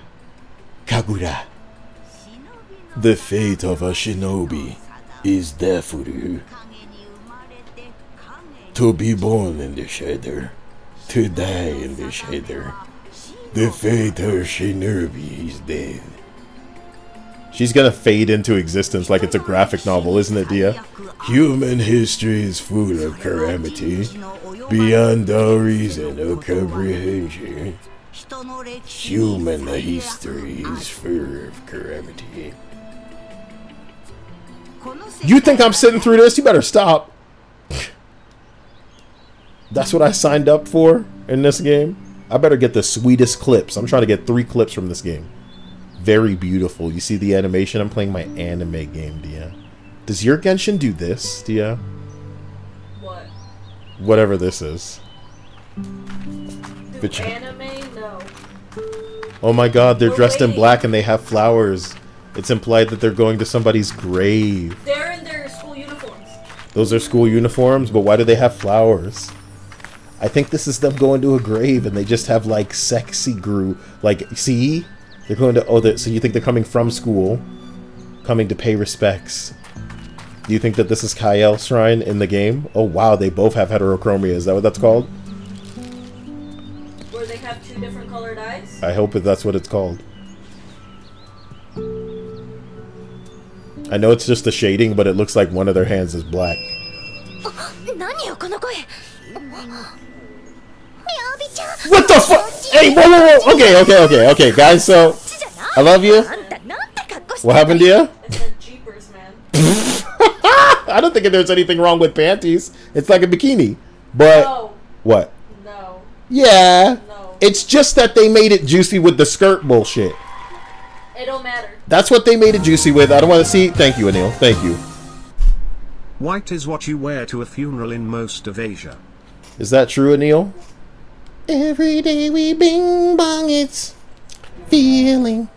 The fate of a shinobi is definitely to be born in the shader, to die in the shader. The fate of shinobi is dead. She's gonna fade into existence like it's a graphic novel, isn't it, Dia? Human history is full of calamity, beyond all reason or comprehension. Human history is full of calamity. You think I'm sitting through this? You better stop. That's what I signed up for in this game. I better get the sweetest clips. I'm trying to get 3 clips from this game. Very beautiful. You see the animation? I'm playing my anime game, Dia. Does your Genshin do this, Dia? What? Whatever this is. Anime? No. Oh my god, they're dressed in black and they have flowers. It's implied that they're going to somebody's grave. They're in their school uniforms. Those are school uniforms, but why do they have flowers? I think this is them going to a grave and they just have like sexy see? They're going to, so you think they're coming from school, coming to pay respects. Do you think that this is Kyle's shrine in the game? Oh wow, they both have heterochromia. Is that what that's called? Where they have 2 different colored eyes? I hope that that's what it's called. I know it's just the shading, but it looks like one of their hands is black. What the fuck? Hey, whoa. Okay, guys, so I love you. What happened to you? I said jeepers, man. I don't think there's anything wrong with panties. It's like a bikini. But No. what? No. Yeah. No. It's just that they made it juicy with the skirt bullshit. It don't matter. That's what they made it juicy with. I don't want to see. Thank you, Anil. Thank you. White is what you wear to a funeral in most of Asia. Is that true, Anil? Every day we bing bong, it's feeling.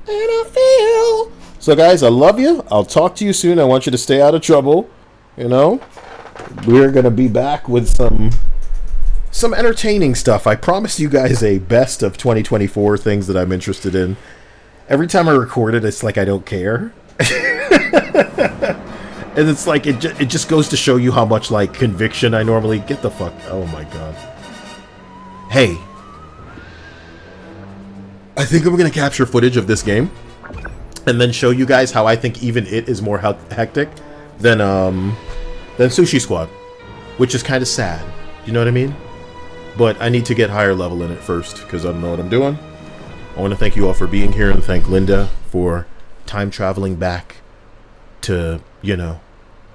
And I feel. So, guys, I love you. I'll talk to you soon. I want you to stay out of trouble. You know? We're going to be back with some entertaining stuff. I promised you guys a best of 2024 things that I'm interested in. Every time I record it, it's like I don't care. And it's like it just goes to show you how much like conviction I normally get the fuck. Oh my god. Hey, I think I'm gonna capture footage of this game and then show you guys how I think even it is more hectic than Sushi Squad, which is kind of sad. You know what I mean? But I need to get higher level in it first because I don't know what I'm doing. I want to thank you all for being here and thank Linda for time traveling back to, you know,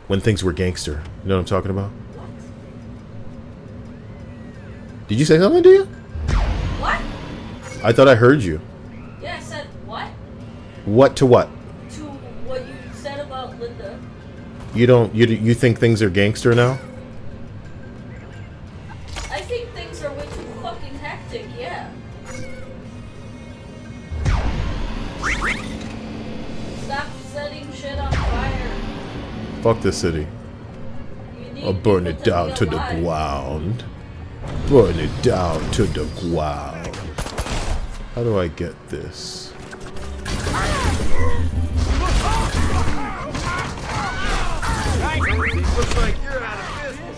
when things were gangster. You know what I'm talking about? Did you say something, do you? What? I thought I heard you. Yeah, I said what? What to what? To what you said about Linda. You think things are gangster now? I think things are way too fucking hectic, yeah. Stop setting shit on fire. Fuck this city. I'll burn it down to the ground. Burn it down to the ground. How do I get this? Looks like you're out of business.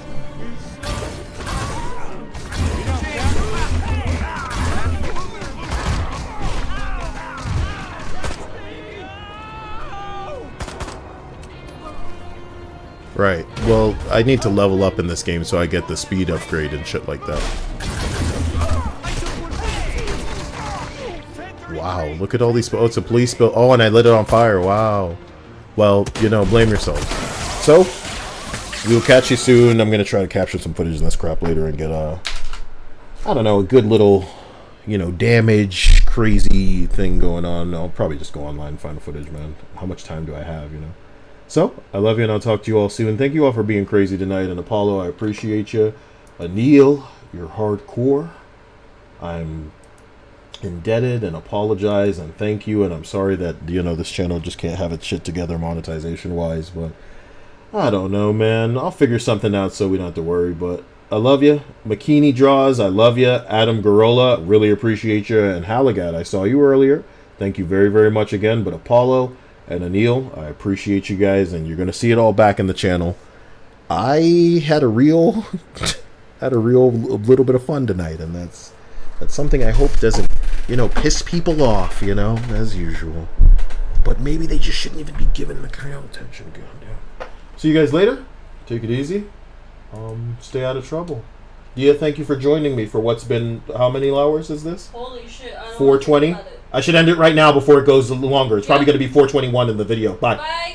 Right. Well, I need to level up in this game so I get the speed upgrade and shit like that. Wow, look at all these... Oh, it's a police spill. Oh, and I lit it on fire. Wow. Well, you know, blame yourself. So, we'll catch you soon. I'm going to try to capture some footage in this crap later and get, I don't know, a good little, you know, damage, crazy thing going on. I'll probably just go online and find the footage, man. How much time do I have, you know? So, I love you and I'll talk to you all soon. Thank you all for being crazy tonight. And Apollo, I appreciate you. Anil, you're hardcore. I'm indebted and apologize and thank you. And I'm sorry that, you know, this channel just can't have its shit together monetization-wise. But, I don't know, man. I'll figure something out so we don't have to worry. But, I love you. McKinney Draws, I love you. Adam Garola, really appreciate you. And Halligat, I saw you earlier. Thank you very, very much again. But Apollo... and Anil, I appreciate you guys, and you're gonna see it all back in the channel. I had a real little bit of fun tonight, and that's something I hope doesn't, you know, piss people off, you know, as usual. But maybe they just shouldn't even be given the kind of attention. Yeah. See you guys later. Take it easy. Stay out of trouble. Dia, thank you for joining me for what's been, how many hours is this? Holy shit, I don't 4:20. I should end it right now before it goes longer. It's probably going to be 4:21 in the video. Bye. Bye.